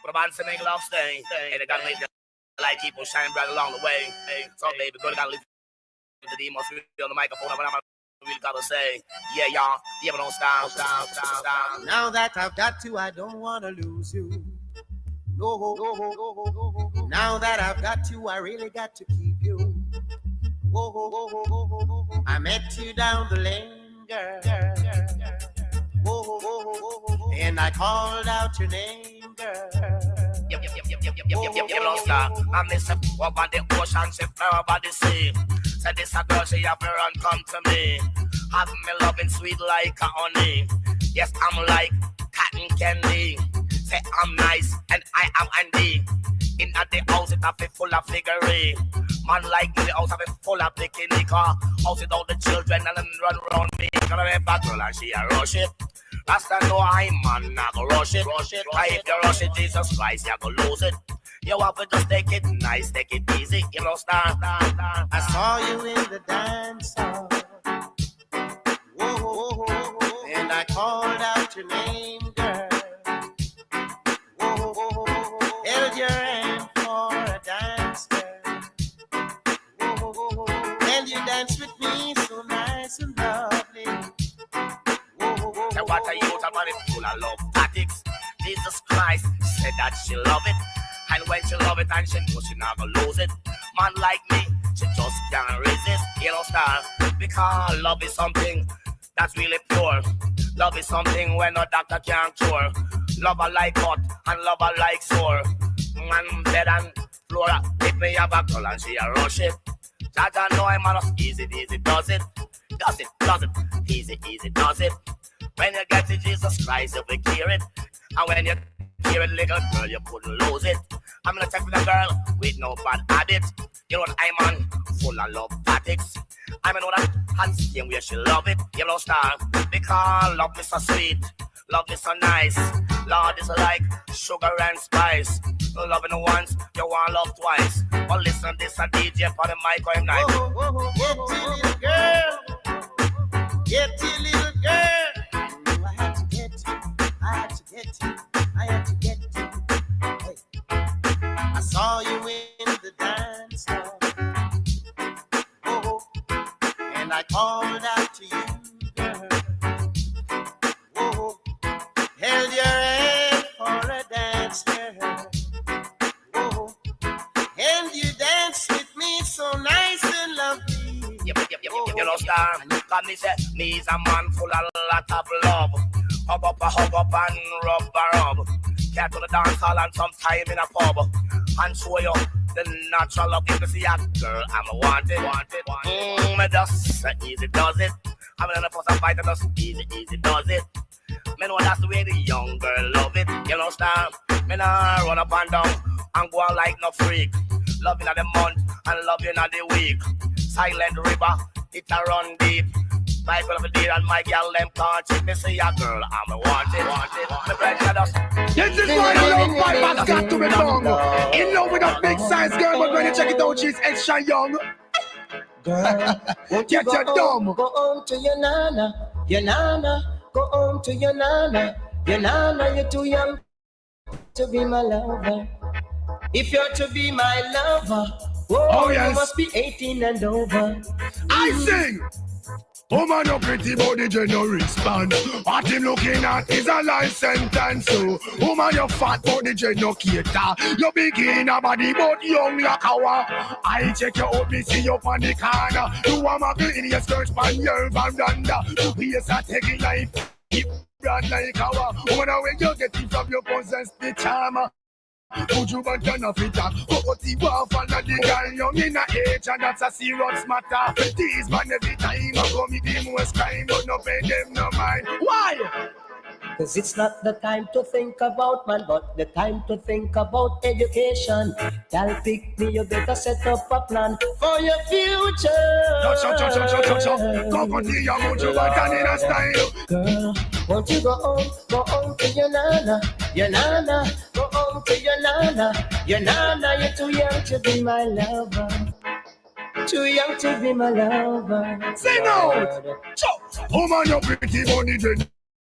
But the man say make love stay. And they gotta make the light keep on shining bright along the way. So baby, go to gotta leave the demons on the microphone. But I'm really gotta say, yeah, y'all, yeah, but don't stop. Now that I've got you, I don't wanna lose you. No. Now that I've got you, I really got to keep you. I met you down the lane, girl. And I called out your name, girl. Yep, don't stop. I miss her up on the ocean, she fly over the sea. Said this a girl, she have to run, come to me. Have me loving sweet like a honey. Yes, I'm like cotton candy. Say I'm nice and I am Andy. In at the house, it have be full of figurine. Man like me, the house have be full of bikini car. House with all the children and then run around me. Gonna be bad girl and she a rush it. Rasta know I'm man, I go rush it. I if you rush it, Jesus Christ, you go lose it. You have to just take it nice, take it easy, you know, star. I saw you in the dance hall. And I called out your name, girl. Held your hand for a dance, girl. And you danced with me so nice and lovely. And what are you, a man full of love tactics? Jesus Christ said that she love it. And when she love it and she know she not gonna lose it. Man like me, she just can't resist, you know, star. Because love is something that's really pure. Love is something when no doctor can't cure. Love her like hot and love her like sore. Man bed and floor, if me have a girl and she a rush it. Jaja know I'm on easy, does it. Easy, does it. When you get to Jesus Christ, you will hear it. And when you hear it, little girl, you couldn't lose it. I'm gonna check with a girl with no bad habit. You know what I'm on? Full of love tactics. I know that hot skin where she love it. You know, star. Because love is so sweet. Love is so nice. Lord is like sugar and spice. Loving once, you want love twice. But listen, this a DJ for the mic I'm nice. Get to little girl. Get to little girl. I had to get you. Hey. I saw you in the dance hall. And I called out to you, girl. Held your hand for a dance, girl. And you danced with me so nice and lovely. Yep, you know, star. Cause me say, me is a man full of lot of love. Hug up and rub. Get to the dance hall and some time in a pub. And show you the natural love. If you see a girl, I'm wanted. Me just say easy does it. I'm in the first fight and just easy does it. Me know that's the way the young girl love it. You know, star. Me nah run up and down and go on like no freak. Loving at the month and loving at the week. Silent river, it a run deep. Bible of the deer and my girl them can't cheat. Me say a girl, I'm wanted. My friend just. This is why the love fight has got to be done. In love with a big size girl, but when you check it out, she's extra young. Girl, won't you Get your dumb. Go home to your nana. Go home to your nana. Your nana, you're too young to be my lover. If you're to be my lover, oh yes. You must be 18 and over. I sing. Woman, no pretty body, you no respond. What him looking at is a life sentence. So, woman, your fat body, you no cater. You big in a body, but young like our. I check you out, me see you on the corner. You are muggle in your skirt, pan your veranda. You face are taking life, keep brand like our. Woman, when you get it from your possess the charm. Would you want to know fit that? But the war for the girl young in a age, and that's a serious matter. These man every time I go me the most crime, but no pay them no mind. Why? Cause it's not the time to think about man, but the time to think about education. Tell pick me, you better set up a plan for your future. Come on, dear, won't you want to in a style? Girl, won't you go home to your nana, go home to your nana, you're too young to be my lover. Too young to be my lover. Say no! Woman, your pretty body,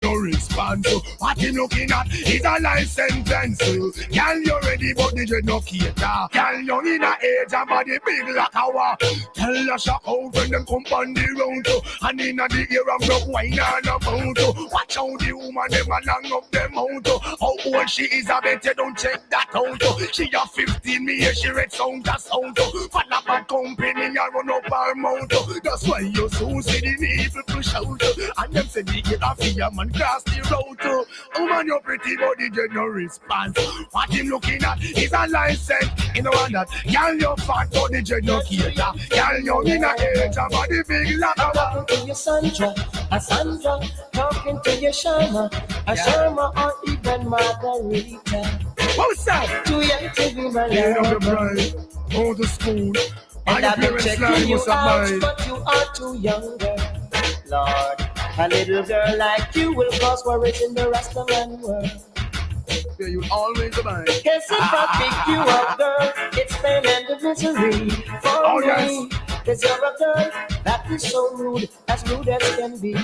no response. So what him looking at is a life sentence. So girl, you ready, but the dread no cater. Girl, young in a age and body big like a war. Tell her shock out when them come on the round. So and in the ear of no wine and a mouth. So watch out the woman them a long up them out. So how old she is, I bet you don't check that out. So she a 15, me here she read sound to sound. So fall up a company and run up her mouth. So that's why you so see the people push out. And them say the get off your man cross the road. So woman, you're pretty but the dread no response. What him looking at is a license. You know what that? Girl, you fat but the dread no cater. Girl, you in a age and body big like a talking to your Sandra, a Sandra, talking to your Sharma, a Sharma, or even Margarita. What's that? Too young to be my lover. Go to school. And I've been checking you out, but you are too young, girl. Lord, a little girl like you will cause worries in the rest of the world. Yeah, you always mind. Guess if I pick you up, girl, it's pain and the misery for me. Cause you're a girl that is so rude as can be.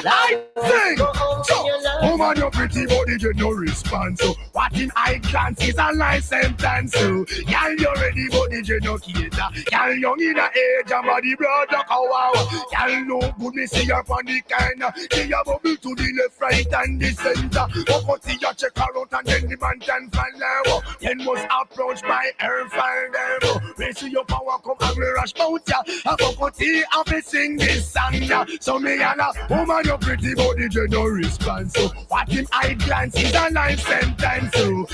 I sing! So, woman, you're pretty, but you no response. So, what in eye glance is a life sentence. So, girl, you're ready, but you no cater. Girl, young in the age, and body broad like a wow. Girl, no good, me see her on the corner. See your bubble to the left, right, and the center. Go see your check her out, and then the man can follow. Then was approached by her father. We see your power come and we rush out ya. I go see and we sing this song ya. So me and a woman, you're pretty, but the no response. So what in eye glance is a life sentence. So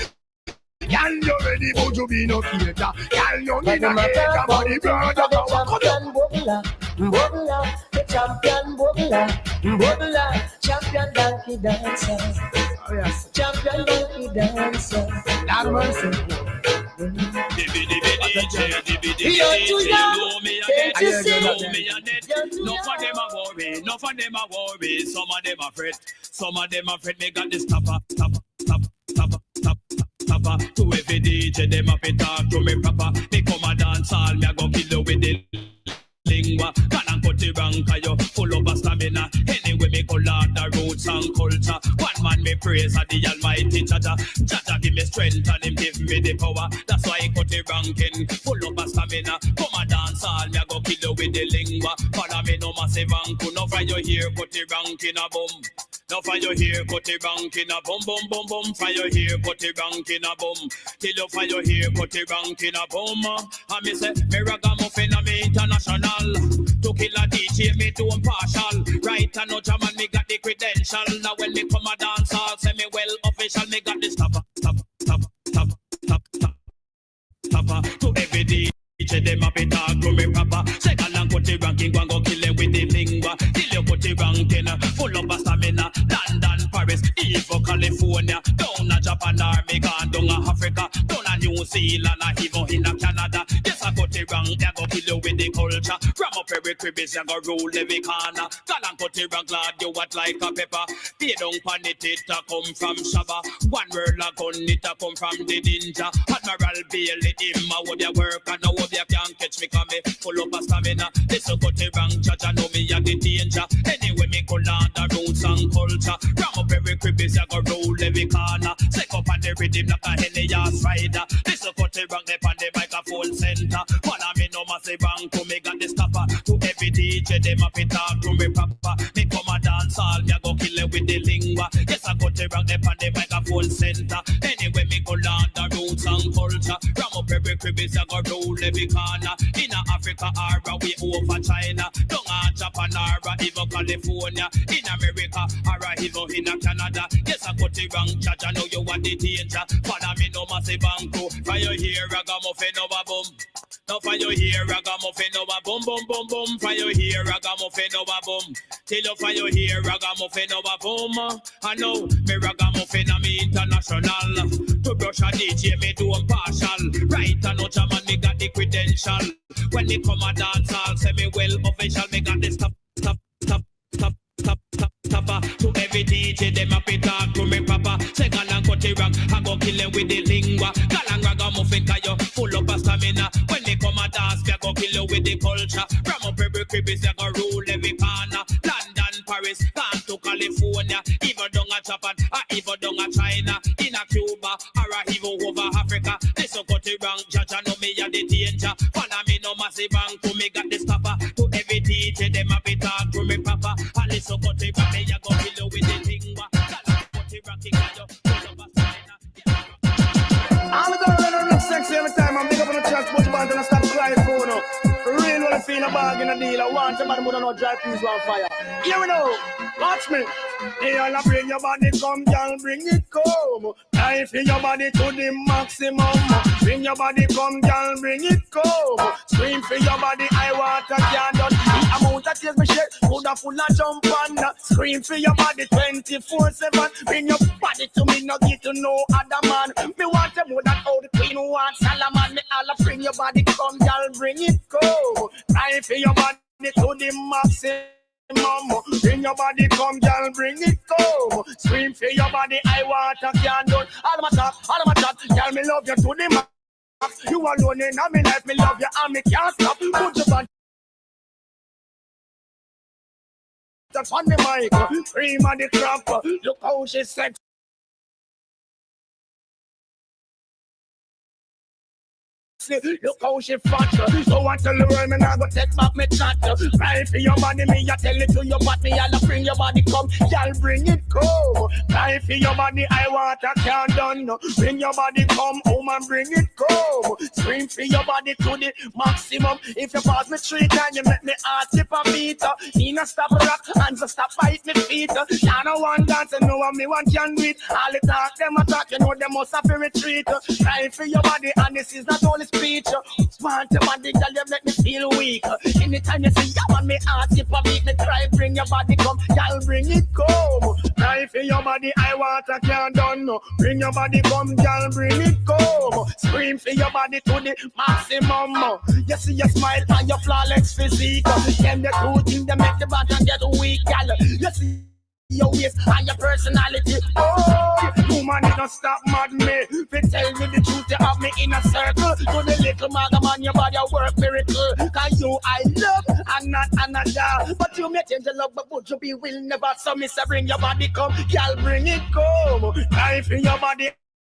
girl, you ready, but you be no cater. Girl, you need a cater, but the brother the champion bubbler, champion donkey dancer. Oh yes, champion donkey dancer. that mercy. You're too young, can't you see? No for them a worry, no for them a worry. Some of them a fret, some of them a fret. Me got this topper. To every DJ, them a fit talk to me proper. Me come a dance all, me a go kill you with the lingua. Can and cut the rank, you full of stamina. Anyway, me call out the roots and culture. One man me praise at the Almighty Jaja. Jaja give me strength and him give me the power. That's why I cut the ranking, full of stamina. Come a dance all, me a go kill you with the lingua. Follow me no massive anku, no for your hair, cut the ranking a boom. No for your hair, cut the ranking a boom, boom, boom, boom. For your hair, cut the ranking a boom. Till you for your hair, cut the ranking a boom. And me say, me ragamuffin a me international. To kill a DJ, me too impartial. Right and no jam and me got the credential. Now when me come a dance hall, say me well official. Me got the stopper. To every DJ, them up it talk to me proper. Second and cut the ranking, go kill them with the lingua. Till you cut the ranking, full of stamina. London, Paris, even California. Down a Japan or me gone down a Africa. Down a New Zealand or even in a Canada. Yes, I cut the rank, they go kill you with the culture. Ram up every cribbies, you go rule every corner. Gal and cut the rank, glad you what like a pepper. Pay down pan it a come from Shabba. One word a gun, it a come from the ninja. Admiral Bailey, him a would ya work and now you can't catch me come full up a stamina. This a cut the rank, judge I know me a the danger. Anyway, me call on the roots and culture. Ram up every cribbies, you go rule every corner. Take up on the rhythm like a henny ass rider. This a cut the rank, they pan the microphone center. Follow me no massive rank to me got the stopper. To every DJ, them a fit talk to me proper. Me come a dance all, me a go kill it with the lingua. Yes, I cut the rank, they pan the microphone center. Anyway, me call on the roots and culture. Ram up every cribbies, you go rule every corner. In Africa or we over China. Down a Japan or even California. In America or even in Canada. Yes, I cut the rank, judge I know you want the danger. Follow me no massive banco. For your hair, ragamuffin over boom. Now for your hair, ragamuffin over boom, boom, boom, boom. For your hair, ragamuffin over boom. Till you for your hair, ragamuffin over boom. I know me ragamuffin and me international. To brush a DJ, me do impartial. Right and no jam and me got the credential. When they come a dance hall, say me well official. Me got this top. To every DJ, them up it talk to me proper. Second and cut the rank, I go kill them with the lingua. Gal and ragamuffin, cause you full up a stamina. When they come a dance, I go kill you with the culture. Ram up every cribbies, I go rule every corner. London, Paris, gone to California. California, even down a Japan, or even down a China, in a Cuba, or even over Africa. This so got it wrong, judge, I know me a the danger. Follow me no massive bank to me got the stopper. To every DJ, them a be talk to me papa. And this so got it wrong, me a go below with the thing. I'm gonna look sexy every time. I'm big up on the chest, put your band and stop crying for no. For real, when I feel a bag in a deal, I want somebody who don't know dry peas on fire. Here we go, watch me. Hey, I'll bring your body, come down, bring it come. Time for your body to the maximum. Bring your body, come down, bring it come. Scream for your body, I want a candle. The amount of tears me shed, could have full of jump on. Scream for your body 24/7. Bring your body to me, no get to know other man. Me want you more than all the queen who wants Salaman. Me all bring your body, come down, bring it come. Time for your body to the maximum. Bring your body, come, girl, bring it come. Scream for your body, I want a candle. All of my talk, girl, me love you to the max. You alone in my life, me love you and me can't stop. Put your body on the mic, cream of the crop. Look how she sexy. Look how she fat. So I tell the world, me now go take back me chat. Cry for your body, me I tell it to your body. Me I'll bring your body come, y'all bring it come. Cry for your body, I want a can't done. Bring your body come home and bring it come. Scream for your body to the maximum. If you pass me 3 times, you make me heart skip a beat. Nina stop rock, hands stop bite me feet. You know one dance, you know what me want can do it. All the talk, them attack, you know them must have to retreat. Cry for your body, and this is not only speech. Want your body, girl, you make me feel weak. Anytime you see you want me heart skip a beat, me try bring your body come, girl, bring it come. Cry for your body, I want a can't done. Bring your body come, girl, bring it come. Scream for your body to the maximum. You see your smile and your flawless physique. Them the two things that make the body get weak, girl. You see your waist and your personality. Oh, woman, it don't stop mad me. They tell me the truth, you have me in a circle. To the little maga man, your body work miracle. Cause you I love and not another. But you may change your love, but would you be will never. So me say bring your body come, y'all bring it come. Life in your body,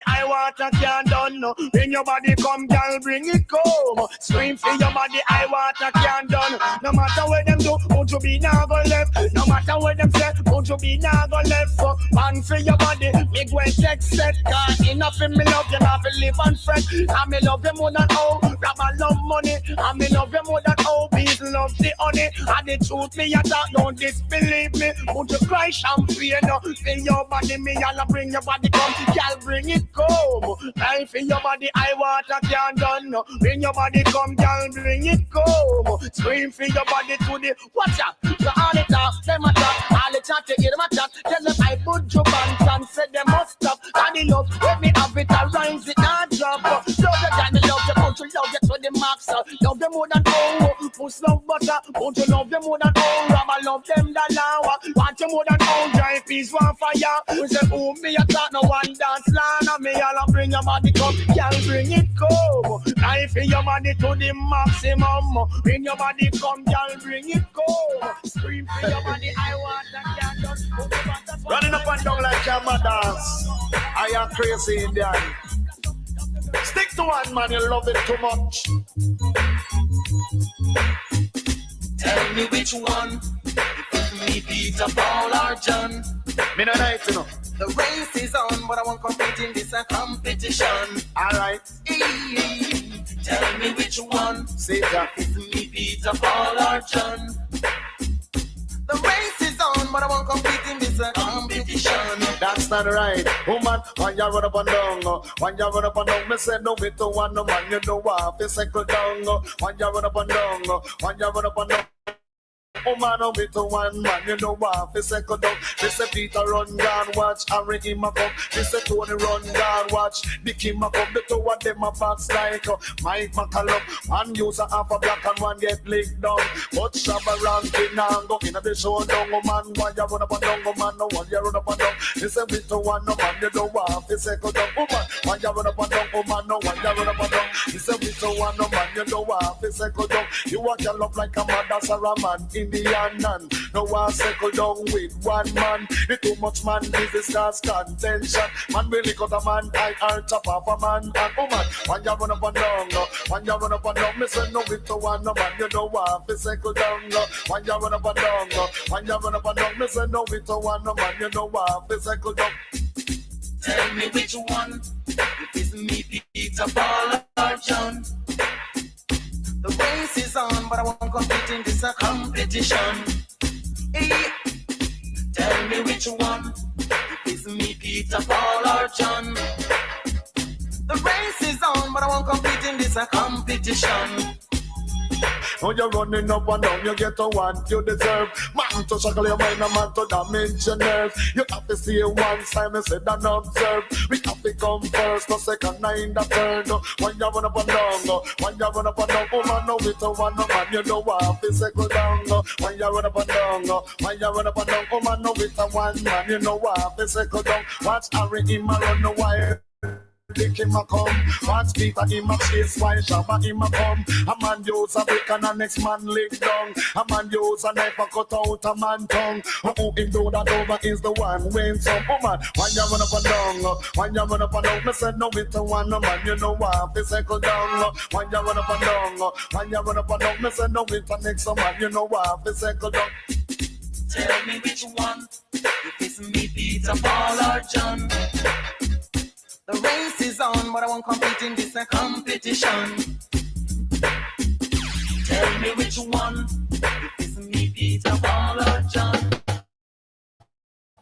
I want a can't done. Bring your body come, girl, bring it come. Scream for your body, I want a can't done. No matter what them do, won't you be now go left. No matter what them say, won't you be now go left. Man for your body, me go and take set. Cause enough in me love you, not to live and fret. And me love you more than all, grab a love money. And me love you more than all, bees love the honey. And the truth me a talk, don't disbelieve me. Won't you cry champagne, feel your body, me all bring your body come. Girl, bring it come. Life in your body, I want a can't done. Bring your body come, girl, bring it come. Scream for your body to the watch out. So all the talk, them a talk. All the chat, you hear them a chat. Tell them I put your bands and said they must stop. And the love, let me have it, I rise it, not drop. Love the guy, me love you, don't you love you to the max. Love them more than oh, push love butter. Don't you love them more than oh, Rama love them than now. Want you more than oh, dry peace, one fire. We say, oh, me a talk, no one dance, land. Me all bring your body come, girl, bring it come. Life in your body to the maximum. Bring your body come, girl, bring it come. Scream for your body, I want a candle. Running up and down like your mothers. I am crazy Indian. Stick to one man, you love it too much. Tell me which one. Me Peter, Paul or John. Me no night, you know. The race is on, but I won't compete in this competition. Alright. Tell me which one. Say that. Is me Peter, Paul or John? The race is on, but I won't compete in this competition. That's not right. Woman, when you run up and down, when you run up and down, me say no me to one, no man, you know what, fi cycle down. When you run up and down, when you run up and down. Oh man, I'm with one man, you know what, fi second down. This a Peter run down, watch Harry him a come. This a Tony run down, watch Big him a come. The two of them a box like Mike McCallum. One use a half a black and one get licked down. But Shabba ranking and go in the show down, oh man. Why you run up and down, oh man, no one you run up and down. This a bit to one, no man, you know what, fi second down, oh man. Why you run up and down, oh man, no one you run up and down. This a bit to one, no man, you know what, fi second down. You walk your love like a mother, Sarah man in the million and no one settle down with one man. The too much man business cause contention. Man really cut a man, I earn chop off a man. And oh man, when you run up and down, when you run up and down, me say no with the one no man, you know what, fi settle down. When you run up and down, when you run up and down, me say no with the one no man, you know what, fi settle down. Tell me which one, if it's me, Peter, Paul, or John. The race is on, but I won't compete in this competition. Hey, tell me which one, if it's me, Peter, Paul, or John. The race is on, but I won't compete in this competition. Now you're running up and down, you get the one you deserve. Man to shackle your mind, a man to damage your nerves. You have to see it one time and sit and observe. We have to come first, no second, not in the third. When you run up and down, when you run up and down, oh man, no with the one, no man, you know what, have to settle down. When you run up and down, when you run up and down, oh man, no with the one man, you know what, have to settle down. Watch Harry in my run the wire. Think him a come, watch Peter him a chase, while Shabba him a come. A man use a brick and the next man lick down. A man use a knife and cut out a man tongue. Who him do that over is the one when some woman. When you run up and down, when you run up and down, me said no with the one no man, you know what, fi settle down. When you run up and down, when you run up and down, me said no with the next man, you know what, fi settle down. Tell me which one, if it's me, Peter, Paul, or John. The race is on, but I won't compete in this competition. Tell me which one, if it's me, Peter, Paul, or John.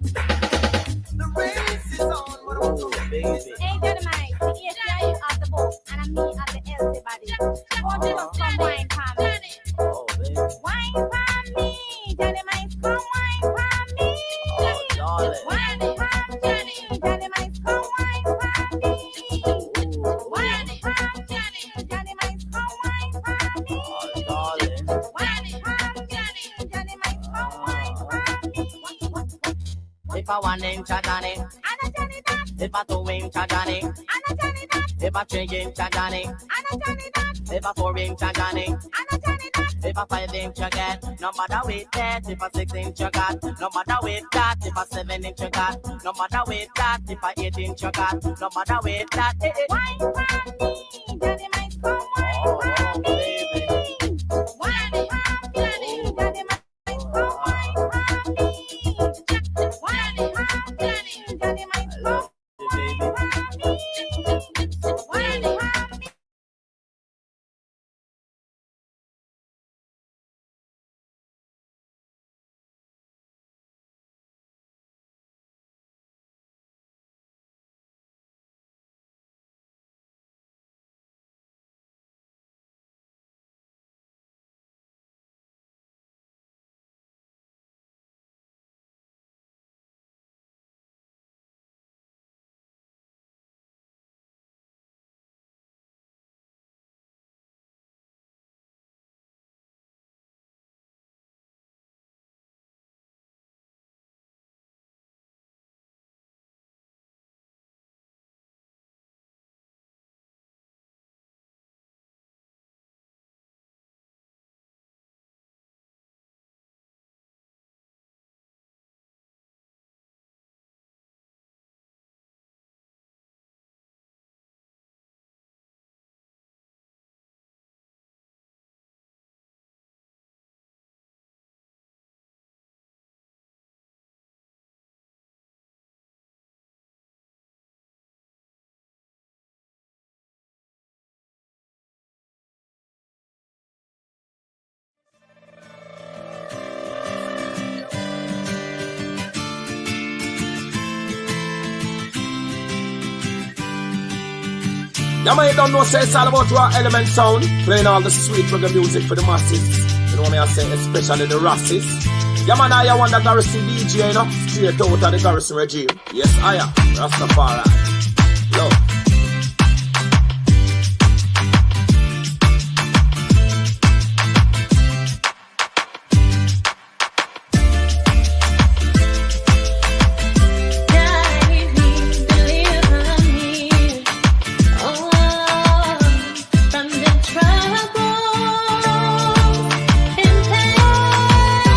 The race is on, but I won't compete in this. Hey, Dynamite, yes, I am at the boat, and I'm me at the everybody. Come some wine for me. Oh, baby. Wine for me, Dynamite, come wine for me. Oh, darling. Wine for me, Dynamite, come wine for me. Wine for me, Dynamite, come wine for me. Oh, darling. Wine for me, Dynamite, come wine for me. If I 1 inch a Johnny, And a Johnny that, if I 2 inch a Johnny, and a Johnny that, if I 3 inch a Johnny, and a Johnny that, if I 4 inch a Johnny, and a Johnny that. if I 5 inch you get, no matter with that. If I 6 inch you got, no matter with that. If I 7 inch you got, no matter with that. If I 8 inch you got, no matter with that. Wine for me, Dynamite, come wine for me. Wine for me, Dynamite, come wine for me. Wine for me, Dynamite, come wine for me. Wine for me. Yeah, man, you don't know, say it's all about raw element sound. Playing all the sweet reggae music for the masses. You know what I say, especially the rasses. Yeah, man, I want the Garrison DJ, you know, straight out of the Garrison regime. Yes, I am. Rastafari. Yo. From the troubles and pain.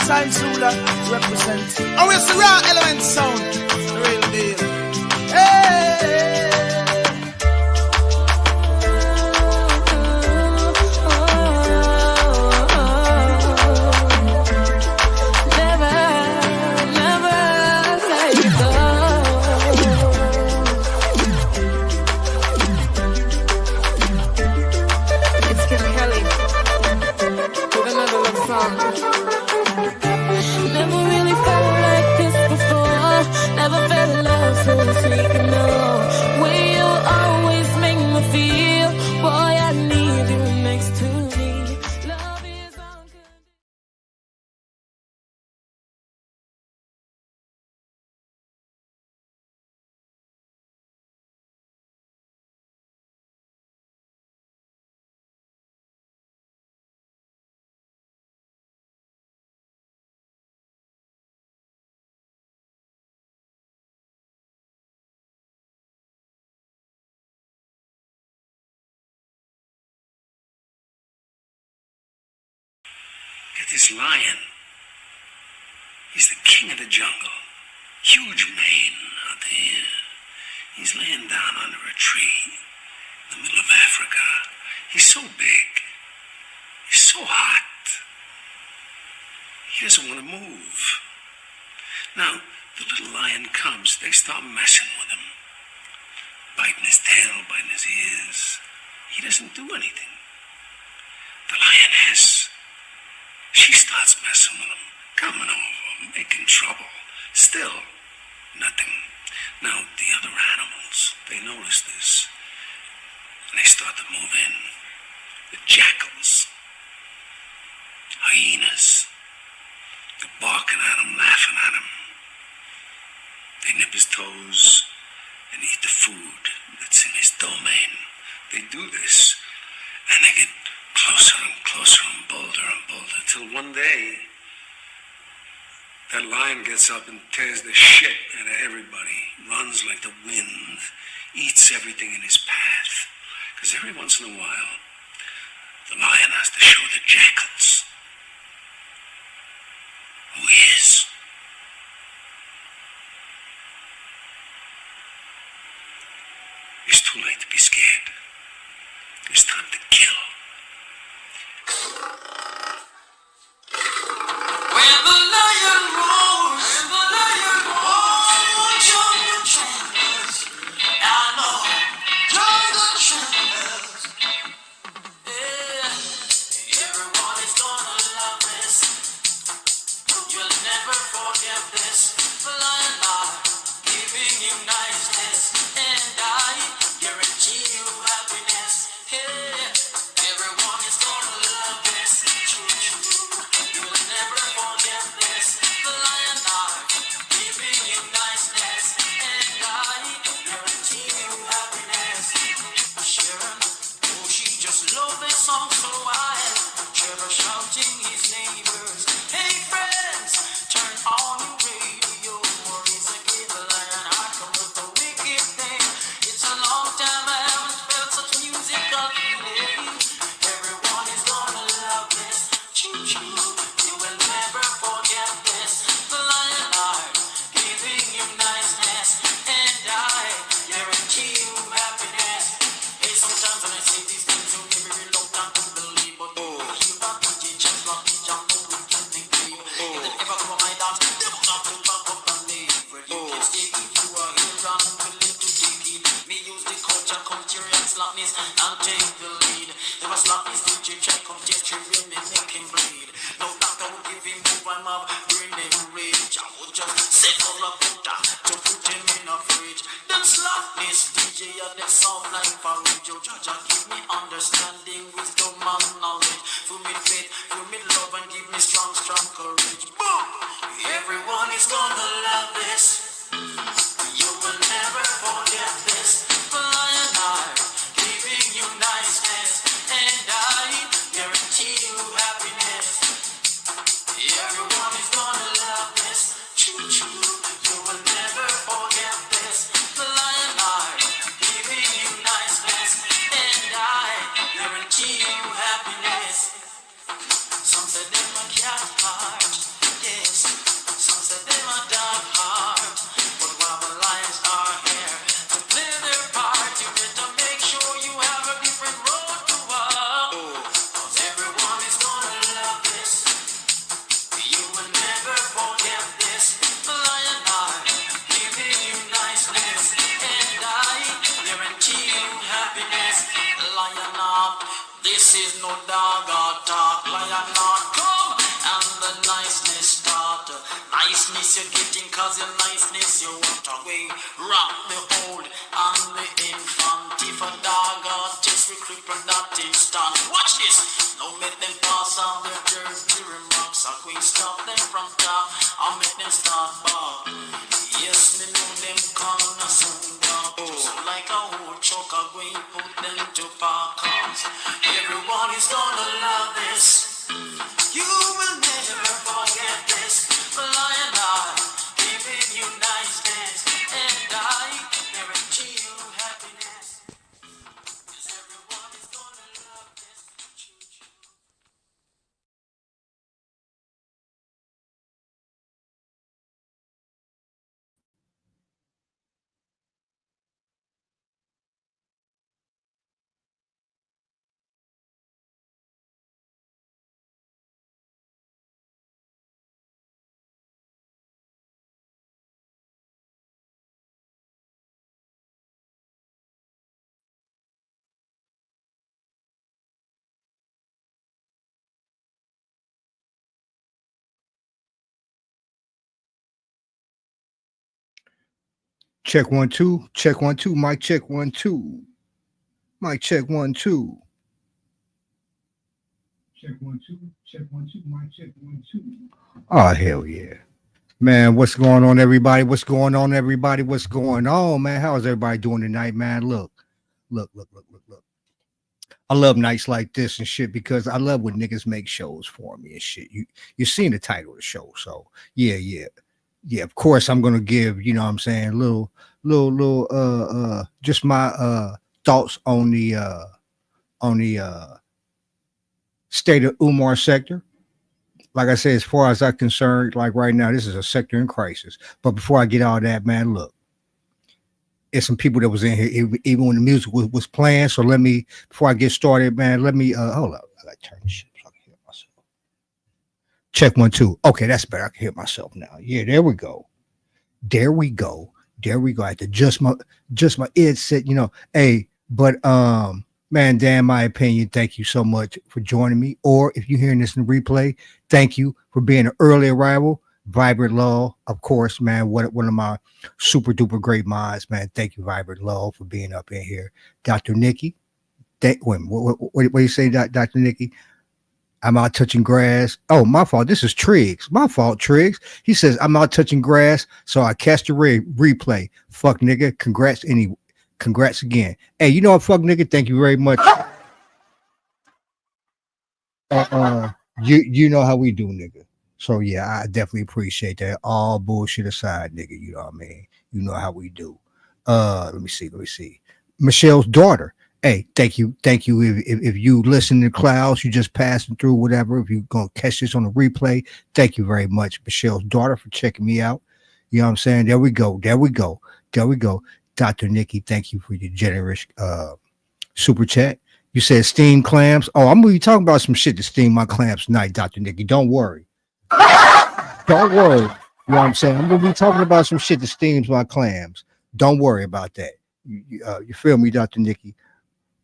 time Zula represent. Oh, it's the raw element sound. The real deal. Hey. Never really felt like this before. Never felt love so sweet, no. Way you always make me feel. Boy, I need you next to me. Love is unconditional. Get this lion. He's the king of the jungle. Huge mane out there. He's laying down under a tree in the middle of Africa. He's so big. He's so hot. He doesn't want to move. Now, the little lion cubs, they start messing with him. Biting his tail, biting his ears. He doesn't do anything. The lioness, she starts messing with him, coming over, making trouble. Still, nothing. Now, the other animals, they notice this, and they start to move in. The jackals, hyenas, they're barking at him, laughing at him. They nip his toes and eat the food that's in his domain. They do this, and they get closer and closer and bolder, till one day, that lion gets up and tears the shit out of everybody, runs like the wind, eats everything in his path. Because every once in a while, the lion has to show the jackals who he is. It's too late to be scared. It's time to kill. When the lion roars, join the trampers. I know, join the trampers. Yeah, everyone is gonna love this. You'll never forget this. The lion are giving you niceness, and I guarantee you happiness. Yeah, everyone is gonna love this. You'll never forget this. The lion are giving you niceness, and I guarantee you happiness. Sharon, oh, she just loved this song so wild. Trevor shouting his neighbors, hey friends, turn on the radio. Maurice again, the lion heart come with the wicked thing. It's a long time I haven't felt such musical feeling. Everyone is gonna love this. Choo-choo, you will never forget this. The lion heart giving you niceness, and I guarantee you happiness. Hey, sometimes when I say these things, you'll never reluctant to believe, but you got to just not be jump on with something to you. If they ever come on my dance, they will not put back up on me. You can stay if you are here and willing to take it. Me use the culture, and slackness, and take the lead. There was slackness, DJ check, come test you, me make him bleed. No doctor would give him move, I'm up, bring him rage. I would just set all a putter to put him in a fridge. Them slackness, DJ, and them sound like porridge. Your judge, give me understanding, wisdom, and knowledge. For me faith, for me love, and give me strong courage. Boom! Everyone is gonna love this. You will never forget this. The lion heart giving you niceness, and I guarantee you happiness. Everyone is gonna love this. Choo-choo, you will never forget this. The lion heart giving you niceness, and I This is no dog or talk, lion not come, and the niceness start. Niceness you're getting cause your niceness you want away. Rock the old and the infant. If a dog or test with reproductive start. Watch this, now make them pass on their dirty remarks. I can stop them from talk, I'll make them start bark. Yes, me know them corner soon dark. So like a whole choke, I'm going to put them to park cars. Everyone is gonna love this. You will never forget this. Lion I, giving you niceness, and I guarantee you happiness. 'Cause everyone is gonna love this. Check 1 2. Check 1 2. Mic check 1 2. Mic check 1 2. Check 1 2. Check 1 2. Mic check 1 2. Oh hell yeah, man! What's going on, everybody? What's going on, everybody? What's going on, man? How's everybody doing tonight, man? Look. I love nights like this and shit because I love when niggas make shows for me and shit. You seen the title of the show, so yeah. Of course I'm gonna give, you know what I'm saying, little just my thoughts on the state of Umar sector. Like I said, as far as I'm concerned, like right now, this is a sector in crisis. But before I get all that, man, look. It's some people that was in here even when the music was playing. So let me, before I get started, man, let me hold up. I gotta turn this shit so I can hear myself. Check 1 2. Okay, that's better. I can hear myself now. Yeah, there we go. I had to just my headset, you know. Hey, but man, damn, my opinion, thank you so much for joining me. Or if you're hearing this in replay, thank you for being an early arrival. Vibrant Law, of course, man. One of my super duper great minds, man. Thank you, Vibrant Law, for being up in here. Dr. Nikki, what do you say, Dr. Nikki? I'm out touching grass. Oh, my fault. This is Triggs. My fault, Triggs. He says I'm out touching grass, so I cast a replay. Fuck nigga. Congrats again. Hey, you know what? Fuck nigga. Thank you very much. You know how we do, nigga. So yeah, I definitely appreciate that. All bullshit aside, nigga. You know what I mean? You know how we do. Let me see. Michelle's daughter. Hey, thank you. If you listen to Clouds, you just passing through, whatever. If you're gonna catch this on the replay, thank you very much, Michelle's daughter, for checking me out. You know what I'm saying? There we go. Dr. Nikki, thank you for your generous super chat. You said steam clams. Oh, I'm gonna be talking about some shit to steam my clams tonight, Dr. Nikki. Don't worry. Don't worry. You know what I'm saying? I'm gonna be talking about some shit that steams my clams. Don't worry about that. You feel me, Dr. Nikki?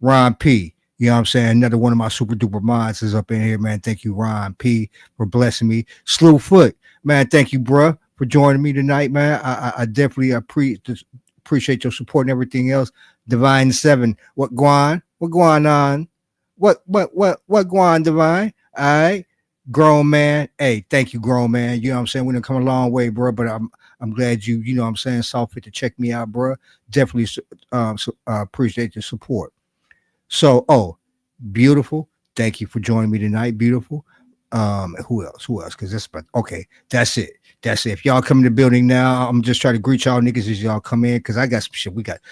Ron P. You know what I'm saying? Another one of my super duper minds is up in here, man. Thank you, Ron P, for blessing me. Slew Foot, man. Thank you, bruh, for joining me tonight, man. I definitely appreciate your support and everything else. Divine 7. What going on? What going, Divine? All right. Grown man. Hey, thank you, grown man. You know what I'm saying? We done come a long way, bro. But I'm glad you know what I'm saying, saw fit to check me out, bro. Definitely appreciate the support. So, beautiful. Thank you for joining me tonight, beautiful. Who else? Because that's it. If y'all come in the building now, I'm just trying to greet y'all niggas as y'all come in, because I got some shit. We gotta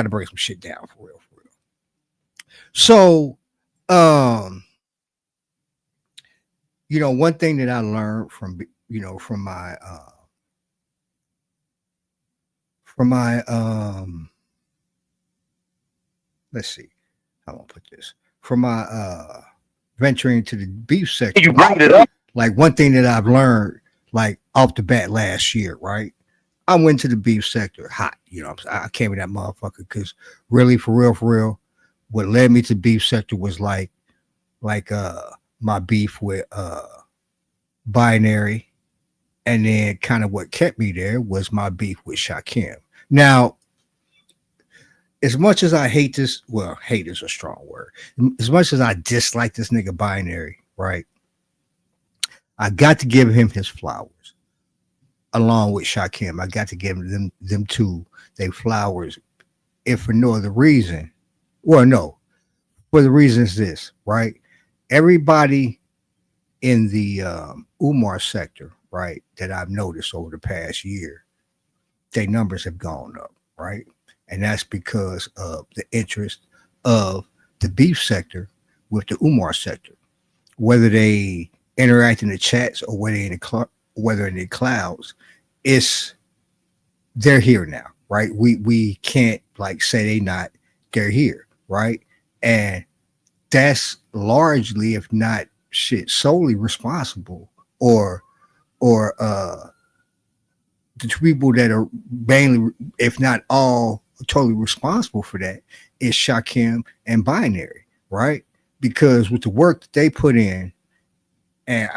break some shit down for real. So, you know, one thing that I learned from my let's see how I'm gonna put this, from my venturing to the beef sector. You bring it up. Like, one thing that I've learned, like, off the bat last year, right? I went to the beef sector hot. You know, I came in that motherfucker because really, for real, what led me to beef sector was like my beef with binary, and then kind of what kept me there was my beef with Shakim. Now, as much as I hate this, well, hate is a strong word. As much as I dislike this nigga binary, right? I got to give him his flowers along with Shakim. I got to give them two they flowers, if for no other reason. Well, no, for the reason is this, right? Everybody in the Umar sector, right, that I've noticed over the past year, their numbers have gone up, right? And that's because of the interest of the beef sector with the Umar sector. Whether they interact in the chats or whether in the clouds, it's they're here now, right? We can't like say they're here, right? And that's largely, if not shit, solely responsible, or the people that are mainly, if not all, totally responsible for that is Shakim and Binary, right? Because with the work that they put in, and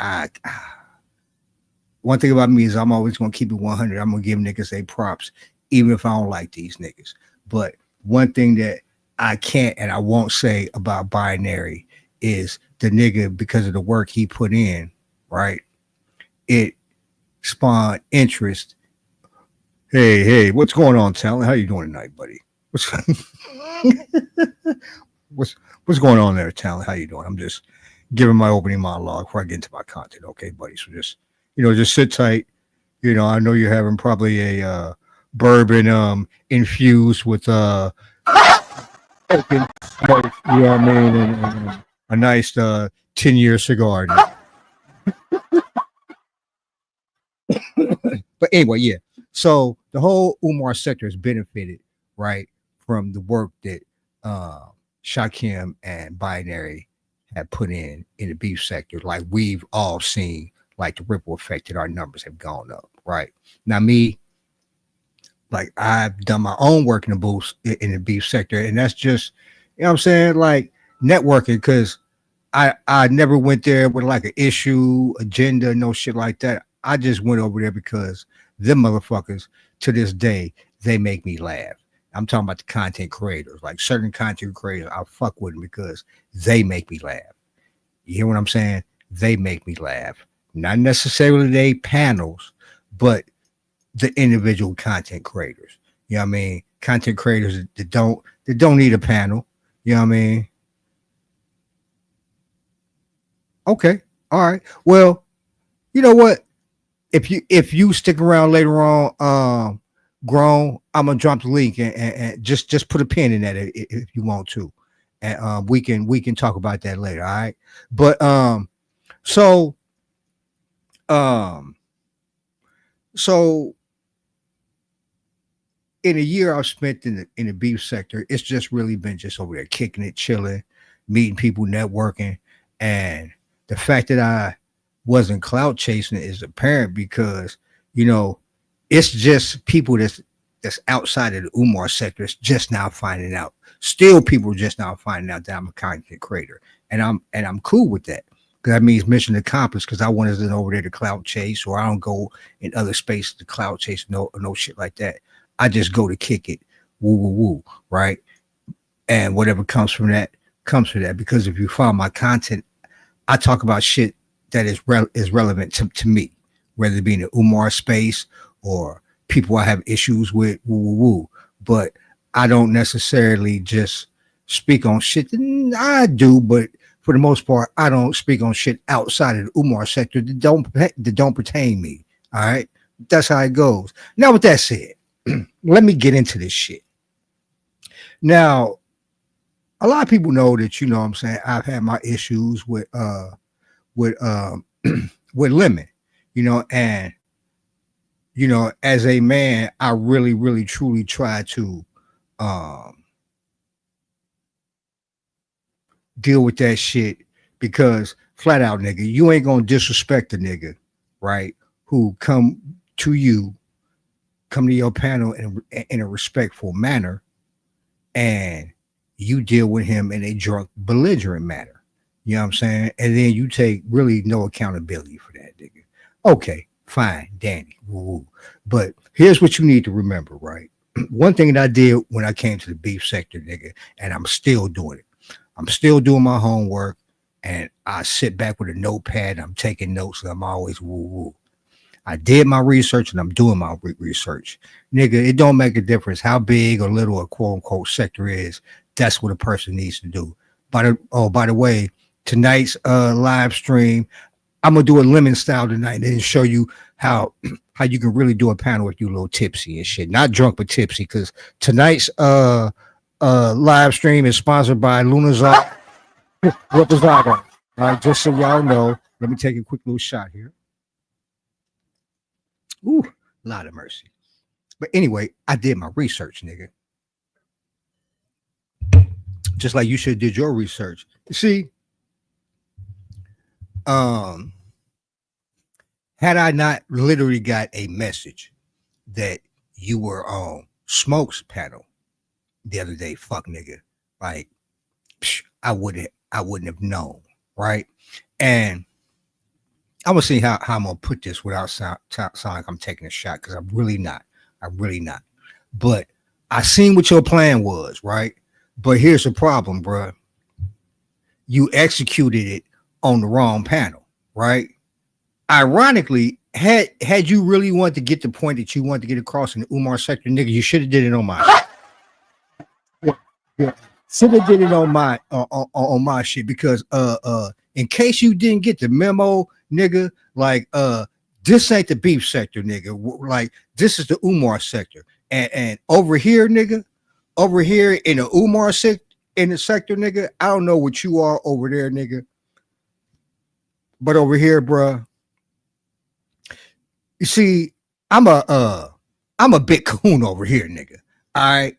one thing about me is I'm always gonna keep it 100. I'm gonna give niggas their props, even if I don't like these niggas. But one thing that I can't and I won't say about Binary is the nigga, because of the work he put in, right? It spawned interest. Hey, what's going on, Talent? How you doing tonight, buddy? What's going on there, Talent? How you doing? I'm just giving my opening monologue before I get into my content, okay, buddy? So just sit tight. I know you're having probably a bourbon infused with open smoke, you know what I mean, and a nice 10-year cigar. But anyway, yeah. So the whole Umar sector has benefited, right, from the work that Shakim and Binary have put in the beef sector. Like we've all seen, like the ripple effect that our numbers have gone up, right? Now, me, like I've done my own work in the beef sector, and that's just, you know what I'm saying, like networking, because I never went there with like an issue, agenda, no shit like that. I just went over there because them motherfuckers to this day, they make me laugh. I'm talking about the content creators, like certain content creators, I fuck with them because they make me laugh. You hear what I'm saying? They make me laugh. Not necessarily they panels, but the individual content creators. You know what I mean? Content creators that don't need a panel. You know what I mean? Okay. All right. Well, you know what? If you stick around later on, grown, I'm gonna drop the link and just put a pin in that if you want to, and we can talk about that later. All right, but so um so in a year I've spent in the beef sector, it's just really been just over there kicking it, chilling, meeting people, networking, and the fact that I wasn't clout chasing is apparent because it's just people that's outside of the Umar sector is just now finding out. Still, people are just now finding out that I'm a content creator, and I'm cool with that because that means mission accomplished. Because I wasn't over there to clout chase, or I don't go in other spaces to clout chase, no shit like that. I just go to kick it, woo woo woo, right? And whatever comes from that comes from that. Because if you follow my content, I talk about shit that is relevant to me, whether it be in the Umar space or people I have issues with, woo woo woo. But I don't necessarily just speak on shit. I do, but for the most part, I don't speak on shit outside of the Umar sector that don't pertain me. All right, that's how it goes. Now, with that said, let me get into this shit. Now, a lot of people know that, what I'm saying, I've had my issues with with Lemon, and as a man, I really, really, truly try to deal with that shit because flat out, nigga, you ain't gonna disrespect the nigga, right? Who come to your panel in a respectful manner, and you deal with him in a drunk, belligerent manner. You know what I'm saying? And then you take really no accountability for that, nigga. Okay, fine, Danny. Woo-woo. But here's what you need to remember, right? One thing that I did when I came to the beef sector, nigga, and I'm still doing it. I'm still doing my homework, and I sit back with a notepad. And I'm taking notes, and I'm always woo-woo. I did my research and I'm doing my research. Nigga, it don't make a difference how big or little a quote unquote sector is. That's what a person needs to do. By the way, tonight's live stream, I'm gonna do a lemon style tonight and show you how you can really do a panel if you a little tipsy and shit. Not drunk but tipsy, because tonight's live stream is sponsored by Lunazar Reposado. All right, just so y'all know, let me take a quick little shot here. Ooh, lot of mercy. But anyway, I did my research, nigga. Just like you should have did your research. You see, had I not literally got a message that you were on Smoke's panel the other day, fuck nigga, like I wouldn't have known, right? And I'm gonna see how I'm gonna put this without sound like I'm taking a shot, because I'm really not. But I seen what your plan was, right? But here's the problem, bro. You executed it on the wrong panel, right? Ironically, had you really wanted to get the point that you wanted to get across in the Umar sector, nigga, you should have did it on my. Yeah. Should have did it on my shit, because in case you didn't get the memo, nigga, like this ain't the beef sector, nigga. Like this is the Umar sector, and over here, nigga, over here in the Umar sector, nigga, I don't know what you are over there, nigga, but over here, bruh, you see, I'm a big coon over here, nigga. All right,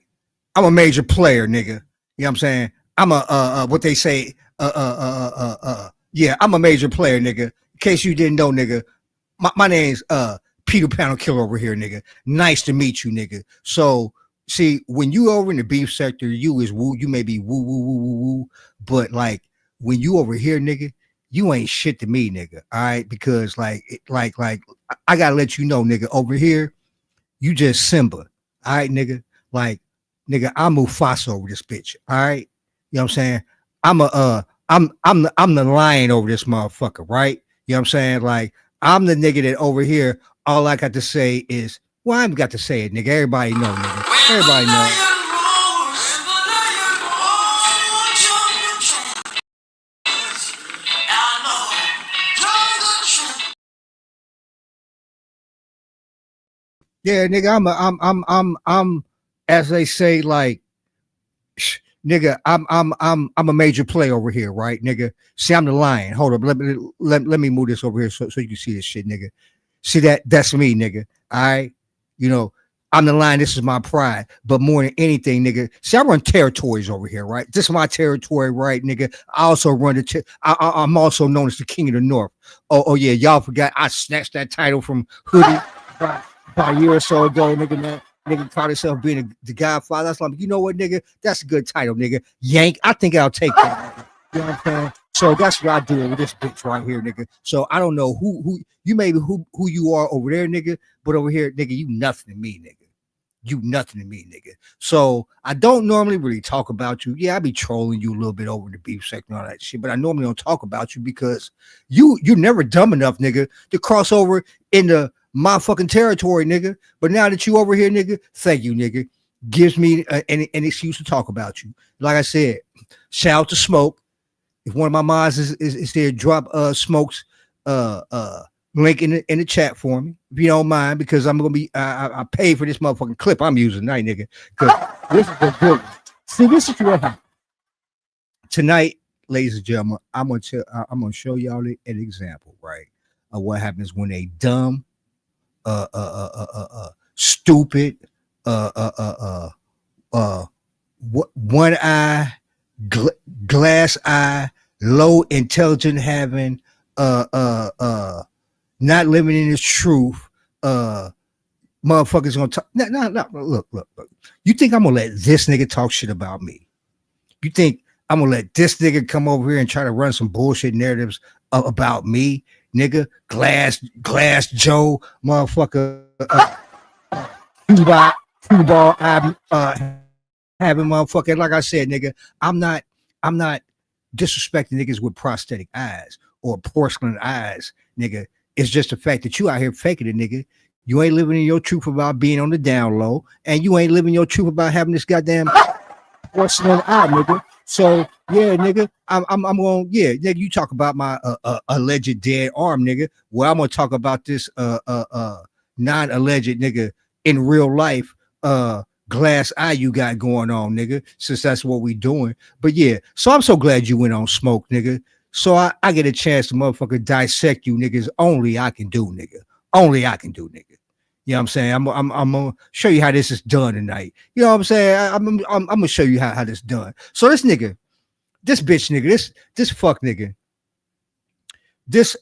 I'm a major player, nigga. You know what I'm saying? I'm a what they say, yeah, I'm a major player, nigga. In case you didn't know, nigga, my name's Peter Panel Killer over here, nigga. Nice to meet you, nigga. So see, when you over in the beef sector, you is woo, you may be woo woo woo woo woo, but like when you over here, nigga, you ain't shit to me, nigga. All right, because like I gotta let you know, nigga, over here, you just Simba. All right, nigga. Like, nigga, I'm Mufasa over this bitch. All right. You know what I'm saying? I'm the lion over this motherfucker, right? You know what I'm saying? Like, I'm the nigga that over here, all I got to say is, well, I ain't got to say it, nigga. Everybody know, nigga. Everybody know. Yeah, nigga, I'm as they say, like, nigga, I'm a major player over here, right, nigga? See, I'm the lion. Hold up, let me move this over here so you can see this shit, nigga. See that's me, nigga. All right, you know, I'm the lion. This is my pride. But more than anything, nigga, see, I run territories over here, right? This is my territory, right, nigga? I also run I'm also known as the King of the North. Oh yeah, y'all forgot I snatched that title from Hoodie about a year or so ago, nigga, man. Nigga called himself being the Godfather. That's like, you know what, nigga? That's a good title, nigga. Yank. I think I'll take that. Nigga. You know what I'm saying? So that's what I do with this bitch right here, nigga. So I don't know who you may be who you are over there, nigga, but over here, nigga, you nothing to me, nigga. You nothing to me, nigga. So I don't normally really talk about you. Yeah, I be trolling you a little bit over the beef sector and all that shit, but I normally don't talk about you because you're never dumb enough, nigga, to cross over into my fucking territory, nigga. But now that you over here, nigga, thank you, nigga. Gives me an excuse to talk about you. Like I said, shout out to Smoke. If one of my mods is there, drop Smoke's link in the chat for me, if you don't mind, because I'm gonna be I pay for this motherfucking clip I'm using tonight, nigga. Because this is a good one. See, this is what happened tonight, ladies and gentlemen. I'm gonna show y'all an example, right, of what happens when a dumb, stupid, one eye, glass eye, low intelligent having, not living in his truth, motherfuckers gonna talk. No, look. You think I'm gonna let this nigga talk shit about me? You think I'm gonna let this nigga come over here and try to run some bullshit narratives about me, nigga? Glass Joe, motherfucker, Cuba, having motherfucker. Like I said, nigga, I'm not disrespecting niggas with prosthetic eyes or porcelain eyes, nigga. It's just the fact that you out here faking it, nigga. You ain't living in your truth about being on the down low, and you ain't living your truth about having this goddamn porcelain eye, nigga. So yeah, nigga, I'm going, yeah, nigga, you talk about my alleged dead arm, nigga. Well, I'm gonna talk about this non-alleged nigga in real life glass eye you got going on, nigga, since that's what we doing. But yeah, so I'm so glad you went on smoke, nigga. So I get a chance to motherfucker dissect you niggas. Only I can do, nigga. Only I can do, nigga. You know what I'm saying? I'm gonna show you how this is done tonight. You know what I'm saying? I'm gonna show you how this done. So this nigga, this bitch nigga, this fuck nigga, this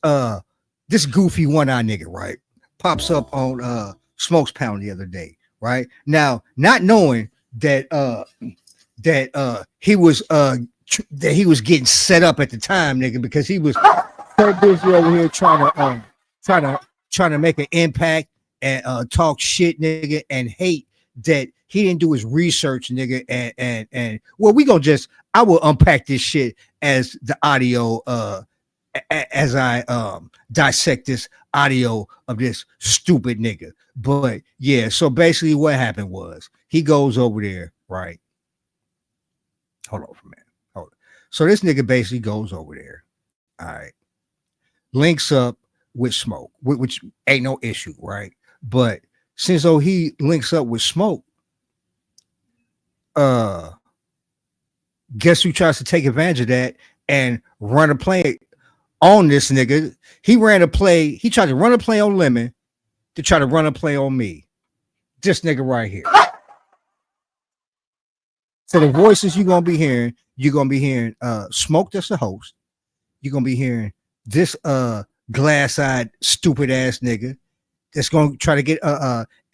goofy one-eye nigga, right? Pops up on Smoke's Pound the other day, right? Now, not knowing that he was getting set up at the time, nigga, because he was so busy over here trying to make an impact and talk shit, nigga, and hate that he didn't do his research, nigga, and well, I will unpack this shit as the audio as I dissect this audio of this stupid nigga. But yeah, so basically what happened was he goes over there, right? Hold on for a minute. Hold on. So this nigga basically goes over there, all right, links up with Smoke, which ain't no issue, right? But since he links up with Smoke, guess who tries to take advantage of that and run a play on this nigga? He tried to run a play on Lemon to try to run a play on me. This nigga right here. So the voices you're gonna be hearing Smoke, that's the host. You're gonna be hearing this glass-eyed stupid ass nigga that's gonna try to get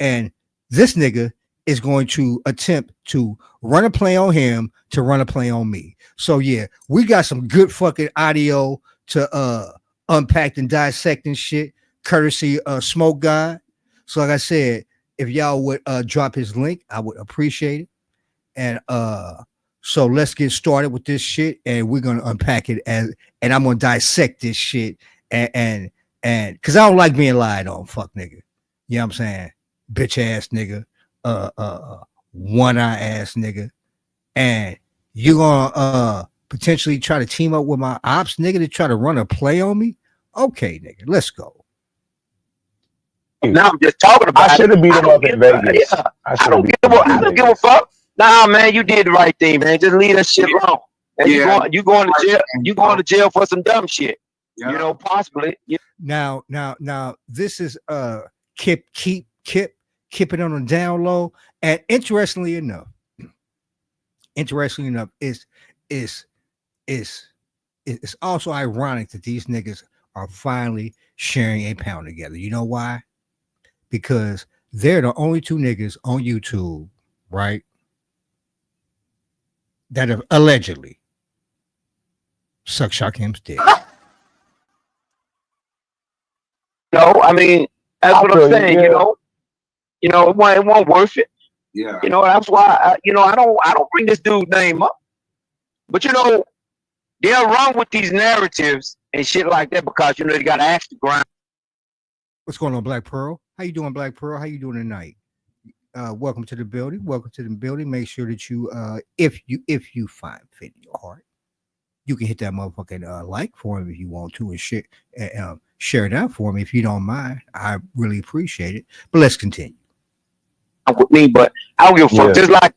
and this nigga is going to attempt to run a play on him to run a play on me. So yeah, we got some good fucking audio to unpack and dissect and shit, courtesy Smoke God. So like I said, if y'all would drop his link, I would appreciate it. And so let's get started with this shit, and we're gonna unpack it and I'm gonna dissect this shit and because I don't like being lied on, fuck nigga. You know what I'm saying? Bitch ass nigga, one-eye ass nigga. And you're gonna potentially try to team up with my ops nigga to try to run a play on me? Okay, nigga, let's go. Now I'm just talking about I should have beat him up in Vegas. Yeah. I don't give a fuck. Nah, man, you did the right thing, man. Just leave that shit alone. And you going to jail. You going to jail for some dumb shit. Yeah. You know, possibly. Yeah. Now, this is Kip it on the down low. And interestingly enough, it's also ironic that these niggas are finally sharing a pound together. You know why? Because they're the only two niggas on YouTube, right, that have allegedly sucked Shakim's dick. No, I mean, that's what I'm saying. Yeah. You know, it wasn't worth it. Yeah. You know, that's why I don't bring this dude's name up. But you know, they'll run with these narratives and shit like that because you know they got to ask the ground. What's going on, Black Pearl? How you doing, Black Pearl? How you doing tonight? Welcome to the building. Welcome to the building. Make sure that you, if you find fit in your heart, you can hit that motherfucking like for him if you want to, and share it out for me if you don't mind. I really appreciate it. But let's continue. With me, but I don't give a fuck. Yeah.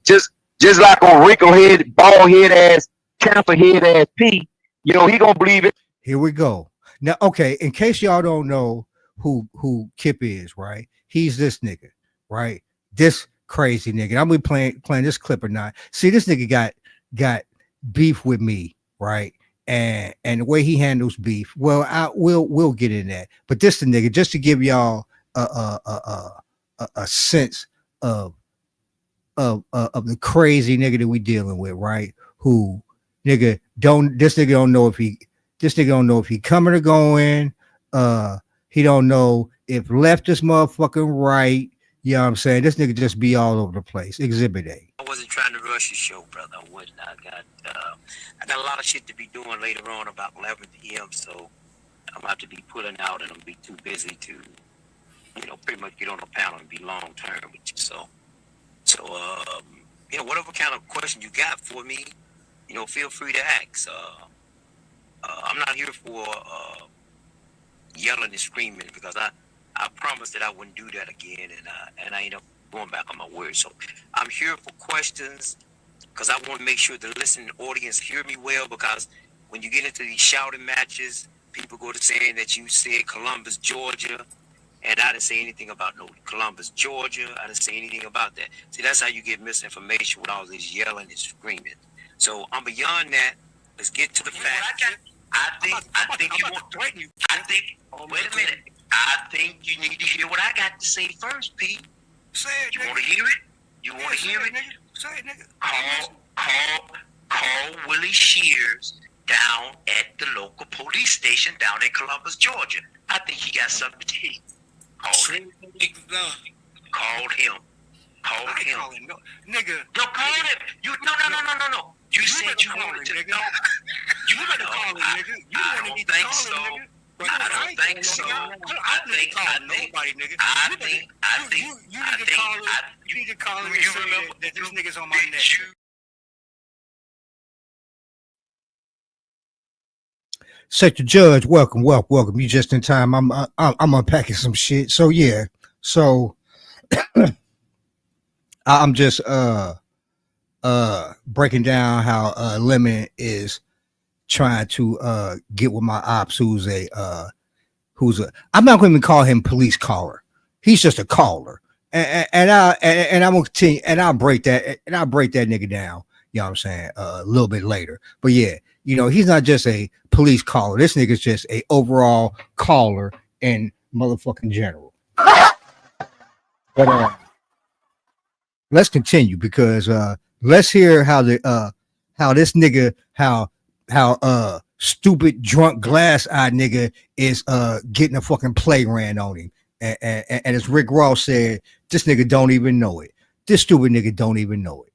Just like on wrinkle head, bald head ass, cancer head ass P. You know he gonna believe it. Here we go. Now, okay. In case y'all don't know who Kip is, right? He's this nigga, right? This crazy nigga. I'm gonna be playing this clip or not. See, this nigga got beef with me, right? And the way he handles beef, well, we'll get in that. But this the nigga, just to give y'all a sense of the crazy nigga that we dealing with, right? who nigga don't know if he coming or going. He don't know if left is motherfucking right. You know what I'm saying? This nigga just be all over the place. Exhibit A. I wasn't trying to rush the show, brother. I wouldn't. I got a lot of shit to be doing later on about 11 p.m. So I'm about to be pulling out, and I'm be too busy to, pretty much get on a panel and be long term with you. So, whatever kind of question you got for me, feel free to ask. I'm not here for yelling and screaming because I promised that I wouldn't do that again, and I end up going back on my word. So I'm here for questions because I want to make sure the listening audience hear me well, because when you get into these shouting matches, people go to saying that you said Columbus, Georgia, and I didn't say anything about no Columbus, Georgia. I didn't say anything about that. See, that's how you get misinformation with all this yelling and screaming. So I'm beyond that. Let's get to the facts. I think you want to threaten you. Wait a minute. I think you need to hear what I got to say first, Pete. Say it, You nigga. want to hear it? You want to hear it? Say it, nigga. Call Willie Shears down at the local police station down in Columbus, Georgia. I think he got something to tell you. Call him. Call him. Call him. No, nigga. No, call him. No. You said you wanted to know. You better call him, nigga. You wanted me to call him, nigga. But I don't think so. I don't need to call nobody, nigga. You need to call him and say that this nigga's on my neck. Sector Judge, welcome. You just in time. I'm unpacking some shit. So yeah. So I'm just breaking down how Lemon is trying to get with my ops who's a I'm not going to even call him police caller. He's just a caller. And I'm gonna continue, and I'll break that nigga down, you know what I'm saying, a little bit later. But yeah, he's not just a police caller. This nigga's just a overall caller in motherfucking general. But let's continue, because let's hear how this nigga, how stupid drunk glass-eyed nigga is getting a fucking play ran on him. And as Rick Ross said, this nigga don't even know it. This stupid nigga don't even know it.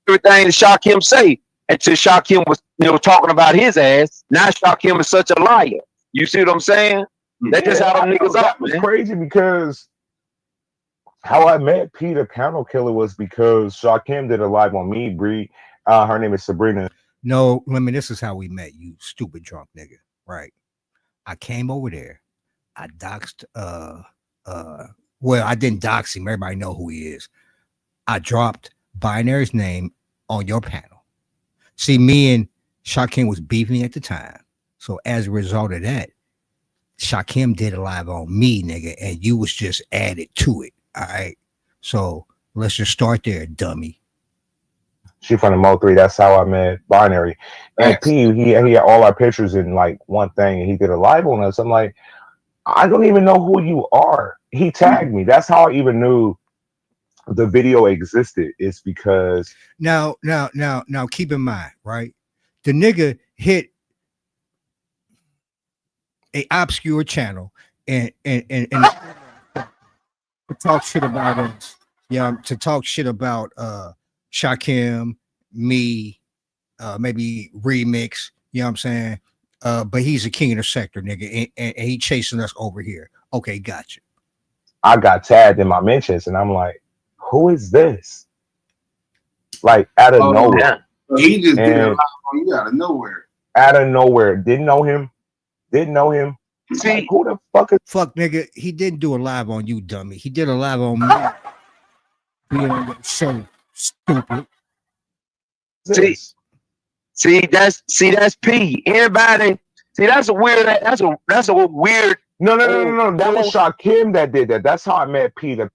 Everything that Shakim say until Shakim was talking about his ass. Now Shakim is such a liar. You see what I'm saying? That's just how them niggas up, was man. Crazy, because how I met Peter Panel Killer was because Shakim did a live on me, Bree. Her name is Sabrina. No, this is how we met, you stupid drunk nigga. Right. I came over there. I doxed well, I didn't dox him. Everybody know who he is. I dropped Binary's name on your panel. See, me and Shakim was beefing at the time. So as a result of that, Shakim did a live on me, nigga, and you was just added to it. All right. So let's just start there, dummy. She from the Mo 3. That's how I met Binary. And P, he had all our pictures in like one thing, and he did a live on us. I'm like, I don't even know who you are. He tagged me. That's how I even knew the video existed. It's because now keep in mind, right? The nigga hit a obscure channel and to talk shit about us. Yeah, to talk shit about Shakim, me, maybe Remix, you know what I'm saying? But he's a king of the sector, nigga, and he chasing us over here. Okay, gotcha. I got tagged in my mentions, and I'm like, who is this? Like, out of nowhere. So he just did it on you out of nowhere. Out of nowhere. Didn't know him. See, like, who the fuck is... Fuck, nigga, he didn't do a live on you, dummy. He did a live on me. Being on the show, stupid. See, that's P. Everybody, see, that's a weird. No. That was Shakim that did that. That's how I met Peter.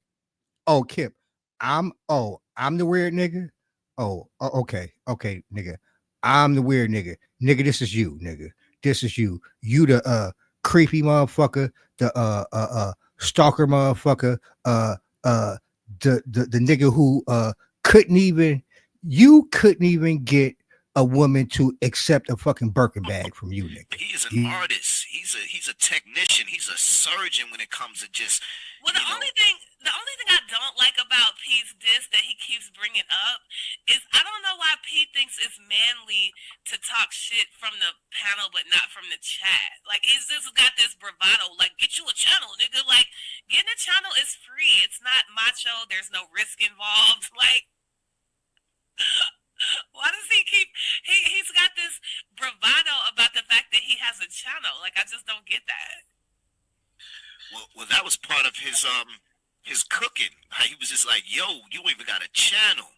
Oh, Kip, I'm the weird nigga. Oh, okay, nigga. I'm the weird nigga. Nigga, this is you, nigga. This is you. You the creepy motherfucker, the stalker motherfucker, the nigga who couldn't even you couldn't even get a woman to accept a fucking Birkin bag from you, nigga. He is an artist. He's a technician. He's a surgeon when it comes to just. Well, the only thing I don't like about P's diss that he keeps bringing up is I don't know why P thinks it's manly to talk shit from the panel but not from the chat. Like, he's just got this bravado. Like, get you a channel, nigga. Like, getting a channel is free. It's not macho. There's no risk involved. Like, why does he keep? He's got this bravado about the fact that he has a channel. Like, I just don't get that. Well, that was part of his cooking. He was just like, yo, you even got a channel.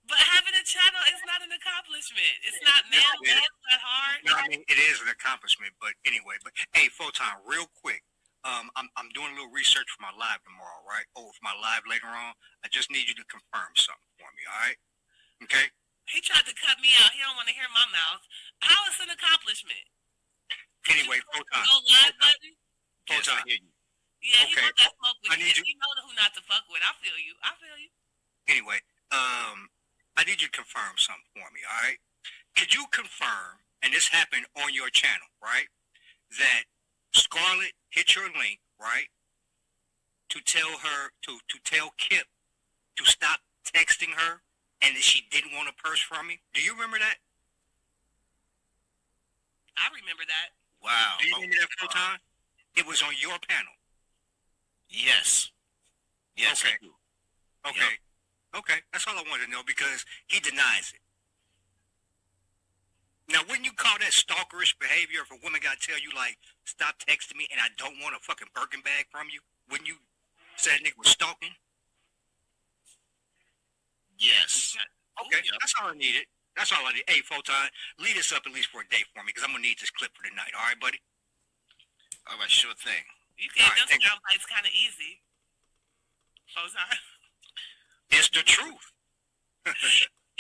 But having a channel is not an accomplishment. It's not manly. It's not hard. No, I mean, it is an accomplishment. But anyway, hey, Photon, real quick. I'm doing a little research for my live tomorrow, right? Oh, for my live later on. I just need you to confirm something for me, all right? Okay? He tried to cut me out. He don't want to hear my mouth. How is it an accomplishment? Anyway, Photon. No live button? Photon. Yeah, he Okay. want that smoke with I need you. you- He know who not to fuck with. I feel you. Anyway, I need you to confirm something for me, all right? Could you confirm, and this happened on your channel, right, that Scarlett hit your link, right, to tell her, to tell Kip to stop texting her and that she didn't want a purse from me? Do you remember that? I remember that. Wow. Do you remember that full time? It was on your panel. Yes. Yes, Okay. I do. Okay. Okay. That's all I wanted to know because he denies it. Now, wouldn't you call that stalkerish behavior if a woman got to tell you, like, stop texting me and I don't want a fucking Birkin bag from you? Wouldn't you say that nigga was stalking? Yes. Okay. That's all I needed. That's all I need. Hey, Photon, lead us up at least for a day for me because I'm going to need this clip for tonight. All right, buddy? All right, sure thing. You gave them sound bites kind of easy. Photon. It's the truth.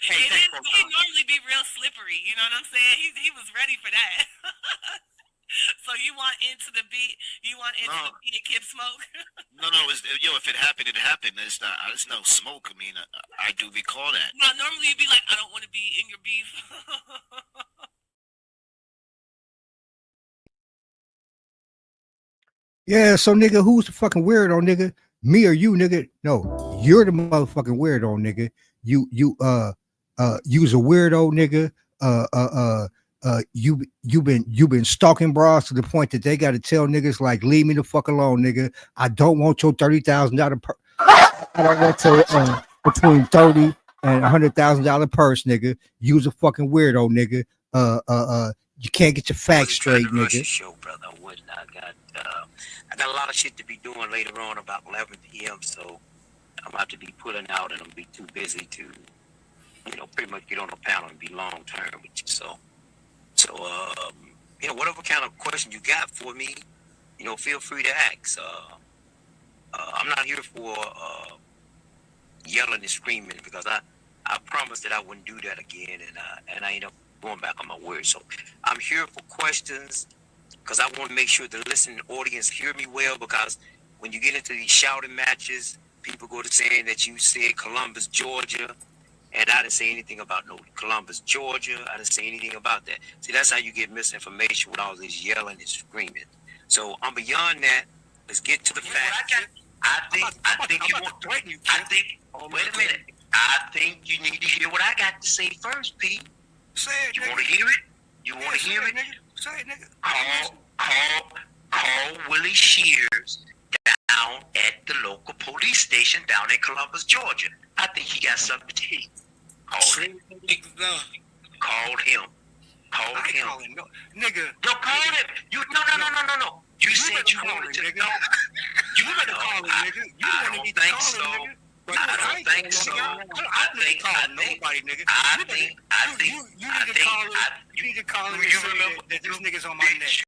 Hey, He normally be real slippery. You know what I'm saying? He was ready for that. So you want into the beat? You want into the beat and Kip smoke? No, if it happened, it happened. It's no smoke. I mean, I do recall that. No, normally you'd be like, I don't want to be in your beef. Yeah, so nigga, who's the fucking weirdo, nigga? Me or you, nigga? No, you're the motherfucking weirdo, nigga. You's a weirdo, nigga. You've been stalking bras to the point that they got to tell niggas like, leave me the fuck alone, nigga. I don't want your $30,000 purse. I don't want your between $30,000 and $100,000 purse, nigga. You's a fucking weirdo, nigga. You can't get your facts straight, nigga. Show, brother. I wouldn't. I got a lot of shit to be doing later on about 11 p.m. So I'm about to be pulling out, and I'm be too busy to, pretty much get on the panel and be long term with you. So, whatever kind of question you got for me, feel free to ask. I'm not here for yelling and screaming because I promised that I wouldn't do that again, and I end up going back on my word. So I'm here for questions because I want to make sure the listening audience hear me well, because when you get into these shouting matches, people go to saying that you said Columbus, Georgia, and I didn't say anything about no Columbus, Georgia. I didn't say anything about that. See, that's how you get misinformation with all this yelling and screaming. So I'm beyond that. Let's get to the facts. I think you want. Wait a minute. I think you need to hear what I got to say first, Pete. Say it, you nigga. want to hear it? You want to hear it? Say it, nigga. Call Willie Shears down at the local police station down in Columbus, Georgia. I think he got something to tell you. Call him. Call him. No, nigga. No, call him. No. You said you wanted to know. You better call him, nigga. You I don't think so. I don't think so. I think you need to call him and say that this nigga's on my neck.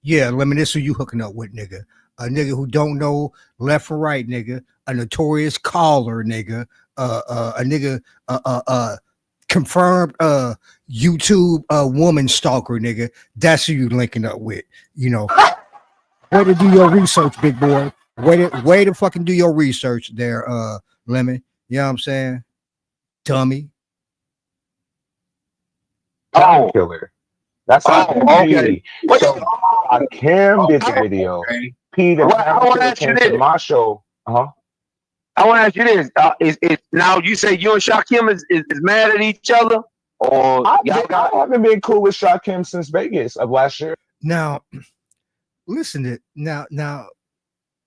Yeah, let me. This who you hooking up with, nigga. A nigga who don't know left or right, nigga. A notorious caller, nigga. A nigga, confirmed YouTube woman stalker, nigga. That's who you linking up with. Way to do your research, big boy. Way to fucking do your research there, Lemon. You know what I'm saying? Dummy. Child killer. That's not okay. P. So Kim did the video. Okay. P, the Well, I child want to killer, ask you came to this. my show. I want to ask you this. Is now you say you and Shakim is mad at each other, or I haven't been cool with Shakim since Vegas of last year. Now, listen to now.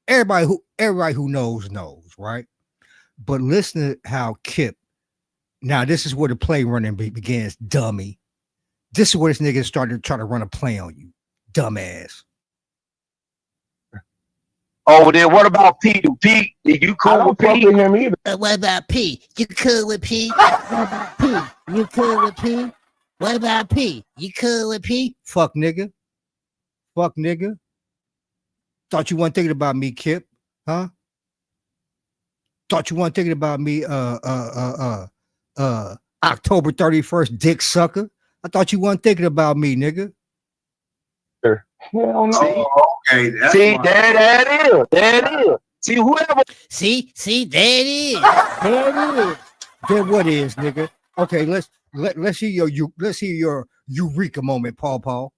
Everybody who knows, right? But listen to how Kip. Now, this is where the play running begins, dummy. This is where this nigga started trying to run a play on you, dumbass. Oh, then what about P? P, you cool with P? With him either. What about P? You cool with P? What about P? You cool with P? What about P? You cool with P? Fuck nigga. Thought you weren't thinking about me, Kip, huh? Thought you weren't thinking about me, October 31st, dick sucker. I thought you weren't thinking about me, nigga. Hell no. Okay, see, there it is. See, whoever. See, there it is. There it is. Then what is, nigga? Okay, let's hear your eureka moment, Paul.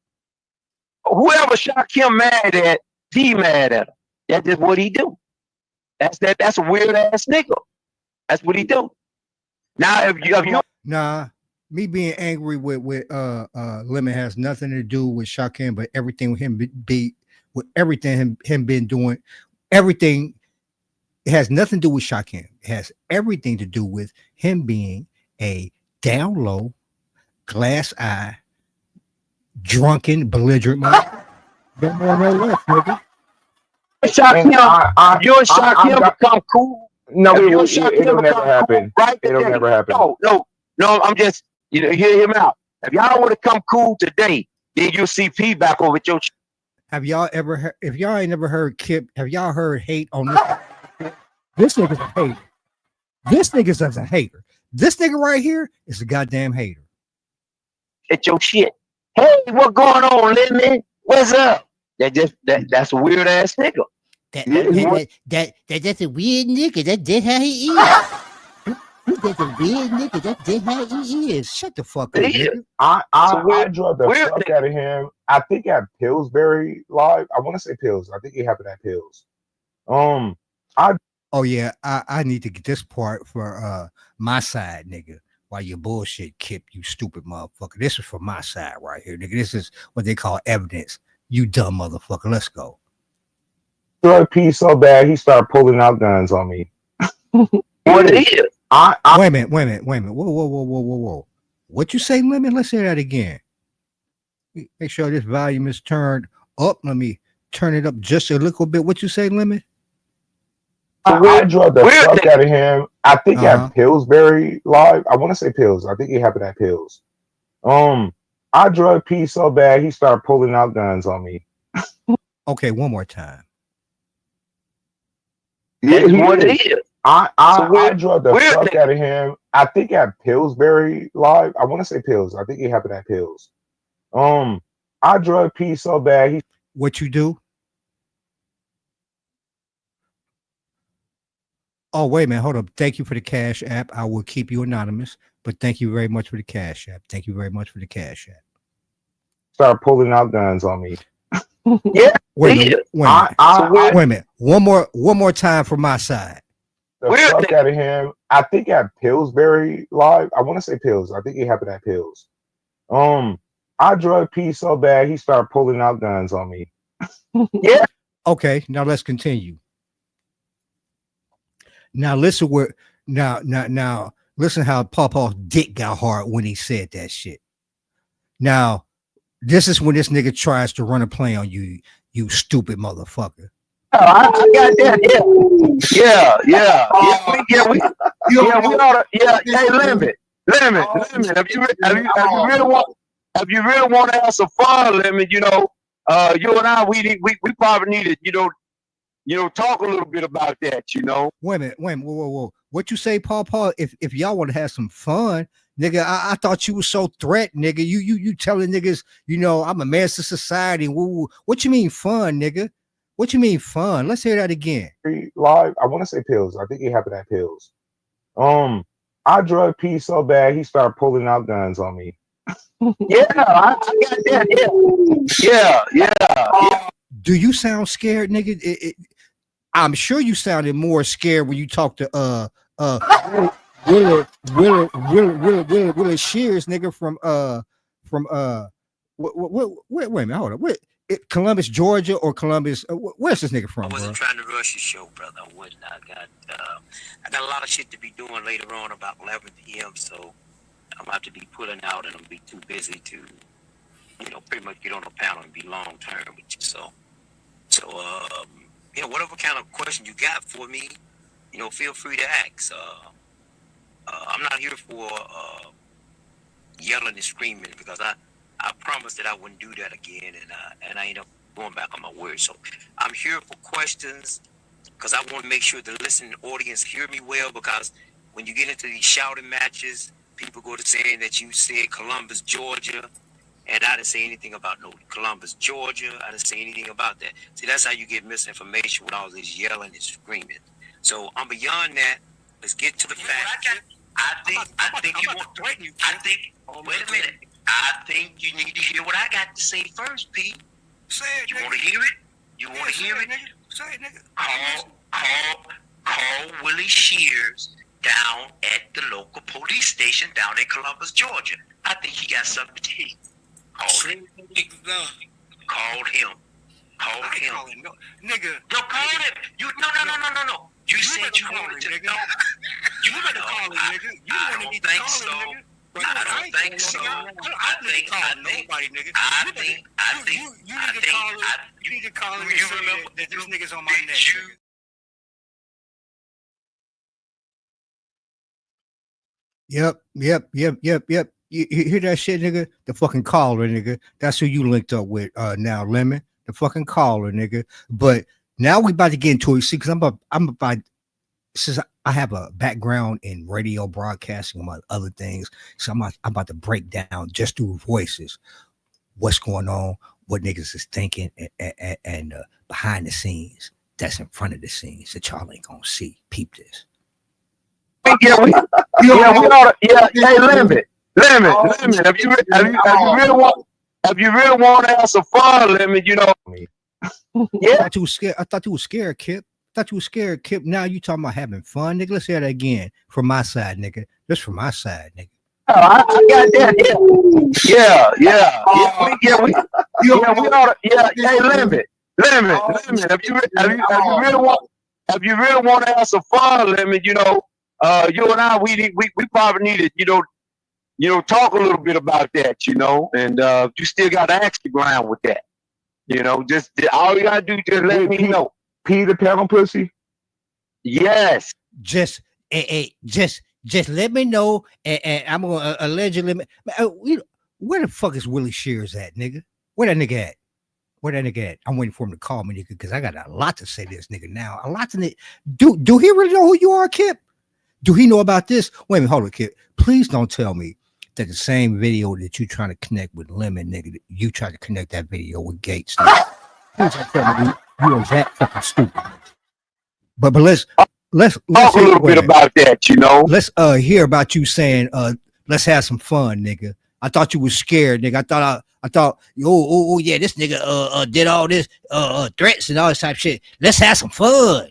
Whoever Shakim mad at, P mad at him. That's just what he do. That's a weird ass nigga. That's what he do. Now if you me being angry with Lemon has nothing to do with Shakim, but everything with him him been doing, everything. It has nothing to do with Shakim. It has everything to do with him being a down low, glass eye, drunken, belligerent. Nigga. Shakim, you and Shakim become cool. No, it'll never happen. Right? It'll never happen. No. I'm just hear him out. If y'all would have come cool today, then you'll see P back over at your. Have y'all ever heard? If y'all ain't never heard Kip, have y'all heard hate on this? This nigga's a hater. This nigga's a hater. This nigga right here is a goddamn hater. At your shit. Hey, what going on, Lemon? What's up? That's a weird ass nigga. That's a weird nigga. That's how he is. That's a weird nigga. That's how he is. Shut the fuck up, nigga. I drove the fuck out of him. I think at Pillsbury Live. I want to say Pills. I think it happened at Pills. Oh yeah, I need to get this part for my side, nigga. While you bullshit, Kip, you stupid motherfucker. This is for my side right here, nigga. This is what they call evidence. You dumb motherfucker. Let's go. Drug P so bad he started pulling out guns on me. What it is? Wait a minute. Whoa. What you say, Lemon? Let's hear that again. Make sure this volume is turned up. Let me turn it up just a little bit. What you say, Lemon? I drove the fuck out of him. I think at Pillsbury Live. I want to say Pills. I think it happened at Pills. I drug P so bad he started pulling out guns on me. Okay, one more time. Yeah, what it is. I drove the fuck out of him. I think at Pillsbury Live. I want to say Pills. I think it happened at Pills. I drug P so bad. What you do? Oh, wait a minute. Hold up. Thank you for the Cash App. I will keep you anonymous, but thank you very much for the Cash App. Thank you very much for the Cash App. Start pulling out guns on me. Yeah. Wait a minute. One more time from my side. The fuck out of him. I think at Pillsbury Live. I want to say Pills. I think it happened at Pills. I drug P so bad he started pulling out guns on me. Yeah. Okay, now let's continue. Now listen listen how Pawpaw's dick got hard when he said that shit. Now, this is when this nigga tries to run a play on you, you stupid motherfucker. Oh, I got that. Yeah. We ought to. Yeah. Hey, Lemon. If you really want to have some fun, Lemon, you and I, we probably need to, talk a little bit about that, Wait a minute, whoa. What you say, Paw? If y'all want to have some fun, nigga, I thought you was so threatened, nigga. You telling niggas, I'm a menace to society. Woo. What you mean fun, nigga? What you mean fun? Let's hear that again. Live. I want to say pills. I think it happened at pills. I drug P so bad he started pulling out guns on me. Yeah, I got that. Yeah. Do you sound scared, nigga? I'm sure you sounded more scared when you talked to Willie Shears, nigga, from wait a minute, hold on. Columbus, Georgia, or Columbus? Where's this nigga from, I wasn't bro? trying to rush your show, brother. I wouldn't. I got a lot of shit to be doing later on about 11 p.m. So I'm about to be pulling out, and I'm be too busy to, pretty much get on the panel and be long term with you. So whatever kind of question you got for me, feel free to ask. I'm not here for yelling and screaming because I promised that I wouldn't do that again, and I end up going back on my word. So I'm here for questions because I want to make sure the listening audience hear me well, because when you get into these shouting matches, people go to saying that you said Columbus, Georgia, and I didn't say anything about no Columbus, Georgia. I didn't say anything about that. See, that's how you get misinformation with all this yelling and screaming. So I'm beyond that. Let's get to the facts. I think you want to threaten you. Wait a minute. I think you need to hear what I got to say first, Pete. Say it, You nigga. want to hear it? You want to Say hear it, it? nigga. Say it, nigga. Call Willie Shears down at the local police station down in Columbus, Georgia. I think he got something to tell you. Call him. Call him. Call him. Nigga. No, call him. No. You said you wanted to know. You better call him, nigga. You wanted me to call him, nigga. I don't think so. I need to call nobody, nigga. You need to call him and say that this nigga's on my neck. Yep. You hear that shit, nigga? The fucking caller, nigga. That's who you linked up with now, Lemon. The fucking caller, nigga. But now we about to get into it. See, because I'm about, since I have a background in radio broadcasting, among other things, so I'm about to break down just through voices what's going on, what niggas is thinking, and behind the scenes, that's in front of the scenes that y'all ain't gonna see. Peep this. Hey, Lemon. If you really want to have some fun, Lemon, I thought you was scared, Kip. Now you talking about having fun, nigga. Let's hear that again from my side, nigga. Just from my side, nigga. I got that. Hey, Lemon. If you really want to have some fun, Lemon, you and I, we probably need to, talk a little bit about that, and you still got to ask the ground with that, just all you gotta do is just let me know. Pee the panel pussy. Yes. Just let me know, and I'm gonna allegedly. Where the fuck is Willie Shears at, nigga? Where that nigga at? I'm waiting for him to call me, nigga, because I got a lot to say to this nigga now. A lot to do he really know who you are, Kip? Do he know about this? Wait a minute, hold on, Kip. Please don't tell me that the same video that you trying to connect with Lemon, nigga, you try to connect that video with Gates. Please don't tell me you are that fucking stupid. But let's talk a little bit about that, Let's hear about you saying let's have some fun, nigga. I thought you was scared, nigga. I thought yeah, this nigga did all this threats and all this type of shit. Let's have some fun.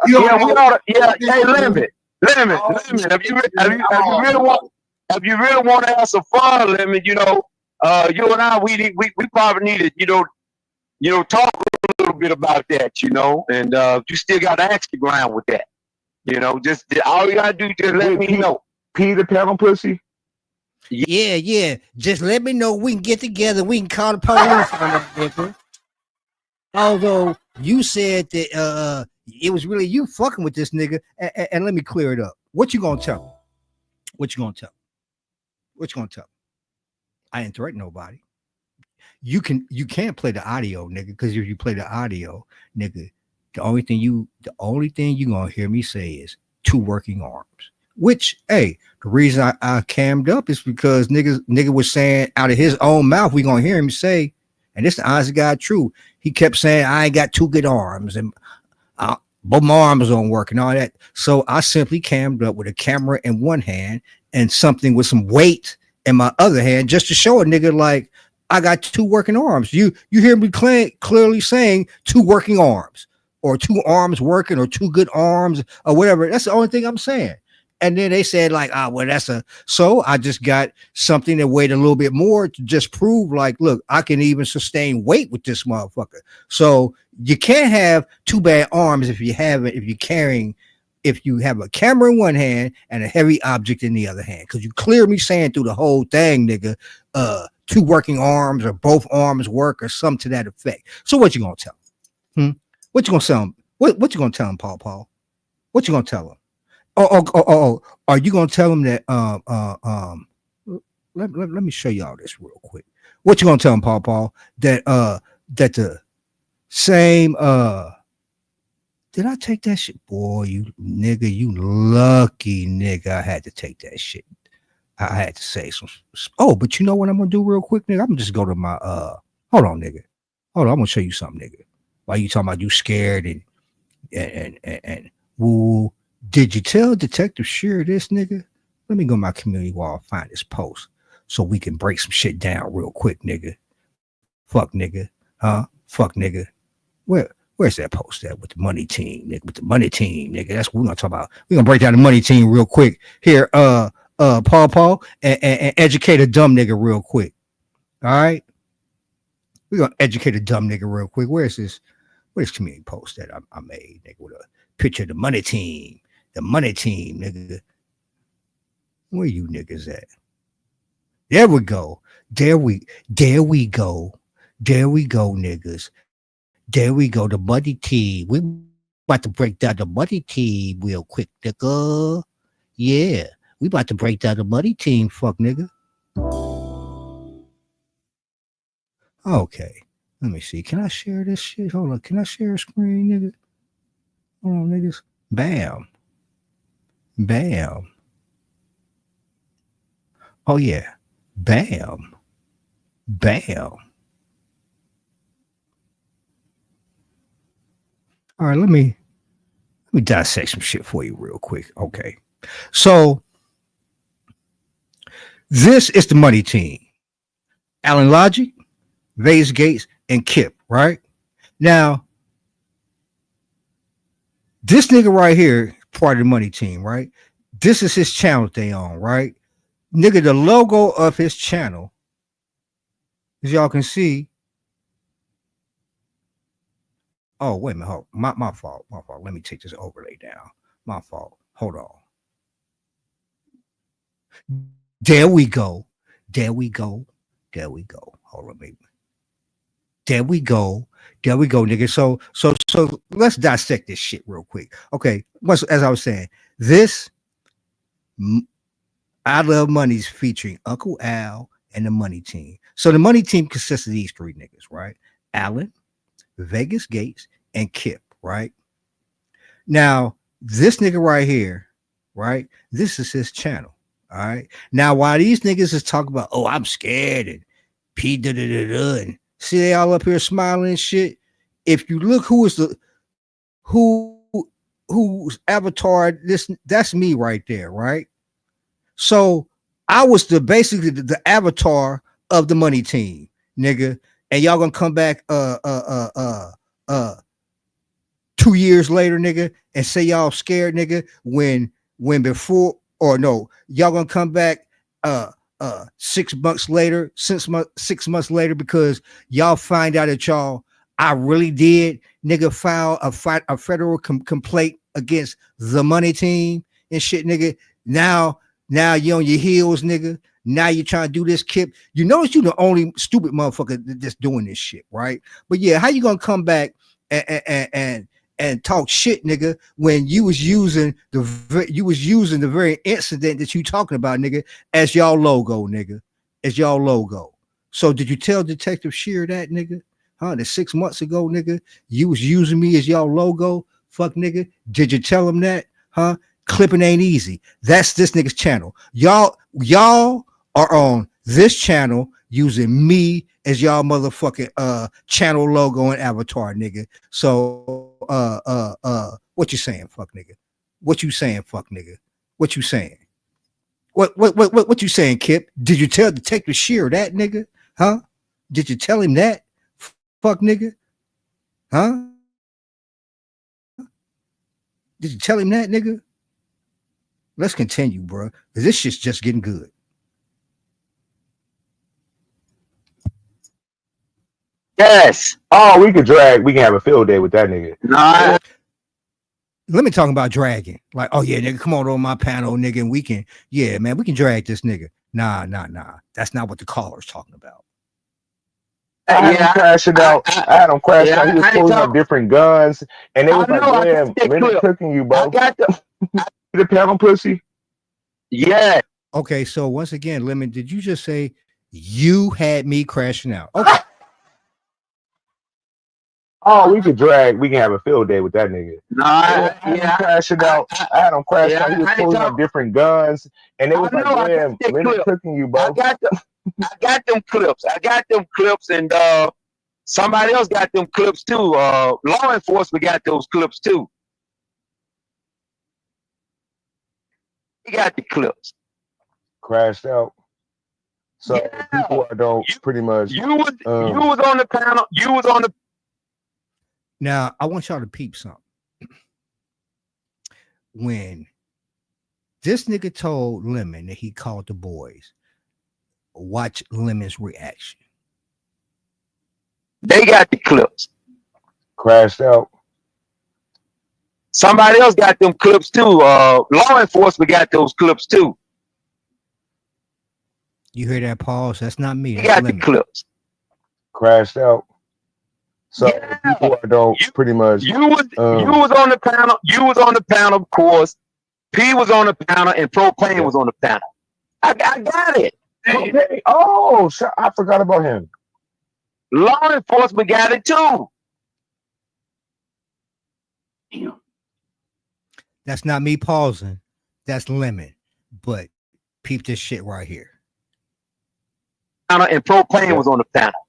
Hey, Lemon. If you really want to have some fun, Lemon, you and I, we probably need to, talk a little bit about that, and you still got to ask the ground with that, just all you gotta do is just let me know. Pee the panel pussy. Yeah. Just let me know. We can get together. We can call the police on that nigga. Although you said that it was really you fucking with this nigga, and let me clear it up. What you gonna tell him? What you gonna tell him? I didn't threaten nobody. You can't play the audio, nigga, because if you play the audio, nigga, the only thing you gonna hear me say is 2 working arms. Which, hey, the reason I cammed up is because nigga was saying out of his own mouth, we gonna hear him say, and and this the honest to God true. He kept saying, I ain't got two good arms, and both my arms don't work and all that. So I simply cammed up with a camera in one hand and something with some weight in my other hand, just to show a nigga like I got two working arms. You hear me clearly saying two working arms, or two arms working, or two good arms, or whatever. That's the only thing I'm saying. And then they said like, well, so I just got something that weighed a little bit more to just prove like, look, I can even sustain weight with this motherfucker. So you can't have two bad arms if you have a camera in one hand and a heavy object in the other hand. Cause you clear me saying through the whole thing, nigga, two working arms or both arms work or something to that effect. So what you gonna tell him? What you gonna tell him? What you gonna tell him, Paul? What you gonna tell him? Oh, are you gonna tell him that let me show y'all this real quick. What you gonna tell him, Paul, that that the same did I take that shit? Boy, you nigga, you lucky nigga. I had to take that shit. I had to say some. Oh, but you know what I'm gonna do real quick, nigga? I'm gonna just go to my hold on, nigga. Hold on, I'm gonna show you something, nigga. Why you talking about you scared and woo? Did you tell Detective Shear this, nigga? Let me go to my community wall, find this post so we can break some shit down real quick, nigga. Fuck nigga. Fuck nigga. Where's that post at with the money team, nigga? With the money team, nigga. That's what we're gonna talk about. We're gonna break down the money team real quick. Here, Paul, and educate a dumb nigga real quick. All right. We're gonna educate a dumb nigga real quick. Where's this community post that I made, nigga, with a picture of the money team? The money team, nigga. Where you niggas at? There we go. There we go. There we go, niggas. There we go. The money team. We about to break down the money team real quick, nigga. Yeah. We about to break down the money team, fuck nigga. Okay. Let me see. Can I share this shit? Hold on. Can I share a screen, nigga? Hold on, niggas. Bam. Oh yeah. Bam. All right, let me dissect some shit for you real quick. Okay. So this is the money team. Alan Logic, Vase Gates, and Kip, right? Now, this nigga right here, part of the money team, right? This is his channel they on, right? Nigga, the logo of his channel, as y'all can see. Oh, wait a minute. Hold. My fault. Let me take this overlay down. My fault. Hold on. There we go. Hold on, baby. There we go, nigga. So let's dissect this shit real quick. Okay, as I was saying, this I Love Money's featuring Uncle Al and the money team. So the money team consists of these three niggas, right? Alan, Vegas Gates, and Kip, right? Now, this nigga right here, right? This is his channel. All right. Now, while these niggas is talking about, oh, I'm scared and P and see they all up here smiling and shit. If you look who's avatar, that's me right there, right? So I was basically the avatar of the money team, nigga. And y'all gonna come back 2 years later, nigga, and say y'all scared, nigga, when before, or no, y'all gonna come back 6 months later, 6 months later, because y'all find out that I really did, nigga, file a federal complaint against the money team and shit, nigga. Now you on your heels, nigga. Now you trying to do this, Kip. You notice you the only stupid motherfucker that's doing this shit, right? But yeah, how you gonna come back and talk shit, nigga, when you was using the very incident that you talking about, nigga, as y'all logo, nigga, as y'all logo. So did you tell Detective Shear that, nigga? Huh? That 6 months ago, nigga, you was using me as y'all logo, fuck, nigga. Did you tell him that? Huh? Clipping ain't easy. That's this nigga's channel. Y'all are on this channel using me as y'all motherfucking channel logo and avatar, nigga. So what you saying, fuck nigga? What you saying, fuck nigga? What you saying? What you saying, Kip? Did you tell Detective Shear that, nigga? Huh? Did you tell him that? Fuck nigga? Huh? Did you tell him that, nigga? Let's continue, bro. Cause this shit's just getting good. Yes. Oh, we can have a field day with that nigga. Nah. Let me talk about dragging. Like, oh yeah, nigga, come on my panel, nigga, and we can, yeah, man, we can drag this nigga. Nah. That's not what the caller's talking about. I had him crashing out. I had him crashing out. He was pulling out different guns, and they was like, "Damn, Leonard cooking you, bro." I got the panel pussy. Yeah. Okay, so once again, Lemon, did you just say you had me crashing out? Okay. Oh, we can have a field day with that nigga. Nah, I had him crashing out. I had him crashing out. He was pulling out different guns, and they was like, "Damn, Leonard cooking you, bro." I got them clips. I got them clips, and somebody else got them clips too. Law enforcement got those clips too. He got the clips. Crashed out. So people don't pretty much. You was on the panel. You was on the. Now I want y'all to peep something. When this nigga told Lemon that he called the boys, watch Lemon's reaction. They got the clips. Crashed out. Somebody else got them clips too. Law enforcement got those clips too. You hear that pause? That's not me. They got the clips. Crashed out. So people don't pretty much. You was on the panel. You was on the panel, of course. P was on the panel, and Propane was on the panel. I got it. Okay. Oh, I forgot about him. Law enforcement got it too. That's not me pausing. That's Lemon. But peep this shit right here. And Propane was on the panel.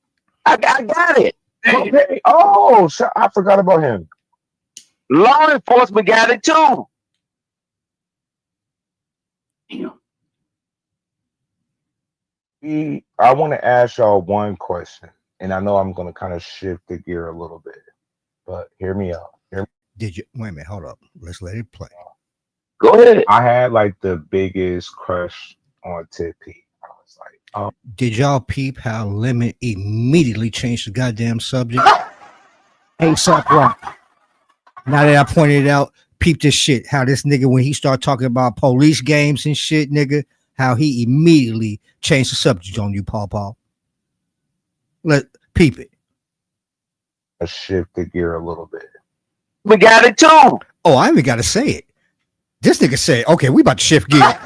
I got it. Okay. Oh, I forgot about him. Law enforcement got it too. I want to ask y'all one question, and I know I'm going to kind of shift the gear a little bit, but hear me out. Did you wait a minute? Hold up. Let's let it play. Go ahead. I had like the biggest crush on Tippy. I was like, did y'all peep how Lemon immediately changed the goddamn subject? ASAP Rock. Now that I pointed it out, peep this shit. How this nigga, when he started talking about police games and shit, nigga, how he immediately changed the subject on you, Paul. Let peep it. I shift the gear a little bit. We got it too. Oh, I even got to say it. This nigga said, okay, we about to shift gear. I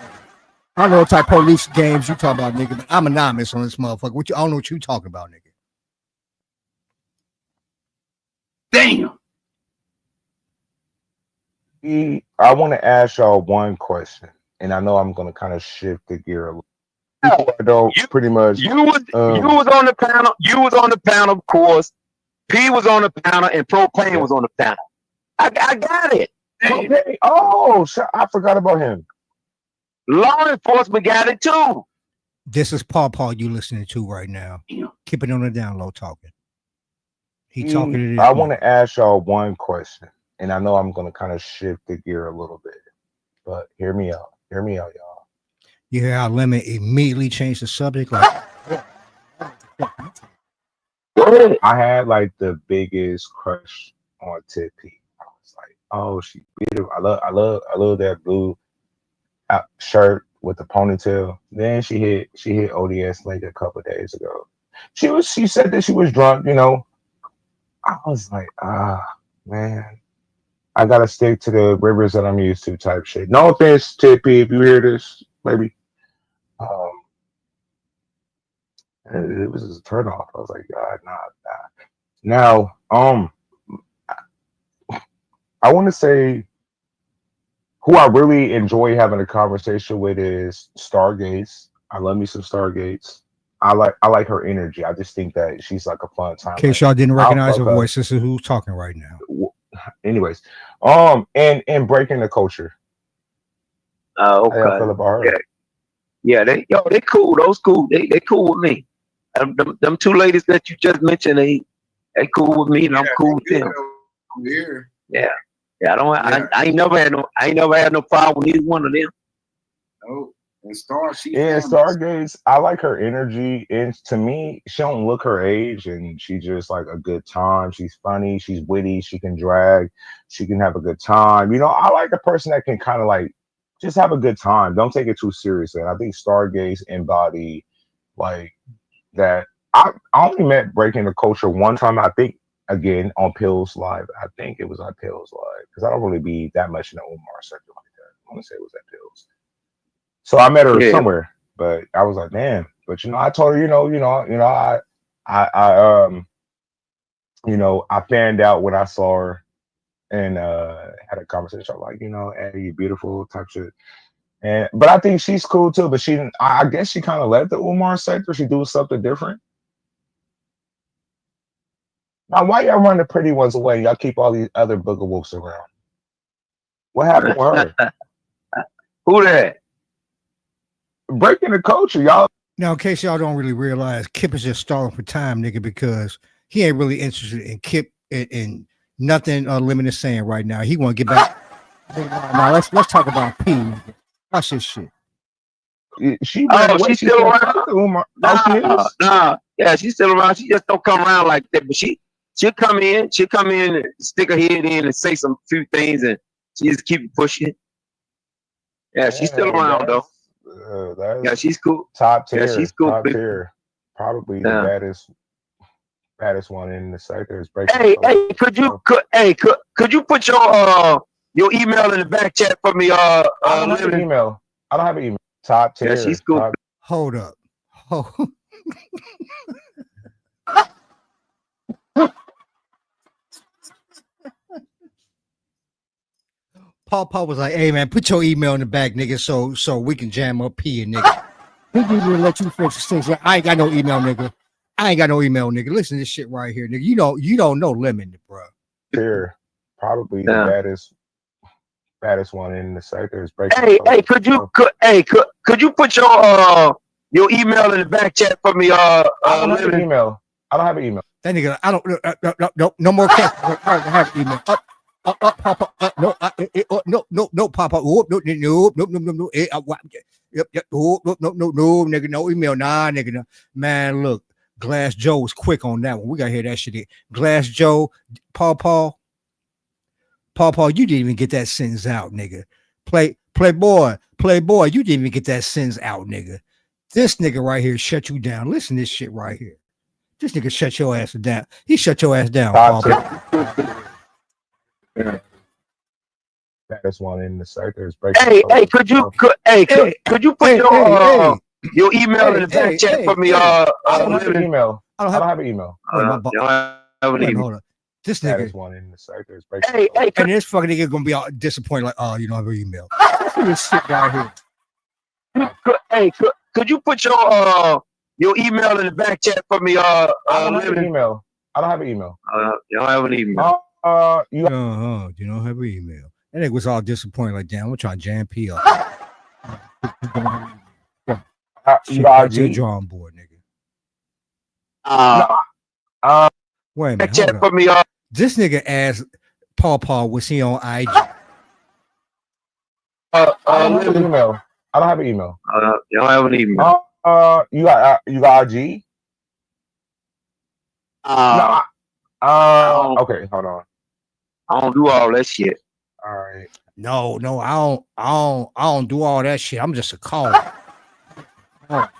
don't know what type of police games you talking about, nigga, but I'm anonymous on this motherfucker. I don't know what you talking about, nigga. Damn. I want to ask y'all one question, and I know I'm going to kind of shift the gear a little. People don't pretty much. You was on the panel. You was on the panel, of course. P was on the panel, and Propane was on the panel. I got it. Okay. Oh, I forgot about him. Law enforcement got it too. This is Paul you listening to right now. Keep it on the down low talking. He talking to this. I want to ask y'all one question, and I know I'm going to kind of shift the gear a little bit, but hear me out. Hear me out, y'all. You hear how Lemon immediately changed the subject? Like, I had like the biggest crush on Tippy. I was like, oh, she beautiful. I love that blue shirt with the ponytail. Then she hit ODS like a couple of days ago. She said that she was drunk, you know. I was like, man, I gotta stick to the rivers that I'm used to type shit. No offense, Tippy, if you hear this, maybe. It was just a turn off. I was like, God, nah. Now, I want to say who I really enjoy having a conversation with is Stargates. I love me some Stargates. I like her energy. I just think that she's like a fun time. In case y'all didn't recognize her voice, this is who's talking right now. Anyways, and breaking the culture. Okay. How y'all feel about her? Yeah, they cool. Those cool. They cool with me. Them two ladies that you just mentioned, they cool with me, and I'm cool with them. Here. Yeah. I ain't never had no problem with either one of them. Oh, and Stargaze, I like her energy, and to me, she don't look her age, and she just like a good time. She's funny, she's witty, she can drag, she can have a good time. I like a person that can kind of like just have a good time. Don't take it too seriously. And I think Stargaze embody like that. I only met Breaking the Culture one time. I think again on Pills Live. I think it was on Pills Live because I don't really be that much in the Umar sector like that. I want to say it was at Pills. So I met her somewhere, but I was like, man. But I told her, I fanned out when I saw her and had a conversation. I'm like, hey, you beautiful type shit. But I think she's cool too. But I guess she kind of left the Umar sector. She do something different. Now, why y'all run the pretty ones away? Y'all keep all these other booger wolves around. What happened with her? Who that? Breaking the culture, y'all. Now, in case y'all don't really realize, Kip is just stalling for time, nigga, because he ain't really interested in Kip and nothing Lemon is saying right now. He want to get back. Now let's talk about P. Watch this shit. She's still around. Nah. Yeah, she's still around. She just don't come around like that. But she'll come in. She'll come in, and stick her head in, and say some few things, and she just keep pushing. Yeah, she's still around though. Yeah, she's cool. Top tier. Yeah, she's cool. Top tier. Probably the baddest one in the sector is Breaking. Hey, could you put your email in the back chat for me? I don't have an email. Top tier. Yeah, she's cool. Hold up. Paul was like, "Hey man, put your email in the back, nigga, so we can jam up P and nigga." He didn't let you fix things. Like, I ain't got no email, nigga. Listen to this shit right here, nigga. You don't know Lemon, bro. Tier. Probably the baddest one in the sector is Breaking. Hey, could you put your email in the back chat for me? I don't have an email. That nigga, I don't. No more crap. I have an email. Papa. No, Papa. No. Yep. No, nigga. No email. Nah, nigga. No. Man, look, Glass Joe was quick on that one. We gotta hear that shit. Glass Joe, Paul. You didn't even get that sentence out, nigga. Playboy, you didn't even get that sentence out, nigga. This nigga right here shut you down. Listen to this shit right here. This nigga shut your ass down. He shut your ass down, Paul. Baddest one in the sector is Breaking. Hey, could you put your email in the back chat for me? I don't have an email. I don't have an email. Hold on. This nigga one in the sector is Breaking. And this fucking nigga gonna be all disappointed, like, oh, you don't have an email. This shit right here. Could you put your email in the back chat for me? I don't have an email. You don't have an email. You don't have an email. That nigga was all disappointed, like, damn, I'm trying to jam P up. You got your drawing board, nigga. Wait a minute. Chat for me. This nigga asked Paul, was he on IG? I don't have an email. You don't have an email. You got IG? Okay, hold on. I don't do all that shit. All right. No, I don't do all that shit. I'm just a caller. Let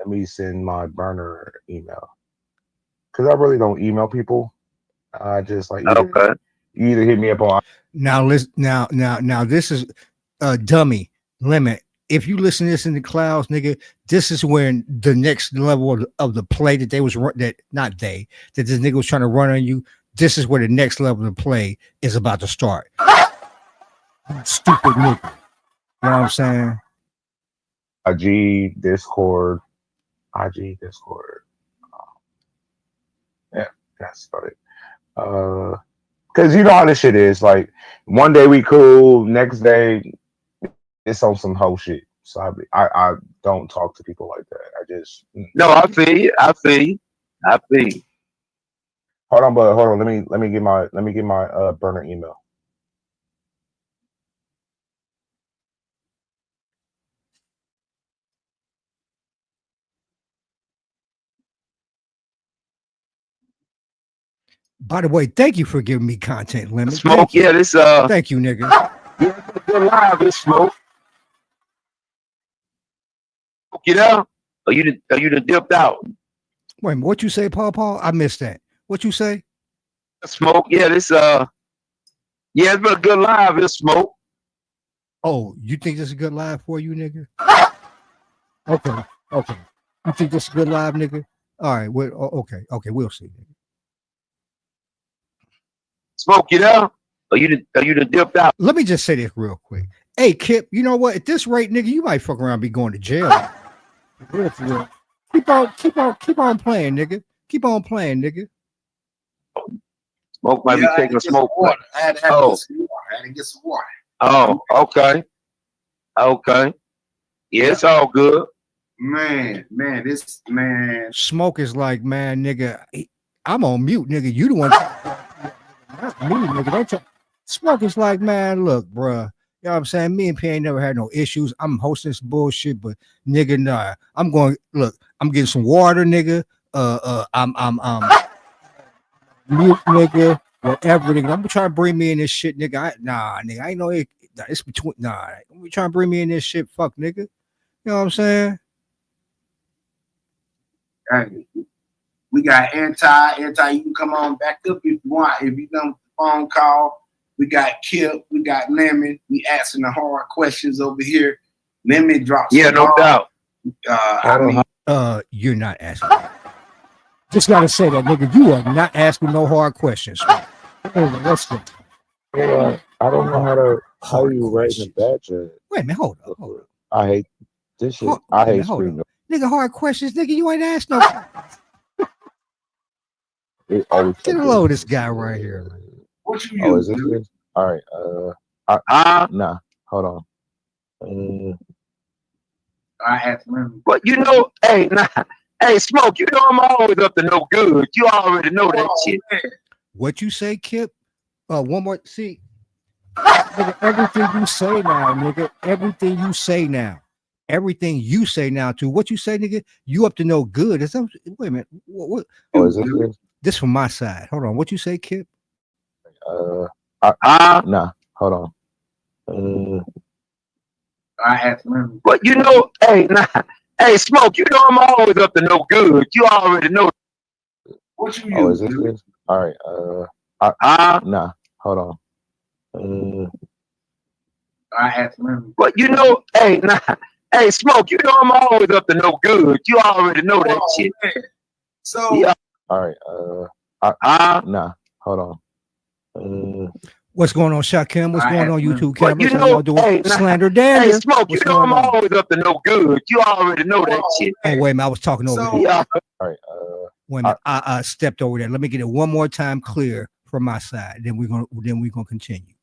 me send my burner email because I really don't email people. I just like you either hit me up on. Now listen. Now this is a dummy limit. If you listen to this in the clouds, nigga, this is when the next level of the play that this nigga was trying to run on you. This is where the next level of the play is about to start. Stupid nigga. You know what I'm saying? IG, Discord. Yeah, that's about it. Cause you know how this shit is. Like one day we cool, next day it's on some whole shit. So I don't talk to people like that. I just No, I feel you. I feel you. I feel you. hold on, but hold on. Let me get my burner email. By the way, thank you for giving me content, Lemon. Smoke, Thank you. yeah, this Thank you, nigga. yeah, good live, this Smoke. You know? Or you done dipped out. Wait a minute, what you say, Paul? I missed that. What you say? Smoke, yeah, this yeah, it's been a good live, this Smoke. Oh, you think this is a good live for you, nigga? Okay. You think this is a good live, nigga? All right. Well, okay. We'll see. Nigga. Smoke, you know? Or you done dipped out. Let me just say this real quick. Hey, Kip, you know what? At this rate, nigga, you might fuck around and be going to jail. Real for real. Keep on playing, nigga. Keep on playing, nigga. Smoke might be taking a smoke. I had to get some water. Oh, okay. Okay. Yeah, it's all good. Man, this man. Smoke is like, man, nigga, I'm on mute, nigga. You the one. Not me, nigga. Don't try. Smoke is like, man, look, bruh. You know what I'm saying? Me and P ain't never had no issues. I'm hosting this bullshit, but nigga, nah. I'm getting some water, nigga. I'm mute, nigga. Whatever, nigga. I'm trying to bring me in this shit, nigga. Nigga. I ain't know it's between. Nah, I'm trying to bring me in this shit. Fuck, nigga. You know what I'm saying? Hey, we got anti. You can come on back up if you want. If you done the phone call, we got Kip, we got Lemon. We asking the hard questions over here. Lemon drops. Yeah, no doubt. You're not asking. Just gotta say that, nigga. You are not asking no hard questions. Let's go. I don't know how you write in the badger. Wait a minute, hold up. I hate this shit. I hate screen. Nigga, hard questions, nigga. You ain't asked no. It always Get a load of this guy right here. What you use? Is this? All right. Nah. Hold on. I asked him. But you know, hey, Smoke, you know I'm always up to no good. You already know that shit. What you say, Kip? One more. See, nigga, everything you say now, nigga. Everything you say now, too. What you say, nigga? You up to no good? Wait a minute. What? Oh, is this? This from my side. Hold on. What you say, Kip? Nah. Hold on. I asked him. But you know, hey, Smoke, you know I'm always up to no good. You already know. What you use? Oh, is this? All right. Nah. Hold on. I asked him. But you know, hey, Smoke, you know I'm always up to no good. You already know that shit. So yeah. All right. Nah. Hold on. What's going on, Shot Cam? What's going on, YouTube But cameras? you How know, y'all doing? Slander Dan. Hey, Smoke, you know I'm always up to no good. You already know that shit. Oh, wait a minute. I was talking over there. Yeah. All right. Wait a minute. I stepped over there. Let me get it one more time clear from my side. Then we're gonna continue.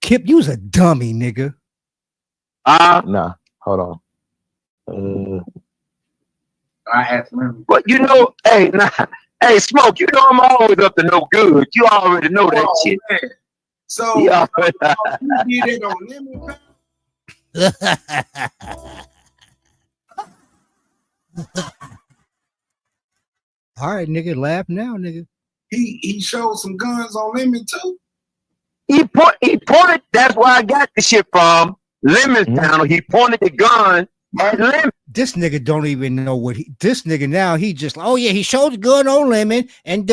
Kip, you's a dummy, nigga. Nah. Hold on. I asked him. But you know, hey, Smoke, you know I'm always up to no good. You already know that shit. So yeah. You did it on Lemon. All right, nigga, laugh now, nigga. He showed some guns on Lemon too. He pointed. That's where I got the shit from. Lemon's channel. He pointed the gun at Lemon. This nigga don't even know what this nigga now. He just oh yeah, he showed the gun on Lemon and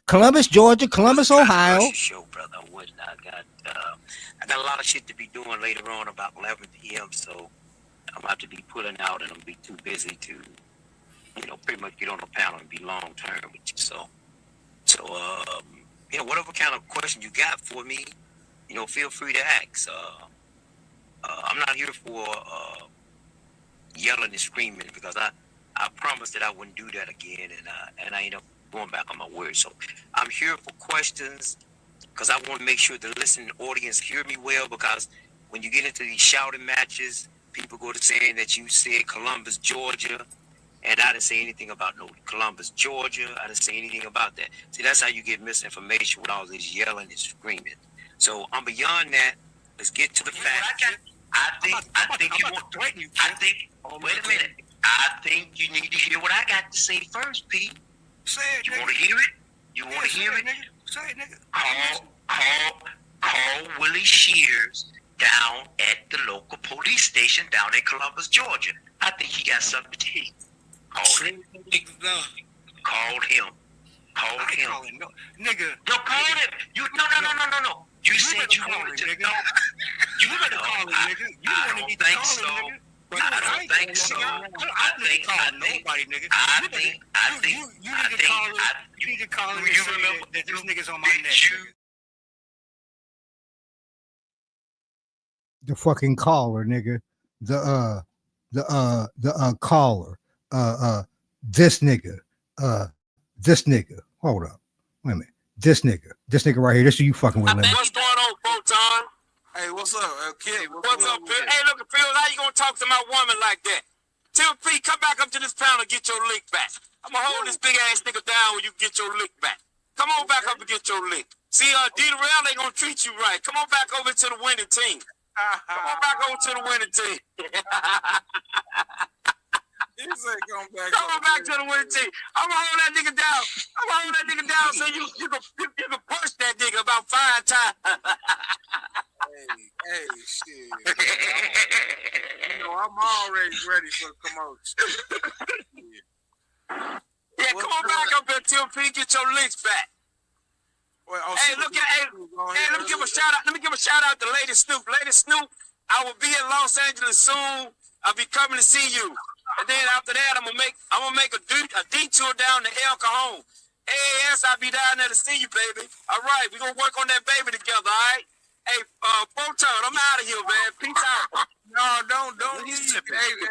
Columbus, Georgia, Columbus, Ohio. Show, brother. I got a lot of shit to be doing later on about 11 p.m. So I'm about to be pulling out, and I'm be too busy to, pretty much get on the panel and be long term with you. So, whatever kind of question you got for me, feel free to ask. I'm not here for yelling and screaming because I promised that I wouldn't do that again, and I end up going back on my word. So I'm here for questions because I want to make sure the listening audience hear me well, because when you get into these shouting matches, people go to saying that you said Columbus, Georgia, and I didn't say anything about no Columbus, Georgia. I didn't say anything about that. See, that's how you get misinformation with all this yelling and screaming. So I'm beyond that. Let's get to the facts. I think you want. Wait a minute. I think you need to hear what I got to say first, Pete. Say it, You nigga. want to hear it? You want to Say hear it? nigga. Say it, nigga. Call Willie Shears down at the local police station down in Columbus, Georgia. I think he got something to tell you. Call him. Call him. Call him. No, nigga. No, call him. No. You said you wanted to know. You better call him, nigga. You wanted me to call him, nigga. But I don't think so. I need to call nobody, nigga. You need to call him and say that this nigga's on my neck. The fucking caller, nigga. The caller. This nigga. This nigga. Hold up. Wait a minute. This nigga right here. This is you fucking with. What's going on, Photon? Hey, what's up, kid? What's up, Phil? Hey, look, Phil, how you gonna talk to my woman like that? Tell P, come back up to this panel and get your lick back. I'm gonna hold this big ass nigga down when you get your lick back. Come on back up and get your lick. See, Dita Rail ain't gonna treat you right. Come on back over to the winning team. Come on back over to the winning team. Come on back to the winning team. I'm gonna hold that nigga down. So you can push that nigga about 5 times. Hey, shit. I'm already ready for the commotion. Yeah, come on back up here, Tim P. Get your licks back. Well, let me give a shout out. Let me give a shout out to Lady Snoop. Lady Snoop, I will be in Los Angeles soon. I'll be coming to see you. And then after that, I'm gonna make a detour down to El Cajon. AAS, I'll be down there to see you, baby. All right, we're gonna work on that baby together, all right? Hey, Photon, I'm out of here, man. Peace out. No, don't leave.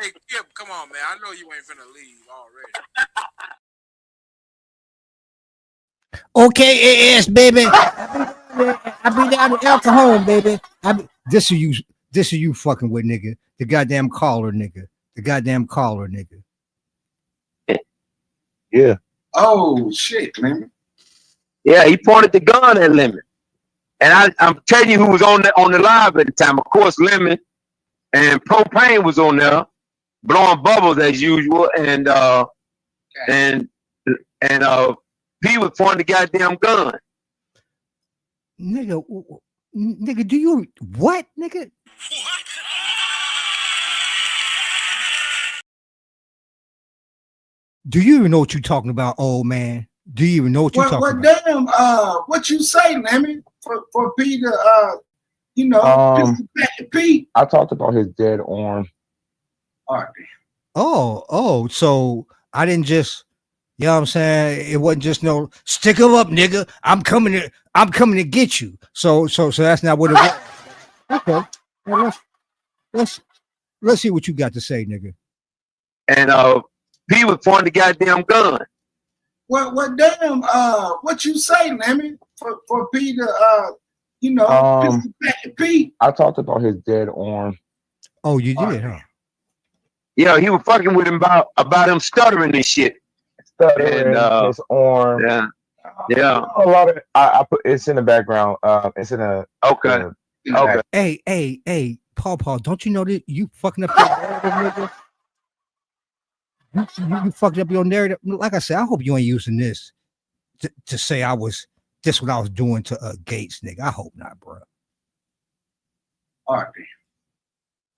Hey, Kip, come on, man. I know you ain't finna leave already. Okay, AS, baby. I be down to El Cajon, baby. This is you fucking with, nigga. The goddamn caller, nigga. Yeah. Oh shit, man. Yeah, he pointed the gun at Lemon. And I'm telling you who was on the live at the time. Of course, Lemon and Propane was on there, blowing bubbles as usual, and P was pointing the goddamn gun. Nigga, do you what, nigga? Do you even know what you're talking about, old man? Do you even know what you're talking about? Damn, what you say, Lemmy? For P to P. I talked about his dead arm. All right. Oh, so I didn't just, you know what I'm saying? It wasn't just no stick him up, nigga. I'm coming to get you. So that's not what it was. Okay. Well, let's see what you got to say, nigga. And P was pointing the goddamn gun. What damn what you say, Lemmy? For P to P. I talked about his dead arm. Oh, you did, huh? Yeah, he was fucking with him about him stuttering and shit. Stuttering, his arm. Yeah. A lot of I put it's in the background. It's in a okay. Hey, Paul, don't you know that you fucking up your narrative, nigga? You fucked up your narrative. Like I said, I hope you ain't using this to say this what I was doing to Gates, nigga. I hope not, bro. All right.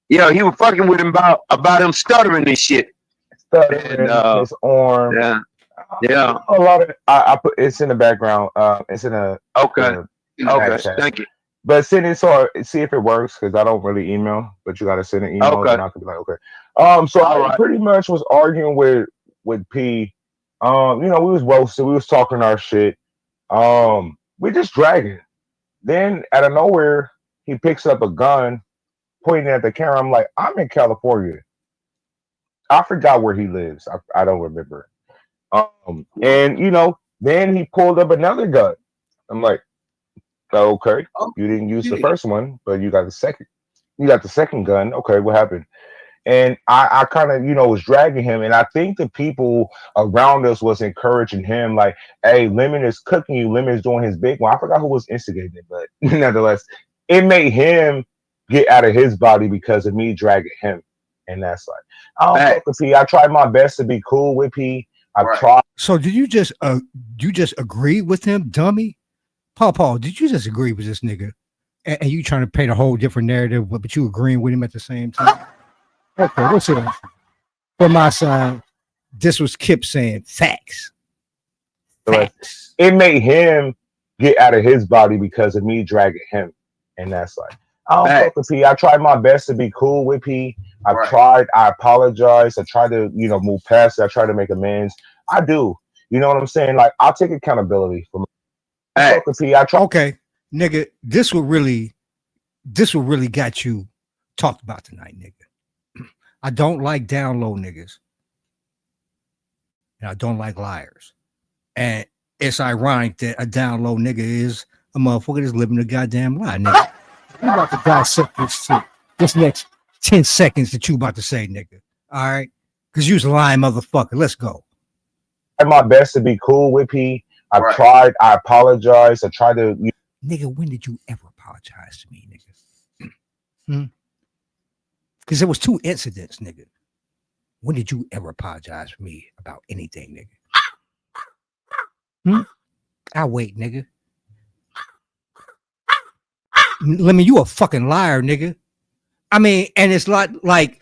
Yeah, he was fucking with him about him stuttering and shit. Stuttering, his arm. Yeah. A lot of I put it's in the background. It's in a okay. Thank you. But send it so see if it works because I don't really email, but you gotta send an email and I can be like, okay. So I pretty much was arguing with P. We was roasted, we was talking our shit. We just dragging. Then out of nowhere, he picks up a gun, pointing at the camera. I'm like, I'm in California. I forgot where he lives. I don't remember. And then he pulled up another gun. I'm like, okay, you didn't use the first one, but you got the second. You got the second gun. Okay, what happened? And I kind of, was dragging him. And I think the people around us was encouraging him, like, hey, Lemon is cooking you. Lemon is doing his big one. I forgot who was instigating it, but nonetheless, it made him get out of his body because of me dragging him. And that's like, I don't fuck with P. I tried my best to be cool with P. I tried. So did you just agree with him, dummy? Paul, did you just agree with this nigga? And you trying to paint a whole different narrative, but you agreeing with him at the same time? Okay, what's it? From my side, this was Kip saying facts. It made him get out of his body because of me dragging him. And that's like, I don't fuck with P. I tried my best to be cool with P. I apologize. I tried to, move past it. I try to make amends. I do. You know what I'm saying? Like, I'll take accountability for my P. Okay, nigga, this will really got you talked about tonight, nigga. I don't like down low niggas. And I don't like liars. And it's ironic that a down low nigga is a motherfucker that's living a goddamn lie, nigga. I'm about to dissect this shit. This next 10 seconds that you about to say, nigga. All right? Because you's a lying motherfucker. Let's go. I tried my best to be cool with P. I apologize. I tried to. Nigga, when did you ever apologize to me, nigga? Because there was 2 incidents, nigga. When did you ever apologize for me about anything, nigga? I'll wait, nigga. Lemon, you a fucking liar, nigga. I mean, and it's like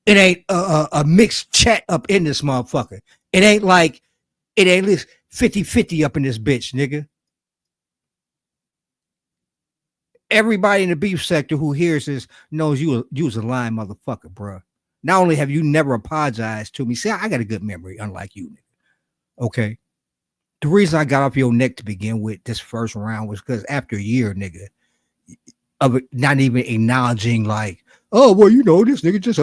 it ain't a mixed chat up in this motherfucker. It ain't 50-50 up in this bitch, nigga. Everybody in the beef sector who hears this knows you was a lying motherfucker, bro. Not only have you never apologized to me, see, I got a good memory, unlike you, nigga. Okay. The reason I got off your neck to begin with this first round was because after a year, nigga, of not even acknowledging, like, oh, well, this nigga just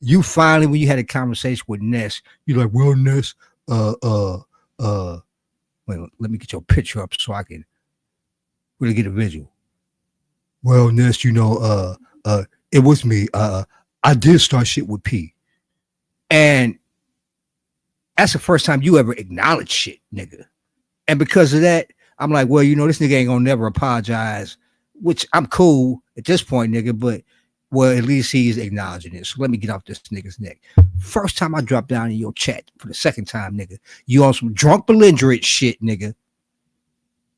You finally, when you had a conversation with Ness, you're like, well, Ness, wait, let me get your picture up so I can really get a visual. Well, Ness, it was me. I did start shit with P. And that's the first time you ever acknowledged shit, nigga. And because of that, I'm like, well, this nigga ain't gonna never apologize, which I'm cool at this point, nigga, but well, at least he's acknowledging it. So let me get off this nigga's neck. First time I dropped down in your chat for the second time, nigga, you on some drunk belligerent shit, nigga.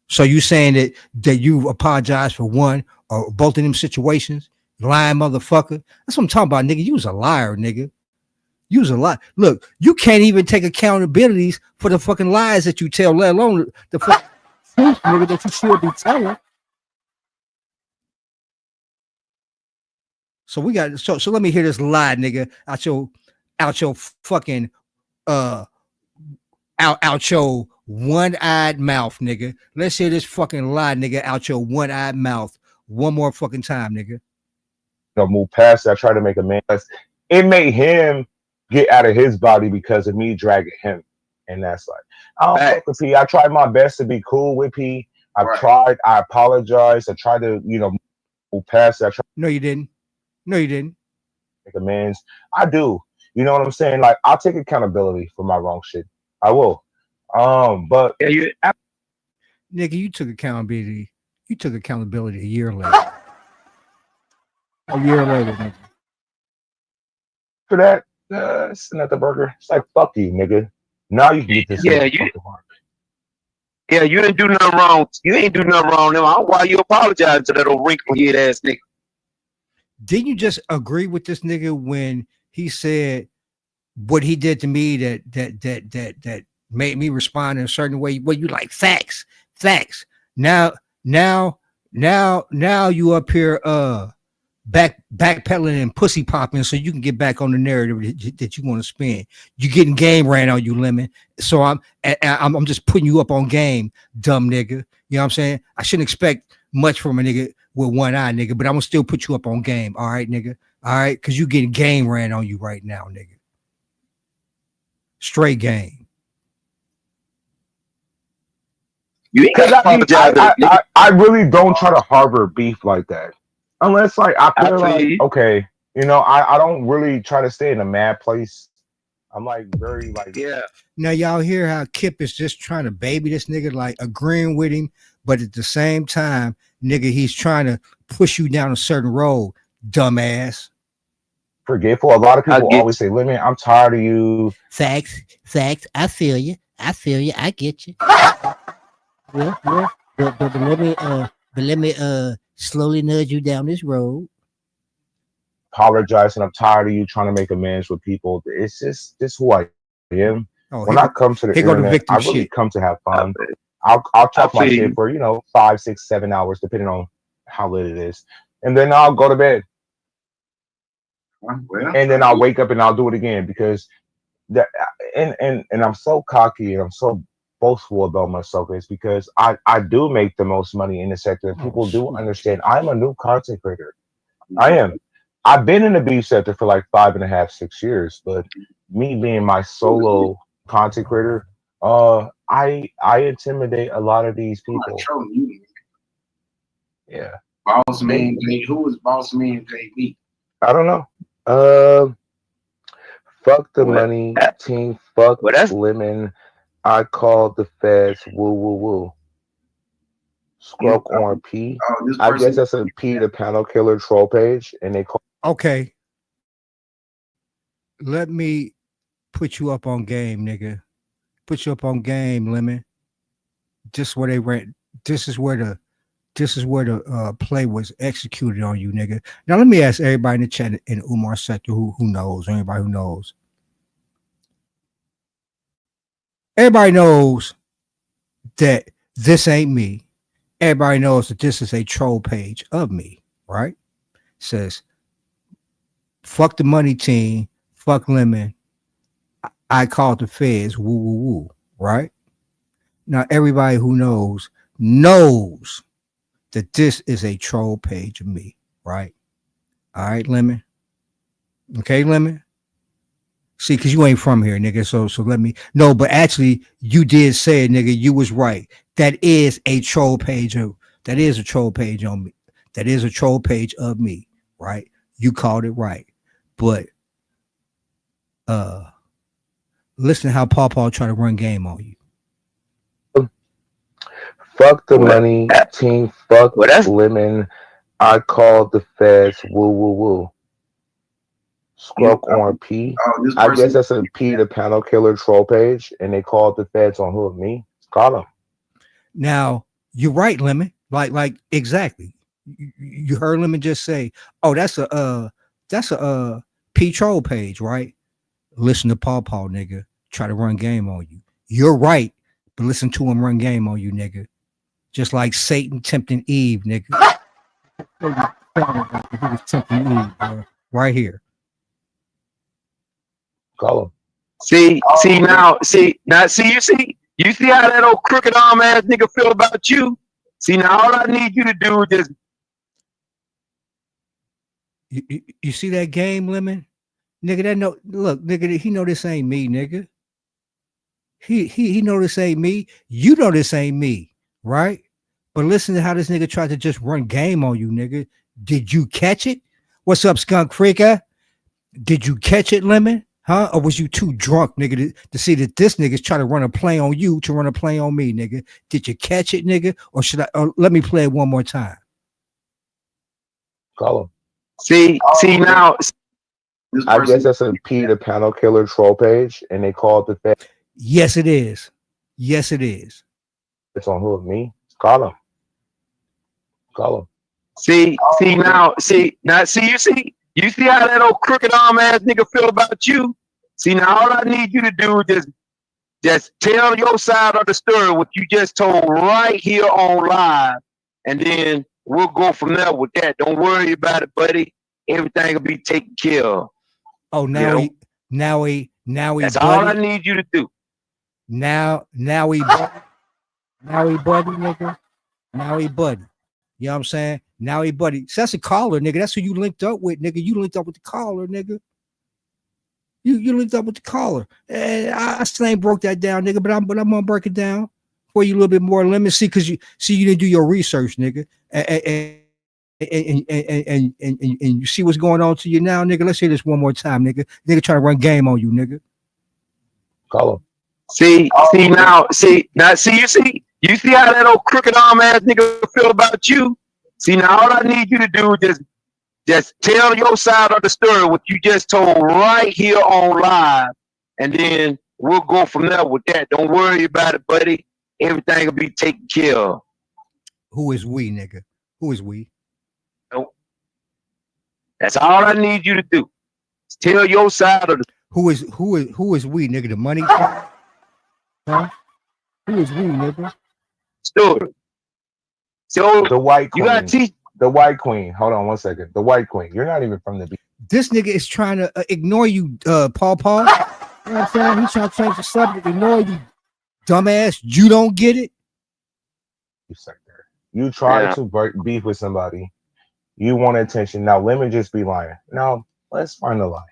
So you saying that you apologize for one or both of them situations? Lying motherfucker. That's what I'm talking about, nigga. You was a liar, nigga. You was a liar. Look, you can't even take accountabilities for the fucking lies that you tell, let alone the fucking truth, nigga, that you should be telling. So we got so let me hear this lie, nigga, out your fucking out your one-eyed mouth, nigga. Let's hear this fucking lie, nigga, out your one-eyed mouth one more fucking time, nigga. Move past it. I try to make amends. It made him get out of his body because of me dragging him. And that's like, I don't fuck with P. I tried my best to be cool with P. I apologize. I tried to, move past it. No, you didn't. Make amends. I do. You know what I'm saying? Like, I'll take accountability for my wrong shit. I will. But nigga, you took accountability. You took accountability a year later. A year later, nigga. For that, it's not the burger. It's like, fuck you, nigga. Now you can get this. Yeah, you didn't do nothing wrong. You ain't do nothing wrong. Now, I don't know why you apologize to that old wrinkle-head ass nigga. Didn't you just agree with this nigga when he said what he did to me that made me respond in a certain way? Well, you like facts. Now you up here backpedaling and pussy popping so you can get back on the narrative that you want to spin. You getting game ran on you, Lemon. So I'm just putting you up on game, dumb nigga. You know what I'm saying? I shouldn't expect much from a nigga with one eye, nigga. But I'm gonna still put you up on game. All right, nigga. All right, because you getting game ran on you right now, nigga. Straight game. Because I really don't try to harbor beef like that, unless like I feel like okay, you know, I don't really try to stay in a mad place. I'm like very like Now y'all hear how Kip is just trying to baby this nigga, like agreeing with him, but at the same time, nigga, he's trying to push you down a certain road, dumbass. forgetful. A lot of people always say, "Lemon, I'm tired of you." Facts. I feel you. I get you. Yeah. But let me slowly nudge you down this road. Apologize, and I'm tired of you trying to make amends with people. It's just this who I am. Oh, when I come to the internet, I really come to have fun. I'll talk my shit for 5, 6, 7 hours, depending on how late it is, and then I'll go to bed. And then I'll wake up and I'll do it again because that and I'm so cocky and I'm so boastful about myself is because I do make the most money in the sector. People do understand I'm a new content creator. I am. I've been in the beef sector for like 5.5, 6 years, but me being my solo content creator, I intimidate a lot of these people. Yeah. Boss Man J. Who was Boss Man JB? I don't know. Fuck the money, team. Fuck Lemon. I called the feds. Woo woo woo. Scrub on P. I guess that's a P, the panel killer troll page, and they call. Okay. Let me put you up on game, nigga. Put you up on game, Lemon. Just where they ran. This is where the play was executed on you, nigga. Now let me ask everybody in the chat in Umar sector who knows, anybody who knows. Everybody knows that this ain't me. Everybody knows that this is a troll page of me, right? Says, fuck the money team, fuck Lemon. I called the feds, woo woo woo, right? Now everybody who knows that this is a troll page of me, right? All right, Lemon. Okay, Lemon. See, because you ain't from here, nigga. So let me no, but actually, you did say it, nigga. You was right. That is a troll page on me. That is a troll page of me, right? You called it right. But listen to how Paw try to run game on you. Fuck the money, team. Fuck Lemon. I called the feds. Woo woo woo. Scrub on P. I guess that's a P, the panel killer troll page, and they called the feds on who? Me? Call them. Now you're right, Lemon. Like exactly. You heard Lemon just say, "Oh, that's a P troll page, right?" Listen to Paw, nigga. Try to run game on you. You're right, but listen to him run game on you, nigga. Just like Satan tempting Eve, nigga. He was tempting Eve, bro. Right here. Call him. See now, you see how that old crooked arm ass nigga feel about you? See, now all I need you to do is just you see that game, Lemon? Nigga, nigga, he know this ain't me, nigga. He know this ain't me. You know this ain't me, right? But listen to how this nigga tried to just run game on you, nigga. Did you catch it? What's up, skunk freaker? Did you catch it, Lemon? Huh? Or was you too drunk, nigga, to see that this nigga's trying to run a play on you to run a play on me, nigga? Did you catch it, nigga? Or should I? Let me play it one more time. Call him. See now. I guess that's a P, the panel killer troll page, and they called the feds. Yes, it is. Yes, it is. It's on who? Me? Call him. Call him. See now, you see how that old crooked arm ass nigga feel about you? See, now all I need you to do is just tell your side of the story, what you just told right here on live, and then we'll go from there with that. Don't worry about it, buddy. Everything will be taken care of. Oh, now he That's buddy. all I need you to do. Now he buddy. Now he buddy, nigga. Now he buddy. You know what I'm saying? Now he buddy. So that's a caller, nigga. That's who you linked up with, nigga. You linked up with the caller, nigga. You linked up with the caller. And I still ain't broke that down, nigga. But I'm gonna break it down for you a little bit more. Let me see, cause you didn't do your research, nigga. And you see what's going on to you now, nigga. Let's hear this one more time, nigga. Nigga trying to run game on you, nigga. Call him. See now, you see how that old crooked arm ass nigga feel about you. See now, all I need you to do is just tell your side of the story, what you just told right here on live, and then we'll go from there with that. Don't worry about it, buddy. Everything will be taken care of. Who is we, nigga? Who is we? Nope. That's all I need you to do. Tell your side of the. Who is we, nigga? The money? Huh? Who is we, nigga? Story. So the white queen. You gotta teach the white queen. Hold on 1 second. The white queen. You're not even from the beach. This nigga is trying to ignore you, Paul. You know what I'm saying? He's trying to change the subject, ignore you, dumbass. You don't get it. You try to break beef with somebody. You want attention. Now let me just be lying. Now let's find the lie.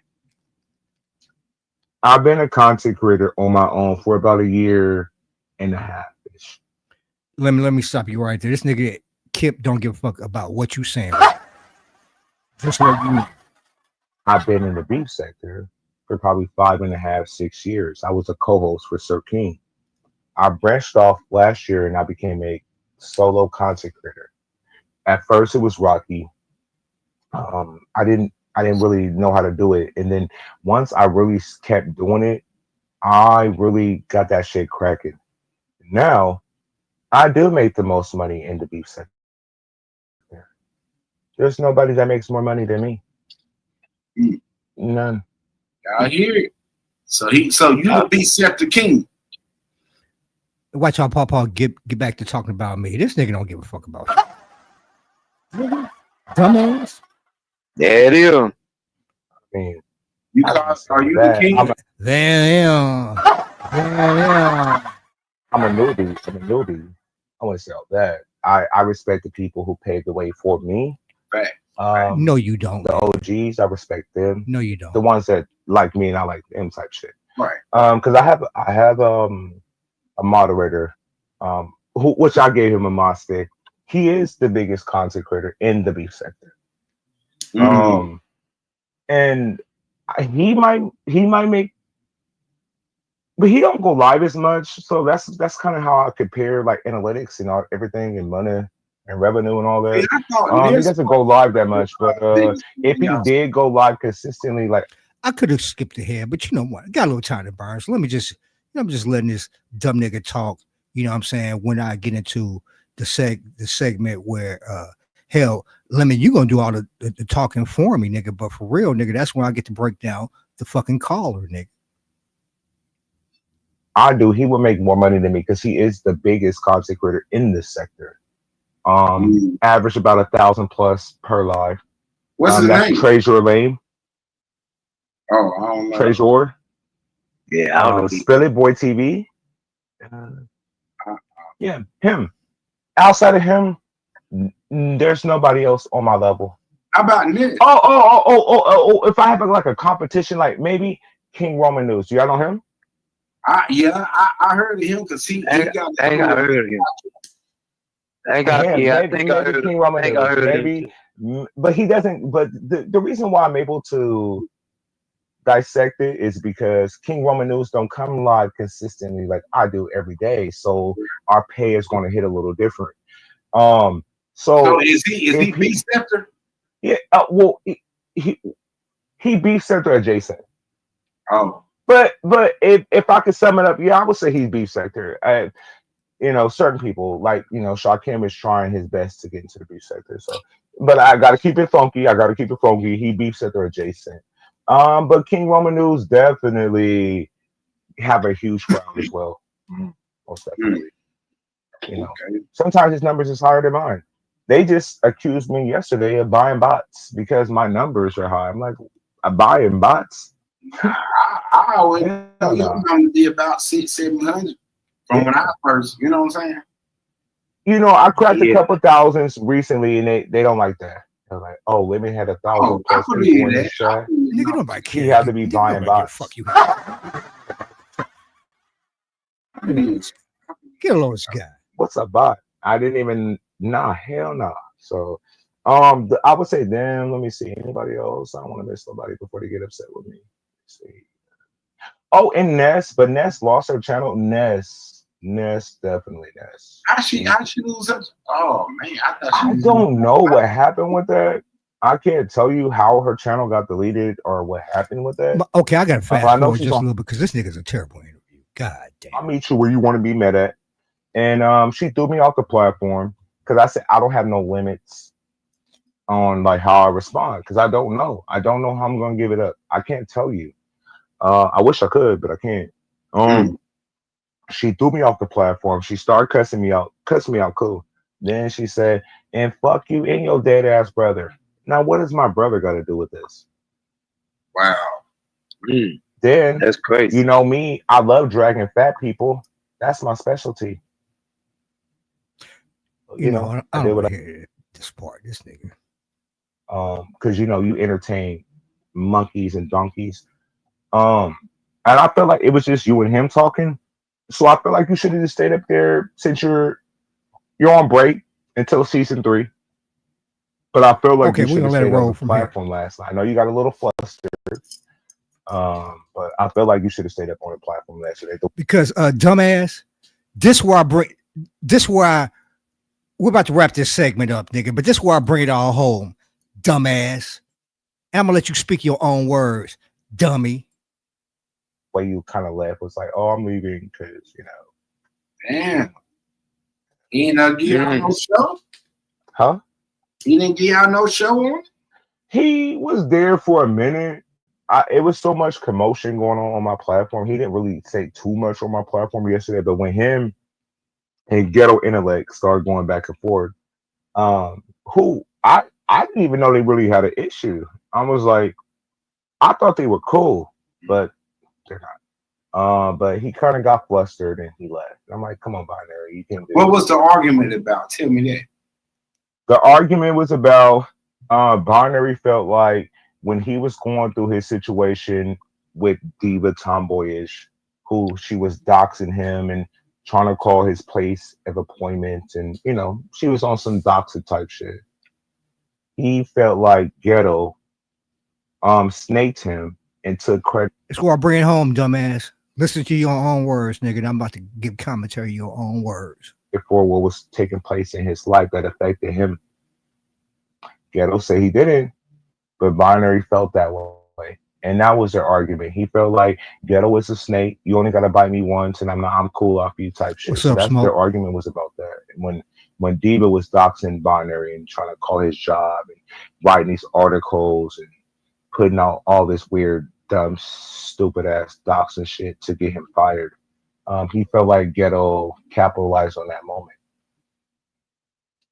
I've been a content creator on my own for about 1.5 years. Let me stop you right there. This nigga Kip don't give a fuck about what you saying. Just what you mean. I've been in the beef sector for probably 5.5, 6 years. I was a co-host for Sir King. I branched off last year and I became a solo content creator. At first it was rocky. I didn't really know how to do it. And then once I really kept doing it, I really got that shit cracking. Now I do make the most money in the beef sector. There's nobody that makes more money than me. None. I hear it. So you the beef sector king. Watch how Paul get back to talking about me. This nigga don't give a fuck about you. Dumbass. There it is. I mean, are you the king? Damn. I'm a newbie. I want to say all that. I respect the people who paved the way for me. Right. No, you don't. The OGs, I respect them. No, you don't. The ones that like me and I like them type shit. Right. Because I have a moderator, which I gave him a mod stick. He is the biggest content creator in the beef sector. And he might make, but he don't go live as much. So that's kind of how I compare like analytics and everything and money and revenue and all that. He doesn't go live that much, but if he did go live consistently, like I could have skipped ahead, but you know what? I got a little time to burn. So I'm just letting this dumb nigga talk. You know what I'm saying? When I get into the segment where hell, Lemon, you gonna do all the talking for me, nigga. But for real, nigga, that's when I get to break down the fucking caller, nigga. I do. He would make more money than me because he is the biggest content creator in this sector. Average about 1,000+ per live. What's his name? Treasure Lane. Oh, I don't know. Treasure. Yeah, I don't know. Spill It Boy TV. Yeah, him. Outside of him, there's nobody else on my level. How about Nick? Oh! If I have like a competition, like maybe King Roman News. Do y'all know him? I heard of him because he got. I ain't got heard of him. I think I heard King Roman News. Maybe, but he doesn't. But the reason why I'm able to dissect it is because King Roman News don't come live consistently like I do every day. So our pay is going to hit a little different. So is he beef sector? Yeah. Well, he beef sector adjacent. Oh. But if I could sum it up, yeah, I would say he's beef sector. Certain people like Shakim is trying his best to get into the beef sector. So, but I got to keep it funky. He beef sector adjacent. But King Roman News definitely have a huge crowd as well. Most definitely. Sometimes his numbers is higher than mine. They just accused me yesterday of buying bots because my numbers are high. I'm like, I'm buying bots. I always know your number be about 600-700 from when I first, you know what I'm saying? You know, I cracked a couple thousands recently, and they don't like that. They're like, "Oh, Lemon had 1,000 I plus people believe in that. this chat. Nigga, nobody He care. had to be Nigga, buying nobody give a bots." fuck you. Get a load of this guy. What's a bot? I didn't even. Nah, hell nah. So, I would say, damn. Let me see. Anybody else? I don't want to miss nobody before they get upset with me. Let's see. Oh, and Ness, but Ness lost her channel. Ness, definitely Ness. How she lose her? Oh man, I thought she I don't know what happened with that. I can't tell you how her channel got deleted or what happened with that. Okay, I got to fast I know forward she's just a on. little bit because this nigga's a terrible interview. God damn. I'll meet you where you want to be met at. And she threw me off the platform because I said I don't have no limits on like how I respond because I don't know. I don't know how I'm gonna give it up. I can't tell you. I wish I could, but I can't. She threw me off the platform. She started cussing me out cool. Then she said, and fuck you and your dead ass brother. Now, what does my brother got to do with this? Wow. Then that's crazy. You know me, I love dragging fat people. That's my specialty. You know, I don't want to hear this part, this nigga. Because you know, you entertain monkeys and donkeys. And I felt like it was just you and him talking. So I feel like you should have just stayed up there since you're on break until season 3. But I feel like you should have stayed on the platform last night. I know you got a little flustered. But I feel like you should have stayed up on the platform last night. Because dumbass, we're about to wrap this segment up, nigga. But this is where I bring it all home, dumbass. And I'm gonna let you speak your own words, dummy. Way you kind of left was like, "Oh, I'm leaving because you know." Damn. He didn't give out no show? Huh? He didn't give out no show on? He was there for a minute. It was so much commotion going on my platform. He didn't really say too much on my platform yesterday, but when him and Ghetto Intellect started going back and forth, who I didn't even know they really had an issue. I was like, I thought they were cool, but they're not. But he kind of got flustered and he left. I'm like, come on, Binary, you can't do What was the argument about? Tell me that. The argument was about Binary felt like when he was going through his situation with Diva Tomboyish, who she was doxing him and trying to call his place of appointment, and you know, she was on some doxer type shit. He felt like Ghetto snaked him and took credit. That's where I bring it home, dumbass. Listen to your own words, nigga. And I'm about to give commentary your own words. For what was taking place in his life that affected him. Ghetto said he didn't, but Binary felt that way. And that was their argument. He felt like Ghetto is a snake. You only gotta bite me once and I'm cool off you type shit. What's up, that's Smoke? their argument was about that. When Diva was doxing Binary and trying to call his job and writing these articles and putting out all this weird, dumb, stupid ass doxing shit to get him fired. He felt like Ghetto capitalized on that moment.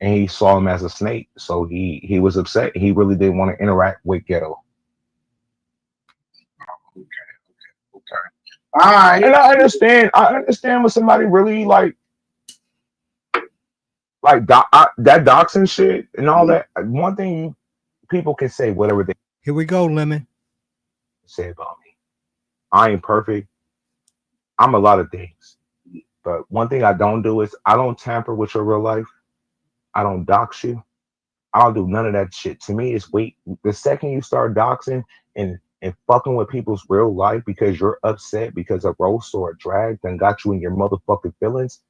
And he saw him as a snake. So he was upset. He really didn't want to interact with Ghetto. Okay. All right. And I understand when somebody really like that doxing shit and all that. One thing people can say whatever they Here we go, Lemon. say about me. I ain't perfect. I'm a lot of things. But one thing I don't do is I don't tamper with your real life. I don't dox you. I don't do none of that shit. To me, it's wait. The second you start doxing and fucking with people's real life because you're upset because a roast or a drag then got you in your motherfucking feelings,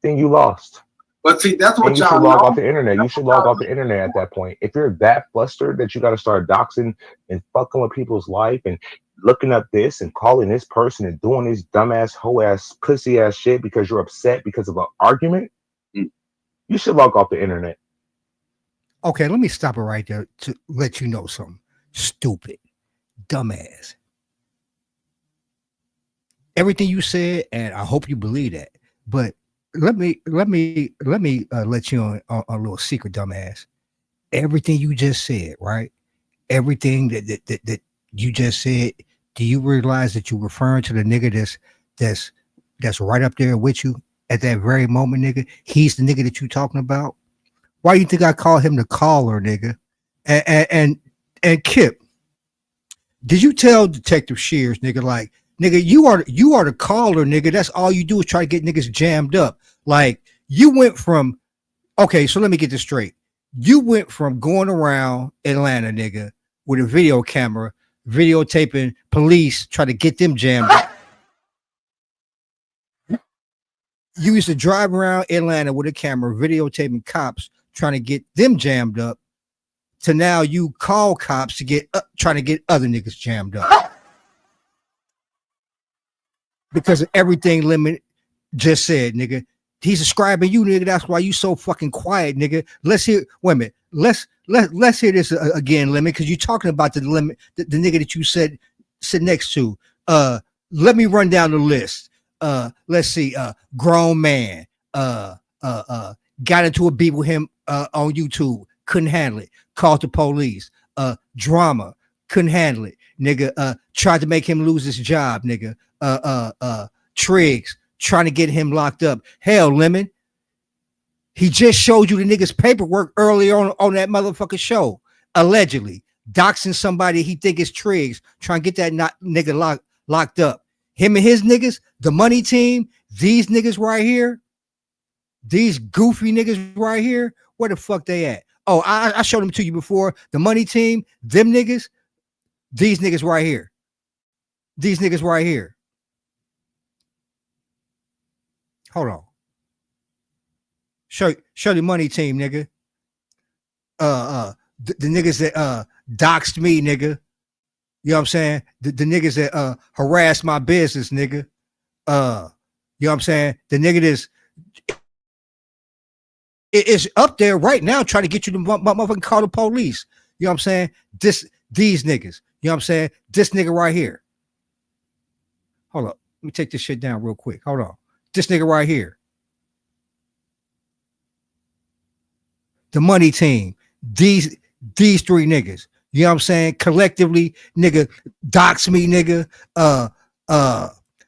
then you lost. But see, that's what and you y'all should log know. off the internet. You should log off the internet at that point. If you're that flustered that you got to start doxing and fucking with people's life and looking up this and calling this person and doing this dumbass, hoe ass, pussy ass shit because you're upset because of an argument, you should log off the internet. Okay, let me stop it right there to let you know something. Stupid, dumbass. Everything you said, and I hope you believe that. But let me let you on a little secret, dumbass. Everything you just said, right? Everything that you just said. Do you realize that you're referring to the nigga that's right up there with you at that very moment, nigga, he's the nigga that you talking about? Why you think I call him the caller, nigga? And Kip, did you tell Detective Shears, nigga, like, nigga, you are the caller, nigga. That's all you do is try to get niggas jammed up. Like, you went from, okay, so let me get this straight. You went from going around Atlanta, nigga, with a video camera, videotaping police, trying to get them jammed up. You used to drive around Atlanta with a camera, videotaping cops, trying to get them jammed up, to now you call cops to get trying to get other niggas jammed up because of everything Lemon just said, nigga. He's describing you, nigga. That's why you so fucking quiet, nigga. Let's hear. Wait a minute. Let's hear this again, Lemon, because you're talking about the limit, the nigga that you said sit next to. Let me run down the list. Let's see. Grown man. Got into a beat with him on YouTube. Couldn't handle it. Called the police. Drama. Couldn't handle it. Nigga. Tried to make him lose his job, nigga. Triggs. Trying to get him locked up. Hell, Lemon. He just showed you the nigga's paperwork earlier on that motherfucking show. Allegedly. Doxing somebody he think is Triggs. Trying to get that nigga locked up. Him and his niggas, the money team, these niggas right here, these goofy niggas right here, where the fuck they at? Oh, I showed them to you before. The money team, them niggas, these niggas right here. These niggas right here. Hold on. Show the money team, nigga. The niggas that doxed me, nigga. You know what I'm saying? The niggas that harassed my business, nigga. You know what I'm saying? The nigga that's is up there right now trying to get you to motherfucking call the police. You know what I'm saying? These niggas. You know what I'm saying? This nigga right here. Hold up. Let me take this shit down real quick. Hold on. This nigga right here. The money team. These three niggas. You know what I'm saying? Collectively, nigga, dox me, nigga.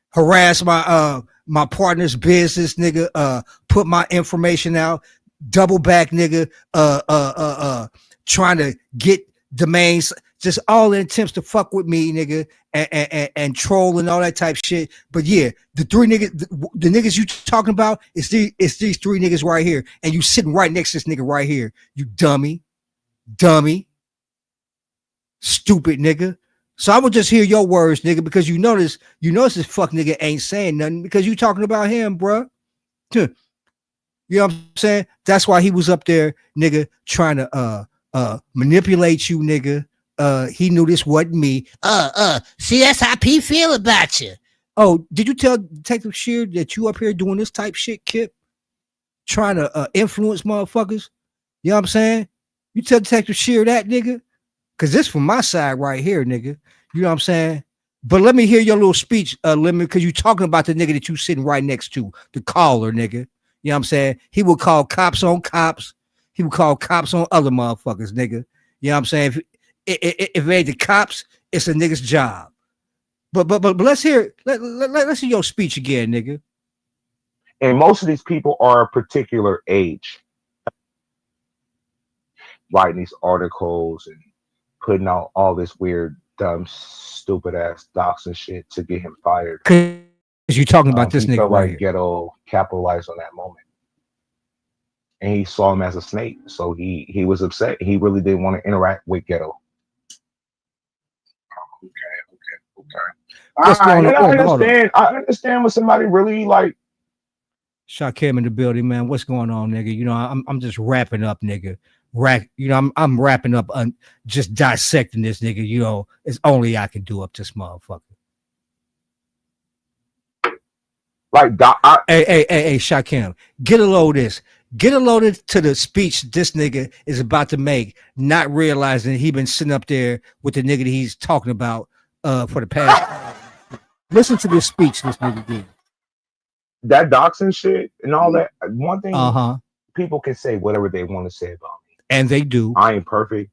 Harass my partner's business, nigga. Put my information out. Double back, nigga. Trying to get domains. Just all in attempts to fuck with me, nigga, and troll and all that type shit. But yeah, the three niggas, the niggas you talking about, it's these three niggas right here, and you sitting right next to this nigga right here. You dummy, stupid nigga. So I will just hear your words, nigga, because you notice this fuck nigga ain't saying nothing because you talking about him, bro. You know what I'm saying? That's why he was up there, nigga, trying to manipulate you, nigga. He knew this wasn't me. See, that's how P feel about you. Oh, did you tell Detective Shear that you up here doing this type shit, Kip? Trying to influence motherfuckers? You know what I'm saying? You tell Detective Shear that, nigga? Because this from my side right here, nigga. You know what I'm saying? But let me hear your little speech, Lemon, because you talking about the nigga that you sitting right next to, the caller, nigga. You know what I'm saying? He will call cops on cops. He will call cops on other motherfuckers, nigga. You know what I'm saying? If it ain't the cops, it's a nigga's job. But let's hear let's hear your speech again, nigga. And most of these people are a particular age, writing these articles and putting out all this weird, dumb, stupid ass docs and shit to get him fired. Because you talking about this he nigga felt right like here. Ghetto capitalized on that moment, and he saw him as a snake, so he was upset. He really didn't want to interact with Ghetto. What's going on? I understand when somebody really like. Shakim in the building, man. What's going on, nigga? You know, I'm just wrapping up, nigga. You know, I'm wrapping up, just dissecting this nigga. You know, it's only I can do up this motherfucker. Like, hey, Shakim, get a load of this. Get a load to the speech this nigga is about to make, not realizing he been sitting up there with the nigga that he's talking about for the past. Listen to this speech this nigga did. That doxing shit and all that. One thing, Uh-huh. People can say whatever they want to say about me, and they do. I ain't perfect.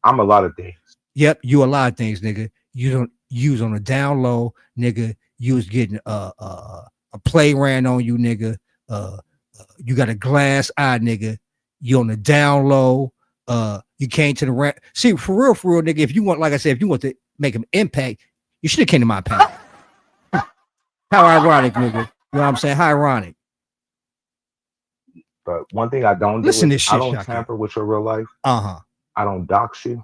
I'm a lot of things. Yep, you a lot of things, nigga. You don't use on a down low, nigga. You was getting a play ran on you, nigga. You got a glass eye, nigga. You on the down low. You came to the rant. See, for real, nigga. If you want, like I said, if you want to make an impact, you should have came to my panel. How ironic, nigga. You know what I'm saying? How ironic. But one thing I don't do Listen to is shit, I don't Shaka. tamper with your real life. Uh-huh. I don't dox you.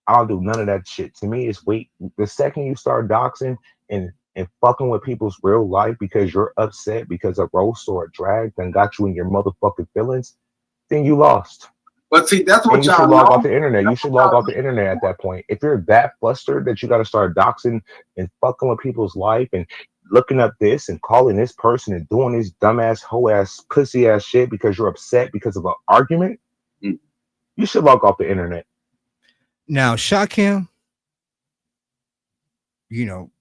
I don't do none of that shit. To me, it's wait. The second you start doxing and fucking with people's real life because you're upset because a roast or a drag then got you in your motherfucking feelings, then you lost. But see, that's what And you y'all should log know. off the internet. You should log off the internet at that point. If you're that flustered that you got to start doxing and fucking with people's life and looking up this and calling this person and doing this dumbass, hoe ass, pussy ass shit because you're upset because of an argument, you should log off the internet. Now, shock him, you know,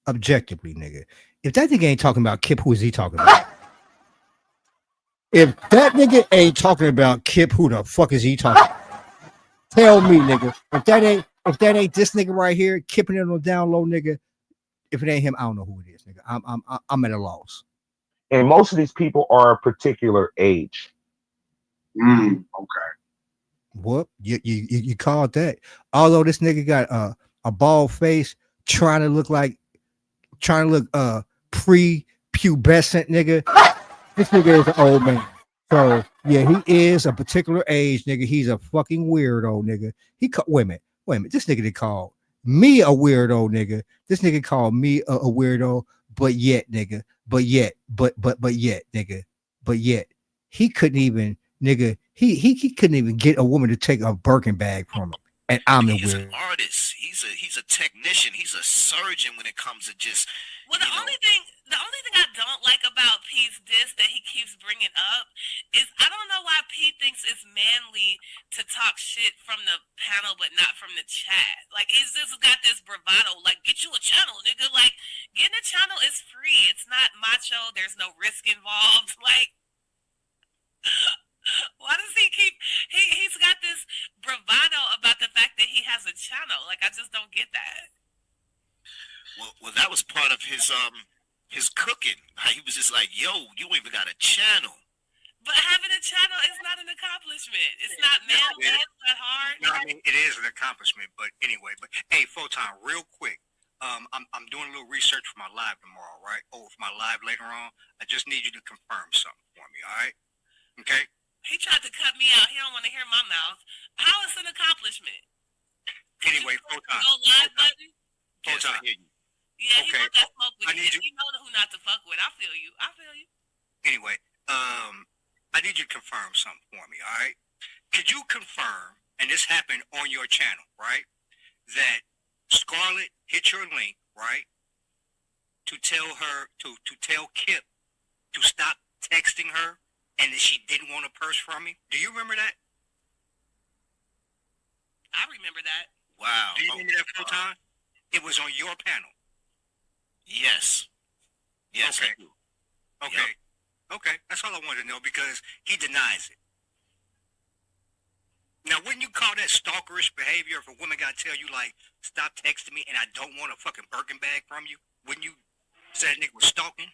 objectively, nigga. If that nigga ain't talking about Kip, who is he talking about? If that nigga ain't talking about Kip, who the fuck is he talking about? Tell me, nigga. If that ain't this nigga right here, Kipping it on the down low, nigga. If it ain't him, I don't know who it is, nigga. I'm at a loss. And most of these people are a particular age. Okay. What you called that? Although this nigga got a bald face, trying to look pre-pubescent, nigga. This nigga is an old man. So yeah, he is a particular age, nigga. He's a fucking weirdo, nigga. Wait a minute. This nigga did call me a weirdo, nigga. This nigga called me a weirdo, but yet, nigga. But yet, nigga. But yet, he couldn't even, nigga. He couldn't even get a woman to take a Birkin bag from him. And I'm the He's weirdo. an artist. He's a technician. He's a surgeon when it comes to just. Well, the only thing I don't like about P's diss that he keeps bringing up is I don't know why P thinks it's manly to talk shit from the panel but not from the chat. Like, he's just got this bravado, like, get you a channel, nigga. Like, getting a channel is free. It's not macho. There's no risk involved. Like, why does he keep... He's got this bravado about the fact that he has a channel. Like, I just don't get that. Well, that was part of his cooking. He was just like, yo, you even got a channel. But having a channel is not an accomplishment. It's not manly. It's not hard. No, I mean, it is an accomplishment, but anyway. But hey, Photon, real quick. I'm doing a little research for my live tomorrow, right? Oh, for my live later on. I just need you to confirm something for me, all right? Okay? He tried to cut me out. He don't want to hear my mouth. How is it an accomplishment? Anyway, Photon. No live button? Photon, I hear you. Yeah, he Okay. want that smoke with I you. need you. He know who not to fuck with. I feel you. Anyway, I need you to confirm something for me, all right? Could you confirm, and this happened on your channel, right, that Scarlett hit your link, right, to tell her, to tell Kip to stop texting her and that she didn't want a purse from me? Do you remember that? I remember that. Wow. Do you remember that, Photon? It was on your panel. Yes. Yes, Okay. I do. Okay. Okay. That's all I wanted to know because he denies it. Now, wouldn't you call that stalkerish behavior if a woman got to tell you, like, stop texting me and I don't want a fucking Birkin bag from you? Wouldn't you say that nigga was stalking?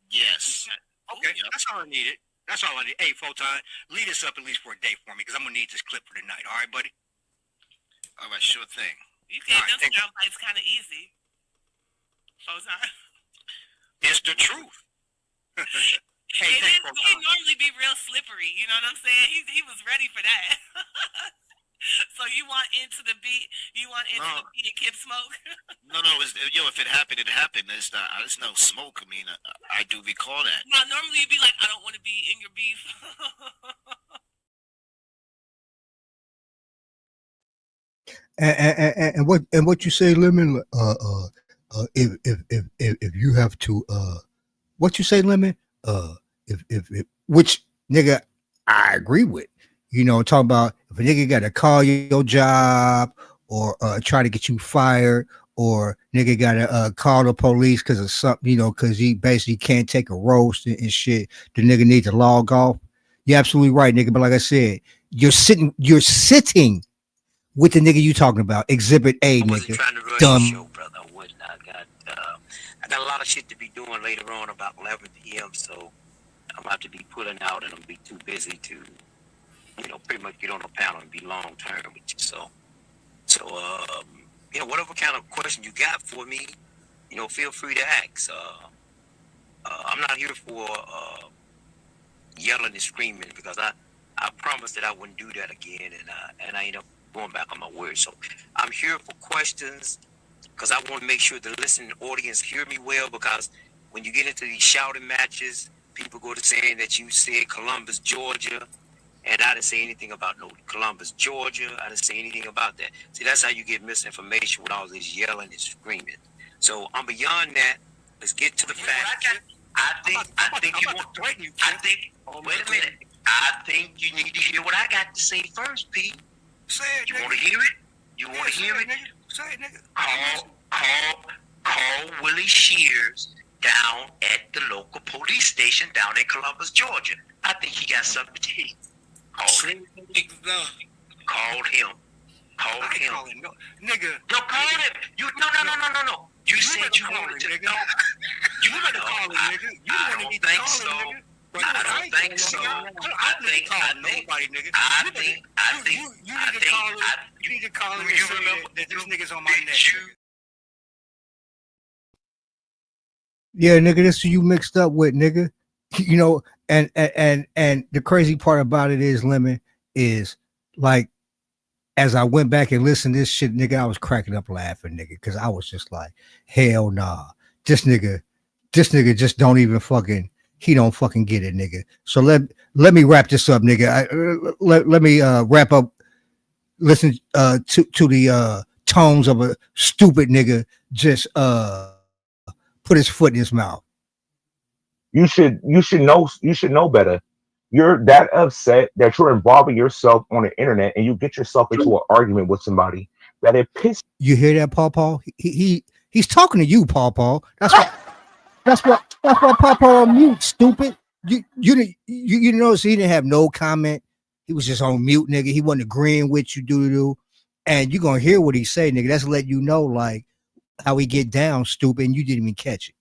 Yes. Okay. That's all I needed. That's all I need. Hey, Photon, lead us up at least for a day for me because I'm going to need this clip for tonight. All right, buddy? All right, sure thing. You gave them sound bites kind of easy. Photon. It's the truth. Hey, he normally be real slippery. You know what I'm saying? He was ready for that. So you want into the beat? You want into the beat and Kip smoke? No, if it happened, it happened. There's no smoke. I mean, I do recall that. No, normally you'd be like, I don't want to be in your beef. And what you say, Lemon? If you have to, what you say, Lemon? If which nigga I agree with. You know, talking about if a nigga got to call your job or try to get you fired, or nigga got to call the police because of something, you know, because he basically can't take a roast and shit. The nigga needs to log off. You're absolutely right, nigga. But like I said, you're sitting with the nigga you talking about. Exhibit A, nigga. Trying to run Dumb. the show, brother. I wouldn't. I got got a lot of shit to be doing later on about 11 p.m. So I'm about to be pulling out, and I'm be too busy to, pretty much get on a panel and be long term with you. So whatever kind of question you got for me, feel free to ask. I'm not here for yelling and screaming because I promised that I wouldn't do that again, and I end up going back on my word. So I'm here for questions because I want to make sure the listening audience hear me well, because when you get into these shouting matches, people go to saying that you said Columbus, Georgia, and I didn't say anything about no Columbus, Georgia. I didn't say anything about that. See, that's how you get misinformation with all this yelling and screaming. So I'm beyond that. Let's get to the facts. I think you want. Wait a minute. I think you need to hear what I got to say first, Pete. Say it, You nigga. want to hear it? You want to hear it? Say it, nigga. Call Willie Shears down at the local police station down in Columbus, Georgia. I think he got something to tell you. Call him. Call him. Call him. Nigga. No, call him. No. You said you wanted to know. You better call him, nigga. You wanted me to call him, nigga. I don't think so. I think nobody, nigga. I think you need to call him and say that this nigga's on my neck. Yeah, nigga, this is who you mixed up with, nigga. And the crazy part about it is, Lemon, is like, as I went back and listened to this shit, nigga, I was cracking up laughing, nigga, because I was just like, hell nah. This nigga just don't even fucking, he don't fucking get it, nigga. So let me wrap this up, nigga. Let me wrap up. Listen to the tones of a stupid nigga just put his foot in his mouth. You should know better. You're that upset that you're involving yourself on the internet and you get yourself into an argument with somebody that it pisses. You hear that, Paw? He's talking to you, Paw. That's why Paw on mute, stupid. You notice he didn't have no comment. He was just on mute, nigga. He wasn't agreeing with you, do. And you gonna hear what he say, nigga. That's let you know like how he get down, stupid, and you didn't even catch it.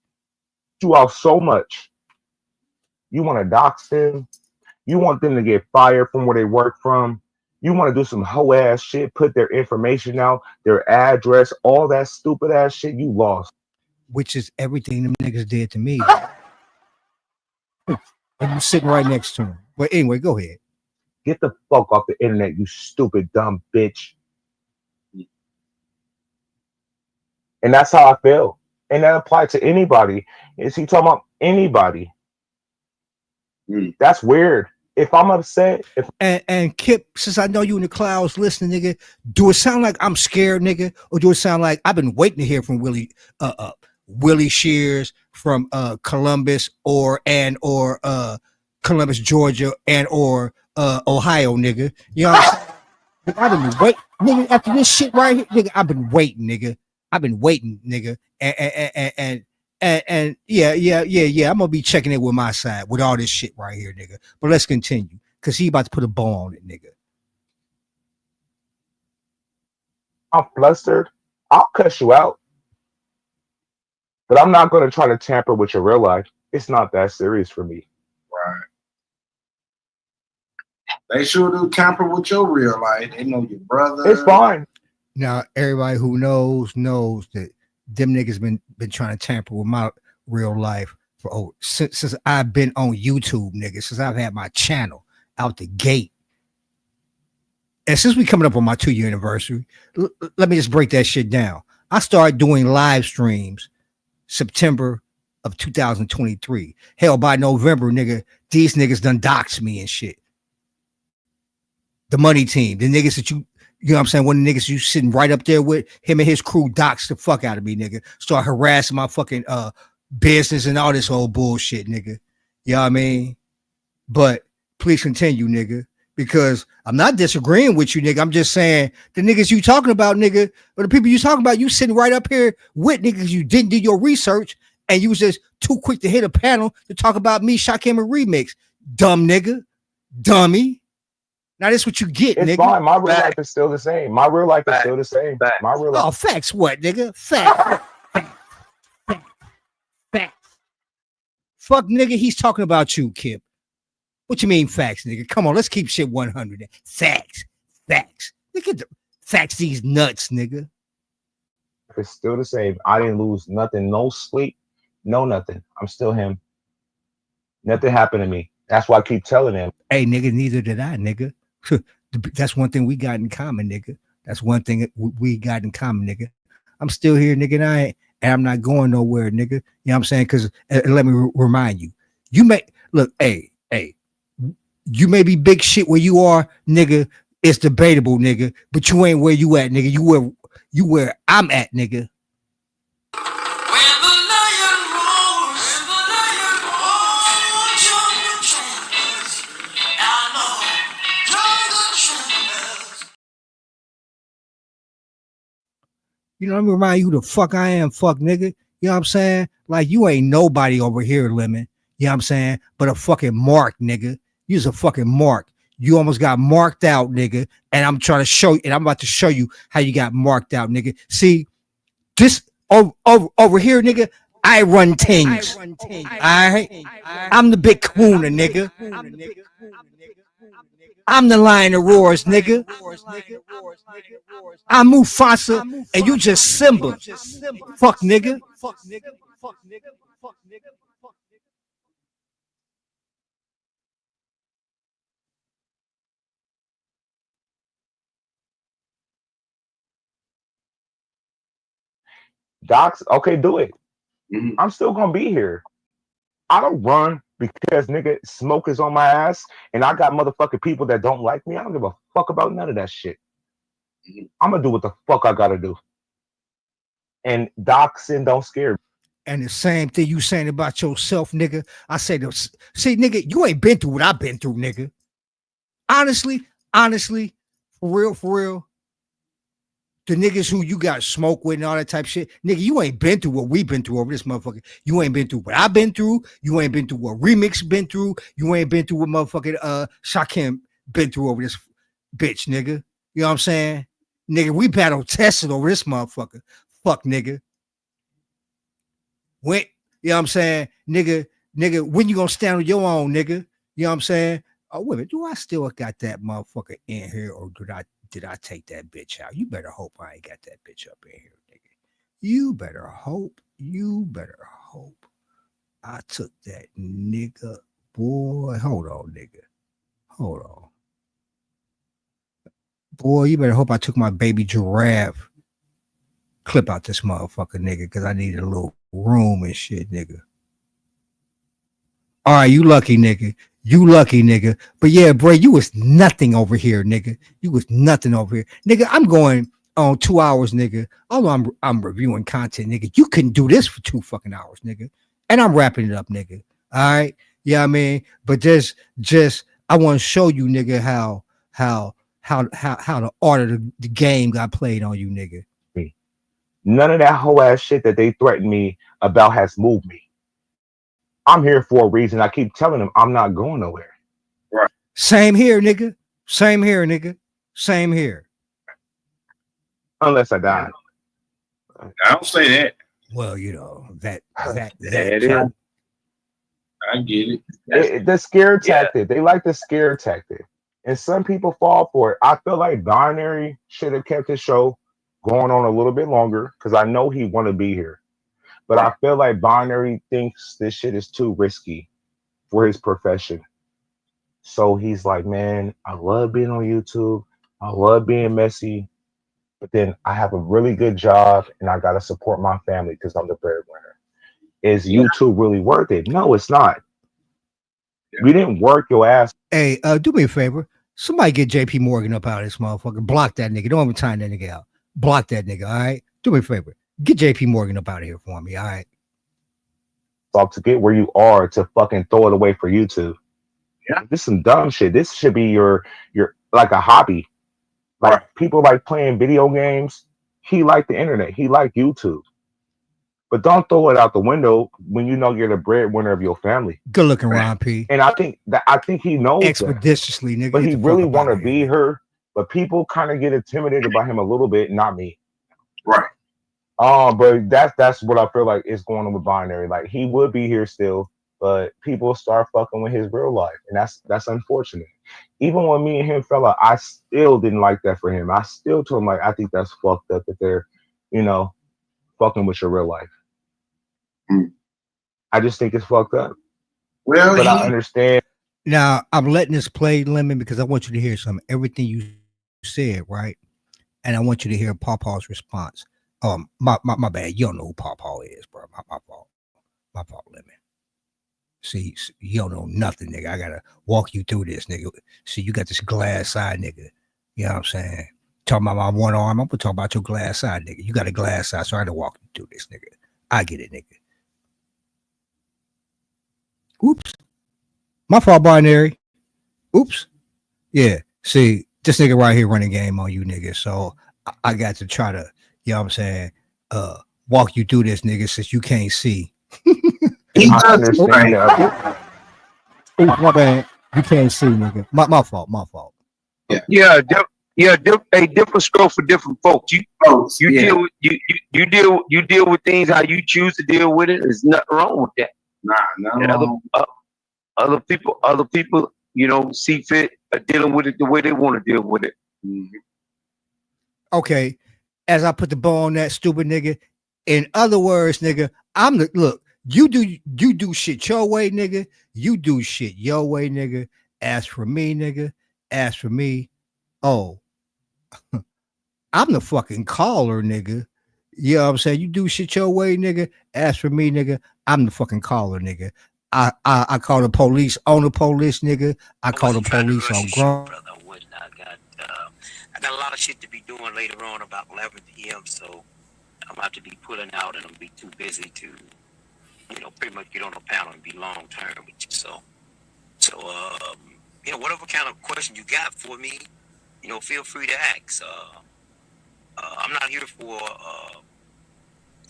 You out so much. You want to dox them. You want them to get fired from where they work from. You want to do some hoe ass shit, put their information out, their address, all that stupid ass shit. You lost. Which is everything them niggas did to me. And you sitting right next to him. But anyway, go ahead. Get the fuck off the internet, you stupid dumb bitch. And that's how I feel. And that applies to anybody. Is he talking about anybody? That's weird. If I'm upset, and Kip, since I know you in the clouds listening, nigga, do it sound like I'm scared, nigga, or do it sound like I've been waiting to hear from Willie Shears from Columbus or Columbus, Georgia, and or Ohio, nigga? You know what I'm saying? I've been waiting, nigga. After this shit right here, nigga, I've been waiting, nigga. And yeah. I'm gonna be checking it with my side with all this shit right here, nigga. But let's continue, cause he about to put a ball on it, nigga. I'm flustered. I'll cuss you out, but I'm not gonna try to tamper with your real life. It's not that serious for me. Right. They sure do tamper with your real life. They know your brother. It's fine. Now everybody who knows that them niggas been trying to tamper with my real life for since I've been on YouTube, nigga, since I've had my channel out the gate. And since we coming up on my 2-year anniversary, let me just break that shit down. I started doing live streams September of 2023. Hell, by November, nigga, these niggas done doxed me and shit. The money team, the niggas that you know what I'm saying? One of the niggas you sitting right up there with, him and his crew doxed the fuck out of me, nigga. Start harassing my fucking business and all this old bullshit, nigga. You know what I mean? But please continue, nigga, because I'm not disagreeing with you, nigga. I'm just saying the niggas you talking about, nigga, or the people you talking about, you sitting right up here with niggas you didn't do your research and you was just too quick to hit a panel to talk about me, Shakim, and Remix. Dumb nigga. Dummy. Now this what you get, it's nigga. Fine. My real life is still the same. My real life is still the same. My real life. Oh, facts what, nigga? Facts. fuck, nigga, he's talking about you, Kip. What you mean facts, nigga? Come on, let's keep shit 100. Facts. Look at the facts, these nuts, nigga. It's still the same. I didn't lose nothing, no sleep, no nothing. I'm still him. Nothing happened to me. That's why I keep telling him. Hey, nigga, neither did I, nigga. That's one thing we got in common, nigga. That's one thing we got in common, nigga. I'm still here, nigga, and I'm not going nowhere, nigga. You know what I'm saying? Because let me remind you, you may look, hey, you may be big shit where you are, nigga. It's debatable, nigga, but you ain't where you at, nigga. You where I'm at, nigga. You know, let me remind you who the fuck I am, fuck nigga. You know what I'm saying? Like, you ain't nobody over here, Lemon. You know what I'm saying? But a fucking mark, nigga. You's a fucking mark. You almost got marked out, nigga. And I'm trying to show you, and I'm about to show you how you got marked out, nigga. See, this over here, nigga, I run things. All right? I'm the big kahuna, nigga. I'm the lion that roars, nigga. I'm Mufasa, and you just Simba. Fuck, nigga. Docs, okay, do it. I'm still gonna be here. I don't run because nigga smoke is on my ass and I got motherfucking people that don't like me. I don't give a fuck about none of that shit. I'm gonna do what the fuck I gotta do. And doxing don't scare me. And the same thing you saying about yourself, nigga. I say, see, nigga, you ain't been through what I've been through, nigga. Honestly, for real. The niggas who you got smoke with and all that type of shit, nigga, you ain't been through what we've been through over this motherfucker. You ain't been through what I've been through. You ain't been through what Remix been through. You ain't been through what motherfucking Shakim been through over this bitch, nigga. You know what I'm saying? Nigga, we battle tested over this motherfucker. Fuck, nigga. When, you know what I'm saying? Nigga, when you gonna stand on your own, nigga? You know what I'm saying? Oh, wait a minute, do I still got that motherfucker in here, or did I take that bitch out? You better hope I ain't got that bitch up in here, nigga. You better hope I took that nigga. Boy, hold on, nigga. Hold on. Boy, you better hope I took my baby giraffe clip out this motherfucker, nigga, because I needed a little room and shit, nigga. All right, you lucky, nigga. But yeah, bro, you was nothing over here, nigga. You was nothing over here. Nigga, I'm going on 2 hours, nigga. Although I'm reviewing content, nigga. You couldn't do this for 2 fucking hours, nigga. And I'm wrapping it up, nigga. All right? Yeah, I mean, but just I want to show you, nigga, how the art of the game got played on you, nigga. None of that whole ass shit that they threatened me about has moved me. I'm here for a reason. I keep telling them I'm not going nowhere. Right. Same here, nigga. Same here. Unless I die. I don't say that. Well, you know, that I get it. The scare tactic. They like the scare tactic. And some people fall for it. I feel like Binary should have kept his show going on a little bit longer because I know he want to be here. But I feel like Binary thinks this shit is too risky for his profession. So he's like, man, I love being on YouTube. I love being messy. But then I have a really good job and I got to support my family because I'm the breadwinner. Is YouTube really worth it? No, it's not. You didn't work your ass. Hey, do me a favor. Somebody get JP Morgan up out of this motherfucker. Block that nigga. Don't even time that nigga out. Block that nigga, all right? Do me a favor. Get JP Morgan up out of here for me, all right? So to get where you are to fucking throw it away for YouTube. Yeah. This is some dumb shit. This should be your like a hobby. Like people like playing video games. He liked the internet. He liked YouTube. But don't throw it out the window when you know you're the breadwinner of your family. Good looking, Ron P. And I think he knows expeditiously, nigga. But he really want to be her. But people kind of get intimidated by him a little bit, not me. Right. But that's what I feel like is going on with Binary. Like he would be here still. but people start fucking with his real life, and that's unfortunate. Even when me and him fell out, I still didn't like that for him. I still told him like, I think that's fucked up that they're, you know, fucking with your real life. I just think it's fucked up. Well, but I understand. Now I'm letting this play, Lemon, because I want you to hear something. Everything you said, right? And I want you to hear Pawpaw's response. My bad. You don't know who Pawpaw is, bro. My fault. My fault, Lemon. See, you don't know nothing, nigga. I gotta walk you through this, nigga. See, you got this glass eye, nigga. You know what I'm saying? Talking about my one arm, I'm gonna talk about your glass eye, nigga. You got a glass eye, so I gotta walk you through this, nigga. I get it, nigga. Oops. My fault, binary. Oops. Yeah. See, this nigga right here running game on you, nigga. So I got to try to, you know what I'm saying, walk you through this, nigga, since you can't see. I understand that. My bad. You can't see, nigga. My fault. My fault. Yeah, a different stroke for different folks. You deal with things how you choose to deal with it. There's nothing wrong with that. Nah, other people, you know, see fit dealing with it the way they want to deal with it. Mm-hmm. Okay, as I put the ball on that stupid nigga. In other words, nigga, I'm the look. You do shit your way, nigga. You do shit your way, nigga. As for me, nigga. As for me, oh, I'm the fucking caller, nigga. You know what I'm saying? You do shit your way, nigga. As for me, nigga, I'm the fucking caller, nigga. I call the police on the police, nigga. I call the police on grown. I got a lot of shit to be doing later on about 11 p.m. So I'm about to be pulling out, and I'm be too busy to, you know, pretty much get on the panel and be long term with you. So, you know, whatever kind of question you got for me, you know, feel free to ask. I'm not here for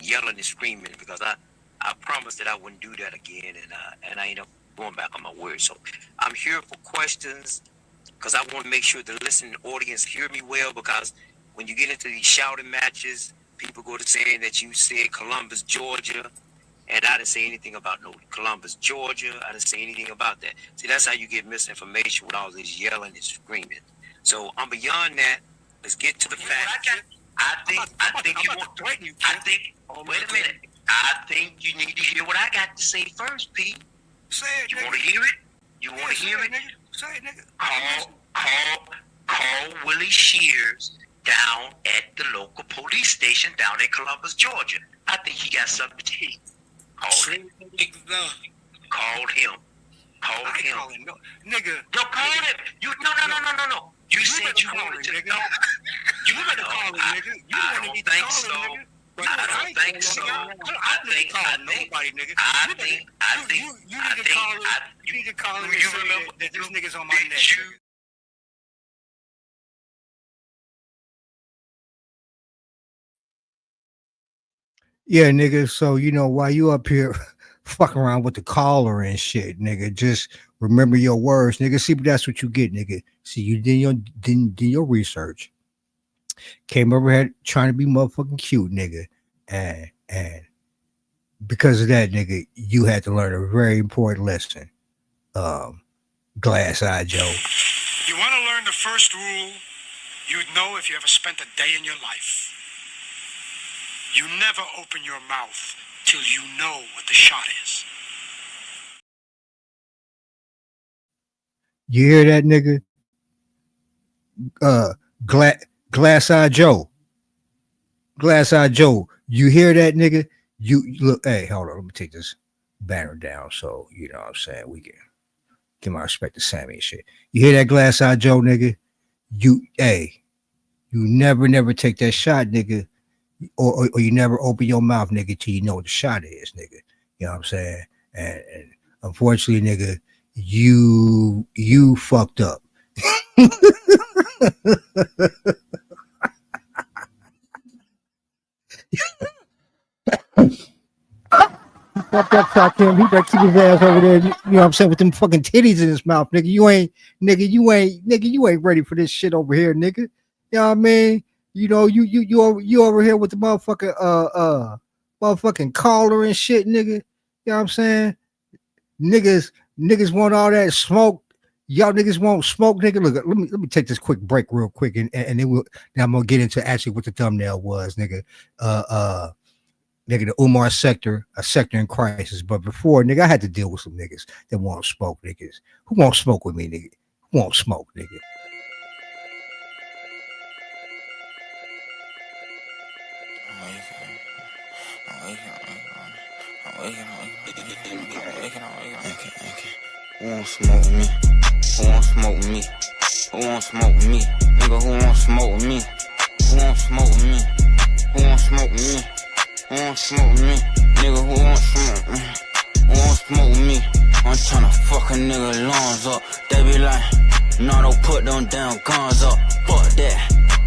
yelling and screaming because I promised that I wouldn't do that again, and I end up going back on my word. So I'm here for questions because I want to make sure the listening audience hear me well, because when you get into these shouting matches, people go to saying that you said Columbus, Georgia, and I didn't say anything about no Columbus, Georgia. I didn't say anything about that. See, that's how you get misinformation with all this yelling and screaming. So I'm beyond that. Let's get to the facts. I think you want. Wait a minute. I think you need to hear what I got to say first, Pete. Say it, You nigga. want to hear it? You want to hear it? Nigga. Say it, nigga. Call Willie Shears down at the local police station down in Columbus, Georgia. I think he got something to tell you. Call him. Call him. No, nigga. No, call him. No. You said you wanted to know. You better call him, nigga. You wanted me to call him, nigga. I don't think so. I think nobody, nigga. You need to call him and say that this nigga's on my neck. Yeah, nigga. So you know why you up here fucking around with the caller and shit, nigga. Just remember your words, nigga. See, but that's what you get, nigga. See, you did your research. Came over here trying to be motherfucking cute, nigga. And because of that, nigga, you had to learn a very important lesson. Glass Eye Joe. You want to learn the first rule you'd know if you ever spent a day in your life. You never open your mouth till you know what the shot is. You hear that, nigga? Glass Eye Joe. Glass Eye Joe. You hear that, nigga? You look, hey, hold on. Let me take this banner down so you know what I'm saying. We can give my respect to Sammy and shit. You hear that, Glass Eye Joe, nigga? You never take that shot, nigga. Or you never open your mouth, nigga, till you know what the shot is, nigga. You know what I'm saying? And unfortunately, nigga, you fucked up. Fucked up, shot him. He better keep his ass over there. You know what I'm saying? With them fucking titties in his mouth, nigga. You ain't ready for this shit over here, nigga. You know what I mean? You know, you over here with the motherfucking motherfucking collar and shit, nigga. You know what I'm saying? niggas want all that smoke. Y'all niggas won't smoke, nigga. Look, let me take this quick break real quick, and then then I'm gonna get into actually what the thumbnail was, nigga. Nigga, the Umar sector, a sector in crisis. But before, nigga, I had to deal with some niggas that won't smoke, niggas. Who won't smoke with me, nigga? Who won't smoke, nigga? Who won't smoke with me? Who won't smoke with me? Who won't smoke with me? Nigga, who won't smoke with me? Who won't smoke with me? Who won't smoke with me? Who won't smoke with me? Nigga, who won't smoke with me? Who won't smoke with me? I'm tryna fuck a nigga lungs up. They be like, no, don't put them damn guns up. Fuck that.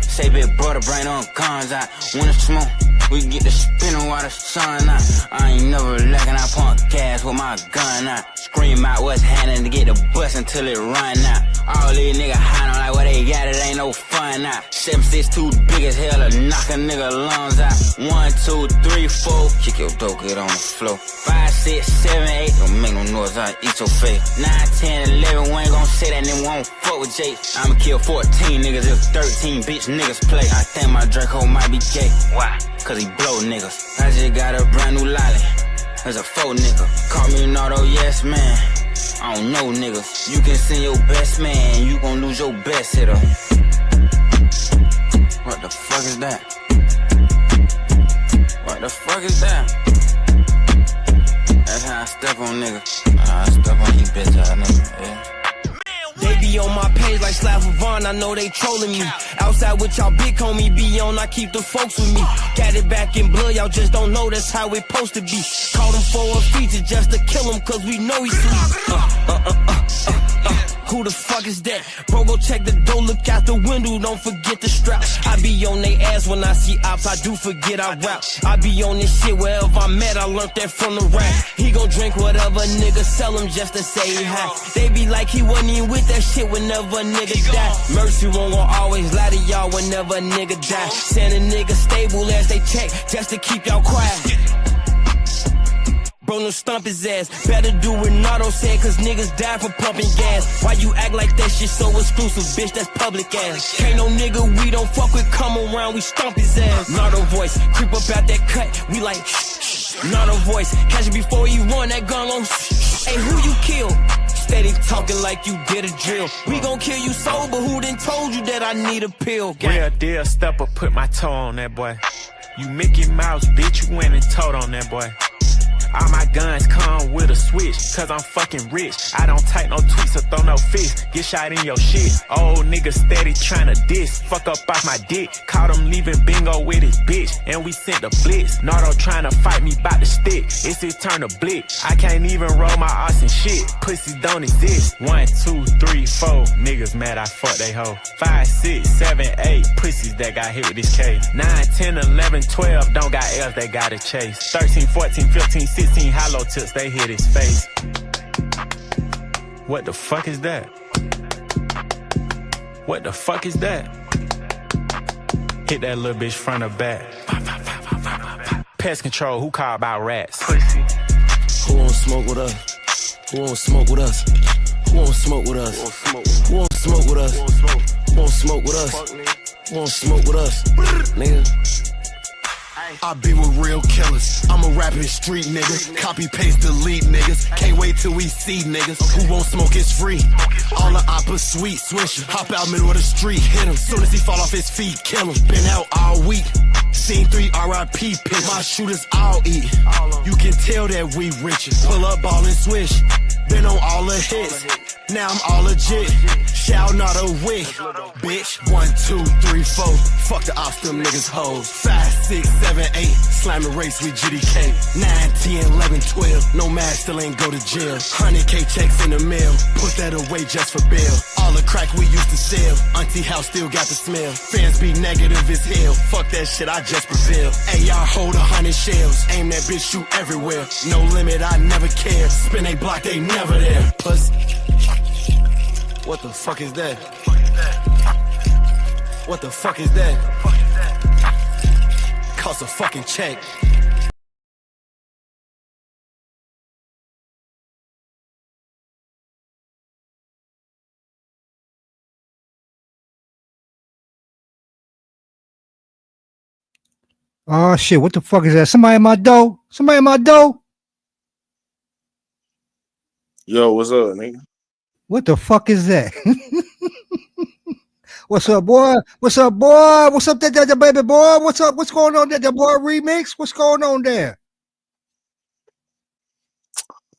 Say big brother, bring them guns out. When it's smoke, we get the spinning while the sun out. I ain't never lacking, I pump gas with my gun out. Scream out what's happening to get the bus until it run out. All these niggas hiding like what they got, it ain't no fun out. 7'6" big as hell to knock a nigga lungs out. 1, 2, 3, 4, kick your dope, get on the floor. 5, 6, 7, 8, don't make no noise, I eat your face. 9, 10, 11, we ain't gon' say that, then won't fuck with Jake. I'ma kill 14 niggas if 13 bitch niggas play. I think my Draco might be gay. Why? Cause he blow niggas. I just got a brand new lolly. There's a faux nigga. Call me an auto yes man. I don't know niggas. You can send your best man, you gon' lose your best hitter. What the fuck is that? What the fuck is that? That's how I step on niggas. I step on you bitch ass nigga. Yeah. They be on my page like Slav Vaughn, I know they trolling me. Outside with y'all big homie be on, I keep the folks with me. Got it back in blood, y'all just don't know that's how it supposed to be. Called him for a feature just to kill him cause we know he's sweet. Who the fuck is that? Bro, go check the door, look out the window, don't forget the strap. I be on they ass when I see ops, I do forget I rap. I be on this shit wherever I'm at, I learned that from the rap. He gon' drink whatever nigga sell him just to say hi. They be like he wasn't even with that shit whenever a nigga die. Mercy won't gon' always lie to y'all whenever a nigga die. Send a nigga stable as they check, just to keep y'all quiet. Bro, no stump his ass. Better do what Nardo said, cause niggas die for pumping gas. Why you act like that shit so exclusive, bitch? That's public ass. Can't no nigga we don't fuck with come around, we stomp his ass. Nardo voice, creep up out that cut, we like shh. Nardo voice, catch it before he run that gun on. Hey, who you kill? Steady talking like you did a drill. We gon' kill you sober, who done told you that I need a pill? Real deal stepper, put my toe on that boy. You Mickey Mouse, bitch, you went and told on that boy. All my guns come with a switch, cause I'm fucking rich. I don't type no tweets or throw no fists. Get shot in your shit. Old nigga steady tryna diss. Fuck up off my dick. Caught him leaving bingo with his bitch. And we sent the blitz. Nardo tryna fight me bout the stick. It's his turn to blick. I can't even roll my arse and shit. Pussy don't exist. 1, 2, 3, 4. Niggas mad I fuck they hoe. 5, 6, 7, 8. Pussies that got hit with this case. 9, 10, 11, 12. Don't got L's, they gotta chase. 13, 14, 15, 16. Hollow tips, they hit his face. What the fuck is that? What the fuck is that? Hit that little bitch front or back. Pest control, who called about rats? Pussy. Who won't smoke with us? Who won't smoke with us? Who won't smoke with us? Who won't smoke with us? Who won't smoke with us? Who won't smoke with us? Nigga. I be with real killers. I'm a rapping street nigga. Copy, paste, delete niggas. Can't wait till we see niggas. Who won't smoke is free. All the oppa sweet swisher. Hop out middle of the street, hit him. Soon as he fall off his feet, kill him. Been out all week. Seen 3 RIP pics. My shooters all eat. You can tell that we richer. Pull up, ball and swish. Been on all the hits. Now I'm all legit. Shout not a wig. Bitch. 1, 2, 3, 4. Fuck the ops, them niggas hoes. 5, 6, 7, 8. Slamming race with GDK. 9, 10, 11, 12. No mask, still ain't go to jail. 100K checks in the mail. Put that away just for bail. All the crack we used to sell. Auntie house still got the smell. Fans be negative as hell. Fuck that shit, I just prevail. AR hold 100 shells. Aim that bitch, shoot everywhere. No limit, I never care. Spin a block, they never there. Pussy. What the fuck is that? What the fuck is that? Cost a fucking check. Oh shit! What the fuck is that? Somebody in my door? Somebody in my door? Yo, what's up, nigga? What the fuck is that? What's up, boy? What's up, boy? What's up, that baby boy? What's up? What's going on there? The boy remix? What's going on there?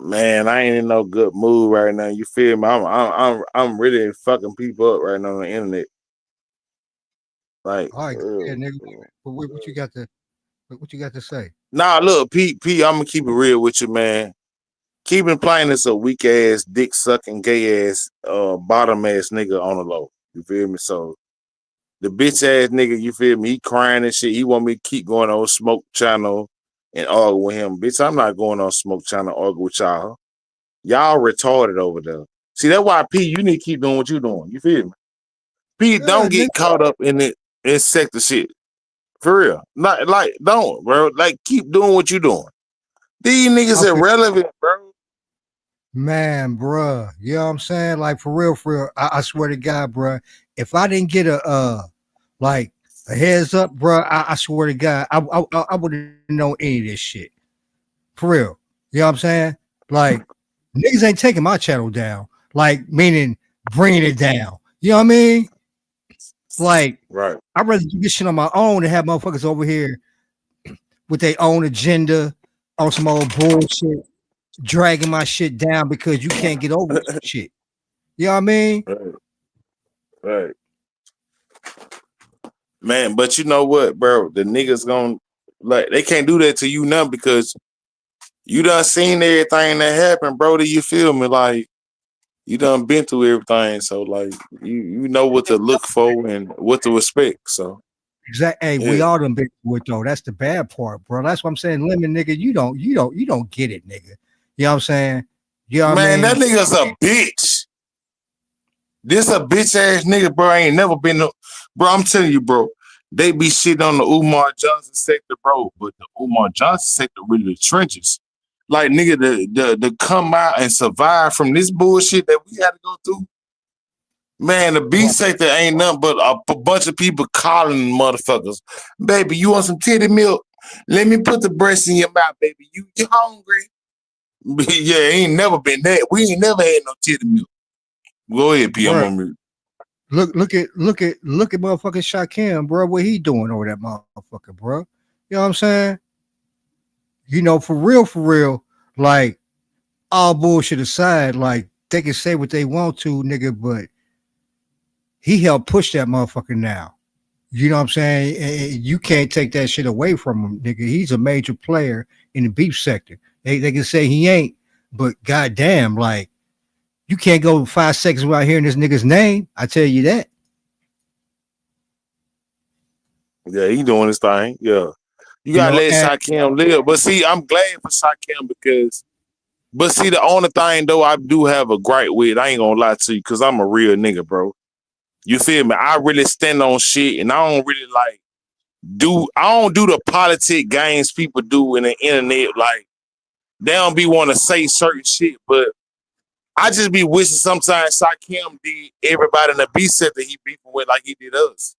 Man, I ain't in no good mood right now. You feel me? I'm really fucking people up right now on the internet. Like, All right, yeah, nigga. What you got to? What you got to say? nah, look, Pete, I'm gonna keep it real with you, man. Keeping playing is a weak ass, dick sucking, gay ass, bottom ass nigga on the low. You feel me? So the bitch ass nigga, you feel me? He crying and shit. He want me to keep going on Smoke Channel and argue with him. Bitch, I'm not going on Smoke Channel argue with y'all. Y'all retarded over there. See, that's why P, you need to keep doing what you doing. You feel me? P, don't get caught up in it in sector shit. For real. Not like don't, bro. Like keep doing what you doing. These niggas irrelevant, bro. Man, bruh, you know what I'm saying? Like for real, I swear to God, bruh, if I didn't get a like a heads up, bruh, I swear to God, I wouldn't know any of this shit. For real. You know what I'm saying? Like niggas ain't taking my channel down. Like meaning bringing it down. You know what I mean? Like right. I'd rather do this shit on my own than have motherfuckers over here with their own agenda on some old bullshit, dragging my shit down because you can't get over this shit. You know what I mean? Right. Man, but you know what, bro? The niggas gonna like they can't do that to you now because you done seen everything that happened, bro. Do you feel me? Like you done been through everything, so like you know what to look for and what to expect. So exactly. Hey, we all done been through it though. That's the bad part, bro. That's what I'm saying. Lemon, nigga, you don't get it, nigga. You know what I'm saying? You know what I mean? That nigga's a bitch. This a bitch ass nigga, bro. I ain't never been no, bro. I'm telling you, bro. They be shitting on the Umar Johnson sector, bro. But the Umar Johnson sector really the trenches. Like nigga, the come out and survive from this bullshit that we had to go through. Man, the B sector ain't nothing but a bunch of people calling motherfuckers. Baby, you want some titty milk? Let me put the breast in your mouth, baby. You hungry? Yeah, ain't never been that. We ain't never had no titty milk. Go ahead, P. I'm on mute. Look at motherfucking Shaquem, bro. What he doing over that motherfucker, bro? You know what I'm saying? You know, for real, like all bullshit aside, like they can say what they want to, nigga, but he helped push that motherfucker now. You know what I'm saying? And you can't take that shit away from him, nigga. He's a major player in the beef sector. They can say he ain't, but goddamn, like you can't go 5 seconds without hearing this nigga's name. I tell you that. Yeah, he doing his thing. Yeah. You gotta let Shaquem live. But see, I'm glad for Shaquem because but see the only thing though I do have a gripe with, I ain't gonna lie to you, because I'm a real nigga, bro. You feel me? I really stand on shit and I don't really like I don't do the politic games people do in the internet. Like they don't be want to say certain shit, but I just be wishing sometimes Shaquem did everybody in the B set that he beefing with like he did us.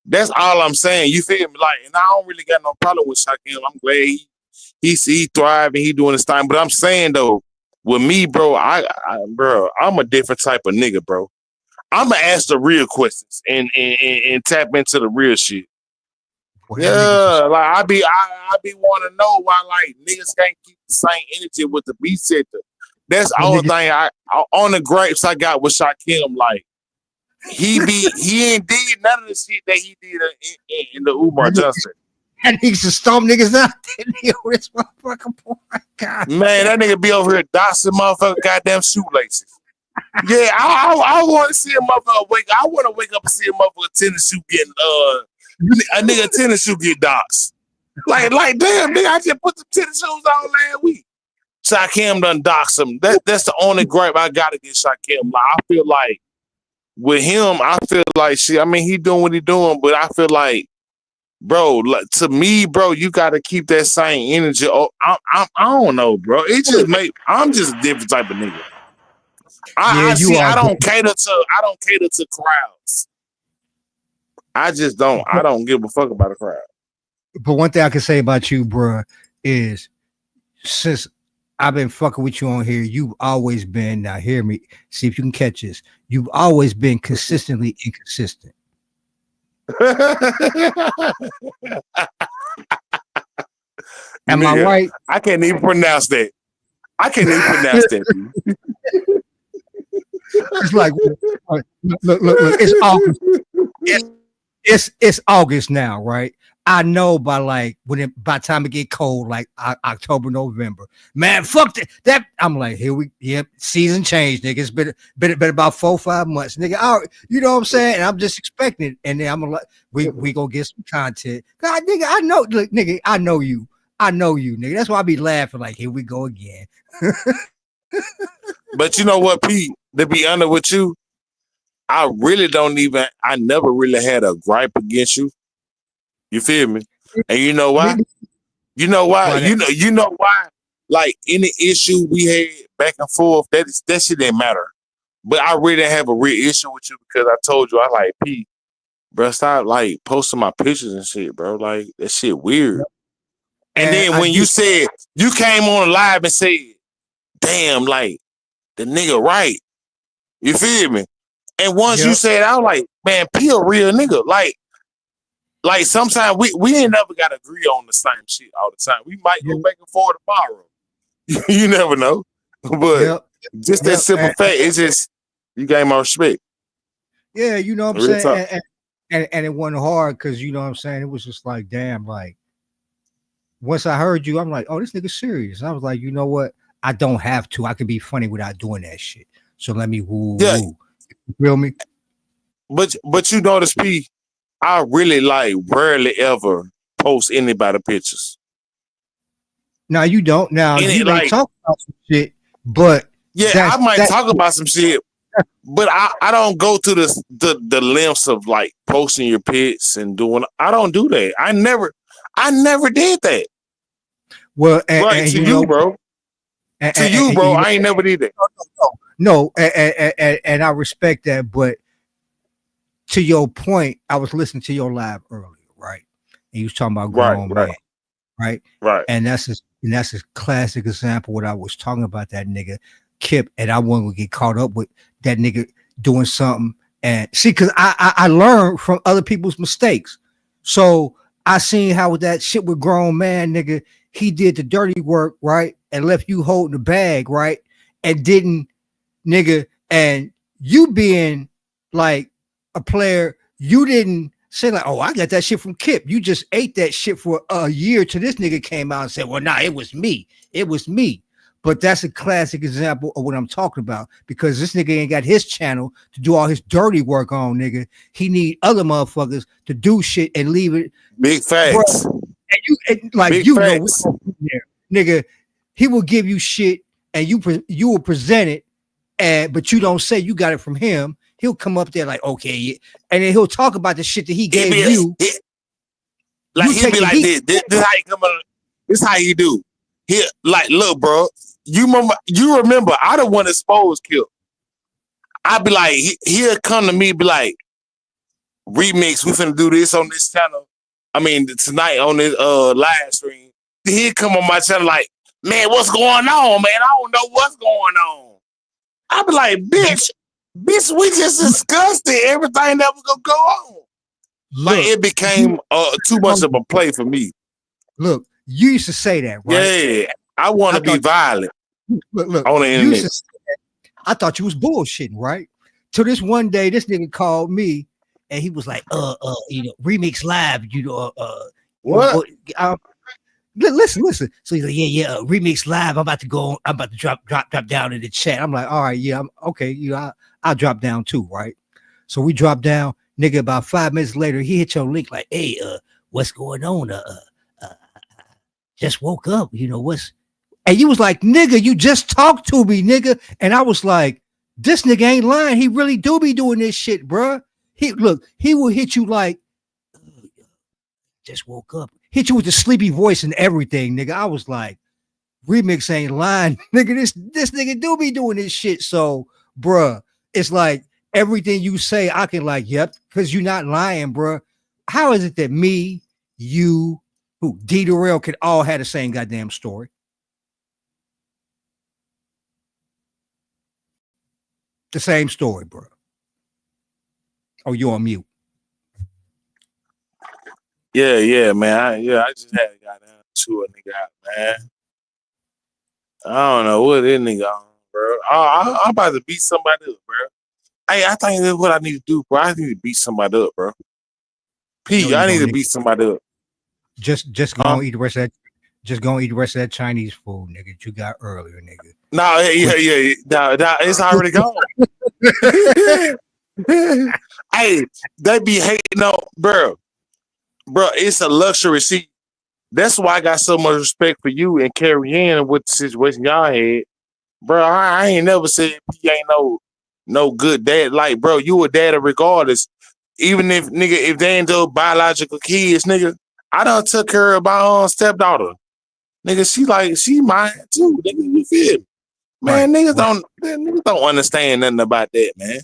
That's all I'm saying. You feel me? Like, and I don't really got no problem with Shaquem. I'm glad he thriving, he doing his thing. But I'm saying though, with me, bro, bro, I'm a different type of nigga, bro. I'm gonna ask the real questions and tap into the real shit. Yeah, like I be want to know why like niggas can't keep the same energy with the B sector. That's all the thing I on the grapes I got with Shaquem. Like he ain't did none of the shit that he did in the Umar Johnson. That nigga should stomp niggas out there. This motherfucker, boy. God. Man, that nigga be over here dossing motherfucker goddamn shoelaces. Yeah, I want to see a motherfucker wake. I want to wake up and see a motherfucker tennis shoe getting a nigga tennis shoe get doxed. Like damn nigga, I just put the tennis shoes on last week. Shaquem done doxed him. That's the only gripe I got against Shaquem. Like I feel like with him, I feel like shit. I mean, he doing what he doing, but I feel like, bro, like, to me, bro, you got to keep that same energy. Oh, I don't know, bro. It just I'm just a different type of nigga. I don't cater to crowds. I just don't. I don't give a fuck about a crowd. But one thing I can say about you, bruh, is since I've been fucking with you on here, you've always been, now hear me, see if you can catch this. You've always been consistently inconsistent. Am I Nigga, right? I can't even pronounce that. I can't even pronounce that. It's like, look, it's August. It's August now, right? I know by like by the time it get cold, like October, November, man, fuck that. I'm like, season change, nigga. It's been about 4-5 months, nigga. You know what I'm saying? And I'm just expecting it, and then I'm like, we gonna get some content. God, nigga, I know, look, nigga, I know you, nigga. That's why I be laughing. Like, here we go again. But you know what, Pete? To be honest with you, I never really had a gripe against you. You feel me? And you know why? You know why? You know why? Like any issue we had back and forth, that shit didn't matter. But I really didn't have a real issue with you because I told you, I like, Pete, bro, stop like posting my pictures and shit, bro. Like that shit weird. And then when you said, you came on live and said, damn, like the nigga right. You feel me? And once you said, I was like, man, P a real nigga. Like sometimes we ain't never gotta agree on the same shit all the time. We might go back and forth tomorrow. You never know. But just that simple fact, it's just you gain my respect. Yeah, you know what I'm saying? And it wasn't hard because you know what I'm saying? It was just like, damn, like once I heard you, I'm like, oh, this nigga's serious. I was like, you know what? I don't have to. I can be funny without doing that shit. So let me woo. You feel me? But you notice, P, I really like rarely ever post anybody pictures. Now you don't. Now you may talk about some shit, but I might talk about some shit, but I don't go to the lengths of like posting your pics and doing. I don't do that. I never did that. Well, and to you, bro. To you, bro, I ain't never did that. No, and I respect that, but to your point, I was listening to your live earlier, right? And you was talking about grown man, right? And that's a classic example what I was talking about, that nigga Kip, and I wasn't gonna get caught up with that nigga doing something. And see, because I learned from other people's mistakes. So I seen how that shit with grown man, nigga, he did the dirty work, right? And left you holding the bag, right? And didn't, nigga, and you being like a player, you didn't say like, oh, I got that shit from Kip. You just ate that shit for a year till this nigga came out and said, well, nah, it was me. But that's a classic example of what I'm talking about, because this nigga ain't got his channel to do all his dirty work on, nigga. He need other motherfuckers to do shit and leave it. Big facts. Bro, and you know, nigga, he will give you shit and you will present it, but you don't say you got it from him. He'll come up there like, okay, and then he'll talk about the shit that he gave you. He'll be like, this how you come on. This how you do. He like, look, bro. You remember? I the one exposed Kip. I'd be like, he'll come to me, be like, remix. We finna do this on this channel. I mean, tonight on this live stream. He'll come on my channel like, man, what's going on, man? I don't know what's going on. I'd be like, bitch, we just discussed it. Everything that was gonna go on. Like it became too much of a play for me. Look, you used to say that, right? Yeah, I want to be violent. Look, on the internet. I thought you was bullshitting, right? Till this one day, this nigga called me and he was like, Remix Live, what? Listen. So he's like, yeah, Remix Live. I'm about to drop down in the chat. I'm like, all right, yeah, I'm okay. I'll drop down too, right? So we drop down, nigga. About 5 minutes later, he hit your link like, hey, what's going on? Just woke up. And you was like, nigga, you just talked to me, nigga. And I was like, this nigga ain't lying. He really do be doing this shit, bruh. He will hit you like, just woke up. Hit you with the sleepy voice and everything, nigga. I was like, Remix ain't lying, nigga. This nigga do be doing this shit. So, bruh, it's like everything you say, I can like, yep, because you're not lying, bruh. How is it that me, you, Who D Darrell could all have the same goddamn story. The same story, bro. Oh, you on mute. Yeah, man. I just had to got down to a nigga out, man. I don't know what this nigga on, bro. I'm about to beat somebody up, bro. Hey, I think that's what I need to do, bro. I need to beat somebody up, bro. P, No, I need to nigga. beat somebody up. Just go and eat the rest of that. Just go and eat the rest of that Chinese food, nigga, that you got earlier, nigga. No, yeah. No, it's already gone. Hey, they be hating on, bro. Bro, it's a luxury. See, that's why I got so much respect for you and Carrie Ann with the situation y'all had. Bro, I ain't never said P ain't no good dad. Like, bro, you a dad regardless. Even if they ain't no biological kids, nigga, I done took care of my own stepdaughter. Nigga, she mine too. Nigga, you feel me? Man, niggas don't understand nothing about that, man.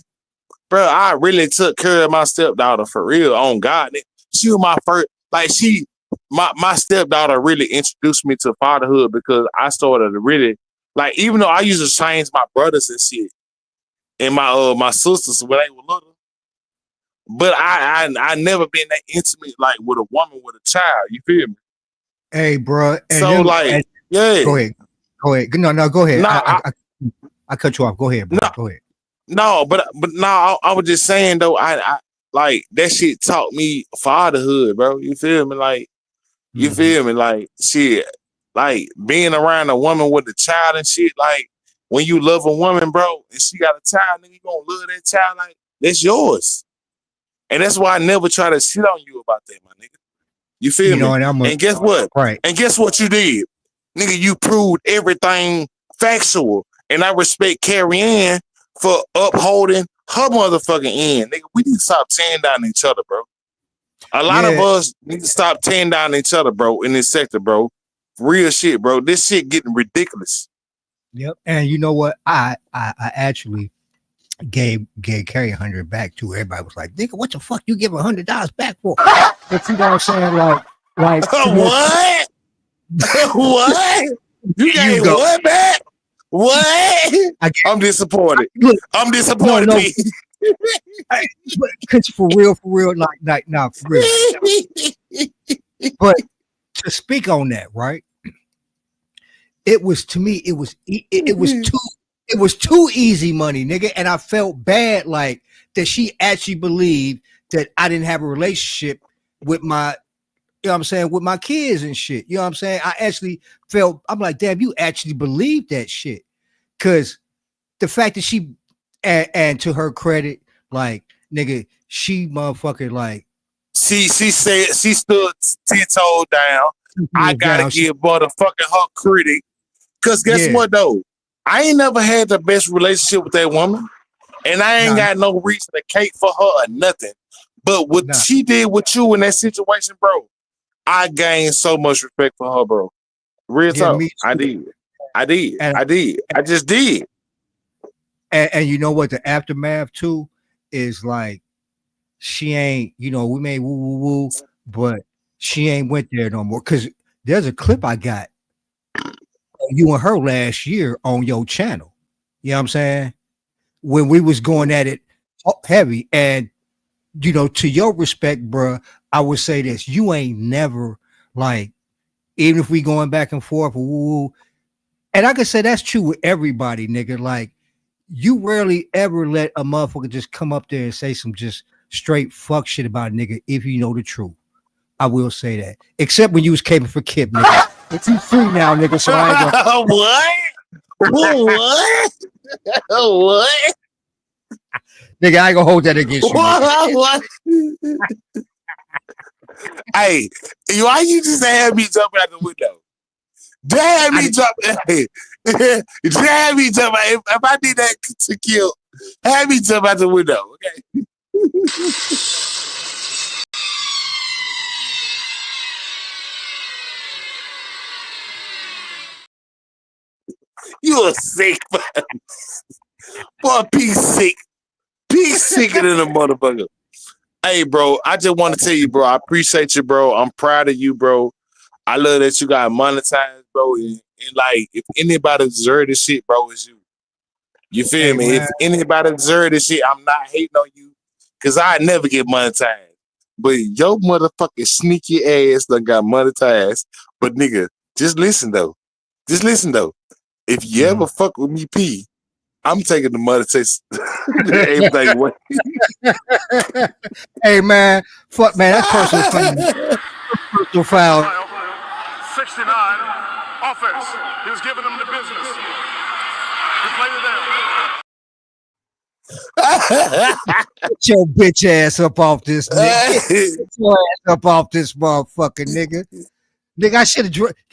Bro, I really took care of my stepdaughter for real. On God, nigga. She was my first. Like my stepdaughter really introduced me to fatherhood because I started to really like. Even though I used to change my brothers and shit and my sisters when they were little, but I never been that intimate like with a woman with a child. You feel me? Hey, bro. So yeah. Go ahead. No, go ahead. No, I cut you off. Go ahead, bro. Go ahead. No, but no, I was just saying though, I like that shit taught me fatherhood, bro. You feel me? Like, you feel me? Like, shit, like being around a woman with a child and shit. Like, when you love a woman, bro, and she got a child, nigga, you gonna love that child like that's yours. And that's why I never try to shit on you about that, my nigga. You feel me? And guess what? Right. And guess what you did? Nigga, you proved everything factual. And I respect Carrie Ann for upholding her motherfucking end. Nigga, we need to stop tearing down each other, bro. A lot of us need to stop tearing down each other, bro, in this sector, bro. Real shit, bro. This shit getting ridiculous. Yep. And you know what? I actually gave Carrie $100 back too. Everybody was like, nigga, what the fuck you give $100 back for? But you know what I'm saying? Like what? What? You gave what back? What? I'm disappointed. I'm disappointed. No. Cause for real, like now, for real. But to speak on that, right? It was to me, it was too easy money, nigga, and I felt bad, like that she actually believed that I didn't have a relationship with my. You know what I'm saying? With my kids and shit. You know what I'm saying? I actually felt, I'm like, damn, you actually believe that shit. Cause the fact that she, and to her credit, like, nigga, she motherfucker, like. She said, she stood 10-toed down. I gotta give motherfucking her credit. Cause guess what though? I ain't never had the best relationship with that woman. And I ain't got no reason to cake for her or nothing. But what she did with you in that situation, bro, I gained so much respect for her, bro. Real talk. I just did. And you know what? The aftermath too is like, she ain't, you know, we made woo, but she ain't went there no more. Cause there's a clip I got of you and her last year on your channel. You know what I'm saying? When we was going at it heavy. And, you know, to your respect, bro, I would say this: you ain't never, like, even if we going back and forth, woo, and I can say that's true with everybody, nigga. Like, you rarely ever let a motherfucker just come up there and say some just straight fuck shit about a nigga if you know the truth. I will say that. Except when you was caping for Kip, nigga. But you free now, nigga, so I ain't gonna... What? What? Nigga, I ain't gonna hold that against you. What? Hey, why you just had me jump out the window? Have me jump. Hey, have me jump. If I did that to Kill, have me jump out the window. Okay. You a sick man. Boy, P sick. P sicker than a motherfucker. Hey, bro, I just want to tell you, bro, I appreciate you, bro. I'm proud of you, bro. I love that you got monetized, bro. And like, if anybody deserve this shit, bro, it's you. You feel Hey me? man, If anybody deserve this shit, I'm not hating on you, cause I never get monetized. But your motherfucking sneaky ass done got monetized. But nigga, just listen though. Just listen though. If you ever fuck with me, P, I'm taking the monetization. Everything away. Hey man, fuck man, that's personal foul. Personal foul. 69 offense. He was giving them the business. He played it down. Get your bitch ass up off this nigga. Get your ass up off this motherfucking nigga. Nigga,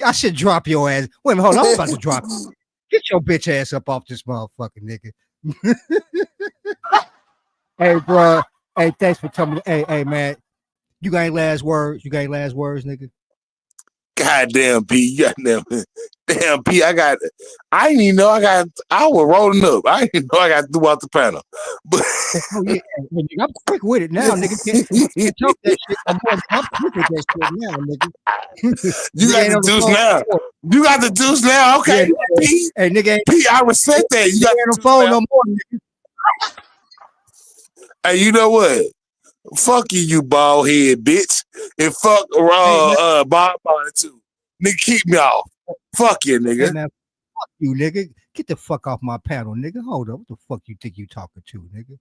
I should drop your ass. Wait a minute, hold on. I'm about to drop you. Get your bitch ass up off this motherfucking nigga. Hey, bro. Hey, thanks for telling me. Hey, man. You got any last words? You got any last words, nigga? Goddamn, P. Damn, P. I didn't even know I was rolling up. I didn't even know I got throughout the panel. But oh, yeah. Nigga, I'm quick with it now, nigga. Can't talk that shit. I'm quick with that shit now, nigga. You got the deuce now. You got the deuce now. Okay. Yeah. P. Hey, nigga. P, I respect that. You got the phone no more, nigga. Hey, you know what? Fuck you, you bald head bitch. And fuck Bob Marley too. Nigga, keep me off. Fuck you, nigga. Hey, man, fuck you, nigga. Get the fuck off my panel, nigga. Hold up. What the fuck you think you talking to, nigga?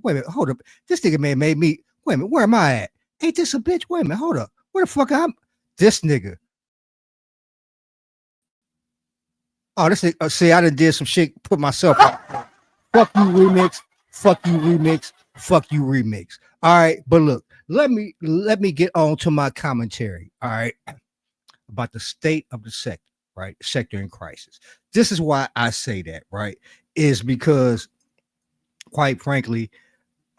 Wait a minute. Hold up. This nigga man made me. Wait a minute. Where am I at? Ain't this a bitch? Wait a minute. Hold up. Where the fuck I'm? This nigga. Oh, this nigga. See, I done did some shit. Put myself up. Fuck you, remix. Fuck you, remix. Fuck you, remix. All right, but look, let me get on to my commentary. All right, about the state of the sector, right? Sector in crisis. This is why I say that, right? Is because, quite frankly,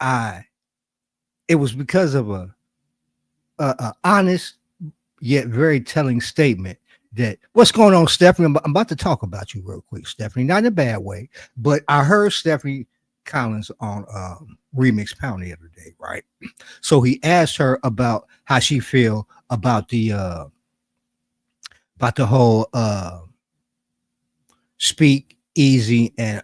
it was because of a honest yet very telling statement that what's going on, Stephanie. I'm about to talk about you real quick, Stephanie, not in a bad way, but I heard Stephanie Collins on Remix Pound the other day, right? So he asked her about how she feel about the whole Speak Easy and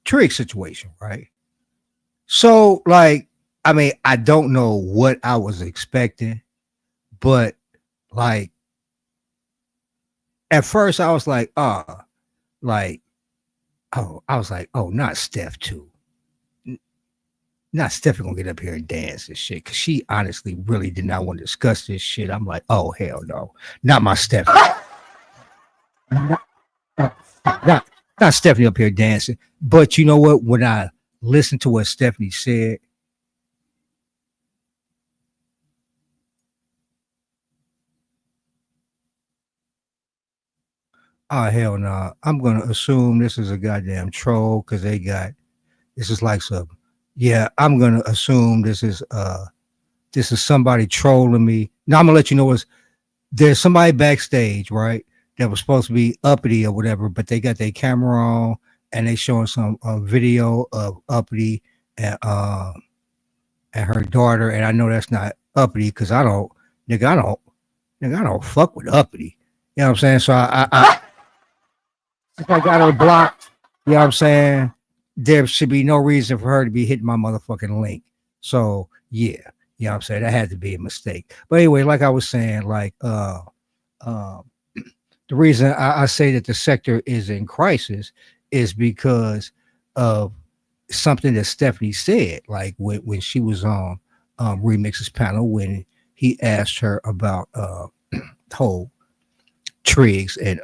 Trig situation, right? So, like, I mean, I don't know what I was expecting, but like at first I was like, I was like, oh, not Steph too. Not Steph gonna get up here and dance and shit, because she honestly really did not want to discuss this shit. I'm like, oh hell no, not my Steph. not Stephanie up here dancing. But you know what? When I listened to what Stephanie said, oh hell no, I'm gonna assume this is a goddamn troll because this is like some. Yeah, I'm gonna assume this is somebody trolling me. Now I'm gonna let you know there's somebody backstage, right? That was supposed to be uppity or whatever, but they got their camera on and they showing some video of uppity and her daughter. And I know that's not uppity because I don't fuck with uppity. You know what I'm saying? So I got her blocked. You know what I'm saying? There should be no reason for her to be hitting my motherfucking link. So yeah, you know what I'm saying? That had to be a mistake. But anyway, like I was saying, like the reason I say that the sector is in crisis is because of something that Stephanie said, like when she was on Remix's panel, when he asked her about whole Triggs and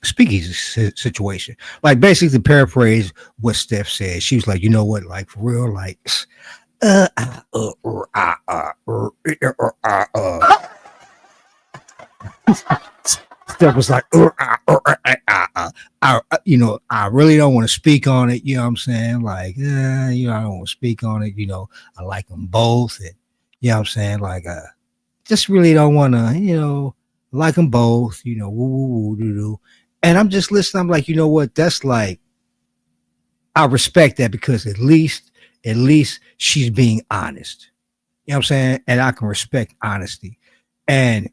Speakeasy situation. Like basically to paraphrase what Steph said, she was like, you know what, like for real, like Steph was like, I really don't want to speak on it. You know what I'm saying? Like, I don't want to speak on it. I like them both. And, you know what I'm saying? Like, just really don't want to, like them both, woo, woo, woo, doo, doo. And I'm just listening. I'm like, you know what? That's like, I respect that because at least she's being honest. You know what I'm saying? And I can respect honesty. And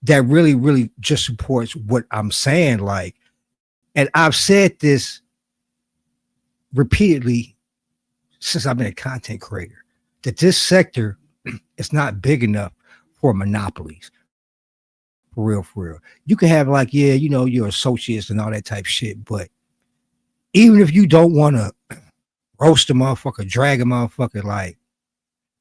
that really, really just supports what I'm saying. Like, and I've said this repeatedly since I've been a content creator, that this sector is not big enough for monopolies. For real, for real. You can have like, yeah, you know, your associates and all that type shit, but even if you don't want to roast a motherfucker, drag a motherfucker, like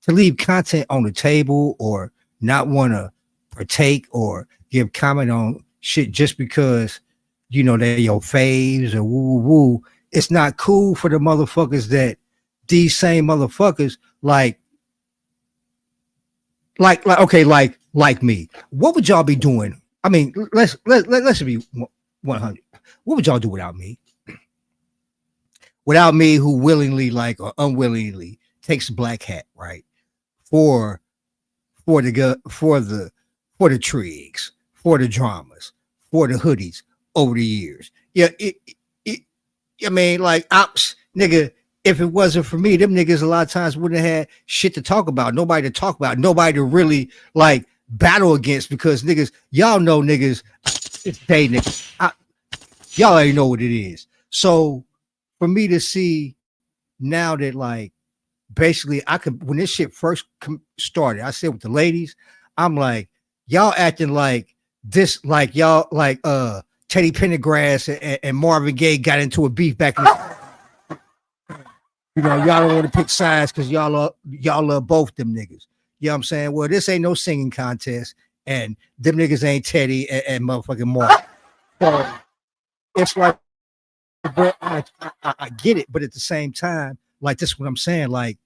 to leave content on the table or not want to partake or give comment on shit just because, you know, they're your faves or woo woo woo, it's not cool for the motherfuckers that these same motherfuckers like me. What would y'all be doing? I mean, let's be 100. What would y'all do without me? Without me, who willingly, like, or unwillingly takes the black hat, right? For the trigs, for the dramas, for the hoodies over the years. Yeah, I mean, like, ops, nigga, if it wasn't for me, them niggas a lot of times wouldn't have had shit to talk about, nobody to talk about, nobody to really like battle against, because niggas, y'all know niggas, it's they niggas. Y'all already know what it is. So for me to see now that, like, basically I could, when this shit first started, I said with the ladies, I'm like, y'all acting like this, like y'all, like Teddy Pendergrass and Marvin Gaye got into a beef back in the, you know, y'all don't want to pick sides because y'all love both them niggas. You know what I'm saying? Well, this ain't no singing contest, and them niggas ain't Teddy and motherfucking Marvin. So it's like, but I get it, but at the same time, like, this is what I'm saying. Like,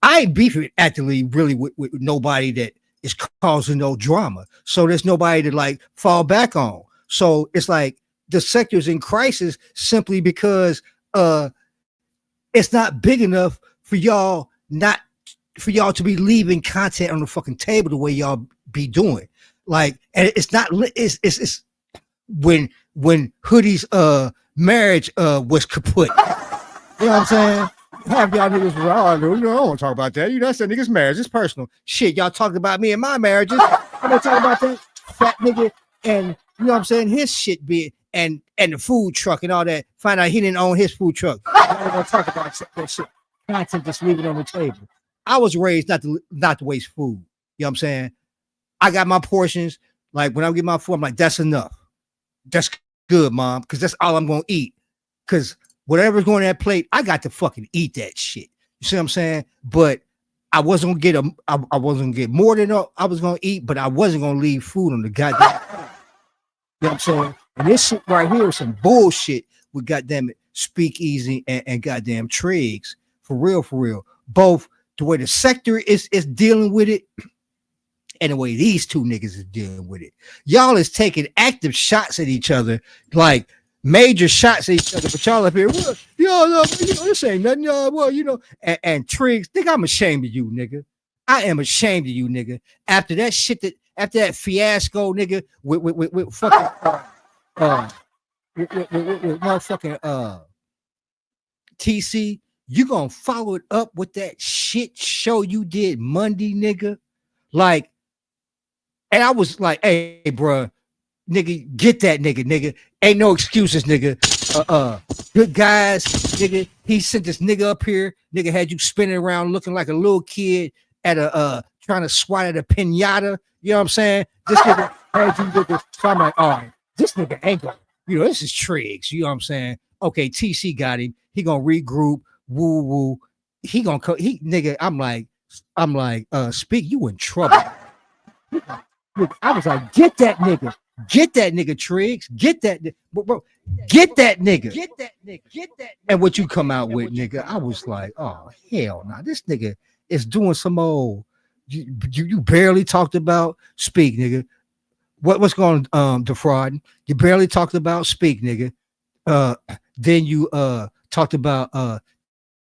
I ain't beefing actively really with nobody that is causing no drama. So there's nobody to like fall back on. So it's like the sector's in crisis simply because it's not big enough for y'all to be leaving content on the fucking table the way y'all be doing. Like, and it's not, it's when Hoodie's marriage was kaput. You know what I'm saying? Half y'all niggas were all, you know, I don't want to talk about that. You know, that's that nigga's marriage. It's personal. Shit, y'all talking about me and my marriages. I'm gonna talk about that fat nigga and, you know what I'm saying, his shit be and the food truck and all that. Find out he didn't own his food truck. Y'all gonna talk about that shit. Content, just leave it on the table. I was raised not to waste food. You know what I'm saying? I got my portions. Like, when I get my food, I'm like, that's enough. That's good, mom, because that's all I'm gonna eat. Because whatever's going on that plate, I got to fucking eat that shit. You see what I'm saying? But I wasn't gonna get I wasn't gonna get more than I was gonna eat, but I wasn't gonna leave food on the goddamn. You know what I'm saying? And this shit right here is some bullshit with goddamn it, Speakeasy and goddamn Triggs. For real, for real. Both the way the sector is dealing with it and the way these two niggas is dealing with it. Y'all is taking active shots at each other, like major shots at each other, but y'all up here, well, this ain't nothing, well, and Triggs, think I'm ashamed of you, nigga. I am ashamed of you, nigga. After that shit, after that fiasco, nigga, with fucking with motherfucking TC, you gonna follow it up with that shit show you did Monday, nigga? Like, and I was like, hey, bro, nigga, get that nigga. Ain't no excuses, nigga. Good guys, nigga. He sent this nigga up here. Nigga had you spinning around looking like a little kid at a trying to swat at a pinata. You know what I'm saying? This nigga had you with this. So I'm like, all right, this nigga ain't gonna, this is Triggs. You know what I'm saying? Okay, TC got him. He gonna regroup. Woo woo. He gonna nigga. I'm like, Speak, you in trouble. I was like, get that nigga, Triggs, get that nigga, get that nigga. And what you come out with, nigga, I was like, oh hell no, this nigga is doing some old. You barely talked about Speak, nigga. What's going defrauding? You barely talked about Speak, nigga. Then you talked about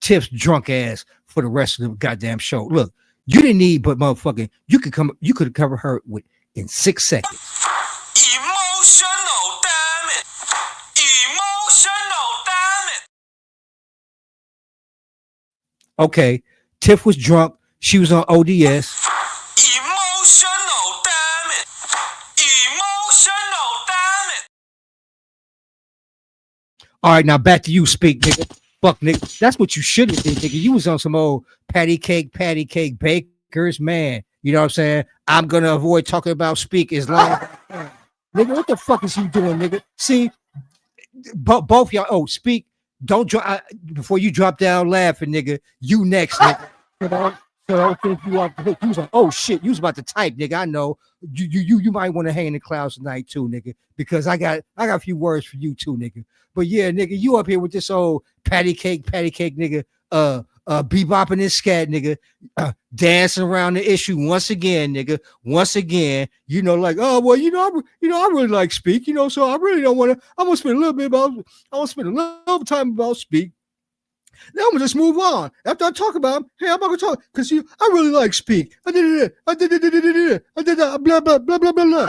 Tiff's drunk ass for the rest of the goddamn show. Look. You didn't need, but motherfucking, you could cover her with in 6 seconds. Emotional, damn it. Okay, Tiff was drunk. She was on ODS. Emotional damage. Emotional damage. All right, now back to you, Speak, nigga. Fuck, nigga. That's what you should have did, nigga. You was on some old patty cake bakers, man. You know what I'm saying? I'm gonna avoid talking about Speak as long as I can. Nigga, what the fuck is you doing, nigga? See, both y'all. Oh, Speak. Don't drop before you drop down laughing, nigga. You next, nigga. So don't think you off the hook. You was like, oh shit, you was about to type, nigga. I know. You might want to hang in the clouds tonight too, nigga. Because I got a few words for you too, nigga. But yeah, nigga, you up here with this old patty cake, nigga. Bebopping this scat, nigga. Dancing around the issue once again, nigga. Once again, you know, like, oh well, I really like Speak, so I really don't want to. I'm gonna spend a little time about Speak. Now I'm gonna just move on. After I talk about him, hey, I'm not gonna talk because I really like Speak. I did that, blah blah blah blah blah.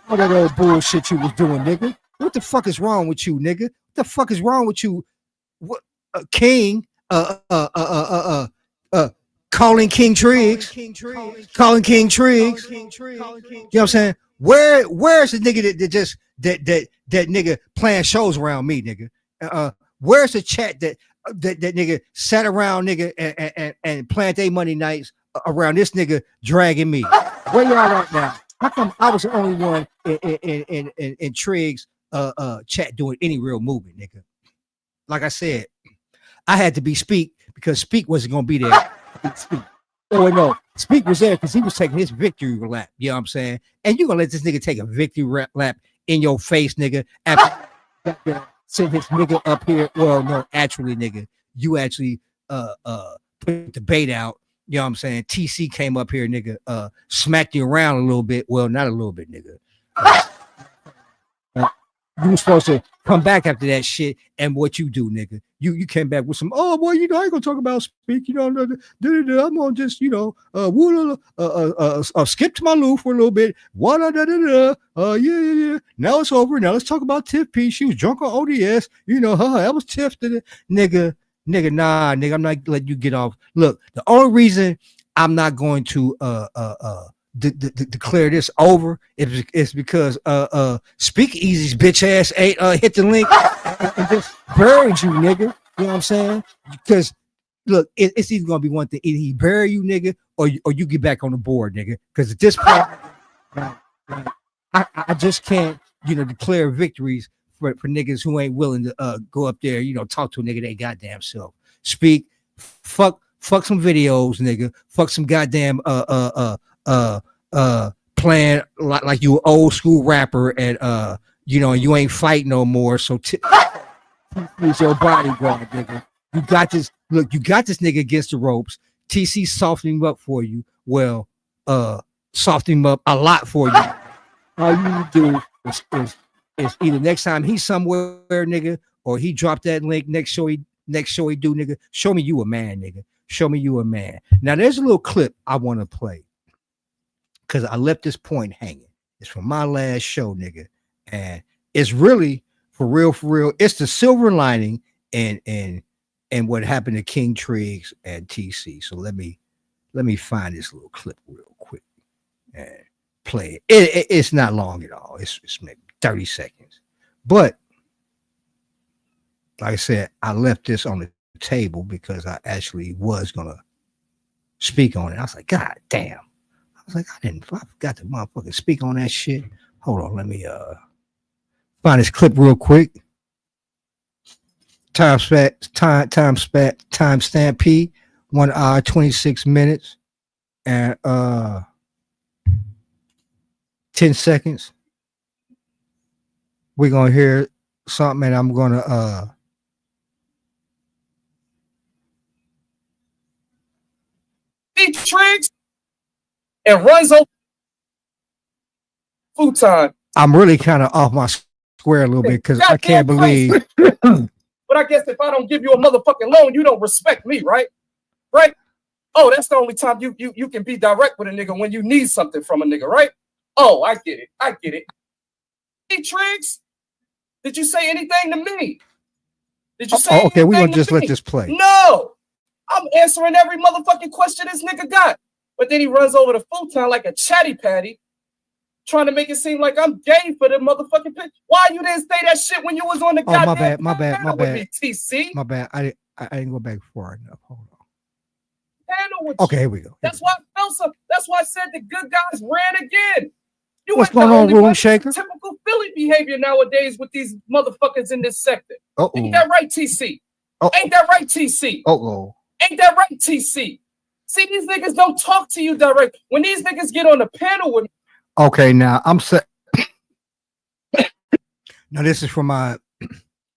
All that old bullshit you was doing, nigga. What the fuck is wrong with you, nigga? What the fuck is wrong with you? What King? Calling King Triggs. Calling King Triggs. You know what I'm saying? Where's the nigga that nigga playing shows around me, nigga? Where's the chat that nigga sat around, nigga, and planned their money nights around this nigga dragging me? Where y'all at now? How come I was the only one in Triggs chat doing any real movement, nigga? Like I said, I had to be Speak because Speak wasn't gonna be there. Speak. Oh no, Speak was there because he was taking his victory lap. You know what I'm saying? And you gonna let this nigga take a victory lap in your face, nigga? After send his nigga up here. Well, no, actually, nigga, you actually put the bait out. You know what I'm saying? TC came up here, nigga, smacked you around a little bit. Well, not a little bit, nigga. You were supposed to come back after that shit, and what you do, nigga? You came back with some, oh boy, I ain't gonna talk about Speak, I'm gonna just, skip to my loo for a little bit. Yeah. Now it's over. Now let's talk about Tiff P. She was drunk on ODS. That was Tiff. Nigga, nah, nigga, I'm not letting you get off. Look, the only reason I'm not going to declare this over is because Speak Easy's bitch ass ain't hit the link and just buried you, nigga. You know what I'm saying? Because look, it's either gonna be one thing: either he bury you, nigga, or you get back on the board, nigga. Because at this point, I just can't, declare victories for niggas who ain't willing to go up there, talk to a nigga they goddamn self. Speak, fuck some videos, nigga. Fuck some goddamn playing like you an old school rapper and you ain't fighting no more. So TC's your bodyguard, nigga. You got this nigga against the ropes. TC softening him up for you. Well, softening him up a lot for you. All you do is either next time he's somewhere, nigga, or he dropped that link next show he do, nigga. Show me you a man, nigga. Show me you a man. Now there's a little clip I want to play because I left this point hanging. It's from my last show, nigga, and it's really for real. It's the silver lining and what happened to King Triggs and TC. So let me find this little clip real quick and play it. It's not long at all. It's maybe 30 seconds, but like I said, I left this on the table because I actually was gonna speak on it. I was like, God damn. I was like, I forgot to motherfucking speak on that shit. Hold on, let me find this clip real quick. Timestamp P, 1 hour 26 minutes and 10 seconds. We're gonna hear something and I'm gonna Triggs and runs on futon. I'm really kind of off my square a little bit because I can't believe. But I guess if I don't give you a motherfucking loan, you don't respect me, right? Right? Oh, that's the only time you can be direct with a nigga when you need something from a nigga, right? Oh, I get it. Hey, Triggs, did you say anything to me? Did you say okay, we're gonna just let this play. No, I'm answering every motherfucking question this nigga got. But then he runs over the futon like a chatty patty, trying to make it seem like I'm gay for the motherfucking pitch. Why you didn't say that shit when you was on the goddamn my bad. with me, TC? My bad. I didn't go back far enough. Hold on. Panel with Okay, you. here we go. That's why I felt so. That's why I said the good guys ran again. You What's ain't the going on, only Room one. Shaker? Typical Philly behavior nowadays with these motherfuckers in this sector. Uh-oh. Ain't that right, TC? Uh-oh. Ain't that right, TC? Uh-oh. Ain't that right, TC? See, these niggas don't talk to you direct. When these niggas get on the panel with me. Okay, now I'm set. Now this is from my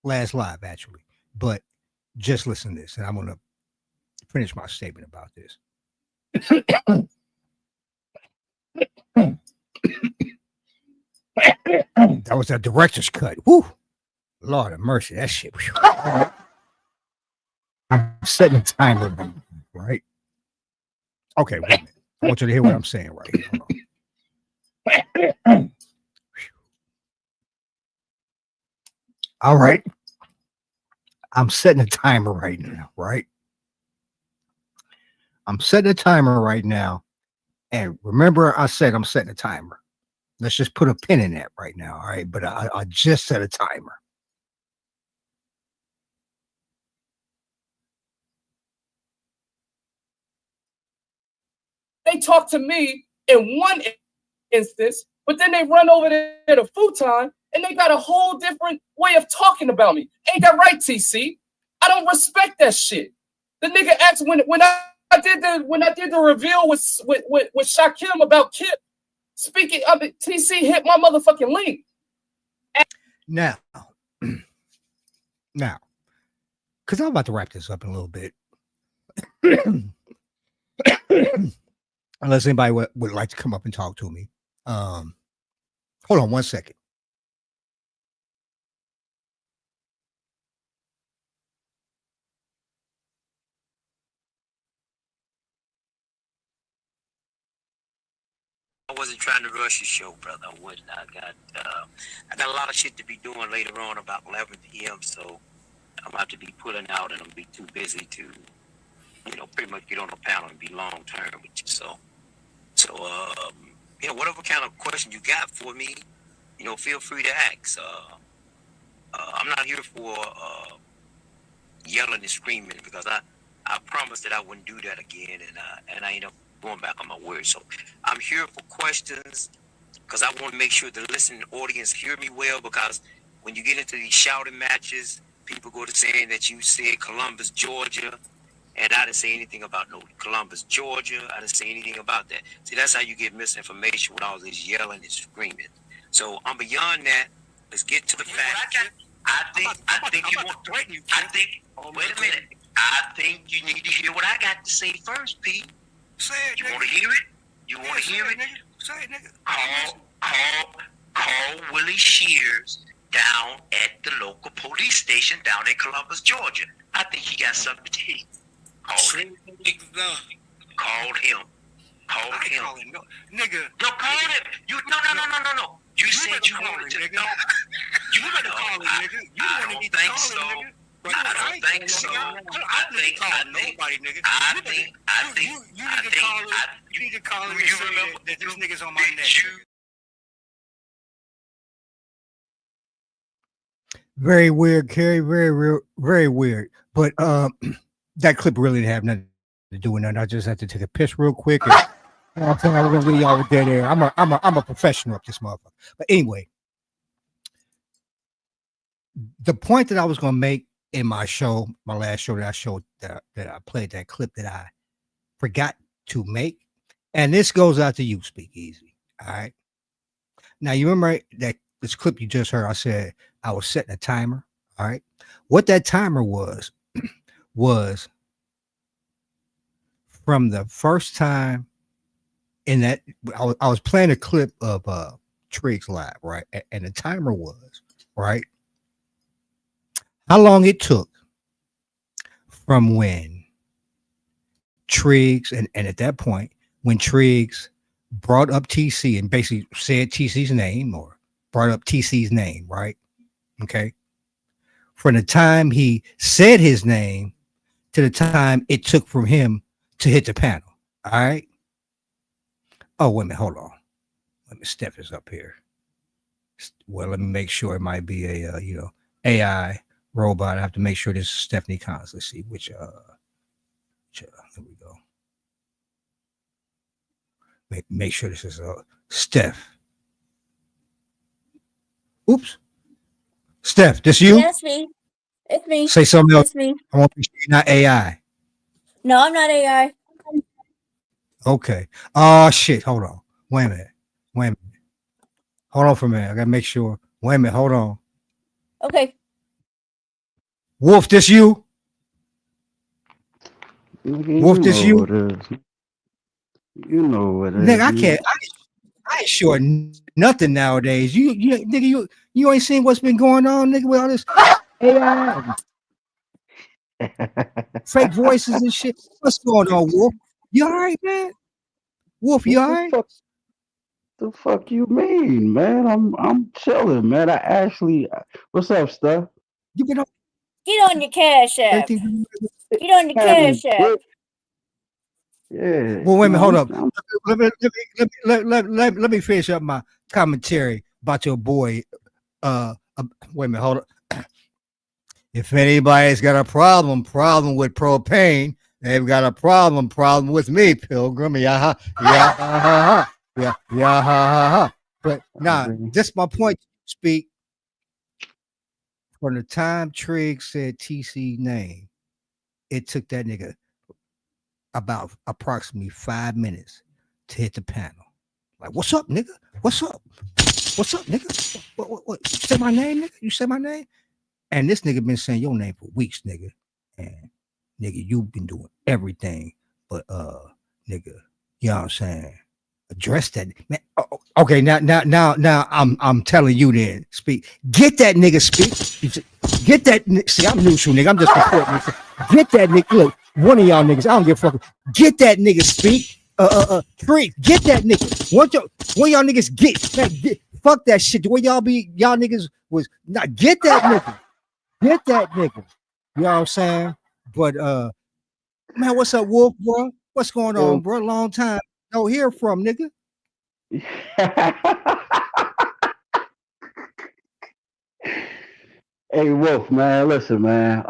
last live, actually, but just listen to this, and I'm gonna finish my statement about this. That was a director's cut. Woo! Lord of mercy, that shit. I'm setting a timer, right? Okay, wait a minute. I want you to hear what I'm saying right here. Hold on. All right. I'm setting a timer right now, right? I'm setting a timer right now. And remember, I said I'm setting a timer. Let's just put a pin in that right now, all right? But I just set a timer. They talk to me in one instance, but then they run over there to futon and they got a whole different way of talking about me. Ain't that right, TC? I don't respect that shit. The nigga asked when I did the reveal with Shakim about Kip. Speaking of it, TC hit my motherfucking link. Now, because I'm about to wrap this up in a little bit. Unless anybody would like to come up and talk to me. Hold on 1 second. I wasn't trying to rush your show, brother. I wouldn't. I got a lot of shit to be doing later on about 11 p.m. So I'm about to be pulling out, and I'm be too busy to, pretty much get on the panel and be long term with you. So whatever kind of question you got for me, feel free to ask. I'm not here for yelling and screaming because I promised that I wouldn't do that again, and I ain't up going back on my word. So I'm here for questions because I want to make sure the listening audience hear me well, because when you get into these shouting matches, people go to saying that you said Columbus, Georgia, and I didn't say anything about no Columbus, Georgia. I didn't say anything about that. See, that's how you get misinformation with all this yelling and screaming. So I'm beyond that. Let's get to the facts. I think you want to threaten you. Wait a minute. I think you need to hear what I got to say first, Pete. Say it, You want to hear it? You want to hear it? Say it, nigga. Call Willie Shears down at the local police station down in Columbus, Georgia. I think he got something to tell you. Call him. Call him. Nigga. No, call him. No. You said you wanted to know. You better call him, nigga. You want to be calling him, nigga. I don't think so. I think you need to call him and say that this nigga's on my neck. Very weird, Kerry. Very weird. But that clip really didn't have nothing to do with nothing. I just had to take a piss real quick. And, I'm telling you, I'm gonna leave y'all with dead air. I'm a professional up this motherfucker. But anyway, the point that I was gonna make in my show, my last show that I showed that I played that clip that I forgot to make, and this goes out to you, Speakeasy. All right. Now you remember that this clip you just heard? I said I was setting a timer. All right. What that timer was was from the first time in that I was playing a clip of Triggs Live, right? And the timer was right. How long it took from when Triggs, and at that point, when Triggs brought up TC and basically said TC's name or brought up TC's name, right? Okay. From the time he said his name to the time it took from him to hit the panel. All right. Oh, wait a minute. Hold on. Let me step this up here. Well, let me make sure it might be a AI robot. I have to make sure this is Stephanie Collins. Let's see which there we go. Make sure this is Steph. Oops. Steph, this you? Yes, me. It's me. Say something else. It's me. I want to be sure you're not AI. No, I'm not AI. Okay. Oh shit. Hold on. Wait a minute. Hold on for a minute. I gotta make sure. Wait a minute. Hold on. Okay. Wolf, this you? Nigga, Wolf, this you? what it is. You know what it Nigga, is. I can't. I ain't sure nothing nowadays. Nigga, you ain't seen what's been going on, nigga, with all this AI, fake voices and shit. What's going on, Wolf? You all right, man? Wolf, you all right? The fuck you mean, man? I'm chilling, man. I actually, what's up, Steph? You been on Get on your cash app. Get on your cash app. Yeah. Well, wait a minute, hold up. I'm- Let me finish up my commentary about your boy. Wait a minute, hold up. If anybody's got a problem with propane, they've got a problem with me, Pilgrim. Yeah, ha. But nah, this my point. Speak. From the time Trigg said TC name, it took that nigga about approximately 5 minutes to hit the panel. Like, what's up, nigga? What's up? What's up, nigga? What? You say my name, nigga? You say my name? And this nigga been saying your name for weeks, nigga. And nigga, you've been doing everything, but nigga, you know what I'm saying? Address that, man. Okay, now I'm telling you then. Speak. Get that nigga speak. Get that. See, I'm neutral, nigga. I'm just reporting. Get that nigga. Look, one of y'all niggas. I don't give a fuck. Get that nigga speak. Three. Get that nigga. One y'all niggas get. Man, fuck that shit. The way y'all niggas was not. Get that nigga. Get that nigga. You know what I'm saying? But man, what's up, Wolf, bro? What's going on, bro? Long time no hear from, nigga. Hey, Wolf, man, listen, man.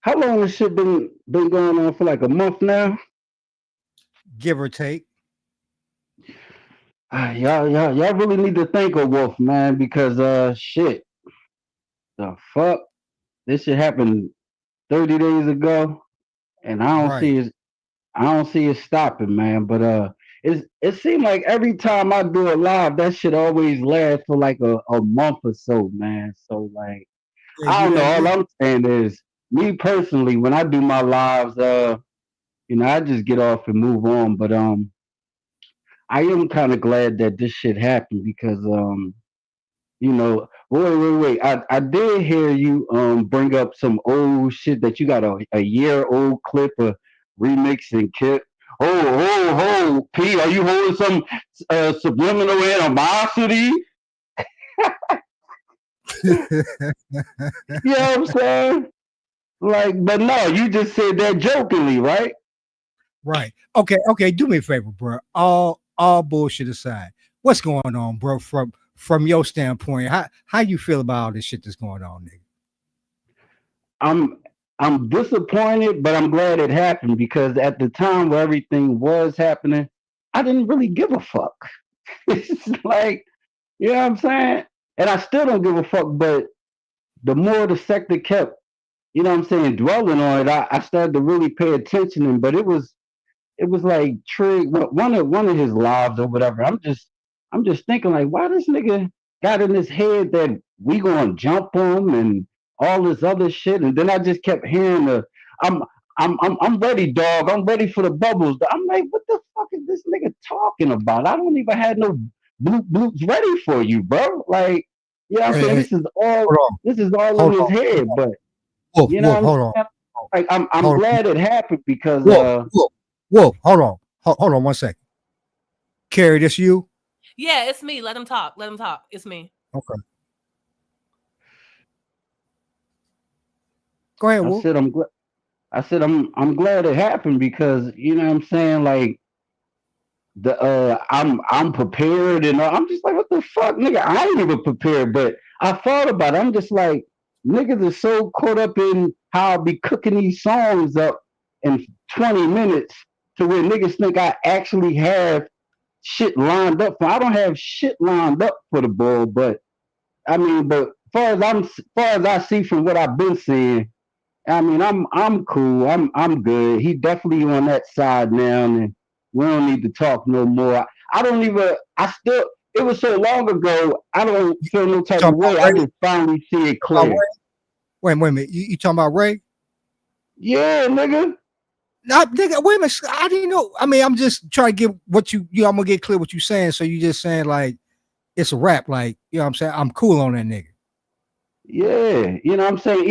How long this shit been going on for? Like a month now? Give or take. Y'all really need to thank a Wolf, man, because shit. The fuck? This shit happened 30 days ago, and I don't see it stopping, man. But it seemed like every time I do it live, that shit always lasts for like a month or so, man. So like, I don't know. All I'm saying is, me personally, when I do my lives, I just get off and move on. But I am kind of glad that this shit happened because wait. I did hear you bring up some old shit that you got a year old clip of remixing Kip. Oh, P, are you holding some subliminal animosity? You know what I'm saying? Like, but no, you just said that jokingly, right? Right. Okay. Do me a favor, bro. All bullshit aside, what's going on, bro? From your standpoint, how you feel about all this shit that's going on, nigga? I'm disappointed, but I'm glad it happened because at the time where everything was happening, I didn't really give a fuck. It's like, you know what I'm saying? And I still don't give a fuck, but the more the sector kept, you know what I'm saying, dwelling on it, I started to really pay attention. But it was like Trig, one of his lives or whatever. I'm just thinking like, why this nigga got in his head that we gonna jump him and all this other shit, and then I just kept hearing I'm I'm ready, dog. I'm ready for the bubbles. I'm like, what the fuck is this nigga talking about? I don't even have no bloops ready for you, bro. Like, you know what I'm saying? Hey, This is all in his head, but Wolf, you know Wolf, what hold on. I'm saying? Like, I'm glad it happened because Wolf, hold on. Hold on 1 second. Carrie, this you? Yeah, it's me. Let him talk. It's me. Okay. Go ahead, I Wolf. said I'm glad it happened because you know what I'm saying. Like I'm prepared and I'm just like, what the fuck, nigga? I ain't even prepared, but I thought about it. I'm just like, niggas are so caught up in how I be cooking these songs up in 20 minutes to where niggas think I actually have shit lined up for. I don't have shit lined up for the ball, but I mean, but far as I see from what I've been seeing, I mean, I'm cool. I'm good. He definitely on that side now, and we don't need to talk no more. I don't even. I still. It was so long ago. I don't feel no type of Talking about way. I Ray? just finally see it About clear. Ray? Wait a minute. You talking about Ray? Yeah, nigga. Not nigga. Wait a minute. I didn't know. I mean, I'm just trying to get what you. I'm gonna get clear what you saying. So you just saying like it's a rap. Like you know what I'm saying. I'm cool on that nigga. Yeah, you know what I'm saying.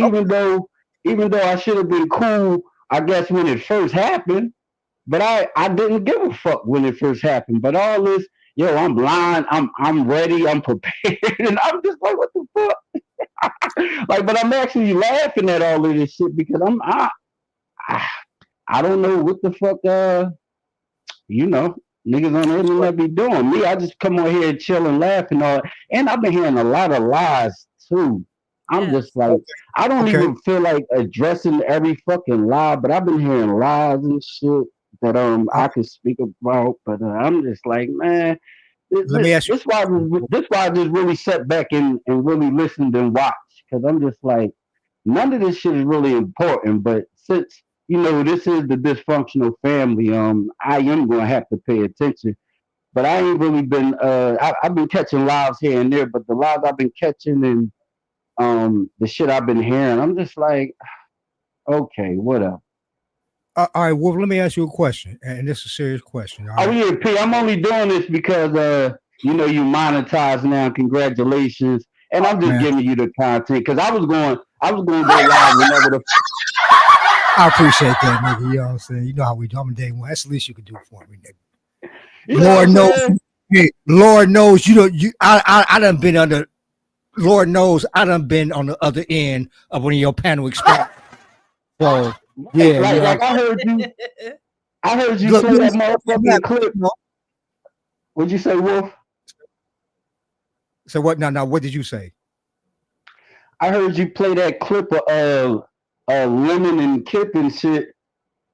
Even though I should have been cool, I guess when it first happened. But I didn't give a fuck when it first happened. But all this, yo, I'm blind, I'm ready, I'm prepared, and I'm just like, what the fuck? Like, but I'm actually laughing at all of this shit because I don't know what the fuck you know, niggas on the internet be doing. Me, I just come on here and chill and laugh and all. And I've been hearing a lot of lies too. I'm just like, I don't Okay. even feel like addressing every fucking lie, but I've been hearing lies and shit that I could speak about. But I'm just like, man, Let me ask you. this why I just really sat back and really listened and watched because I'm just like, none of this shit is really important. But since you know this is the dysfunctional family, I am gonna have to pay attention. But I ain't really been. I've been catching lives here and there, but the lives I've been catching and the shit I've been hearing, I'm just like, okay, whatever. All right, Wolf. Let me ask you a question, and this is a serious question. All Oh right. yeah, P. I'm only doing this because you know, you monetize now. Congratulations, and I'm just Man, giving you the content because I was going to go live whenever the. I appreciate that, nigga. You know what I'm saying? You know how we do. I'm day one. That's the least you can do for me, nigga. You know what Lord I'm knows, saying? hey, Lord knows, you know, I done been under. Lord knows, I done been on the other end of one of your panel experiences. So yeah, you know. Like I heard you Look, play that listen, motherfucking clip. What'd you say, Wolf? So what? Now, what did you say? I heard you play that clip of Lemon and Kip and shit,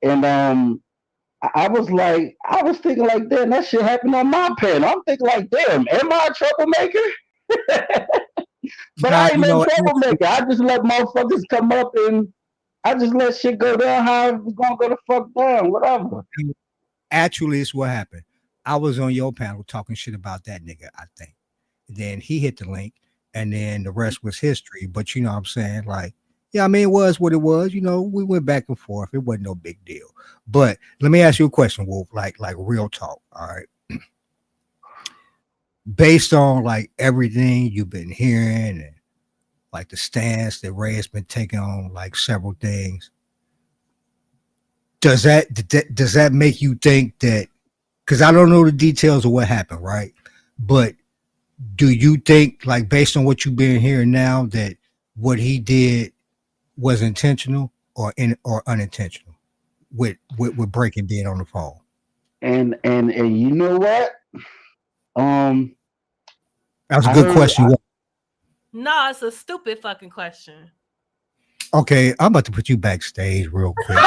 and I was like, I was thinking like, damn, that shit happened on my pen. I'm thinking like, damn, am I a troublemaker? But Nah, I ain't you no know, troublemaker. I just let motherfuckers come up and I just let shit go down how it's gonna go the fuck down, whatever. actually, it's what happened. I was on your panel talking shit about that nigga. I think. Then he hit the link, and then the rest was history. But you know what I'm saying? Like, yeah, I mean, it was what it was. You know, we went back and forth. It wasn't no big deal. But let me ask you a question, Wolf. Like real talk. All right. Based on like everything you've been hearing and like the stance that Ray has been taking on like several things, does that make you think that? Because I don't know the details of what happened, right? But do you think, like, based on what you've been hearing now, that what he did was intentional or unintentional with breaking being on the phone? And you know what? Um, That was a I good heard. question. No, it's a stupid fucking question. Okay, I'm about to put you backstage real quick.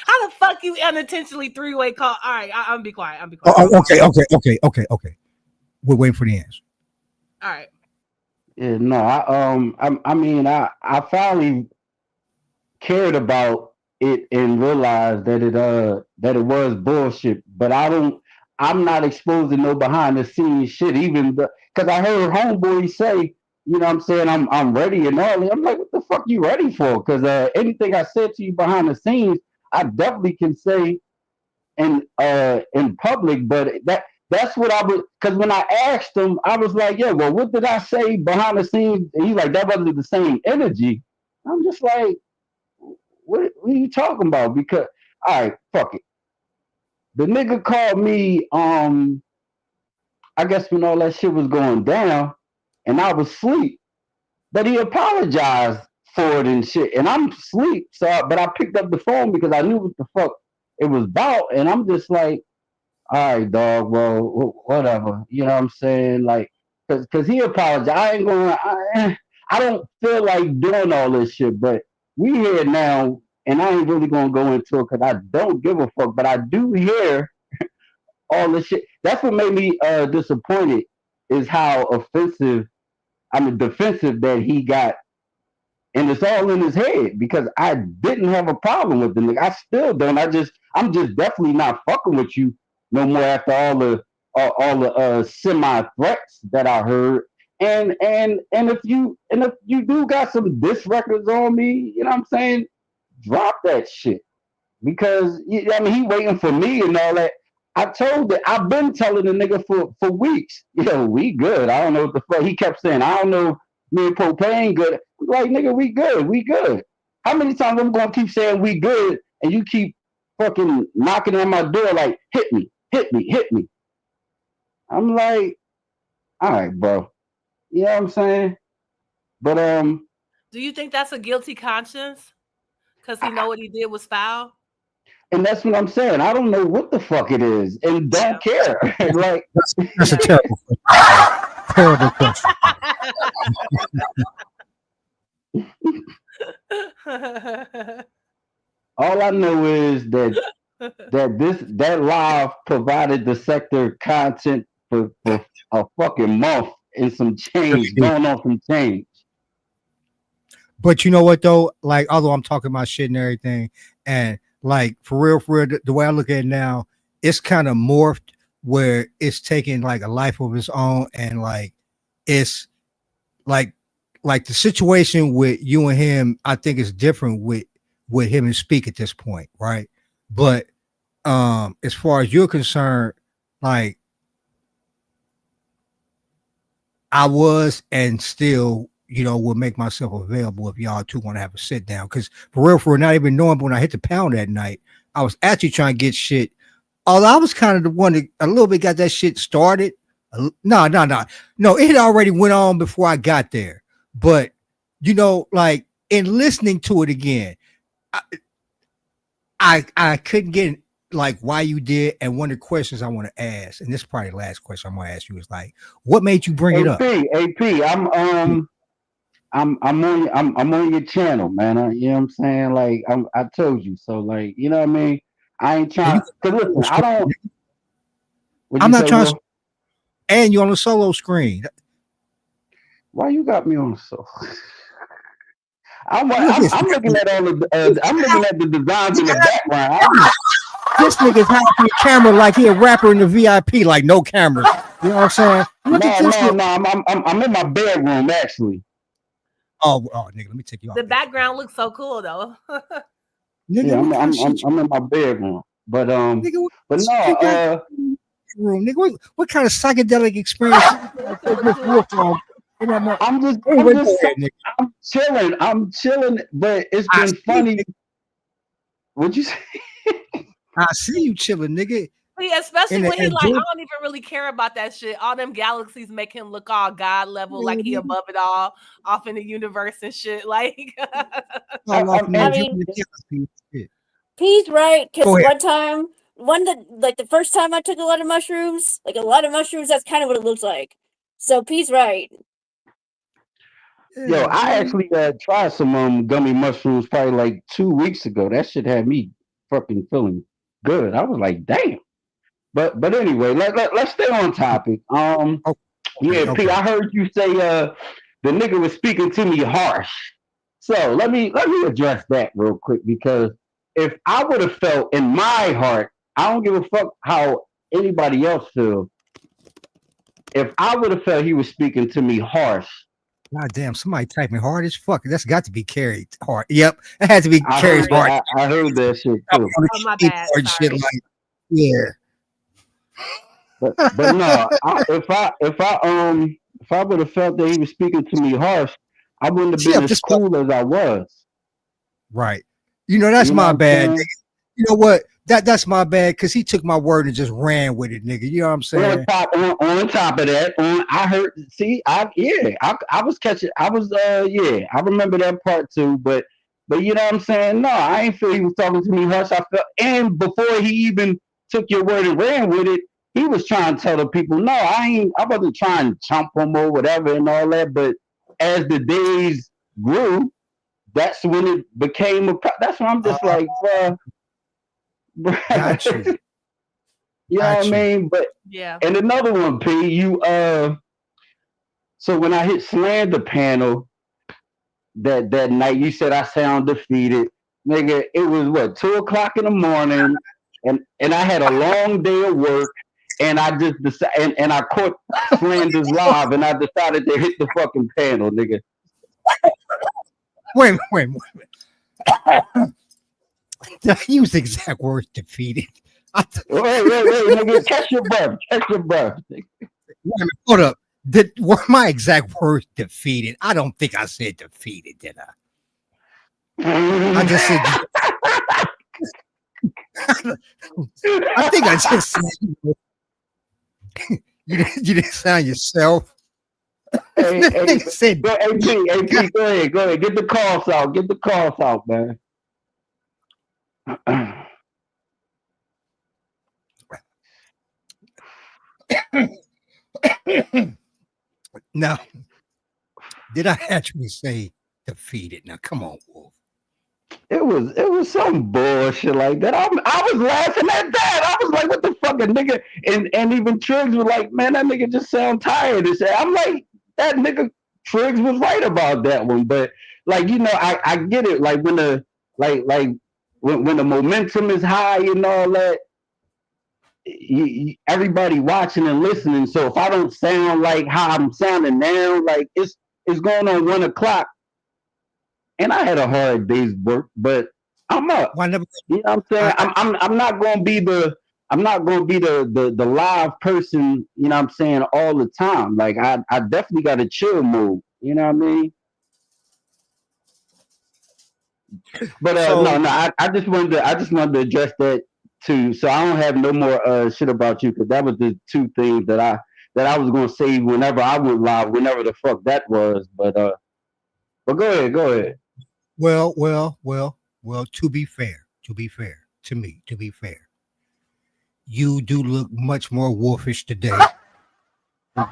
How the fuck you unintentionally three-way call? All right, I'm be quiet. I'm be quiet. Okay. We're waiting for the answer. All right. Yeah, no, I mean, I finally cared about it and realized that it was bullshit. But I'm not exposing no behind the scenes shit. Even because I heard homeboy say, you know, what I'm saying I'm ready and all. I'm like, what the fuck you ready for? Because anything I said to you behind the scenes, I definitely can say in public. But that's what I was, because when I asked him, I was like, yeah, well, what did I say behind the scenes? And he's like, that wasn't the same energy. I'm just like, what are you talking about? Because all right, fuck it. The nigga called me. I guess when all that shit was going down, and I was asleep. But he apologized for it and shit. And I'm asleep, but I picked up the phone because I knew what the fuck it was about, and I'm just like, all right, dog. Well, whatever. You know what I'm saying? Like, cause he apologized. I ain't gonna. I don't feel like doing all this shit, but we here now, and I ain't really gonna go into it because I don't give a fuck. But I do hear all this shit. That's what made me disappointed is how offensive, I mean, defensive that he got, and it's all in his head because I didn't have a problem with the nigga. I still don't. I'm just definitely not fucking with you no more after all the semi threats that I heard. And if you do got some diss records on me, you know what I'm saying? Drop that shit because I mean he waiting for me and all that. I've been telling the nigga for weeks, yo, we good. I don't know what the fuck he kept saying. I don't know me and Propane good. I'm like, nigga, we good, we good. How many times I'm gonna keep saying we good and you keep fucking knocking on my door like hit me, hit me, hit me. I'm like, all right, bro. You know what I'm saying? But Do you think that's a guilty conscience? Because he know what he did was foul? and that's what I'm saying. I don't know what the fuck it is, and don't care. Like That's a terrible question. Terrible question. all I know is that live provided the sector content for a fucking month and some change going on some change. But you know what though? Like, although I'm talking about shit and everything, and like for real, the way I look at it now, it's kind of morphed where it's taking like a life of its own, and like it's like the situation with you and him, I think is different with him and Speak at this point, right? But as far as you're concerned, like I was and still, you know, will make myself available if y'all two want to have a sit down. Because for real, not even knowing, but when I hit the pound that night, I was actually trying to get shit. Although I was kind of the one that a little bit got that shit started. No, it had already went on before I got there. But you know, like in listening to it again, I couldn't get like why you did. And one of the questions I want to ask, and this is probably the last question I'm gonna ask you, is like, what made you bring it up? AP, I'm on your channel, man. You know what I'm saying? Like I told you, so like you know what I mean. I ain't trying. Cause listen, I don't. I'm not trying. And you on the solo screen. Why you got me on the solo? I'm looking at all the. I'm looking at the designs in the background. This nigga's hiding the camera like he a rapper in the VIP, like no camera. You know what I'm saying? Look at this. I'm in my bedroom actually. Oh, nigga, let me take you off. The background looks so cool though. Yeah, I'm in my bedroom, but nigga, but no, room, nigga, what kind of psychedelic experience? I'm chilling, but it's been funny. What'd you say? I see you chilling, nigga. Yeah, especially when he like, I don't even really care about that shit. All them galaxies make him look all God level, like he above it all, off in the universe and shit. Like, I mean, he's right. Because the first time I took a lot of mushrooms, that's kind of what it looks like. So P's right. Yo, I actually tried some gummy mushrooms probably like 2 weeks ago. That shit had me fucking feeling good. I was like, damn. But anyway, let's stay on topic. P, I heard you say the nigga was speaking to me harsh. So let me address that real quick because if I would have felt in my heart, I don't give a fuck how anybody else feels. If I would have felt he was speaking to me harsh. God damn, somebody typing hard as fuck. That's got to be carried hard. Yep, it had to be carried hard. I heard that shit too. Oh, my bad. Shit like, yeah. But no, if I would have felt that he was speaking to me harsh, I wouldn't have been as cool as I was. Right. You know, that's my bad. You know what? That's my bad because he took my word and just ran with it, nigga. You know what I'm saying? On top of that, I heard. See, I was catching. I remember that part too. But you know what I'm saying? No, I ain't feel he was talking to me hush. I felt, and before he even took your word and ran with it, he was trying to tell the people, no, I wasn't trying to chump him or whatever and all that. But as the days grew, that's when it became that's when I'm just like, got you. You know what I mean? But yeah. And another one, P, so when I hit slander panel that night, you said I sound defeated. Nigga, it was what, 2:00 in the morning, and I had a long day of work, and I just decided and I caught Slanders live and I decided to hit the fucking panel, nigga. Wait. Use the exact words defeated. Wait, nigga, catch your breath. Hold up. Were my exact words defeated? I don't think I said defeated, did I? I just said. I think I just said. You didn't sound yourself. Hey, AP, go ahead. Get the coughs out, man. Now, did I actually say defeated? Now, come on, Wolf. It was some bullshit like that. I was laughing at that. I was like, what the fuck, a nigga? And even Triggs was like, man, that nigga just sound tired. I'm like, that nigga Triggs was right about that one. But like, you know, I get it. Like when the when the momentum is high and all that, everybody watching and listening. So if I don't sound like how I'm sounding now, like it's going on 1:00. And I had a hard day's work, but I'm up. You know what I'm saying? I'm not gonna be the live person, you know what I'm saying, all the time. Like I definitely got a chill mode, you know what I mean? But no, I just wanted to address that too. So I don't have no more shit about you because that was the two things that I was gonna say whenever I went live, whenever the fuck that was. But go ahead. Well. To be fair, you do look much more wolfish today. The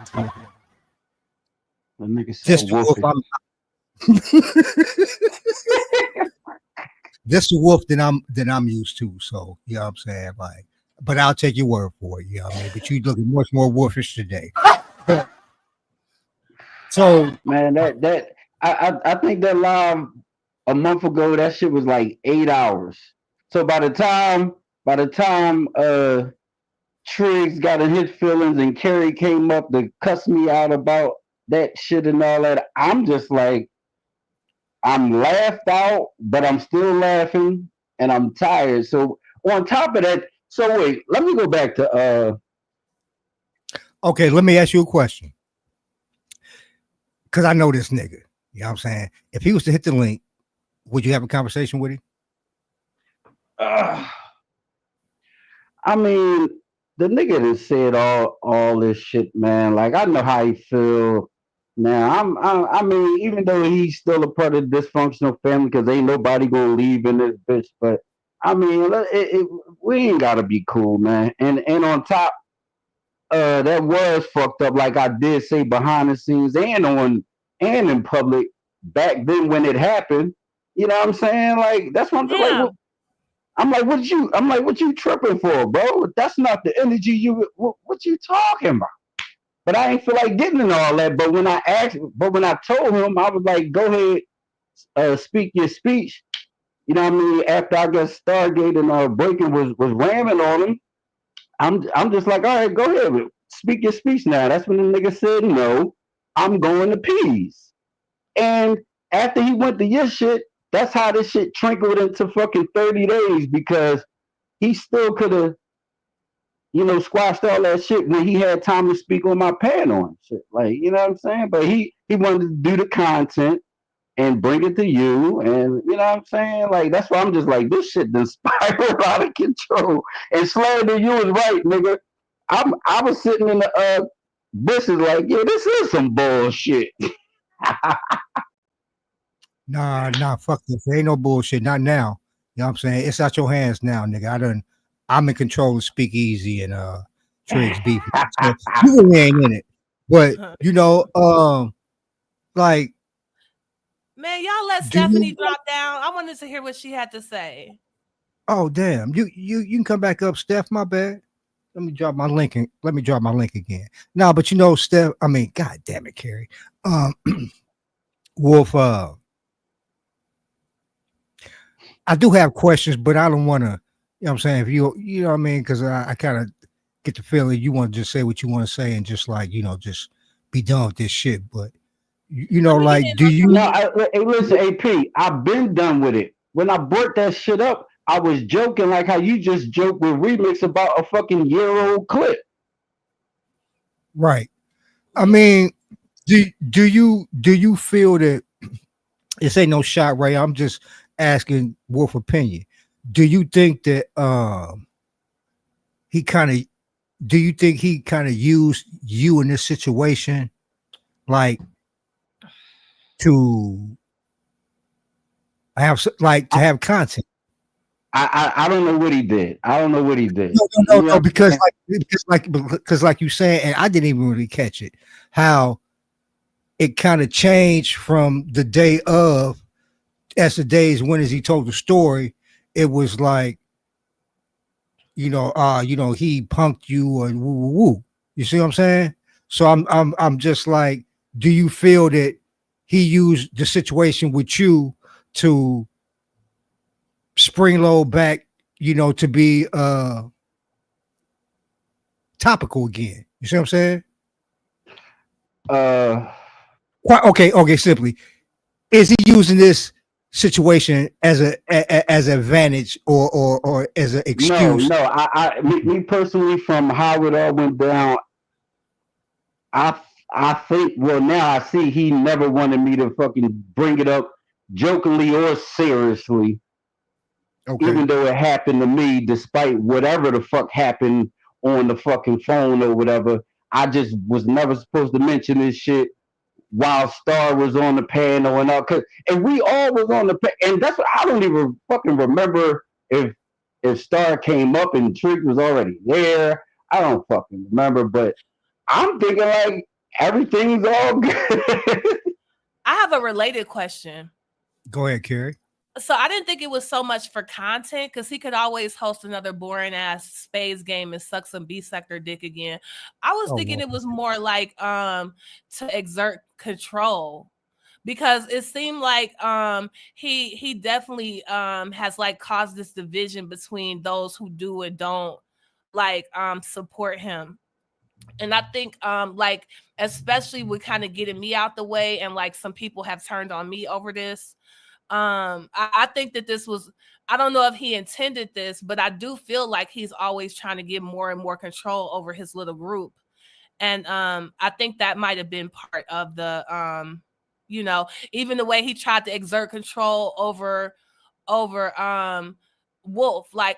nigga said Just wolfish. This the wolf that I'm used to. So you know what I'm saying, like. But I'll take your word for it. You know what I mean. But you looking much more wolfish today. So man, that I think that live a month ago, that shit was like 8 hours. So by the time Triggs got in his feelings and Kerry came up to cuss me out about that shit and all that, I'm just like, I'm laughed out, but I'm still laughing and I'm tired. So on top of that, so wait, let me go back to okay, let me ask you a question. Cause I know this nigga. You know what I'm saying? If he was to hit the link, would you have a conversation with him? I mean, the nigga that said all this shit, man. Like I know how he feel. Now I mean, even though he's still a part of the dysfunctional family, because ain't nobody gonna leave in this bitch. But I mean, we ain't gotta be cool, man. And on top, that was fucked up. Like I did say behind the scenes and in public back then when it happened. You know what I'm saying? Like that's what I'm like. I'm like, what you tripping for, bro? That's not the energy what you talking about? But I ain't feel like getting in all that. But when I told him, I was like, go ahead, speak your speech. You know what I mean? After I got Stargate and Breaking was ramming on him, I'm just like, all right, go ahead, speak your speech now. That's when the nigga said, no, I'm going to peace. And after he went to your shit, that's how this shit trickled into fucking 30 days because he still could have, squashed all that shit when he had time to speak on my panel and shit. Like, you know what I'm saying? But he wanted to do the content. and bring it to you. And you know what I'm saying? Like that's why I'm just like this shit done spiraled out of control. And slander, you was right, nigga. I was sitting in the bushes like, yeah, this is some bullshit. Nah, fuck this. There ain't no bullshit. Not now. You know what I'm saying? It's out your hands now, nigga. I'm in control of Speakeasy and Triggs beef. So you really ain't in it. But you know, like man, y'all let Stephanie drop down. I wanted to hear what she had to say. Oh damn. You can come back up, Steph. My bad. Let me drop my link again. No, but you know, Steph, I mean, god damn it, Carrie. Wolf, I do have questions, but I don't want to, you know what I'm saying? If you know what I mean? Because I kind of get the feeling you want to just say what you want to say and just like, just be done with this shit. But, like, do you? No, hey, listen, AP, I've been done with it. When I brought that shit up, I was joking like how you just joked with Remix about a fucking year-old clip. Right. I mean, do you feel that this ain't no shot, Ray? I'm just asking Wolf opinion. Do you think that he kind of used you in this situation like to have content? I don't know what he did. No, because like you said, and I didn't even really catch it, how it kind of changed from the day of, as the days when as he told the story, it was like, he punked you or woo woo woo. You see what I'm saying? So I'm just like, do you feel that he used the situation with you to spring load back, to be topical again? You see what I'm saying? Okay, simply. Is he using this situation as an advantage or as an excuse? No. Me personally, from how it all went down, I think, well, now I see he never wanted me to fucking bring it up jokingly or seriously. Okay. Even though it happened to me, despite whatever the fuck happened on the fucking phone or whatever, I just was never supposed to mention this shit while Star was on the panel and all. And we all was on the and that's what I don't even fucking remember if Star came up and Trick was already there. I don't fucking remember, but I'm thinking like everything's all good. I have a related question. Go ahead, Carrie. So I didn't think it was so much for content because he could always host another boring ass spades game and suck some B sector dick again. I was thinking it was more like to exert control, because it seemed like he definitely has like caused this division between those who do and don't like support him. And I think like especially with kind of getting me out the way, and like some people have turned on me over this. I think that this was, I don't know if he intended this, but I do feel like he's always trying to get more and more control over his little group. And I think that might have been part of the even the way he tried to exert control over Wolf, like,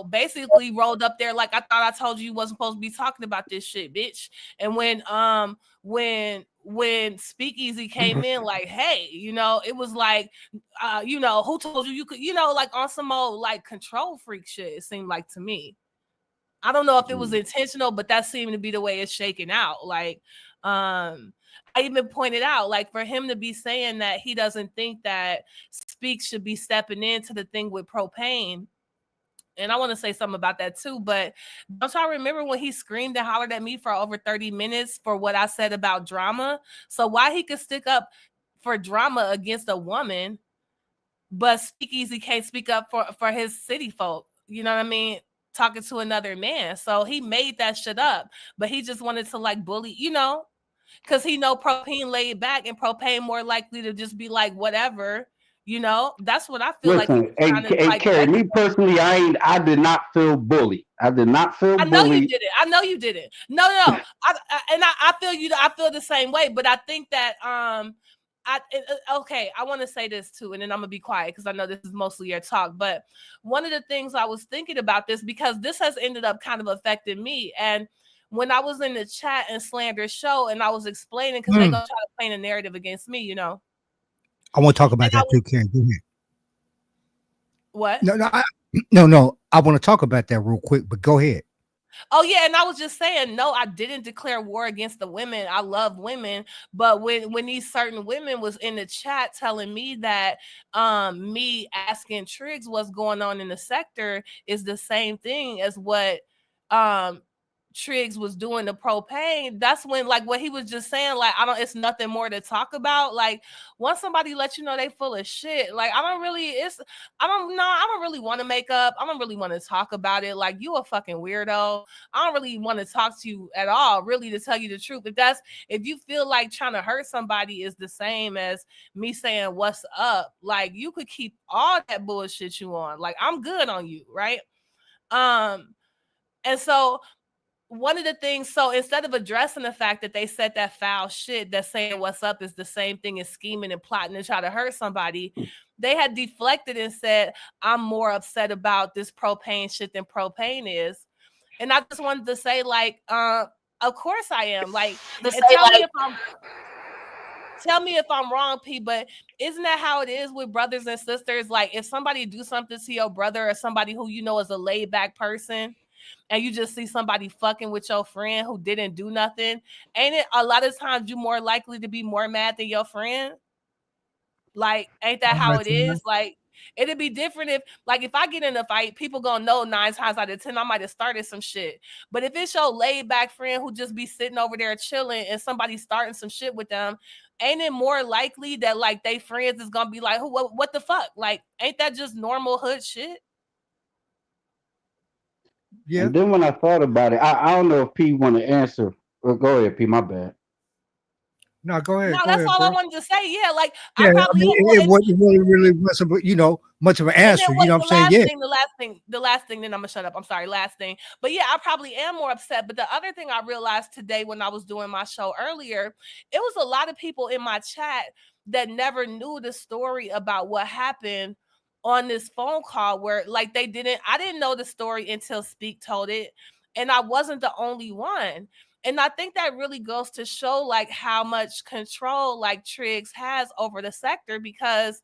basically rolled up there like, I thought I told you wasn't supposed to be talking about this shit, bitch. And when Speakeasy came in, like, hey, it was like, who told you could, like on some old like control freak shit, it seemed like to me. I don't know if it was intentional, but that seemed to be the way it's shaking out. Like, I even pointed out, like, for him to be saying that he doesn't think that Speak should be stepping into the thing with Propane. And I want to say something about that too, but don't y'all remember when he screamed and hollered at me for over 30 minutes for what I said about drama? So why he could stick up for drama against a woman, but Speakeasy can't speak up for his city folk? You know what I mean? Talking to another man. So he made that shit up, but he just wanted to like bully, because he know Propane laid back and Propane more likely to just be like, whatever. That's what I feel. Listen, like. Carrie, me personally, I did not feel bullied. I did not feel bullied. I know you didn't. No. I feel you. I feel the same way, but I think that Okay, I want to say this too, and then I'm gonna be quiet because I know this is mostly your talk. But one of the things I was thinking about this, because this has ended up kind of affecting me, and when I was in the chat and Slander show, and I was explaining, because they gonna try to paint a narrative against me, you know. I want to talk about that too, Karen. Go ahead. What? No. I want to talk about that real quick, but go ahead. Oh yeah, and I was just saying, no, I didn't declare war against the women. I love women, but when these certain women was in the chat telling me that me asking Triggs what's going on in the sector is the same thing as what Triggs was doing to propane, that's when, like, what he was just saying, like, it's nothing more to talk about. Like, once somebody lets you know they full of shit, like, I don't really want to make up. I don't really want to talk about it. Like, you a fucking weirdo. I don't really want to talk to you at all, really, to tell you the truth. If you feel like trying to hurt somebody is the same as me saying what's up, like, you could keep all that bullshit you on. Like, I'm good on you, right? And so one of the things, so instead of addressing the fact that they said that foul shit, that saying what's up is the same thing as scheming and plotting to try to hurt somebody, they had deflected and said, I'm more upset about this propane shit than propane is. And I just wanted to say, like, of course I am. Like, and tell me if I'm wrong, P, but isn't that how it is with brothers and sisters? Like, if somebody do something to your brother or somebody who you know is a laid back person, and you just see somebody fucking with your friend who didn't do nothing, ain't it a lot of times you more likely to be more mad than your friend? Like, ain't that how it is? Like, it'd be different if I get in a fight, people gonna know 9 times out of 10 I might have started some shit. But if it's your laid back friend who just be sitting over there chilling and somebody starting some shit with them, ain't it more likely that, like, they friends is gonna be like, what the fuck? Like, ain't that just normal hood shit? Yeah. And then when I thought about it, I don't know if P want to answer. Well, go ahead, P. My bad. No, go ahead. No, go that's ahead, all bro. I wanted to say. Yeah, like, Yeah, I probably it really wasn't, much of an answer. You know what I'm saying? Yeah. The last thing, then I'm gonna shut up. I'm sorry, last thing. But yeah, I probably am more upset. But the other thing I realized today when I was doing my show earlier, it was a lot of people in my chat that never knew the story about what happened on this phone call, where, like, I didn't know the story until Speak told it, and I wasn't the only one. And I think that really goes to show, like, how much control, like, Triggs has over the sector, because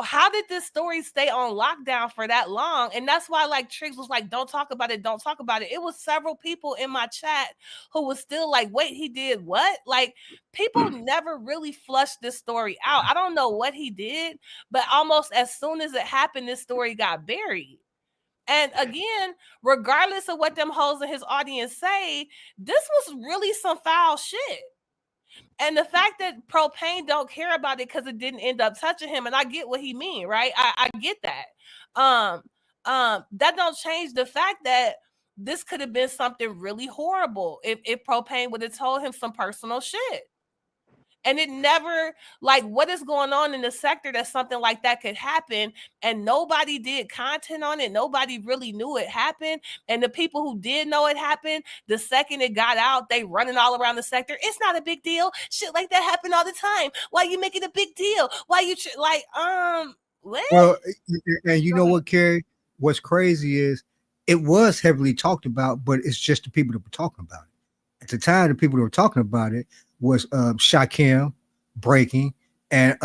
how did this story stay on lockdown for that long? And that's why, like, Triggs was like, don't talk about it. Don't talk about it. It was several people in my chat who was still like, wait, he did what? Like, people never really flushed this story out. I don't know what he did, but almost as soon as it happened, this story got buried. And again, regardless of what them hoes in his audience say, this was really some foul shit. And the fact that Propane don't care about it because it didn't end up touching him, and I get what he mean, right? I get that. That don't change the fact that this could have been something really horrible if Propane would have told him some personal shit. And it never, like, what is going on in the sector that something like that could happen, and nobody did content on it. Nobody really knew it happened. And the people who did know it happened, the second it got out, they running all around the sector. It's not a big deal. Shit like that happen all the time. Why you make it a big deal? Why you what? Well, and you know what, Carrie? What's crazy is it was heavily talked about, but it's just the people that were talking about it. At the time, the people that were talking about it was Shakim, Breaking, and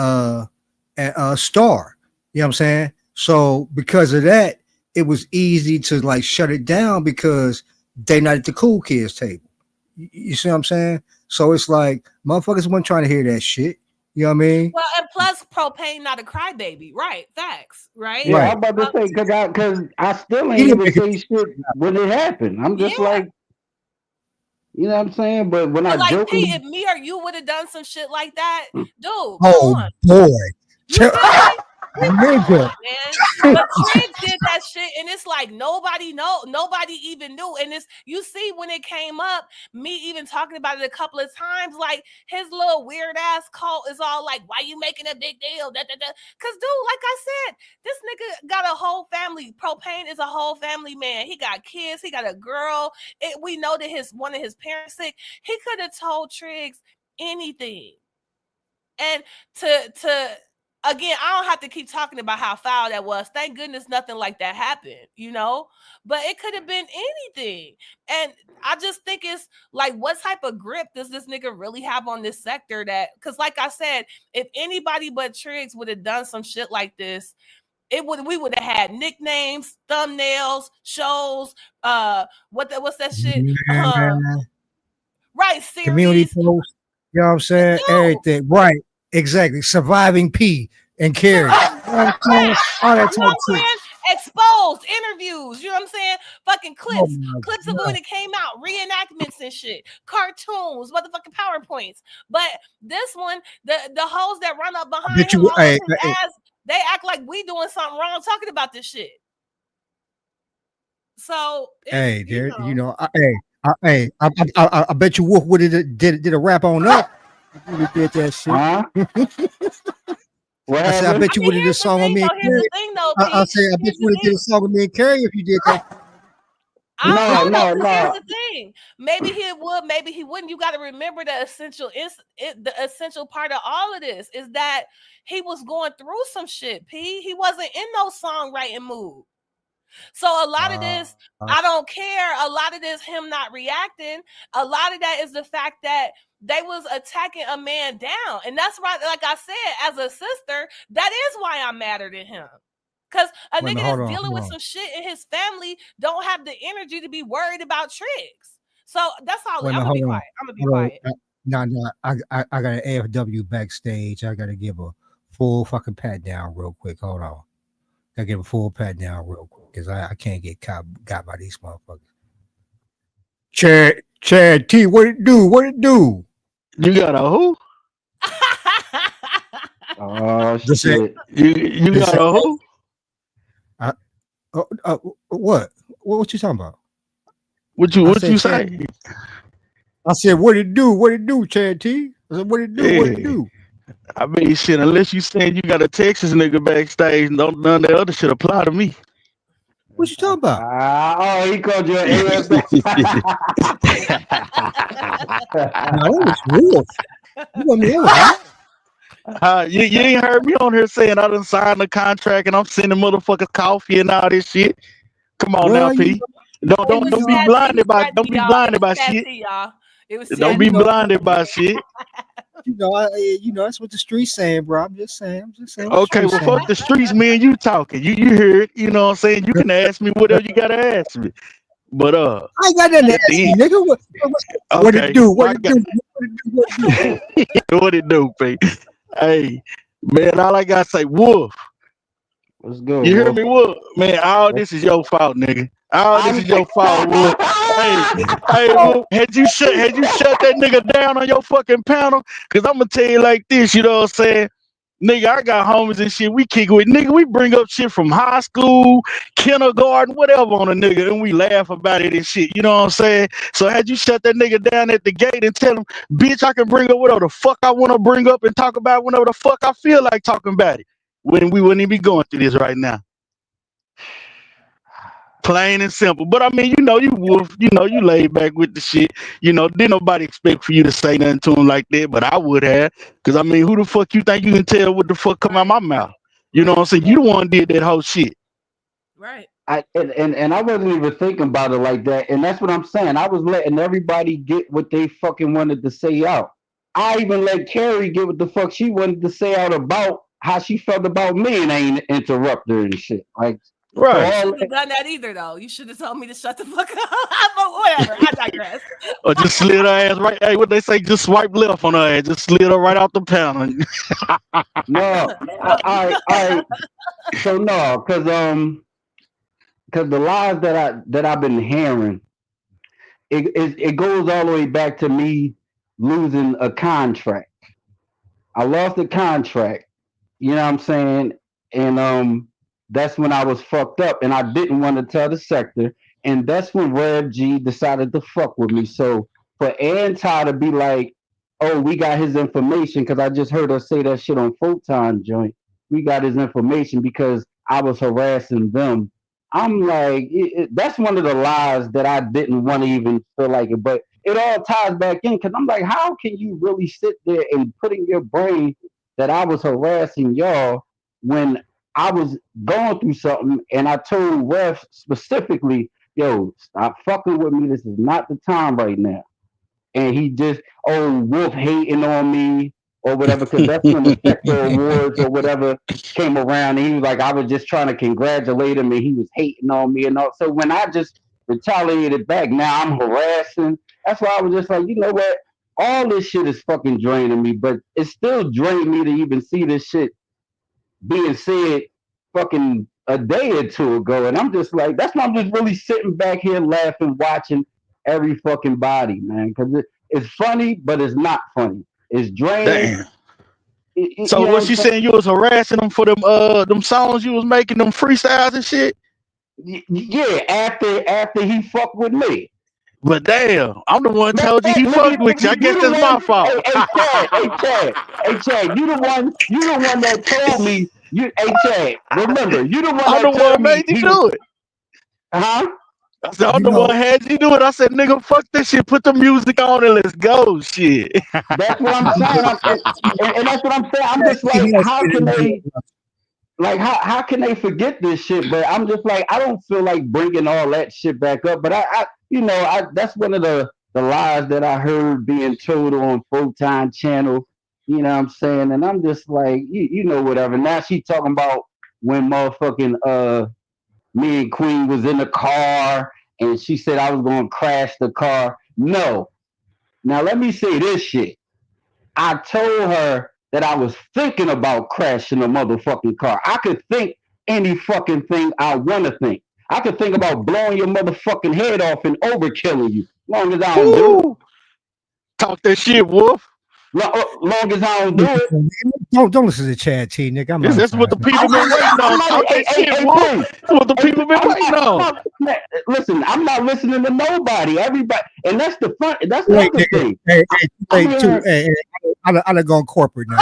Star. You know what I'm saying? So because of that, it was easy to, like, shut it down because they not at the cool kids table. You see what I'm saying? So it's like motherfuckers weren't trying to hear that shit. You know what I mean? Well, and plus Propane not a crybaby, right? Facts, right? Yeah, I'm about to say because I still ain't even say shit when it happened. I'm just like, you know what I'm saying? But when I like, joke, P, if me or you would have done some shit like that, dude, come Oh on. boy. You feel me? Nigga. Come on, man. But Triggs did that shit, and it's like nobody even knew. And it's, you see, when it came up, me even talking about it a couple of times, like, his little weird ass cult is all like, why you making a big deal? Because, dude, like I said, this nigga got a whole family. Propane is a whole family man. He got kids, he got a girl. We know that one of his parents sick. He could have told Triggs anything. And to again, I don't have to keep talking about how foul that was. Thank goodness nothing like that happened, you know? But it could have been anything. And I just think it's like, what type of grip does this nigga really have on this sector? That, because like I said, if anybody but Triggs would have done some shit like this, we would have had nicknames, thumbnails, shows, what's that shit? Right, Community series. posts, you know what I'm saying? No. Everything. Right. Exactly. Surviving P and Carrie. All that type of shit. Exposed interviews, you know what I'm saying? Fucking clips Oh of when it came out, reenactments and shit, cartoons, motherfucking PowerPoints. But this one, the hoes that run up behind him, all his ass, they act like we doing something wrong talking about this shit. So hey, there, you know, I bet you Wolf would have did a rap on that. Really did that shit. I said, I bet you would have did a song on me and Carrie. I said, I bet you would have did a song on me and Carrie if you did that. I don't know. Here's the thing. Maybe he would, maybe he wouldn't. You got to remember the essential part of all of this is that he was going through some shit, P. He wasn't in no songwriting mood. So a lot of this, I don't care. A lot of this, him not reacting. A lot of that is the fact that they was attacking a man down. And that's why, like I said, as a sister, that is why I'm madder than him. Because a nigga that's dealing with some shit in his family don't have the energy to be worried about Triggs. So that's all. I'm gonna be quiet. I'm gonna be quiet. No, I got an AFW backstage. I gotta give a full fucking pat down real quick. Hold on. I give a full pat down real quick because I can't get got by these motherfuckers. Chad T, what it do? What it do? You got a who? Oh shit! You got a who? What? What you talking about? What you say? I said, what it do? What it do, Chad T? I said, what it do? Yeah. What it do? I mean, shit. Unless you saying you got a Texas nigga backstage, none of that other shit apply to me. What you talking about? Oh, he called you an AFW. No, that was Wolf. You want me you ain't heard me on here saying I done signed the contract and I'm sending motherfuckers coffee and all this shit. Come on now, P. Don't be blinded by shit. Don't be blinded by shit. You know that's what the streets saying, bro. I'm just saying. Okay, well, fuck the streets, man. You talking? You hear it? You know what I'm saying? You can ask me whatever you gotta ask me. But I ain't got nothing to ask you, nigga. What it do? What it do? What it do, P? Hey, man, all I gotta say, Wolf. Let's go. You hear me, Wolf? Man, all this is your fault, nigga. All this is your fault, Wolf. Hey, Wolf, had you shut that nigga down on your fucking panel? Cause I'm gonna tell you like this, you know what I'm saying? Nigga, I got homies and shit. We kick with nigga. We bring up shit from high school, kindergarten, whatever on a nigga, and we laugh about it and shit. You know what I'm saying? So had you shut that nigga down at the gate and tell him, bitch, I can bring up whatever the fuck I want to bring up and talk about whenever the fuck I feel like talking about it, when we wouldn't even be going through this right now. Plain and simple. But I mean, you know, you Wolf, you know, you laid back with the shit. You know, didn't nobody expect for you to say nothing to him like that, but I would have. Because I mean, who the fuck you think you can tell what the fuck come out my mouth? You know what I'm saying? You the one did that whole shit. Right. And I wasn't even thinking about it like that. And that's what I'm saying. I was letting everybody get what they fucking wanted to say out. I even let Carrie get what the fuck she wanted to say out about how she felt about me, and I ain't interrupt her and shit. Like, right. You shouldn't have done that either, though. You should have told me to shut the fuck up. But whatever, I digress. Or just slid her ass right. Hey, what they say? Just swipe left on her ass. Just slid her right out the panel. No, I. So no, because the lies that I've been hearing, it goes all the way back to me losing a contract. I lost a contract. You know what I'm saying? And that's when I was fucked up, and I didn't want to tell the sector, and that's when Rev G decided to fuck with me. So for Anti to be like, "Oh, we got his information," because I just heard her say that shit on Photon Joint. We got his information because I was harassing them. I'm like, that's one of the lies that I didn't want to even feel like it. But it all ties back in because I'm like, how can you really sit there and put in your brain that I was harassing y'all when I was going through something and I told Ref specifically, yo, stop fucking with me. This is not the time right now. And he just, oh, Wolf hating on me or whatever, because that's when the sector awards or whatever came around. And he was like, I was just trying to congratulate him and he was hating on me and all. So when I just retaliated back, now I'm harassing. That's why I was just like, you know what? All this shit is fucking draining me, but it still drained me to even see this shit being said fucking a day or two ago. And I'm just like, that's why I'm just really sitting back here laughing, watching every fucking body, man. Because it's funny, but it's not funny. It's draining. Damn. So You know what what she I'm saying? saying? You was harassing them for them songs you was making, them freestyles and shit. Yeah, after he fucked with me. But damn, I'm the one Man, told you he fucked with you. I you guess the that's my one. fault. Hey Chad, you the one that told me. Hey Chad, remember, you the one I'm the that one told me made you he was. do it. Huh? I said, I'm You the know, one had you do it. I said, nigga, fuck this shit. Put the music on and let's go. Shit. That's what I'm saying. And that's what I'm saying. I'm just he like, has how been can in here. they? Like how can they forget this shit? But I'm just like I don't feel like bringing all that shit back up. But I that's one of the lies that I heard being told on Photon channel. You know what I'm saying? And I'm just like you know whatever. Now she talking about when motherfucking me and Queen was in the car and she said I was gonna crash the car. No. Now let me say this shit. I told her that I was thinking about crashing a motherfucking car. I could think any fucking thing I want to think. I could think about blowing your motherfucking head off and overkilling you. Long as I don't do it. Woo! Talk that shit, Wolf. Long as I don't do it. Don't listen to Chad T, nigga. I'm That's what the outside, man. people been waiting I'm on. not. Talk Hey, that shit, hey, Wolf. P. That's what the Hey, people been waiting on. Listen, I'm not listening to nobody. Everybody, and that's the fun. That's the Wait, other nigga. thing. Hey, I'm too. hearing. Hey, I done gone corporate now.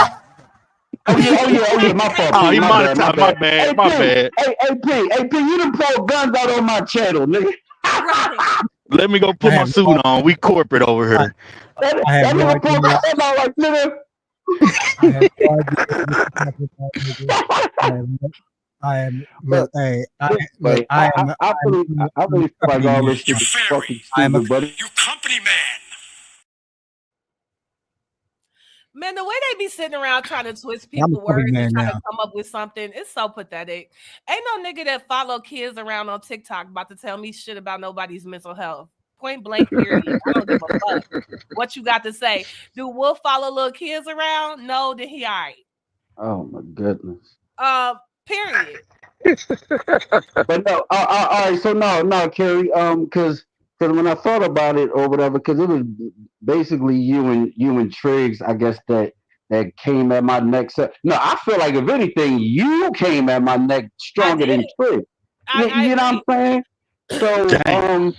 Oh yeah. My fault, Oh, P. he My bad. monetized. My bad. My bad. Hey, P. You done pulled guns out on my channel, nigga. Right. Let me go I put my have no suit on. idea. We corporate over I, here. That I have no nigga pulled idea. guns out like nigga. I have no idea what you're talking about, nigga. I am. But Look, hey, look. anyway, I really feel like company all man. this shit is fucking I am a stupid, buddy. You company man. Man, the way they be sitting around trying to twist I'm a people company words and man try now. to come up with something, it's so pathetic. Ain't no nigga that follow kids around on TikTok about to tell me shit about nobody's mental health. Point blank, period. I don't give a fuck what you got to say. Do Wolf follow little kids around? No, then he all right. Oh my goodness. Period. But no, all right. So no, Carrie. Because when I thought about it or whatever, because it was basically you and Triggs, I guess that came at my neck. So, no, I feel like if anything, you came at my neck I stronger did. than Triggs. I You know what I'm agree. saying? So Dang.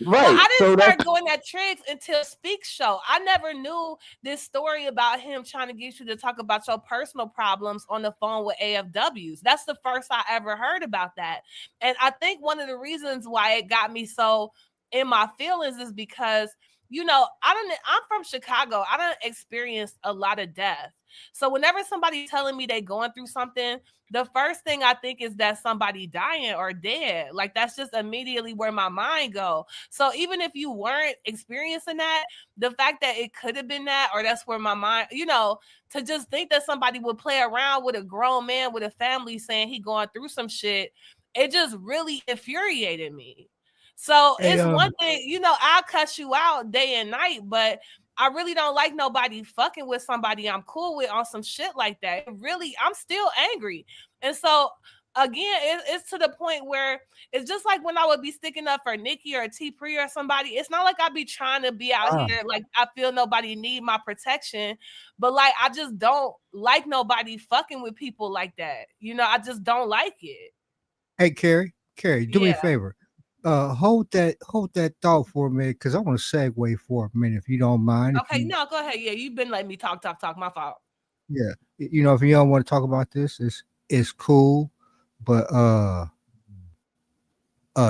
Well, right. I didn't So that's start going at Triggs until Speak Show. I never knew this story about him trying to get you to talk about your personal problems on the phone with AFWs. That's the first I ever heard about that. And I think one of the reasons why it got me so in my feelings is because, I'm from Chicago. I don't experience a lot of death. So whenever somebody's telling me they going through something, the first thing I think is that somebody dying or dead. Like that's just immediately where my mind go. So even if you weren't experiencing that, the fact that it could have been that, or that's where my mind, to just think that somebody would play around with a grown man with a family saying he going through some shit, it just really infuriated me. So Hey, it's one thing, I'll cuss you out day and night, but I really don't like nobody fucking with somebody I'm cool with on some shit like that. I'm still angry. And so again, it's to the point where it's just like when I would be sticking up for Nikki or T Pre or somebody. It's not like I be trying to be out here like I feel nobody need my protection, but like I just don't like nobody fucking with people like that. I just don't like it. Hey, Carrie, do me a favor. Hold that thought for a minute, because I want to segue for a minute, if you don't mind. Okay, no, go ahead. Yeah, you've been letting me talk. My fault. Yeah, if you don't want to talk about this, it's cool. But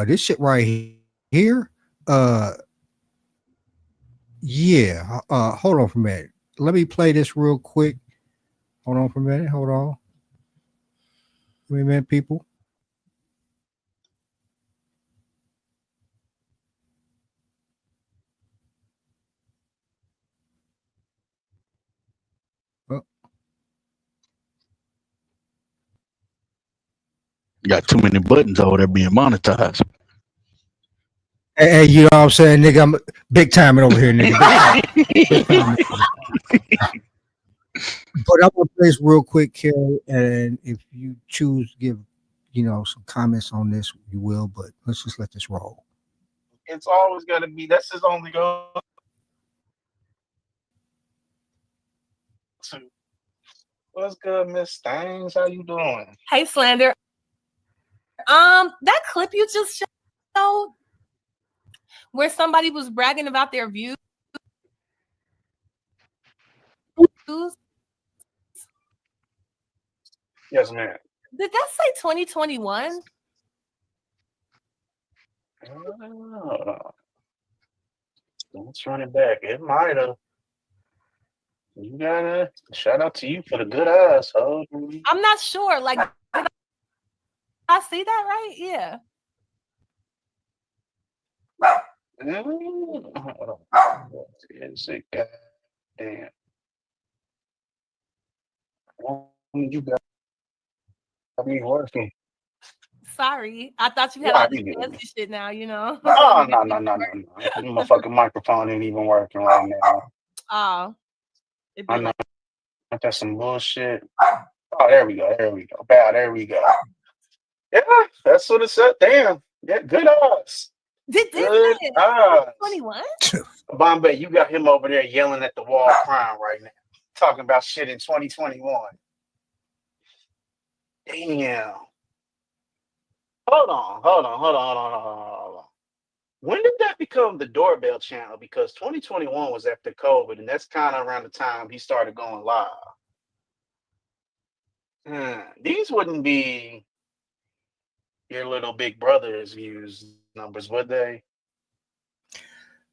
this shit right here, Yeah. Hold on for a minute. Let me play this real quick. Hold on for a minute. Hold on. Wait a minute, people. Oh, You got too many buttons over there being monetized. hey, you know what I'm saying, nigga? I'm big timing over here, nigga. Big timing. But I'm gonna play this real quick, Kerry, and if you choose to give, some comments on this, you will. But let's just let this roll. It's always got to be. That's his only go. What's good, Miss Staines? How you doing? Hey, Slander. That clip you just showed, where somebody was bragging about their views. Yes, ma'am. Did that say 2021? Let's run it back. It might have. You gotta shout out to you for the good ass. Oh, I'm not sure. Like, did I see that right? Yeah. Is it goddamn? You got me working. Sorry, I thought you had all this fancy shit now. Oh no. My fucking microphone ain't even working right now. Oh, I know. That's some bullshit. Oh, there we go. Bow, there we go. Yeah, that's what it said. Damn. Yeah, good odds. Good odds. 21? Bombay, you got him over there yelling at the wall crying right now. Talking about shit in 2021. Damn. Hold on. When did that become the doorbell channel? Because 2021 was after COVID, and that's kind of around the time he started going live. These wouldn't be your little big brother's views numbers, would they?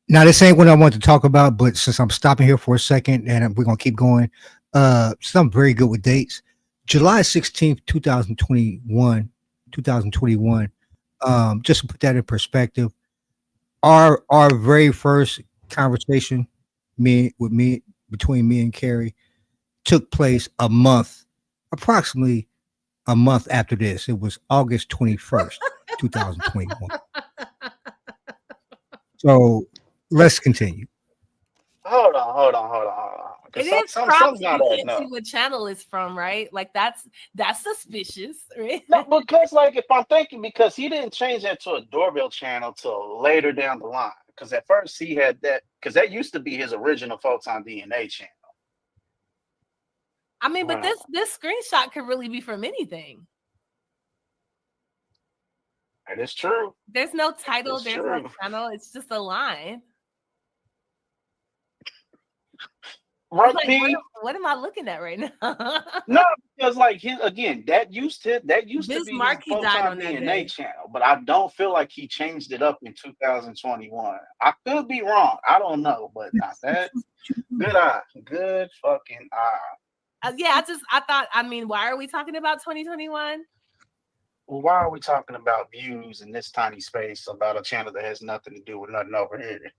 Now, this ain't what I want to talk about, but since I'm stopping here for a second and we're gonna keep going, something very good with dates. July 16th, 2021. Just to put that in perspective, our very first conversation between me and Carrie took place approximately a month after this. It was August 21st, 2021. So let's continue. Hold on. It is props. You can't see what channel it's from, right? Like that's suspicious, right? No, because if I'm thinking, because he didn't change that to a doorbell channel till later down the line. Because at first he had that, because that used to be his original Photon DNA channel. I mean, but this screenshot could really be from anything. That is true. There's no title. There's no channel. It's just a line. Right, like, what am I looking at right now? No, because that used to be his Photon DNA channel, but I don't feel like he changed it up in 2021. I could be wrong. I don't know, but not that. Good eye. Good fucking eye. Yeah, I thought, why are we talking about 2021? Well, why are we talking about views in this tiny space about a channel that has nothing to do with nothing over here?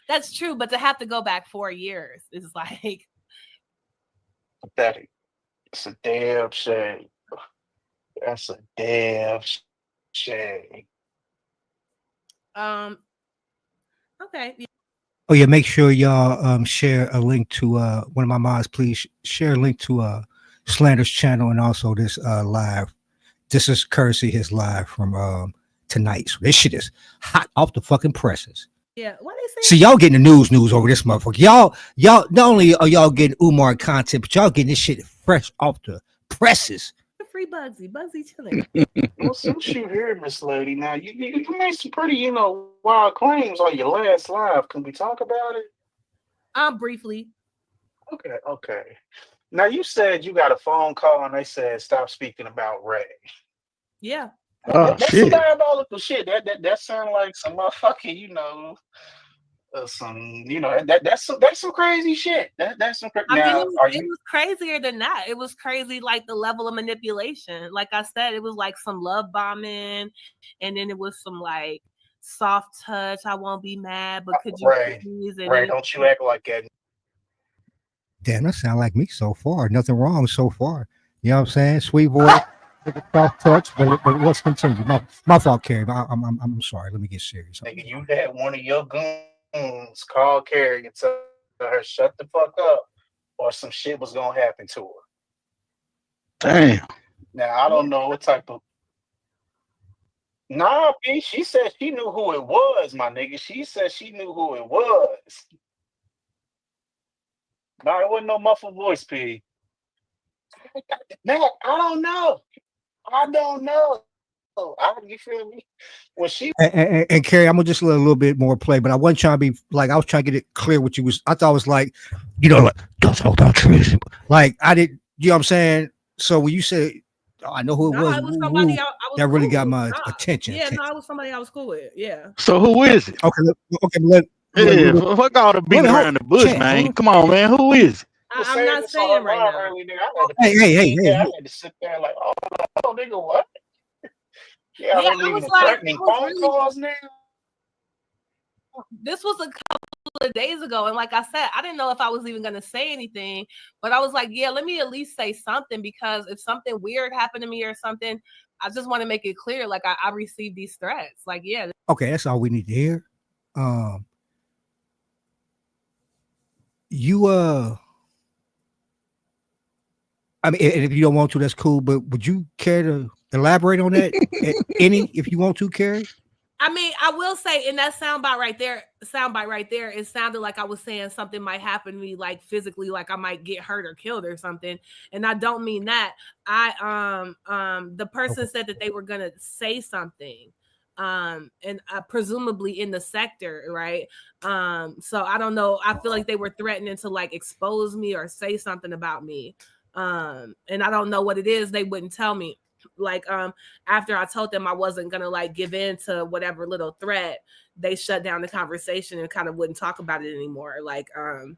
That's true, but to have to go back 4 years is like pathetic. It's a damn shame. That's a damn shame. Okay. Oh yeah, make sure y'all share a link to one of my mods. Please share a link to Slander's channel and also this live. This is courtesy his live from tonight. So this shit is hot off the fucking presses. Yeah, what they say? See, y'all getting the news over this motherfucker. Y'all not only are y'all getting Umar content, but y'all getting this shit fresh off the presses. Free Bugsy chilling. Well, some shoot here, Miss Lady. Now you made some pretty, wild claims on your last live. Can we talk about it? Briefly. Okay. Now you said you got a phone call and they said stop speaking about Ray. Yeah. That's some diabolical shit. That sounds like some motherfucking, some, you know, that's some crazy shit. That's some. I mean, Now, it was crazier than that. It was crazy, like the level of manipulation. Like I said, it was like some love bombing, and then it was some like soft touch. I won't be mad, but could you please? And right? Don't you act like that. Damn, that sound like me so far. Nothing wrong so far. You know what I'm saying? Sweet voice, soft touch, but let's continue. My fault, Carrie. I'm sorry. Let me get serious. Nigga, you had one of your goons call Carrie and tell her shut the fuck up, or some shit was gonna happen to her. Damn. Now I don't know what type of. Nah, B, she said she knew who it was, my nigga. She said she knew who it was. Nah, it wasn't no muffled voice, P. Matt, I don't know. You feel me? When she and Carrie, I'm gonna just let a little bit more play, but I wasn't trying to be like I was trying to get it clear what you was. I thought it was like, you know, like don't talk about trees. Like I did, you know what I'm saying? So when you said, oh, I know who it was, it was somebody I was that really cool got with. my attention. Yeah, no, it was somebody I was cool with. Yeah. So who is it? Okay, fuck all the beating around the bush, man. Come on, man. Who is it? I'm not saying right now. early, nigga. I had to sit there like, oh, nigga, what? Yeah, I was like, threatening phone calls now. This was a couple of days ago, and like I said, I didn't know if I was even gonna say anything, but I was like, yeah, let me at least say something, because if something weird happened to me or something, I just want to make it clear, like I received these threats. Like, yeah. Okay, that's all we need to hear. I mean, and if you don't want to, that's cool. But would you care to elaborate on that? Any, if you want to, Carrie? I mean, I will say in that soundbite right there, it sounded like I was saying something might happen to me, like physically, like I might get hurt or killed or something. And I don't mean that. The person said that they were gonna say something, and presumably in the sector, right? So I don't know. I feel like they were threatening to like expose me or say something about me. And I don't know what it is. They wouldn't tell me. Like after I told them I wasn't gonna like give in to whatever little threat, they shut down the conversation and kind of wouldn't talk about it anymore. Like and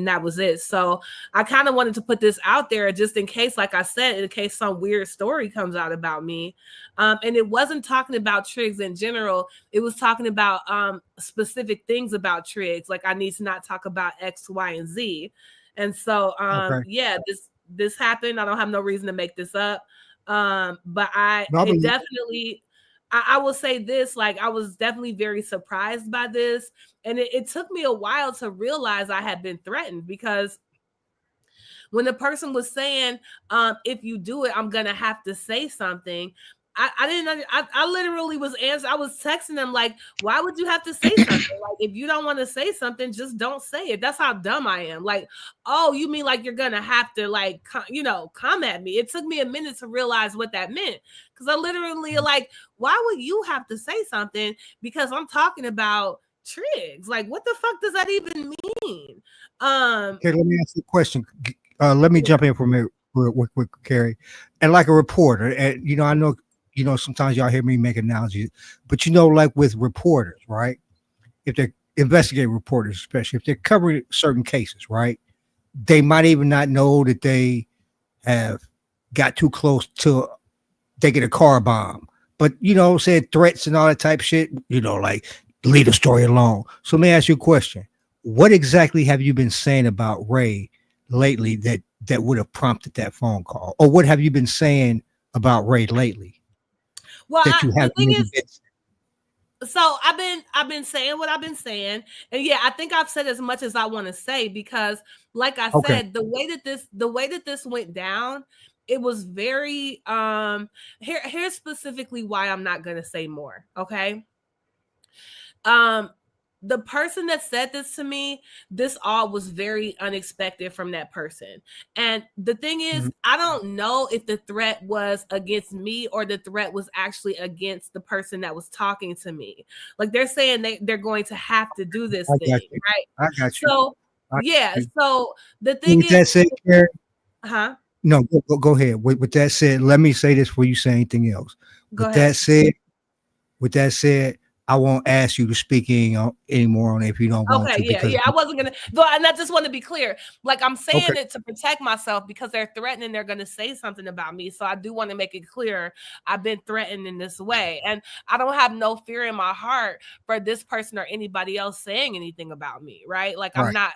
that was it. So I kind of wanted to put this out there just in case, like I said, in case some weird story comes out about me. And it wasn't talking about Triggs in general. It was talking about specific things about Triggs. Like I need to not talk about X, Y, and Z. And so yeah, this happened. I don't have no reason to make this up. But I will say this, like I was definitely very surprised by this. And it took me a while to realize I had been threatened, because when the person was saying, if you do it, I'm gonna have to say something. I literally was I was texting them like, why would you have to say something? Like, if you don't want to say something, just don't say it. That's how dumb I am. Like, oh, you mean like you're gonna have to like, come at me? It took me a minute to realize what that meant, because I literally like, why would you have to say something? Because I'm talking about Triggs. Like, what the fuck does that even mean? Okay, let me ask you a question. Let me jump in for a minute with Carrie. And like a reporter, and I know. Sometimes y'all hear me make analogies, but like with reporters, right? If they're investigative reporters, especially if they're covering certain cases, right? They might even not know that they have got too close to they get a car bomb, but said threats and all that type of shit, like leave the story alone. So let me ask you a question. What exactly have you been saying about Ray lately that would have prompted that phone call? Or what have you been saying about Ray lately? Well, the thing is, so I've been saying what I've been saying, and yeah, I think I've said as much as I want to say, because, like I said, the way that this went down, it was very here's specifically why I'm not gonna say more. Okay. The person that said this to me, this all was very unexpected from that person. And the thing is, I don't know if the threat was against me or the threat was actually against the person that was talking to me. Like, they're saying they're going to have to do this thing, right? I got you. So, yeah. So the thing with is, that said, Carrie, huh? No, go ahead. With that said, let me say this before you say anything else. With that said, I won't ask you to speak anymore on it if you don't want to. Yeah. I wasn't gonna go, and I just want to be clear. Like, I'm saying it to protect myself because they're threatening they're gonna say something about me. So I do want to make it clear I've been threatened in this way, and I don't have no fear in my heart for this person or anybody else saying anything about me, right? Like, I'm not.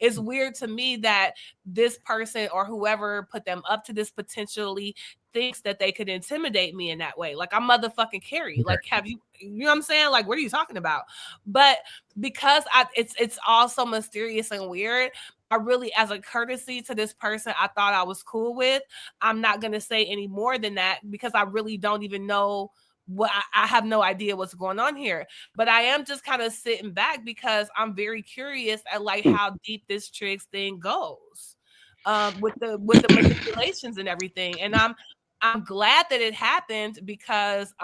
It's weird to me that this person or whoever put them up to this potentially thinks that they could intimidate me in that way. Like, I'm motherfucking Carrie. Like, have you know what I'm saying? Like, what are you talking about? But because it's all so mysterious and weird, I really, as a courtesy to this person I thought I was cool with, I'm not gonna say any more than that because I really don't even know what I have no idea what's going on here. But I am just kind of sitting back because I'm very curious at like how deep this Triggs thing goes. With the manipulations and everything. And I'm glad that it happened because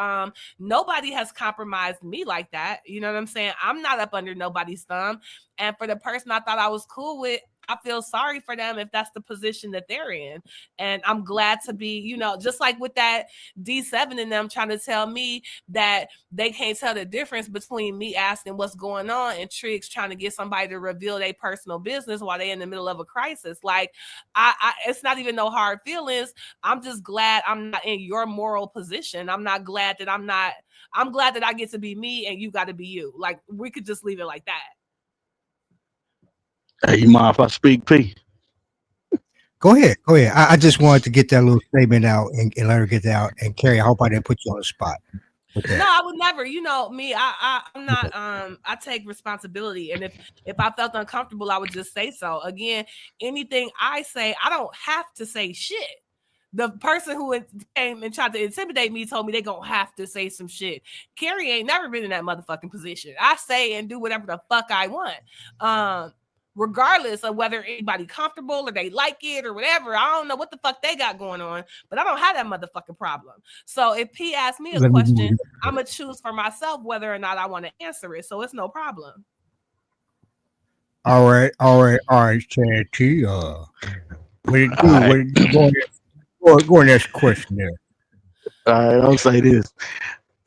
nobody has compromised me like that. You know what I'm saying? I'm not up under nobody's thumb. And for the person I thought I was cool with, I feel sorry for them if that's the position that they're in. And I'm glad to be, you know, just like with that D7 and them trying to tell me that they can't tell the difference between me asking what's going on and Triggs trying to get somebody to reveal their personal business while they're in the middle of a crisis. Like, I it's not even no hard feelings. I'm just glad I'm not in your moral position. I'm glad that I get to be me and you got to be you. Like, we could just leave it like that. Hey, you mind if I speak, P? Go ahead. I just wanted to get that little statement out and let her get that out. And Carrie, I hope I didn't put you on the spot. No, I would never. You know me. I'm not. I take responsibility, and if I felt uncomfortable, I would just say so. Again, anything I say, I don't have to say shit. The person who came and tried to intimidate me told me they gonna have to say some shit. Carrie ain't never been in that motherfucking position. I say and do whatever the fuck I want. Regardless of whether anybody comfortable or they like it or whatever. I don't know what the fuck they got going on, but I don't have that motherfucking problem. So if P asks me a question, I'm gonna choose for myself whether or not I want to answer it. So it's no problem. All right, Chad T. What it do? Go on, next question there. All right, I'll say this.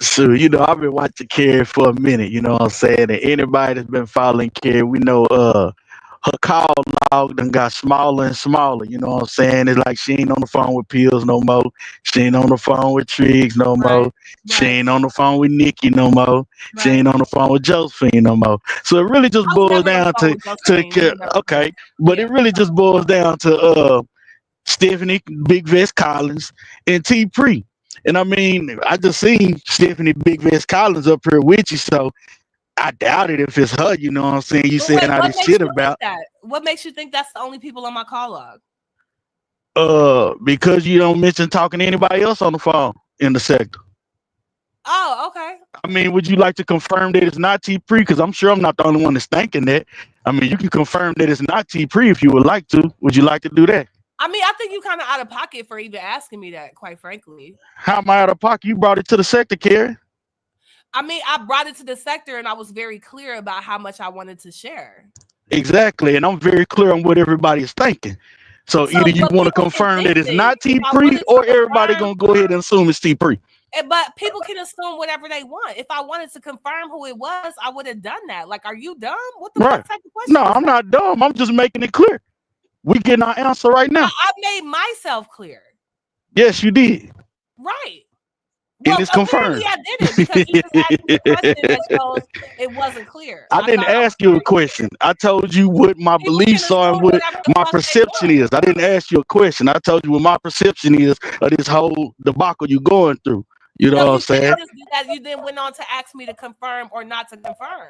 So, you know, I've been watching Carrie for a minute, you know what I'm saying? And anybody that's been following Carrie, we know her call log done got smaller and smaller, you know what I'm saying? It's like she ain't on the phone with Pills no more. She ain't on the phone with Triggs no more. She ain't on the phone with Nikki no more. She ain't on the phone with Josephine no more. So it really just boils down to okay, but it really just boils down to Stephanie Big Vest Collins and T Pre. And I mean, I just seen Stephanie Big Vest Collins up here with you, so I doubt it if it's her, you know what I'm saying? You saying all this shit about that. What makes you think that's the only people on my call log? Because you don't mention talking to anybody else on the phone in the sector. Oh, okay. I mean, would you like to confirm that it's not T Pre? Because I'm sure I'm not the only one that's thinking that. I mean, you can confirm that it's not T Pre if you would like to. Would you like to do that? I mean, I think you kind of out of pocket for even asking me that, quite frankly. How am I out of pocket? You brought it to the sector, Carrie. I mean, I brought it to the sector and I was very clear about how much I wanted to share. Exactly. And I'm very clear on what everybody is thinking. So either you want to confirm that it's not T Pre or everybody going to go ahead and assume it's T Pre. But people can assume whatever they want. If I wanted to confirm who it was, I would have done that. Like, are you dumb? What the fuck type of question? No, I'm not dumb. I'm just making it clear. We getting our answer right now. I made myself clear. Yes, you did. Right. Well, it's confirmed. I did it because you just asked me a question that shows it wasn't clear. I didn't ask you a question. I told you what my beliefs are and what my perception is. I didn't ask you a question. I told you what my perception is of this whole debacle you're going through. You know what I'm saying? You then went on to ask me to confirm or not to confirm.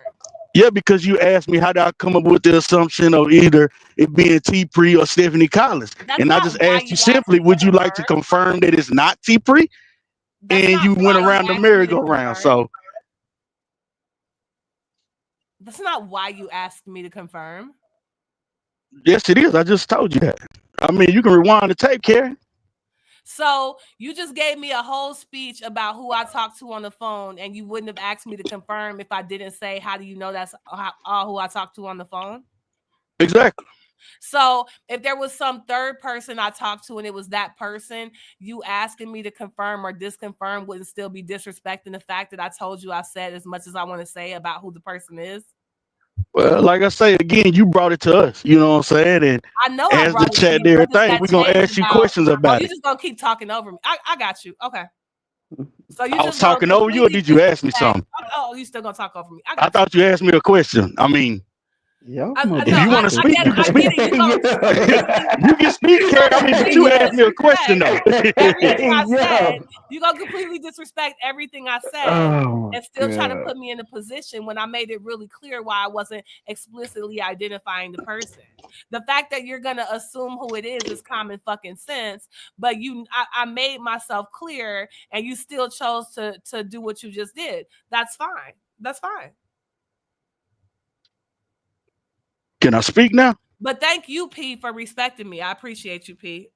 Yeah, because you asked me how did I come up with the assumption of either it being T Pre or Stephanie Collins. And I just asked you simply, would you like to confirm that it's not T Pre? And you went around the merry-go-round. So that's not why you asked me to confirm. Yes, it is. I just told you that. I mean, you can rewind the tape, Carrie. So you just gave me a whole speech about who I talked to on the phone, and you wouldn't have asked me to confirm if I didn't say, how do you know that's all who I talked to on the phone? Exactly. So if there was some third person I talked to and it was that person, you asking me to confirm or disconfirm wouldn't still be disrespecting the fact that I told you I said as much as I want to say about who the person is. Well, like I say again, you brought it to us. You know what I'm saying? And I know I as the brought it to chat you. and What does everything, that we're gonna change ask you about? questions Oh, about you it. just gonna keep talking over me. I got you. Okay. So you I was just gonna talking over you, or completely did you ask me disrespect. something? Oh, you still gonna talk over me. I I got you. thought you asked me a question. I mean, Yo, if you want to speak, you can speak. I get it. You gonna completely, You can speak, you Carrie. gonna I mean, but you completely asked me a question disrespect though. everything I said. Yo. You gonna completely disrespect everything I said Oh and still my try to God. put me in a position when I made it really clear why I wasn't explicitly identifying the person. The fact that you're gonna assume who it is common fucking sense, but I made myself clear and you still chose to do what you just did. That's fine. That's fine. Can I speak now? But thank you, P, for respecting me. I appreciate you, P.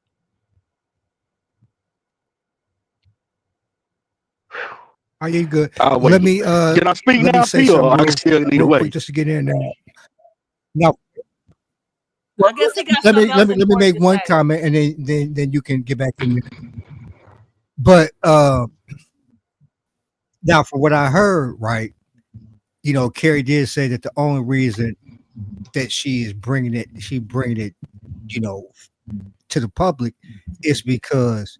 Are you good? I'll Let wait. me Can I speak let me now, say P, or something I can still need to real quick wait? just to get in there. Now, I guess he got let something else me important make to one say. comment and then you can get back to me. But now from what I heard, right, you know, Carrie did say that the only reason that she's bringing it, you know, to the public is because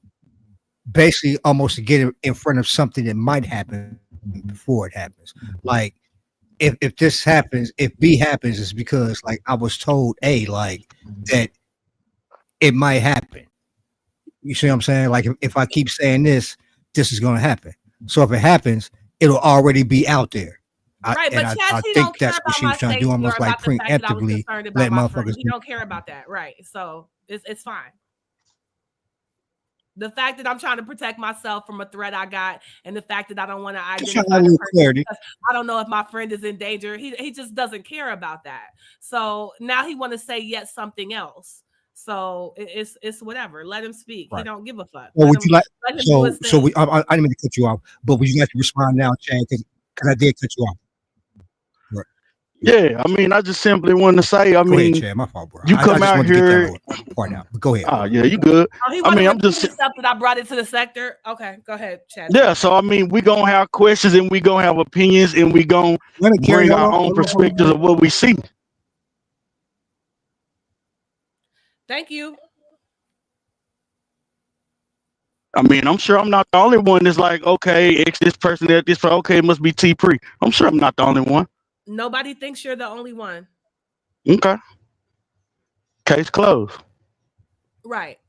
basically almost to get it in front of something that might happen before it happens. Like if this happens, if B happens, it's because like I was told A, like that it might happen. You see what I'm saying? Like if I keep saying this is gonna happen. So if it happens, it'll already be out there. Right, but Chaz, he think don't care that's what about she my was trying to do, safety or almost like about the fact that I was preemptively concerned about let my friend. motherfuckers He do. don't care about that, right? So it's fine. The fact that I'm trying to protect myself from a threat I got, and the fact that I don't want to identify the person because I don't know if my friend is in danger. He just doesn't care about that. So now he want to say yet something else. So it's whatever. Let him speak. He Right. don't give a fuck. Well, would you like let him do his thing. so I didn't mean to cut you off, but would you like to respond now, Chad? Because I did cut you off. Right. Yeah, I mean, I just simply want to say, I Go ahead, mean, Chad. My fault, bro. you I come just out wanted to get that here. little part out. But go ahead. Oh, yeah, you good. Oh, he I want to mean, I'm repeat just himself that I brought it to the sector. Okay, go ahead, Chad. yeah. So I mean, we gonna have questions and we gonna have opinions and we gonna bring our own perspectives of what we see. Thank you. I mean, I'm sure I'm not the only one that's like, okay, X this person, that this person, okay, it must be T Pre. I'm sure I'm not the only one. Nobody thinks you're the only one. Okay. Case closed. Right.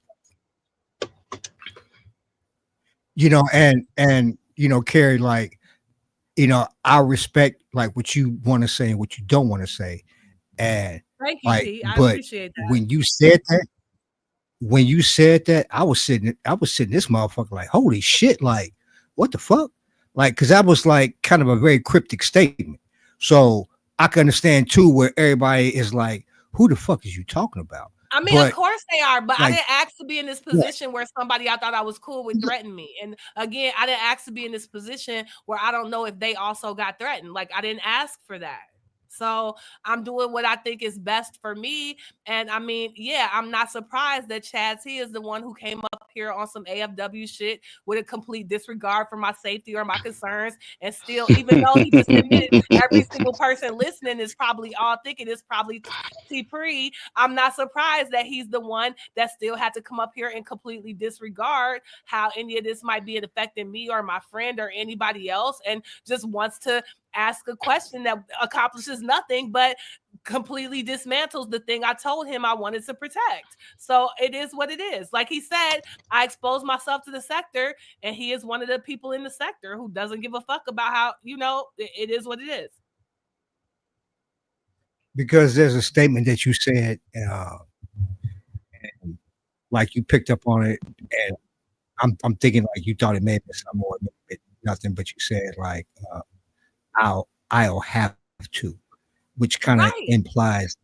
You know, and you know, Carrie, like, you know, I respect like what you want to say and what you don't want to say. And thank you, like, P. I but appreciate that. when you said that, I was sitting this motherfucker like, holy shit, like, what the fuck? Like, cause that was like kind of a very cryptic statement. So I can understand too where everybody is like, who the fuck is you talking about? I mean, of course they are, but like, I didn't ask to be in this position where somebody I thought I was cool with threatened me. And again, I didn't ask to be in this position where I don't know if they also got threatened. Like, I didn't ask for that. So I'm doing what I think is best for me. And I mean, yeah, I'm not surprised that Chad T is the one who came up here on some AFW shit with a complete disregard for my safety or my concerns. And still, even though he just admitted every single person listening is probably all thinking it's probably T Pre, I'm not surprised that he's the one that still had to come up here and completely disregard how any of this might be affecting me or my friend or anybody else, and just wants to ask a question that accomplishes nothing but completely dismantles the thing I told him I wanted to protect. So it is what it is. Like he said, I exposed myself to the sector, and he is one of the people in the sector who doesn't give a fuck about how, you know, it is what it is. Because there's a statement that you said, and like you picked up on it, and I'm thinking like you thought it may have been some more, nothing, but you said like I'll have to, which kind of implies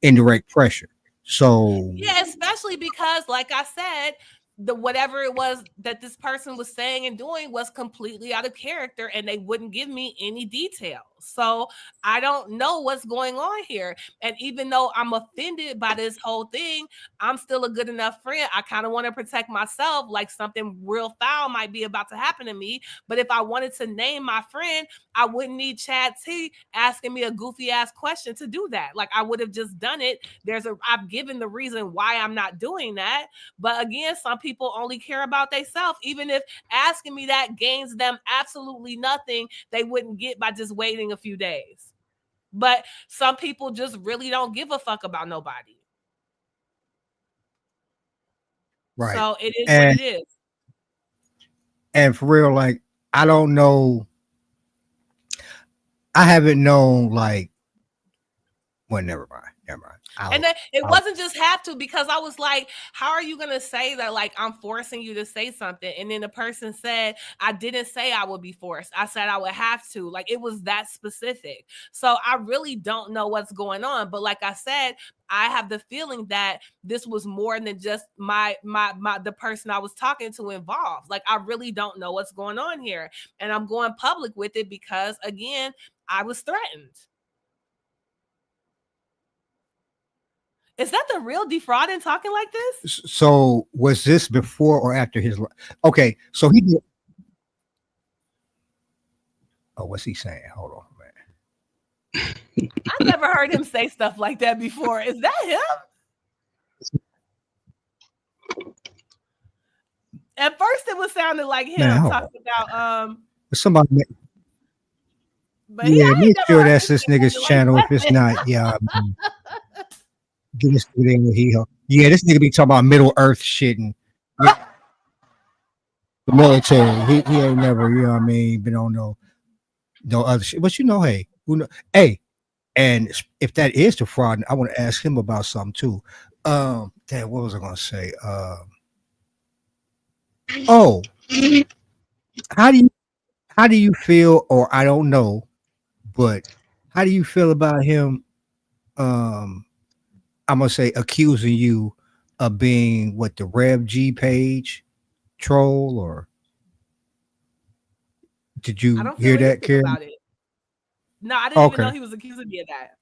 indirect pressure. So yeah, especially because, like I said, the whatever it was that this person was saying and doing was completely out of character, and they wouldn't give me any detail. So I don't know what's going on here. And even though I'm offended by this whole thing, I'm still a good enough friend. I kind of want to protect myself, like something real foul might be about to happen to me. But if I wanted to name my friend, I wouldn't need Chad T asking me a goofy ass question to do that. Like I would have just done it. I've given the reason why I'm not doing that. But again, some people only care about themselves. Even if asking me that gains them absolutely nothing, they wouldn't get by just waiting a few days. But some people just really don't give a fuck about nobody. Right. So it is what it is. And for real, like, I don't know. I haven't known, like, well, never mind. And then it wasn't just have to, because I was like, how are you going to say that, like, I'm forcing you to say something? And then the person said, I didn't say I would be forced. I said I would have to. Like, it was that specific. So I really don't know what's going on. But like I said, I have the feeling that this was more than just the person I was talking to involved. Like, I really don't know what's going on here. And I'm going public with it because, again, I was threatened. Is that the real defrauding talking like this? So was this before or after his? Okay, so he did. Oh, what's he saying? Hold on, man. I never heard him say stuff like that before. Is that him? At first, it was sounding like him talking about somebody. But yeah, make sure that's this nigga's channel. If it's not, yeah. This this nigga be talking about Middle Earth shit and the military. He ain't never, you know what I mean, been on no other shit. But you know, hey, who know? Hey, and if that is the fraud, I want to ask him about something too. Damn, what was I gonna say? Oh, how do you feel? Or I don't know, but how do you feel about him? I'm gonna say accusing you of being what, the Rev G page troll, or did you hear that, Karen? About it. No, I didn't even know he was accusing me of that.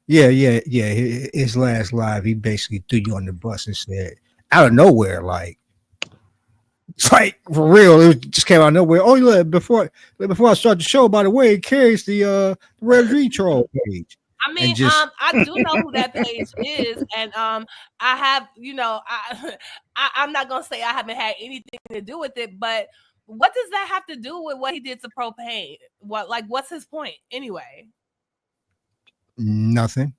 Yeah. His last live, he basically threw you on the bus and said, out of nowhere, like, it's like, for real, it just came out of nowhere. Oh, look, before I start the show, by the way, it carries the Rev G troll page. I mean, I do know who that page is, and I have, I'm not gonna say I haven't had anything to do with it, but what does that have to do with what he did to Propane? What's his point anyway? Nothing.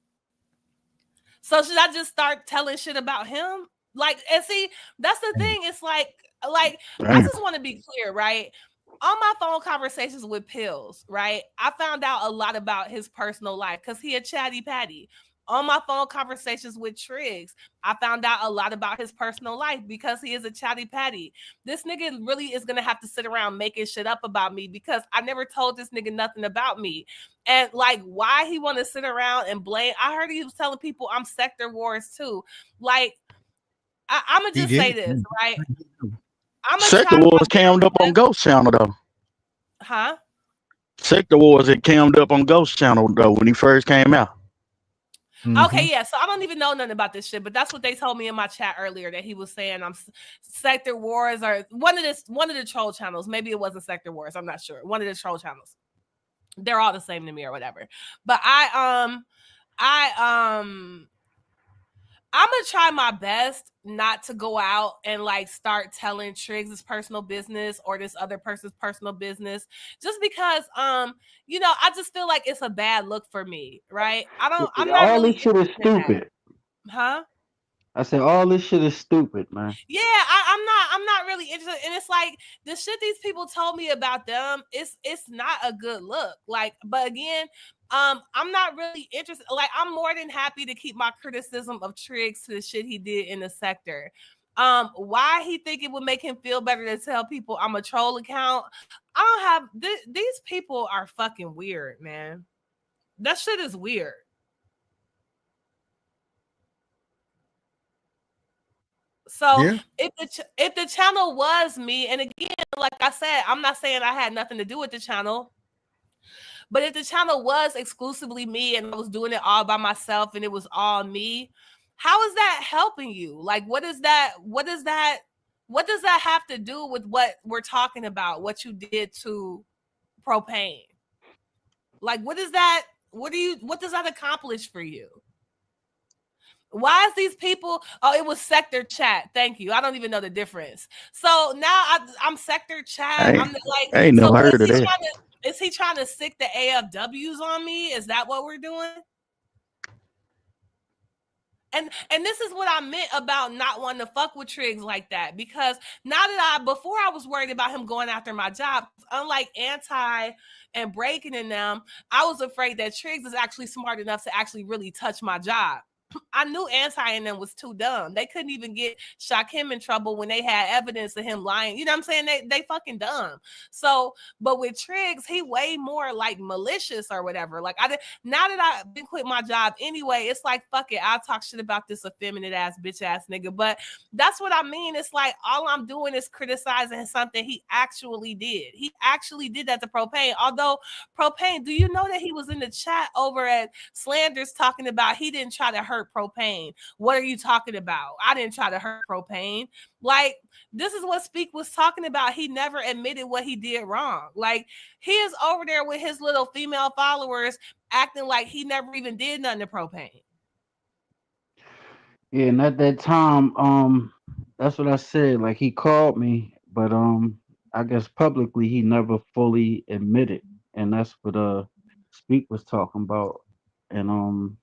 So should I just start telling shit about him? Like, and see, that's the thing. It's like I just want to be clear, right? On my phone conversations with Pills, right? I found out a lot about his personal life because he a chatty patty. On my phone conversations with Triggs, I found out a lot about his personal life because he is a chatty patty. This nigga really is going to have to sit around making shit up about me because I never told this nigga nothing about me. And like, why he want to sit around and blame? I heard he was telling people I'm Sector Wars too. Like, I'm going to just say this, right? Sector Wars cammed up on Ghost Channel though. Huh? Sector Wars had cammed up on Ghost Channel though when he first came out. Okay, yeah. So I don't even know nothing about this shit, but that's what they told me in my chat earlier, that he was saying I'm Sector Wars or one of the troll channels. Maybe it wasn't Sector Wars. I'm not sure. One of the troll channels. They're all the same to me or whatever. But I'm gonna try my best not to go out and like start telling Triggs' personal business or this other person's personal business, just because I just feel like it's a bad look for me, right? I'm not all really this shit is stupid. Huh? I said all this shit is stupid, man. Yeah, I'm not really interested. And it's like the shit these people told me about them, it's not a good look. Like, but again, I'm not really interested. Like, I'm more than happy to keep my criticism of Triggs to the shit he did in the sector. Why he think it would make him feel better to tell people I'm a troll account? I don't have these people are fucking weird, man. That shit is weird. So yeah. if the channel was me, and again, like I said, I'm not saying I had nothing to do with the channel, But if the channel was exclusively me and I was doing it all by myself and it was all me, how is that helping you? Like, what does that have to do with what we're talking about, what you did to Propane? Like, what does that accomplish for you? Why is these people? Oh, it was sector chat. Thank you. I don't even know the difference. So now I'm sector chat. I'm like, I ain't never heard of that. Is he trying to sick the AFWs on me? Is that what we're doing? And this is what I meant about not wanting to fuck with Triggs like that, because before I was worried about him going after my job, unlike Anti and Breaking in them, I was afraid that Triggs is actually smart enough to actually really touch my job. I knew Anti and them was too dumb. They couldn't even get Shakim in trouble when they had evidence of him lying. You know what I'm saying? They fucking dumb. So, but with Triggs, he way more like malicious or whatever. Like now that I've been quit my job anyway, it's like, fuck it. I'll talk shit about this effeminate ass bitch ass nigga. But that's what I mean. It's like all I'm doing is criticizing something he actually did. He actually did that to Propane. Although Propane, do you know that he was in the chat over at Slanders talking about he didn't try to hurt Propane? What are you talking about? I didn't try to hurt Propane. Like, this is what Speak was talking about. He never admitted what he did wrong. Like, he is over there with his little female followers acting like he never even did nothing to Propane. Yeah, and at that time, that's what I said. Like, he called me, but I guess publicly he never fully admitted, and that's what Speak was talking about. And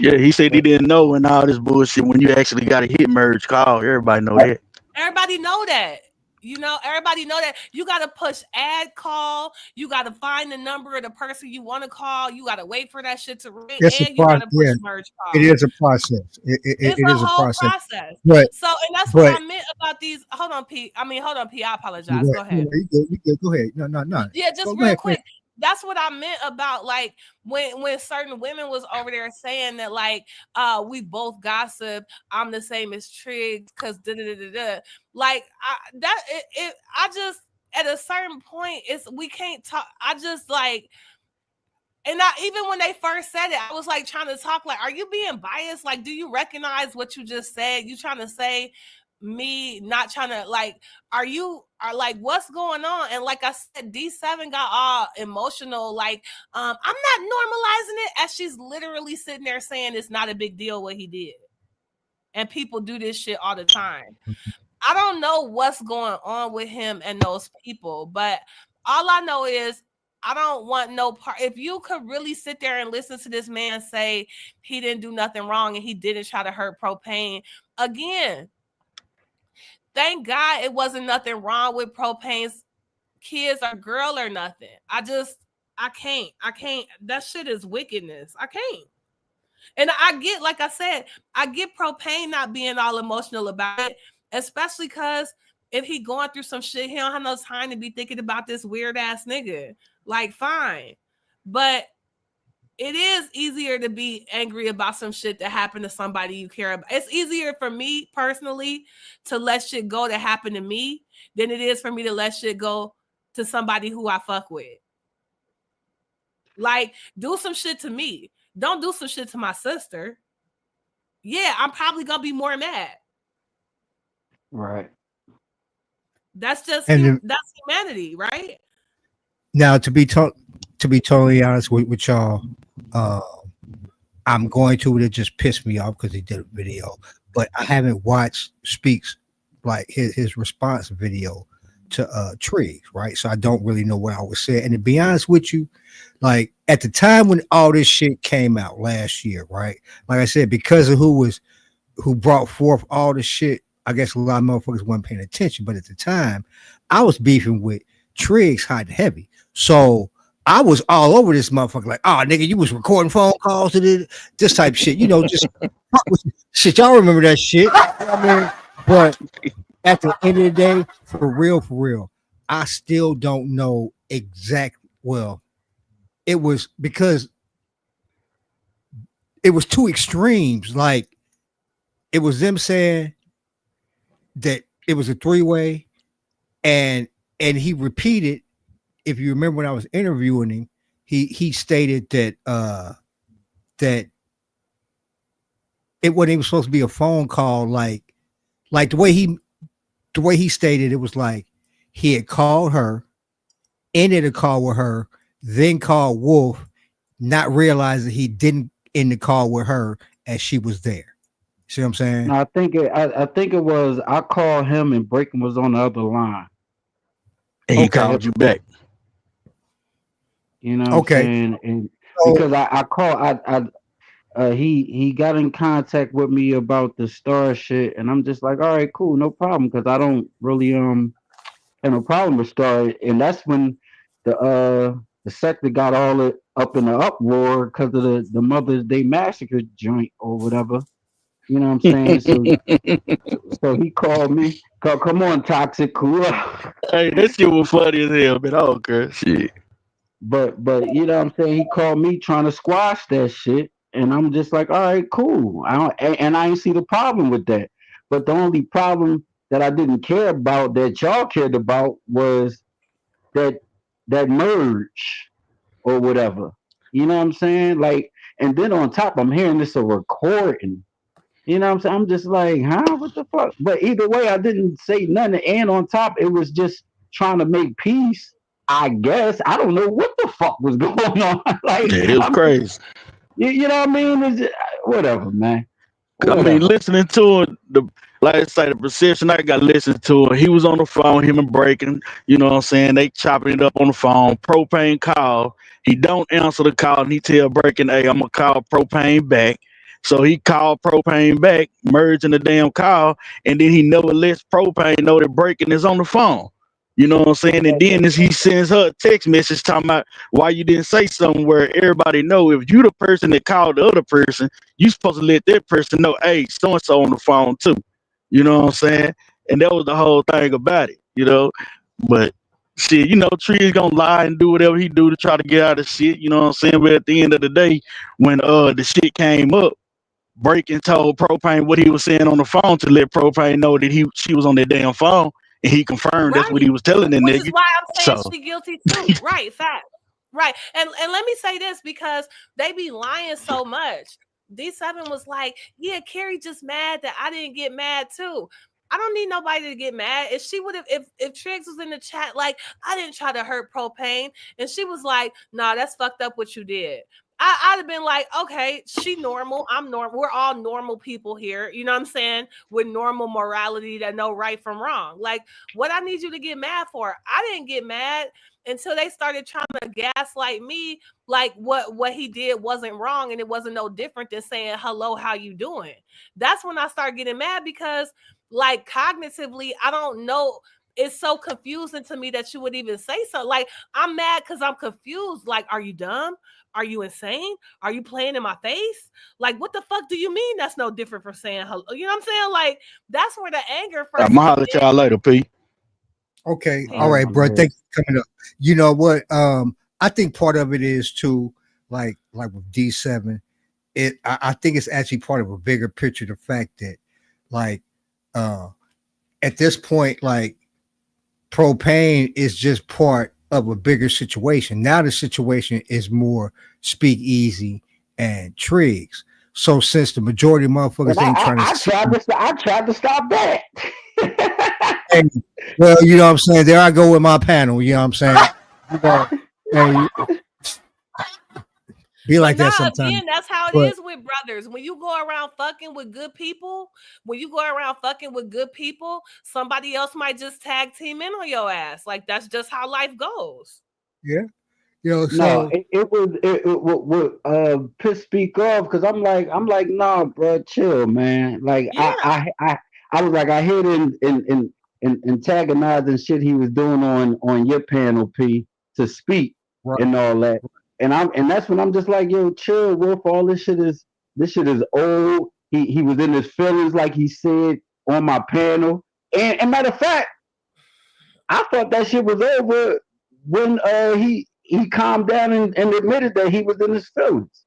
yeah, he said he didn't know and all this bullshit when you actually got a hit merge call. Everybody know that. Everybody know that. You know, everybody know that. You got to push add call. You got to find the number of the person you want to call. You got to wait for that shit to ring. And you got to push merge call. It is a process. It is a whole process. But, so, and that's what I meant about these. Hold on, P. I apologize. Go ahead. Go ahead. No. Yeah, just real quick. That's what I meant about like when certain women was over there saying that like we both gossip. I'm the same as Triggs because like I just at a certain point we can't talk. I just like. And even when they first said it, I was like trying to talk like, are you being biased? Like, do you recognize what you just said? You trying to say me not trying to like, are like, what's going on? And like I said, D7 got all emotional. Like, I'm not normalizing it, as she's literally sitting there saying it's not a big deal what he did. And people do this shit all the time. I don't know what's going on with him and those people, but all I know is I don't want no part. If you could really sit there and listen to this man say he didn't do nothing wrong and he didn't try to hurt Propane, again, thank God it wasn't nothing wrong with Propane's kids or girl or nothing. I can't. That shit is wickedness. I can't. And I get, like I said, I get Propane not being all emotional about it, especially because if he going through some shit, he don't have no time to be thinking about this weird ass nigga. Like, fine. But it is easier to be angry about some shit that happened to somebody you care about. It's easier for me personally to let shit go that happened to me than it is for me to let shit go to somebody who I fuck with. Like, do some shit to me. Don't do some shit to my sister. Yeah, I'm probably gonna be more mad. Right. That's just that's humanity, right? Now, to be totally honest with y'all, I'm going to. It just pissed me off because he did a video, but I haven't watched Speaks like his response video to Triggs, right? So I don't really know what I was saying. And to be honest with you, like at the time when all this shit came out last year, right? Like I said, because of who brought forth all this shit, I guess a lot of motherfuckers weren't paying attention. But at the time, I was beefing with Triggs hot and heavy. So I was all over this motherfucker, like, oh nigga, you was recording phone calls to this type of shit, you know, just shit. Y'all remember that shit? I mean, but at the end of the day, for real, I still don't know exactly. Well, it was because it was two extremes. Like it was them saying that it was a three-way, and he repeated. If you remember when I was interviewing him, he stated that that it wasn't even supposed to be a phone call, like the way he stated it was like he had called her, ended a call with her, then called Wolf, not realizing he didn't end the call with her as she was there. See what I'm saying? No, I think it was I called him and Breaking was on the other line. And he called you back. You know what I'm saying? And because I called he got in contact with me about the star shit, and I'm just like, all right, cool, no problem, because I don't really have no problem with star, and that's when the sector got all it up in the uproar because of the Mother's Day massacre joint or whatever. You know what I'm saying? So he called me. Come on, toxic, cool. Hey, that shit was funny as hell, man. I don't care. Shit. But you know what I'm saying? He called me trying to squash that shit, and I'm just like, all right, cool. And I ain't see the problem with that. But the only problem that I didn't care about that y'all cared about was that merge or whatever. You know what I'm saying? Like, and then on top, I'm hearing this a recording. You know what I'm saying? I'm just like, huh? What the fuck? But either way, I didn't say nothing. And on top, it was just trying to make peace. I guess I don't know what the fuck was going on. Like, Yeah, it was crazy. You know what I mean? It's just, whatever, man. I mean, listening to it, like I say, the perception I got listening to it. He was on the phone, him and Breaking. You know what I'm saying? They chopping it up on the phone. Propane call. He don't answer the call, and he tell Breaking, "Hey, I'm gonna call Propane back." So he called Propane back, merging the damn call, and then he never lets Propane know that Breaking is on the phone. You know what I'm saying? And then as he sends her a text message talking about why you didn't say something where everybody know if you the person that called the other person, you supposed to let that person know, hey, so and so on the phone too. You know what I'm saying? And that was the whole thing about it, you know. But shit, you know, Tree is gonna lie and do whatever he do to try to get out of shit, you know what I'm saying? But at the end of the day, when the shit came up, Breaking told Propane what he was saying on the phone to let Propane know that she was on that damn phone. And he confirmed that's what he was telling that Which nigga. is why I'm saying So she guilty too. Right, fact. Right. And let me say this, because they be lying so much. D7 was like, yeah, Carrie just mad that I didn't get mad too. I don't need nobody to get mad. If she would have, if Triggs was in the chat, like, I didn't try to hurt Propane, and she was like, nah, that's fucked up what you did. I'd have been like, okay, she normal, I'm normal. We're all normal people here. You know what I'm saying? With normal morality that know right from wrong. Like, what I need you to get mad for? I didn't get mad until they started trying to gaslight me, like what he did wasn't wrong and it wasn't no different than saying, hello, how you doing? That's when I start getting mad, because like cognitively, I don't know. It's so confusing to me that you would even say something. Like, I'm mad because I'm confused. Like, are you dumb? Are you insane? Are you playing in my face? Like, what the fuck do you mean that's no different from saying hello? You know what I'm saying? Like, that's where the anger first. I'm gonna holler at y'all later, P. Okay. All right, bro. Thanks for coming up. You know what? I think part of it is too, like with D7, I think it's actually part of a bigger picture. The fact that, like, at this point, like, Propane is just part of a bigger situation. Now the situation is more Speak Easy and Triggs. So since the majority of motherfuckers ain't trying to, I tried to stop that. hey, well, you know what I'm saying. There I go with my panel. You know what I'm saying. You know, hey, be like that sometimes. Again, that's how it is with brothers. When you go around fucking with good people, somebody else might just tag team in on your ass. Like, that's just how life goes. Yeah. You know, so no, it would piss speak off, because I'm like, nah, bro, chill, man. Like, I was like, I hit in antagonizing shit he was doing on your panel, P, to speak and all that. And that's when I'm just like, yo, chill, Wolf. All this shit is old. He was in his feelings, like he said on my panel. And matter of fact, I thought that shit was over when he calmed down and admitted that he was in his feelings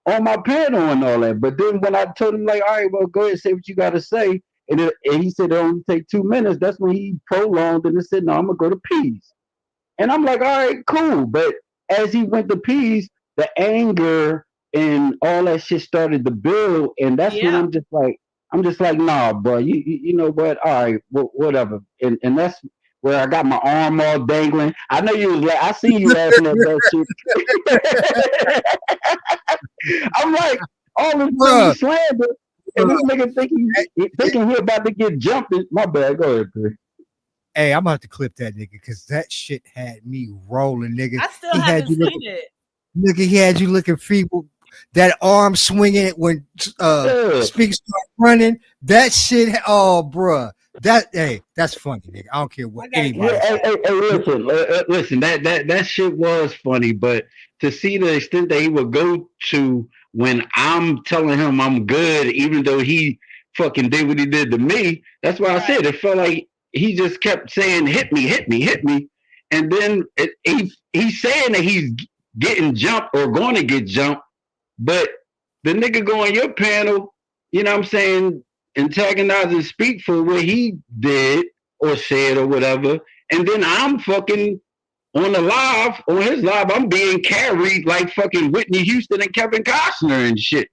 on my panel and all that. But then when I told him, like, all right, well, go ahead, say what you got to say, and he said it only take 2 minutes, that's when he prolonged and said, no, I'm gonna go to peace. And I'm like, all right, cool. But as he went to peace, the anger and all that shit started to build, and that's when I'm just like, nah, bro, you know what? All right, whatever. And that's where I got my arm all dangling. I know you was like, I seen you laughing at that shit. I'm like, all this Philly slander, and this nigga thinking he about to get jumped. My bad. Go ahead, Chris. Hey, I'm about to clip that nigga because that shit had me rolling, nigga. I still haven't seen it. Nigga, he had you looking feeble. That arm swinging when Speak start running. That shit. Oh, bruh. That's funny, nigga. I don't care what anybody. Listen. That shit was funny, but to see the extent that he would go to when I'm telling him I'm good, even though he fucking did what he did to me. That's why I said it felt like he just kept saying, "Hit me, hit me, hit me," and then he's saying that he's getting jumped or going to get jumped, but the nigga go on your panel, you know what I'm saying, antagonizing Speak for what he did or said or whatever, and then I'm fucking on his live, I'm being carried like fucking Whitney Houston and Kevin Costner and shit.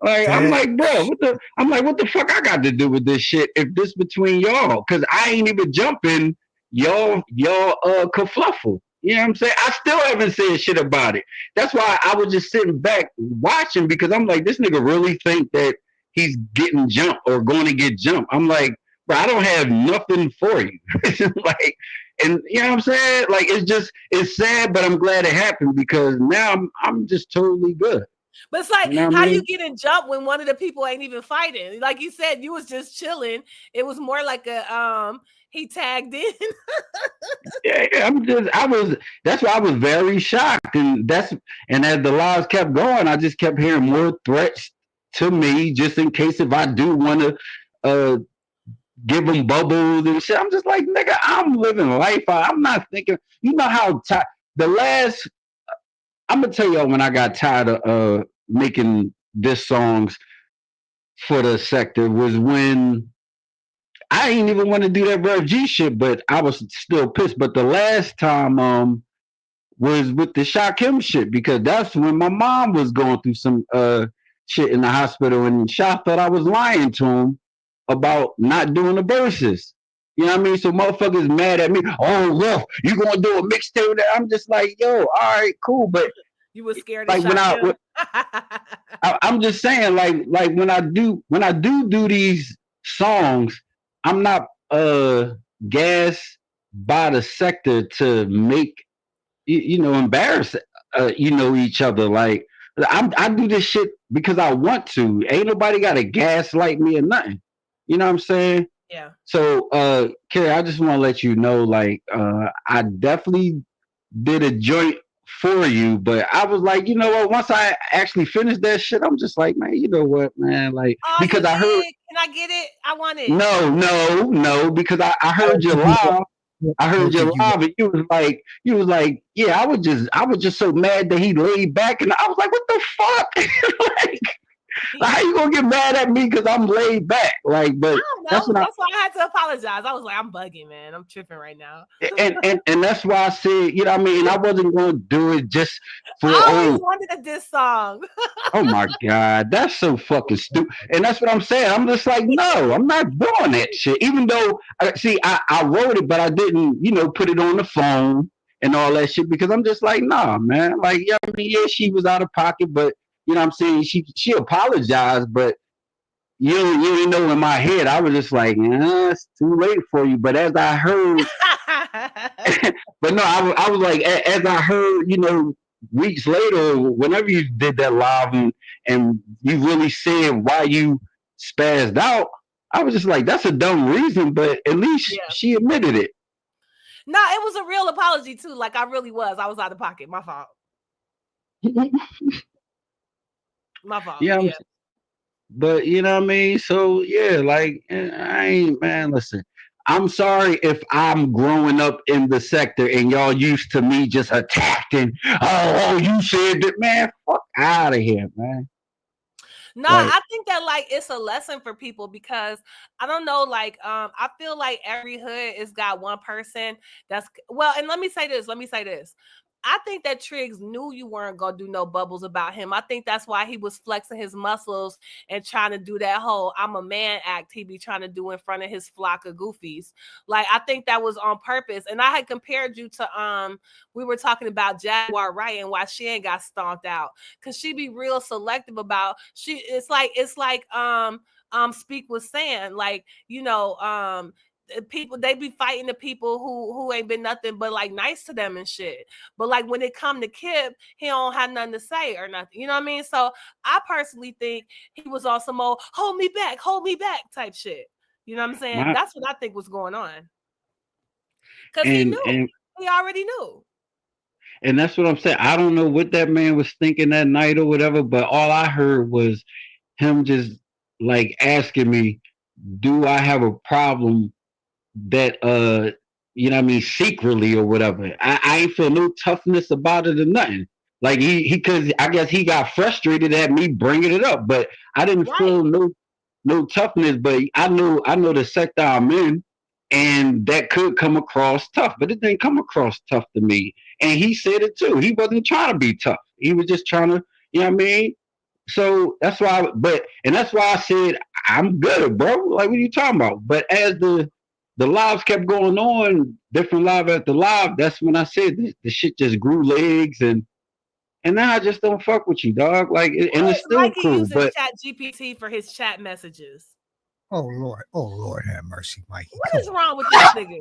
Like, I'm like, bro, what the fuck I got to do with this shit if this between y'all? Cause I ain't even jumping y'all kerfluffle. You know what I'm saying? I still haven't said shit about it. That's why I was just sitting back watching because I'm like, this nigga really think that he's getting jumped or going to get jumped. I'm like, bro, I don't have nothing for you. Like, and you know what I'm saying? Like, it's sad, but I'm glad it happened because now I'm just totally good. But it's like, you know how you getting jumped when one of the people ain't even fighting? Like you said, you was just chilling. It was more like a he tagged in. Yeah, that's why I was very shocked. And as the lives kept going, I just kept hearing more threats to me just in case if I do want to give them bubbles and shit. I'm just like, nigga, I'm living life. I'm not thinking, you know how I'm gonna tell y'all when I got tired of making diss songs for the sector was when I ain't even want to do that Rev G shit, but I was still pissed. But the last time was with the Shakim shit because that's when my mom was going through some shit in the hospital and Sha thought I was lying to him about not doing the verses. You know what I mean? So motherfuckers mad at me. Oh, well, you gonna do a mixtape? I'm just like, yo, all right, cool, but you were scared like of I'm just saying, like when I do these songs, I'm not gassed by the sector to make embarrass each other. Like I do this shit because I want to. Ain't nobody got to gaslight me or nothing. You know what I'm saying? Yeah. So Carrie, I just want to let you know, like I definitely did a joint for you, but I was like, you know what? Once I actually finished that shit, I'm just like, man, you know what, man? Like, because I heard. Can I get it? I want it. No, because I heard you live. I heard you live, and you was like, yeah, I was just so mad that he laid back, and I was like, what the fuck? like, how you gonna get mad at me because I'm laid back? Like, but that's why I had to apologize. I was like, I'm bugging, man. I'm tripping right now. and that's why I said, you know what I mean? And I wasn't gonna do it just for I always wanted a diss song. Oh my God, that's so fucking stupid. And that's what I'm saying. I'm just like, no, I'm not doing that shit. Even though I wrote it, but I didn't, put it on the phone and all that shit because I'm just like, nah, man. Like, yeah, I mean, yeah, she was out of pocket, but you know what I'm saying? She apologized, but you know, in my head, I was just like, it's too late for you. But as I heard, but no, I was like, as I heard, weeks later, whenever you did that live and you really said why you spazzed out, I was just like, that's a dumb reason, but at least she admitted it. No, it was a real apology too. Like I really was. I was out of pocket. My fault. My fault. Yeah. But you know what I mean? So yeah, like I ain't, man, listen. I'm sorry if I'm growing up in the sector and y'all used to me just attacking. Oh, you said that, man. Fuck out of here, man. No, I think that like it's a lesson for people because I don't know, like I feel like every hood has got one person that's and let me say this. I think that Triggs knew you weren't gonna do no bubbles about him. I think that's why he was flexing his muscles and trying to do that whole "I'm a man" act he be trying to do in front of his flock of goofies. Like, I think that was on purpose. And I had compared you to we were talking about Jaguar Wright and why she ain't got stomped out, because she be real selective about it's like Speak was saying, like, people, they be fighting the people who ain't been nothing but like nice to them and shit. But like when it come to Kip, he don't have nothing to say or nothing. You know what I mean? So I personally think he was on some old hold me back type shit. You know what I'm saying? That's what I think was going on. Because he knew. He already knew. And that's what I'm saying. I don't know what that man was thinking that night or whatever, but all I heard was him just like asking me, do I have a problem that you know what I mean, secretly or whatever. I ain't feel no toughness about it or nothing. Like he cause I guess he got frustrated at me bringing it up, but I didn't feel no toughness, but I know the sector I'm in, and that could come across tough, but it didn't come across tough to me. And he said it too. He wasn't trying to be tough. He was just trying to, you know what I mean? So that's why, that's why I said I'm good, bro. Like, what are you talking about? But as the lives kept going on, different live after live, that's when I said the shit just grew legs, and now I just don't fuck with you, dog. Like, and it's still Mikey cool. uses But Chat GPT for his chat messages. Oh Lord, have mercy, Mikey. What is wrong with this nigga?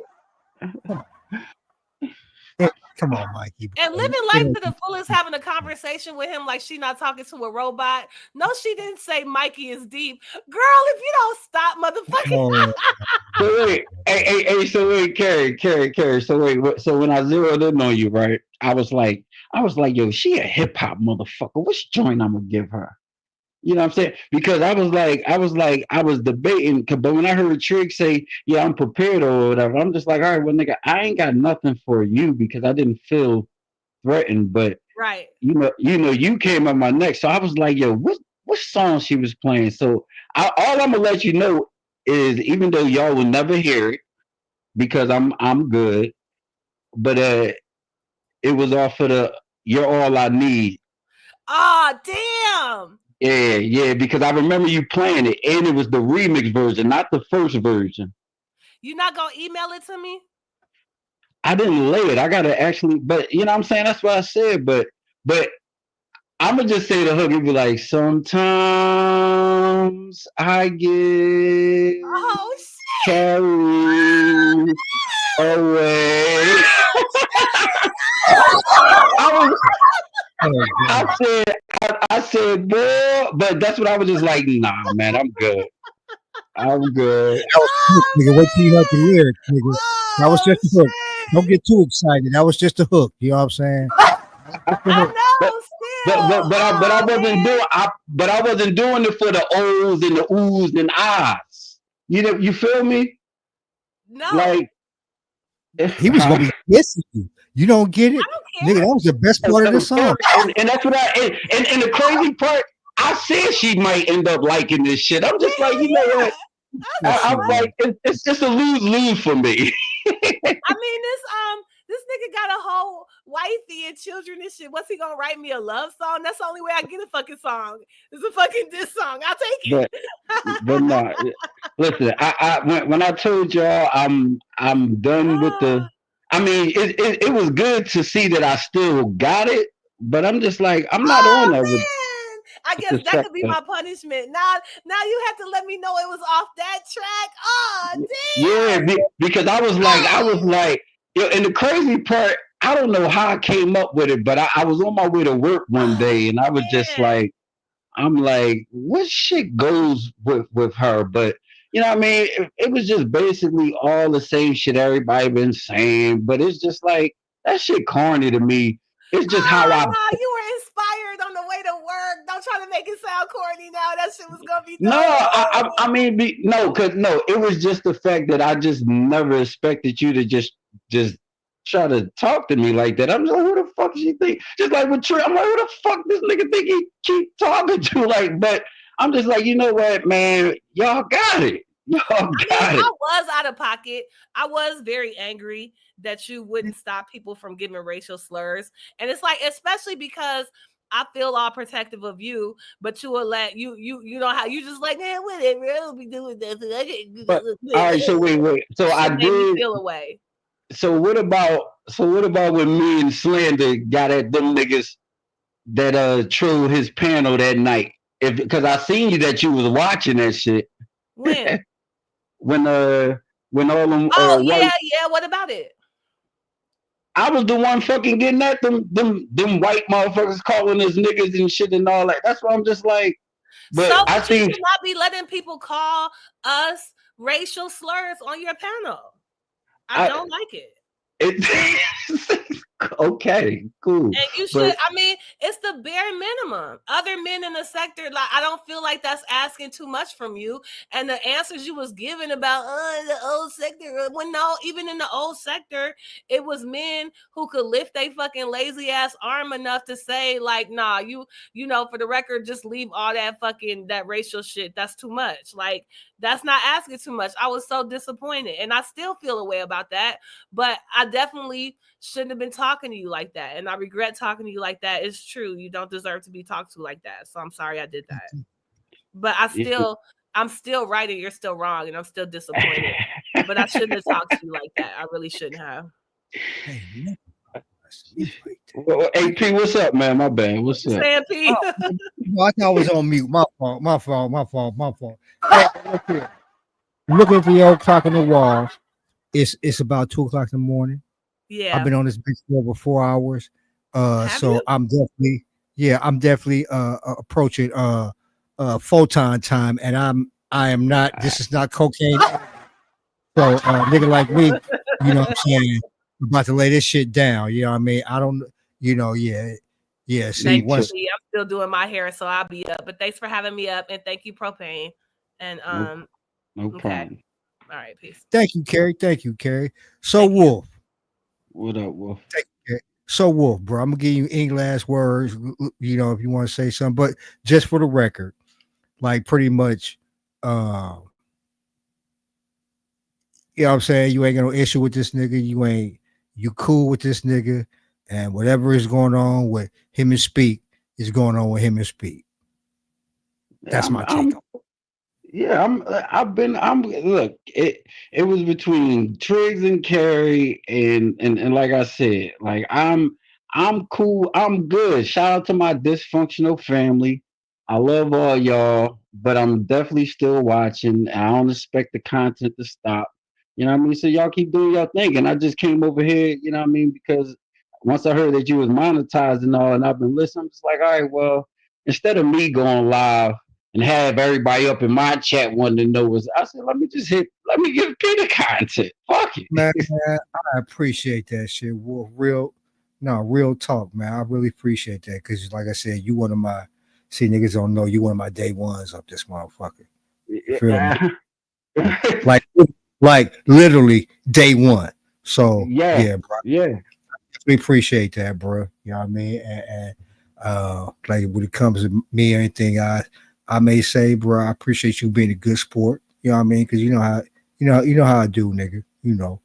Come on, Mikey. And living life to the fullest, having a conversation with him like she not talking to a robot. No, she didn't say Mikey is deep. Girl, if you don't stop, motherfucker. So wait, so wait, Carrie. So when I zeroed in on you, right? I was like, yo, she a hip hop motherfucker. Which joint I'm gonna give her? You know what I'm saying? Because I was debating, but when I heard Trig say, yeah, I'm prepared or whatever, I'm just like, all right, well, nigga, I ain't got nothing for you because I didn't feel threatened, but right. You came up my neck. So I was like, yo, what song she was playing? So all I'm gonna let you know is, even though y'all will never hear it because I'm good, but it was off of the You're All I Need. Ah, damn. Yeah, because I remember you playing it, and it was the remix version, not the first version. You not gonna email it to me? I didn't lay it. I gotta actually, but you know what I'm saying? That's what I said, but I'm gonna just say the hook. It'd be like, sometimes I get carried away. I said, boy, but that's what I was just like, nah, man, I'm good. Nigga, wait till you heard the lyrics, nigga. That was just a hook. Don't get too excited. That was just a hook. You know what I'm saying? But I wasn't doing it for the O's and the oohs and ahs. You feel me? No. Like, he was gonna be missing you. You don't get it, nigga. That was the best part of the song. And that's what and the crazy part, I said she might end up liking this shit. I'm just like, you know what? I'm like, it's just a lose for me. I mean, this nigga got a whole wifey and children and shit. What's he gonna write me a love song? That's the only way I get a fucking song. It's a fucking diss song. I'll take it. But no, listen. When I told y'all I'm done with the. I mean, it was good to see that I still got it, but I'm just like, I'm not on that with. I guess that could be my punishment. Now you have to let me know it was off that track. Oh, damn. Yeah, because I was like, yo, and the crazy part, I don't know how I came up with it, but I was on my way to work one day, and I was just like, I'm like, what shit goes with her? But you know what I mean? It was just basically all the same shit everybody been saying, but it's just like, that shit corny to me. It's just how I. No, you were inspired on the way to work. Don't try to make it sound corny now. That shit was gonna be. No, I mean, it was just the fact that I just never expected you to just try to talk to me like that. I'm just like, who the fuck does she think? Just like with Trey, I'm like, who the fuck this nigga think he keep talking to? Like, but I'm just like, you know what, man, y'all got it. I was out of pocket. I was very angry that you wouldn't stop people from giving racial slurs. And it's like, especially because I feel all protective of you, but you will let you know how you just like, man, whatever, I'll be doing this. But all right, so wait. So I made me did. feel away. So what about when me and Slander got at them niggas that trolled his panel that night? Because I seen you that you was watching that shit. When? when all them white. Yeah. What about it? I was the one fucking getting at them white motherfuckers calling us niggas and shit and all that. That's why I'm just like, but so I think you should not be letting people call us racial slurs on your panel. I don't like it. Okay, cool. And you should. I mean, it's the bare minimum. Other men in the sector, like, I don't feel like that's asking too much from you. And the answers you was giving about the old sector, when no, even in the old sector, it was men who could lift their fucking lazy ass arm enough to say, like, nah, you know, for the record, just leave all that fucking that racial shit. That's too much. Like, that's not asking too much. I was so disappointed, and I still feel a way about that. But I definitely shouldn't have been talking to you like that, and I regret talking to you like that. It's true, you don't deserve to be talked to like that. So I'm sorry I did that. But I'm still right, and you're still wrong, and I'm still disappointed. But I shouldn't have talked to you like that. I really shouldn't have. Well, AP, what's up, man? My bad. What's up? Say P. I thought I was on mute. My fault. Hey, look here. Looking at the old clock on the wall. It's about 2:00 in the morning. Yeah. I've been on this bitch for over 4 hours. So I'm definitely approaching photon time, and I am not. This is not cocaine. So nigga like me, you know what I'm saying, I'm about to lay this shit down. You know what I mean? I don't, yeah. See, I'm still doing my hair, so I'll be up. But thanks for having me up, and thank you, Propane. And no okay. problem. All right, peace. Thank you, Carrie. So Wolf. What up, Wolf? So Wolf, bro, I'm gonna give you any last words, you know, if you want to say something, but just for the record, like pretty much, you know what I'm saying, you ain't got no issue with this nigga, you cool with this nigga, and whatever is going on with him and Speak is going on with him and Speak. That's my take. Look, it was between Triggs and Carrie, and like I said, like I'm cool, I'm good. Shout out to my dysfunctional family. I love all y'all, but I'm definitely still watching. I don't expect the content to stop. You know what I mean? So y'all keep doing your thing. And I just came over here, you know what I mean, because once I heard that you was monetized and all, and I've been listening, I'm just like, all right, well, instead of me going live and have everybody up in my chat wanting to know was, I said, let me give Peter content. Fuck it. Man, I appreciate that shit. Real talk, man. I really appreciate that because, like I said, you one of my, niggas don't know, you one of my day ones up this motherfucker. You feel me? like literally day one. So yeah, bro. Yeah. We appreciate that, bro. You know what I mean? And like when it comes to me or anything, I may say, bro, I appreciate you being a good sport. You know what I mean? Because you know how I do, nigga. You know.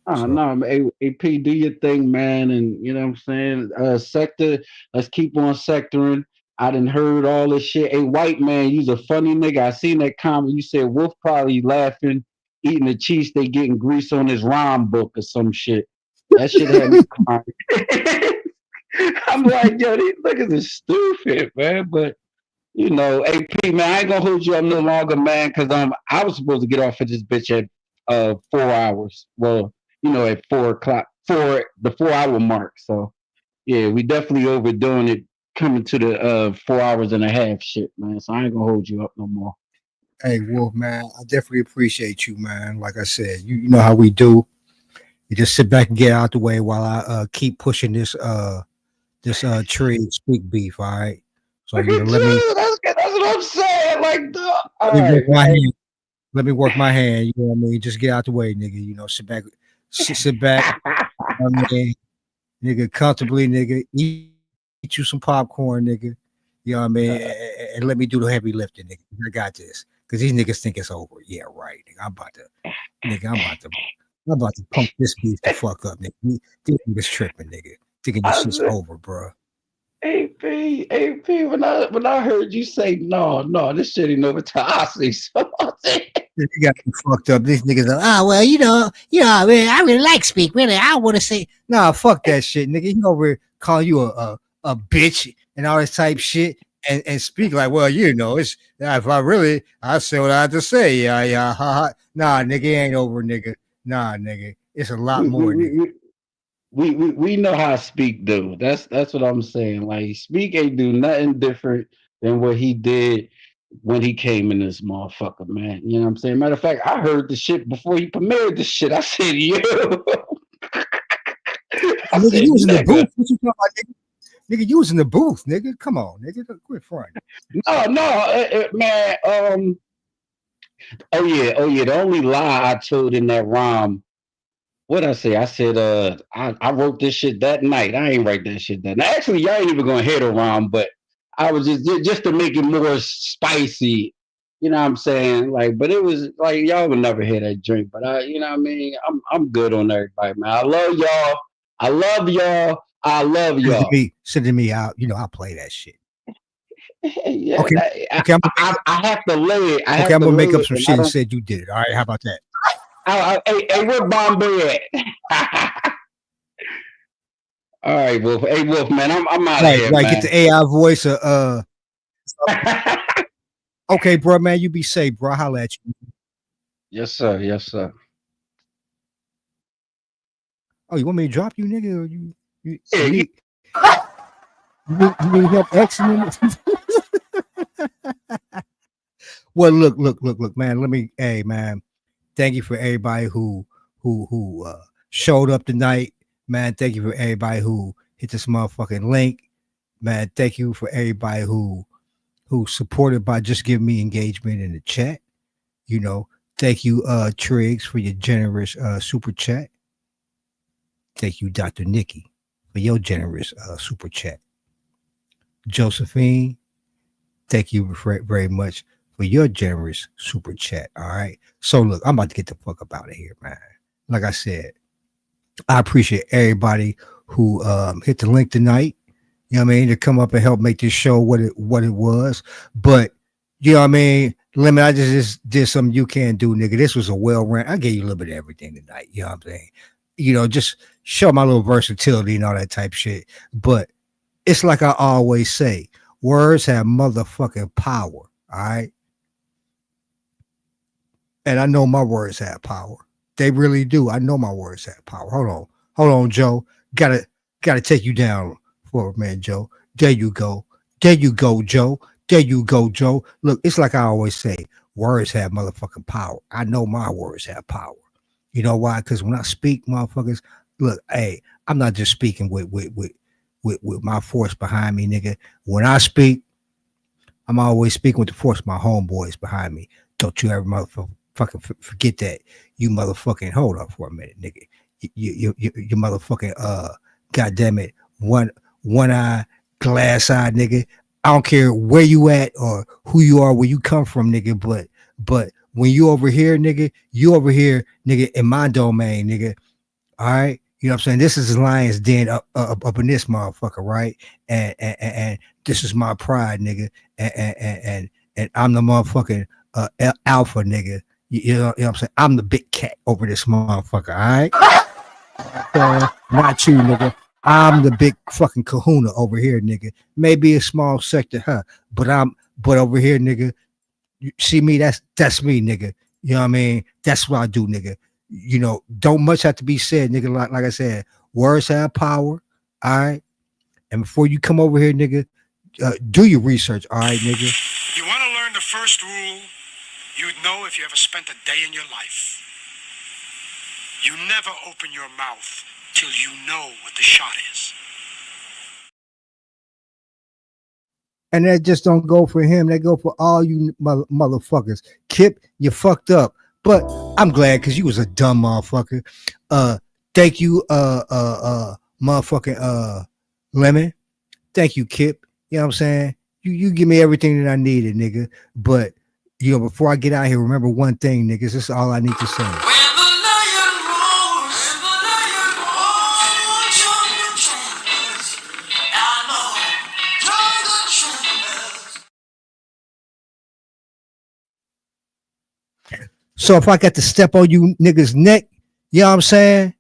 No, AP, do your thing, man. And you know what I'm saying? Sector, let's keep on sectoring. I done heard all this shit. A white man, you's a funny nigga. I seen that comment. You said Wolf probably laughing, eating a cheesesteak, getting grease on his rhyme book or some shit. That shit had me crying. I'm like, yo, these niggas are stupid, man. But you know, AP, man, I ain't gonna hold you up no longer, man, because I was supposed to get off of this bitch at 4 hours. Well, you know, at 4 o'clock, for the 4 hour mark. So yeah, we definitely overdoing it, coming to the 4 hours and a half shit, man. So I ain't gonna hold you up no more. Hey, Wolf, man, I definitely appreciate you, man. Like I said, you know how we do. You just sit back and get out the way while I keep pushing this trade Speak beef, all right? So Look you know, at that's what I'm saying. Like, let me work my hand. You know what I mean? Just get out the way, nigga. You know, sit back. You know what I mean, nigga, comfortably, nigga. Eat you some popcorn, nigga. You know what I mean? And let me do the heavy lifting, nigga. I got this. Because these niggas think it's over. Yeah, right. Nigga, I'm about to pump this beef the fuck up, nigga. These niggas tripping, nigga. Thinking this shit's over, bro. AP, when I heard you say no, this shit ain't over till I see something. You got me fucked up. These niggas are, well, I really like Speak. Really, I want to say, nah, fuck that shit, nigga. He over here calling you a bitch and all this type shit, and Speak like, well, it's if I say what I have to say. Yeah, ha, ha. Nah, nigga, it ain't over, nigga. Nah, nigga, it's a lot more, nigga. We know how Speak do. That's what I'm saying. Like Speak ain't do nothing different than what he did when he came in this motherfucker, man. You know what I'm saying? Matter of fact, I heard the shit before he premiered the shit. I said, yo. Nigga, you was in the booth. What you talking about, nigga? Nigga, you was in the booth, nigga. Come on, nigga. Quit fronting. Man. Oh yeah. The only lie I told in that rhyme. What I say? I said, I wrote this shit that night. I ain't write that shit that night. Actually, y'all ain't even gonna hit around, but I was just to make it more spicy. You know what I'm saying? Like, but it was like y'all would never hear that drink. But you know what I mean? I'm good on everybody, man. I love y'all. I love y'all. Sending me out. I'll play that shit. Yeah, okay. I have to lay it. I'm gonna make up some shit and said you did it. All right, how about that? Hey, where Bombay at? All right, Wolf. Hey, Wolf, man, I'm out of here, right, man. Get the AI voice. Okay, bro, man, you be safe, bro. Holla at you. Yes, sir. Oh, you want me to drop you, nigga? Or you need help exiting? Well, look, man. Hey, man. Thank you for everybody who showed up tonight, man. Thank you for everybody who hit this motherfucking link, man. Thank you for everybody who supported by just giving me engagement in the chat. Thank you, Triggs, for your generous super chat. Thank you, Dr. Nikki, for your generous super chat. Josephine, thank you very much for your generous super chat. All right. So look, I'm about to get the fuck up out of here, man. Like I said, I appreciate everybody who hit the link tonight. You know what I mean? To come up and help make this show what it was. But you know what I mean? Lemon, I just did something you can't do, nigga. This was a well-run. I gave you a little bit of everything tonight. You know what I'm saying? Just show my little versatility and all that type shit. But it's like I always say, words have motherfucking power. All right. And I know my words have power. They really do. I know my words have power. Hold on, Joe. Gotta take you down for a minute, Joe. There you go, Joe. There you go, Joe. Look, it's like I always say, words have motherfucking power. I know my words have power. You know why? Because when I speak, motherfuckers, look, hey, I'm not just speaking with my force behind me, nigga. When I speak, I'm always speaking with the force of my homeboys behind me. Don't you ever motherfucking forget that. You motherfucking hold up for a minute, nigga. You motherfucking goddamn it, one eye, glass eye, nigga. I don't care where you at or who you are, where you come from, nigga. But when you over here, nigga, in my domain, nigga. All right. You know what I'm saying? This is Lion's Den up in this motherfucker, right? And this is my pride, nigga. And I'm the motherfucking alpha, nigga. You know what I'm saying? I'm the big cat over this motherfucker, all right? Not you, nigga. I'm the big fucking kahuna over here, nigga. Maybe a small sector, but over here, nigga. You see me? That's me, nigga. You know what I mean? That's what I do, nigga. Don't much have to be said, nigga. Like I said, words have power, all right? And before you come over here, nigga, do your research, all right, nigga? You want to learn the first rule you'd know if you ever spent a day in your life. You never open your mouth till you know what the shot is. And that just don't go for him. That go for all you motherfuckers. Kip, you fucked up. But I'm glad because you was a dumb motherfucker. Thank you, motherfucking Lemon. Thank you, Kip. You know what I'm saying? You give me everything that I needed, nigga. But before I get out here, remember one thing, niggas. This is all I need to say. So if I got to step on you niggas' neck, you know what I'm saying?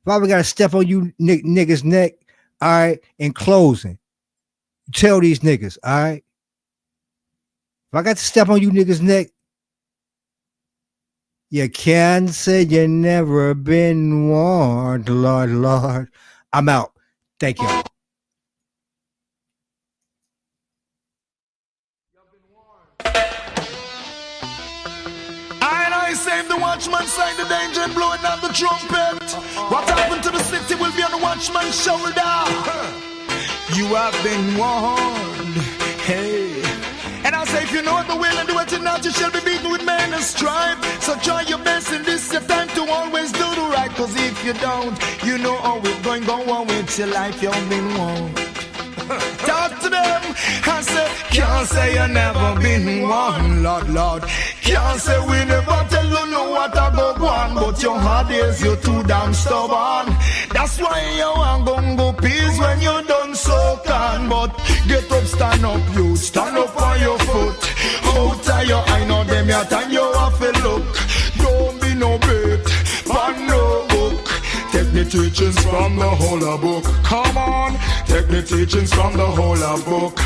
If I got to step on you niggas' neck, all right, in closing, tell these niggas, all right? If I got to step on you niggas' neck, you can't say you never been warned, Lord, Lord. I'm out. Thank you. I save the watchman, sign the danger and blowing out the trumpet. What happened to the city will be on the watchman's shoulder. You have been warned, hey. And I say if you know the will and do it not, you shall be beaten with men and stripe. So try your best in this your time to always do the right. Cause if you don't, you know how it's going to go on with your life. You've been warned. Talk to them and say, can't say you never been one, Lord, Lord. Can't say we never tell you know what I go on, but your hard days you're too damn stubborn. That's why you want go peace when you done so can. But get up, stand up, you stand up on your foot. Out of your eye, know them your time you have to look. Don't be no bait, but no book. Take the teachings from the whole book. Come on, take the teachings from the whole book.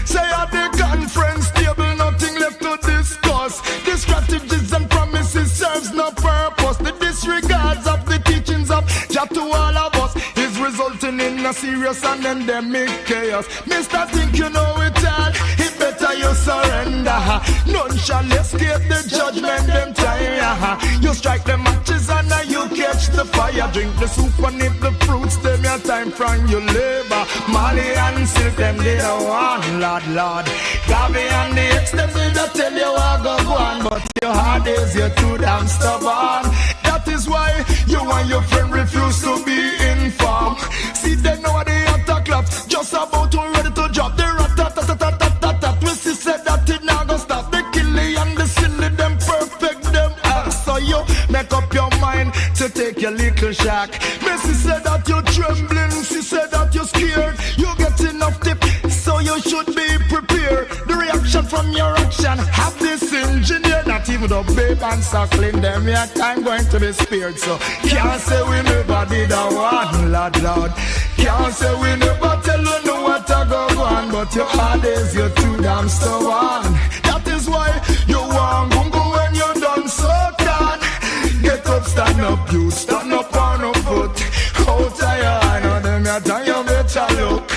Say at the conference table, nothing left to discuss. The strategies and promises serves no purpose. The disregards of the teachings of Jah to all of us is resulting in a serious and endemic chaos. Mister, think you know it all, it better you surrender. None shall escape the judgment them time. You strike the matches and now you catch the fire. Drink the soup and eat the fruits, them your time from your labor. Molly and silk, them they don't want, Lord, Lord. Gabby and the ex, them they don't tell you I go on. But your hard days, you're too damn stubborn. That is why you and your friend refuse to be informed. See, they know the attack claps, just about to ready to drop the rat-tat-tat-tat-tat-tat. Twissy said that it now gonna stop. The killing and the silly, them perfect, them act. So you make up your mind to take your little shock. Missy said that you're trembling, she said that you're scared. You get enough tip, so you should be prepared. The reaction from your action, have this engineer. Not even the babe and suckling them, your time going to be spared. So can't say we never did a one, Lord, Lord. Can't say we never tell you know what I go on. But your hard days, you're too damn stubborn. That is why you want gungo when you're done so can. Get up, stand up, you stand up on a foot. Out of your eye, know them your time you better look.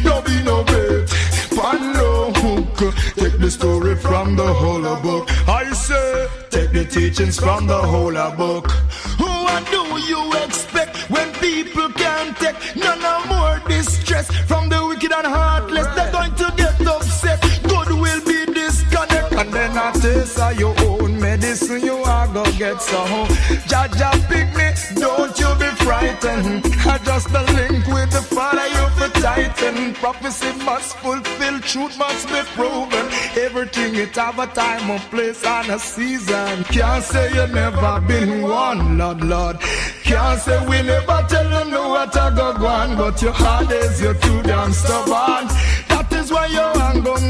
Don't be no bait, pan no hook. Take the story from the whole book. I say, take the teachings from the whole book. What do you expect when people can't take none more distress from the wicked and heartless? They're going to get upset. Good will be disconnect, and then I taste of your own medicine. You are gonna get some. Jaja pick me, don't you be frightened. I just a link with the Father, you for tighten. Prophecy must fulfill, truth must be proven. Everything it have a time, a place, and a season. Can't say you never been one, Lord, Lord. Can't say we never tell you know what I go on. But your hard days, you're too damn stubborn. That is why you're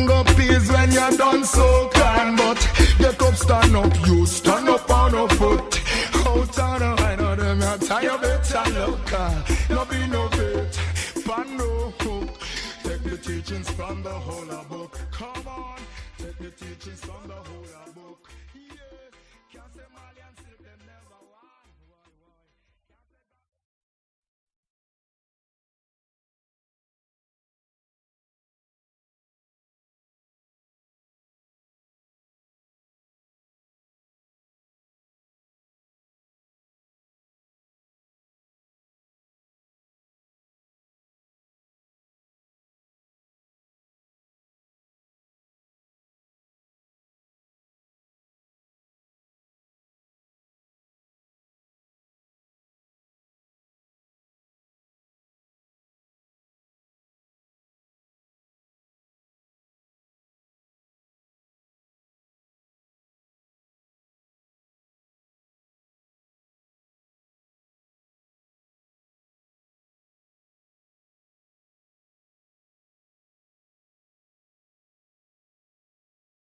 go peace when you're done so kind. But get up, stand up, you stand up on a foot. Out on a I know them, I tell you better look. No be no bait, pan no hook. Take the teachings from the whole book. Come on, take the teachings from the whole book.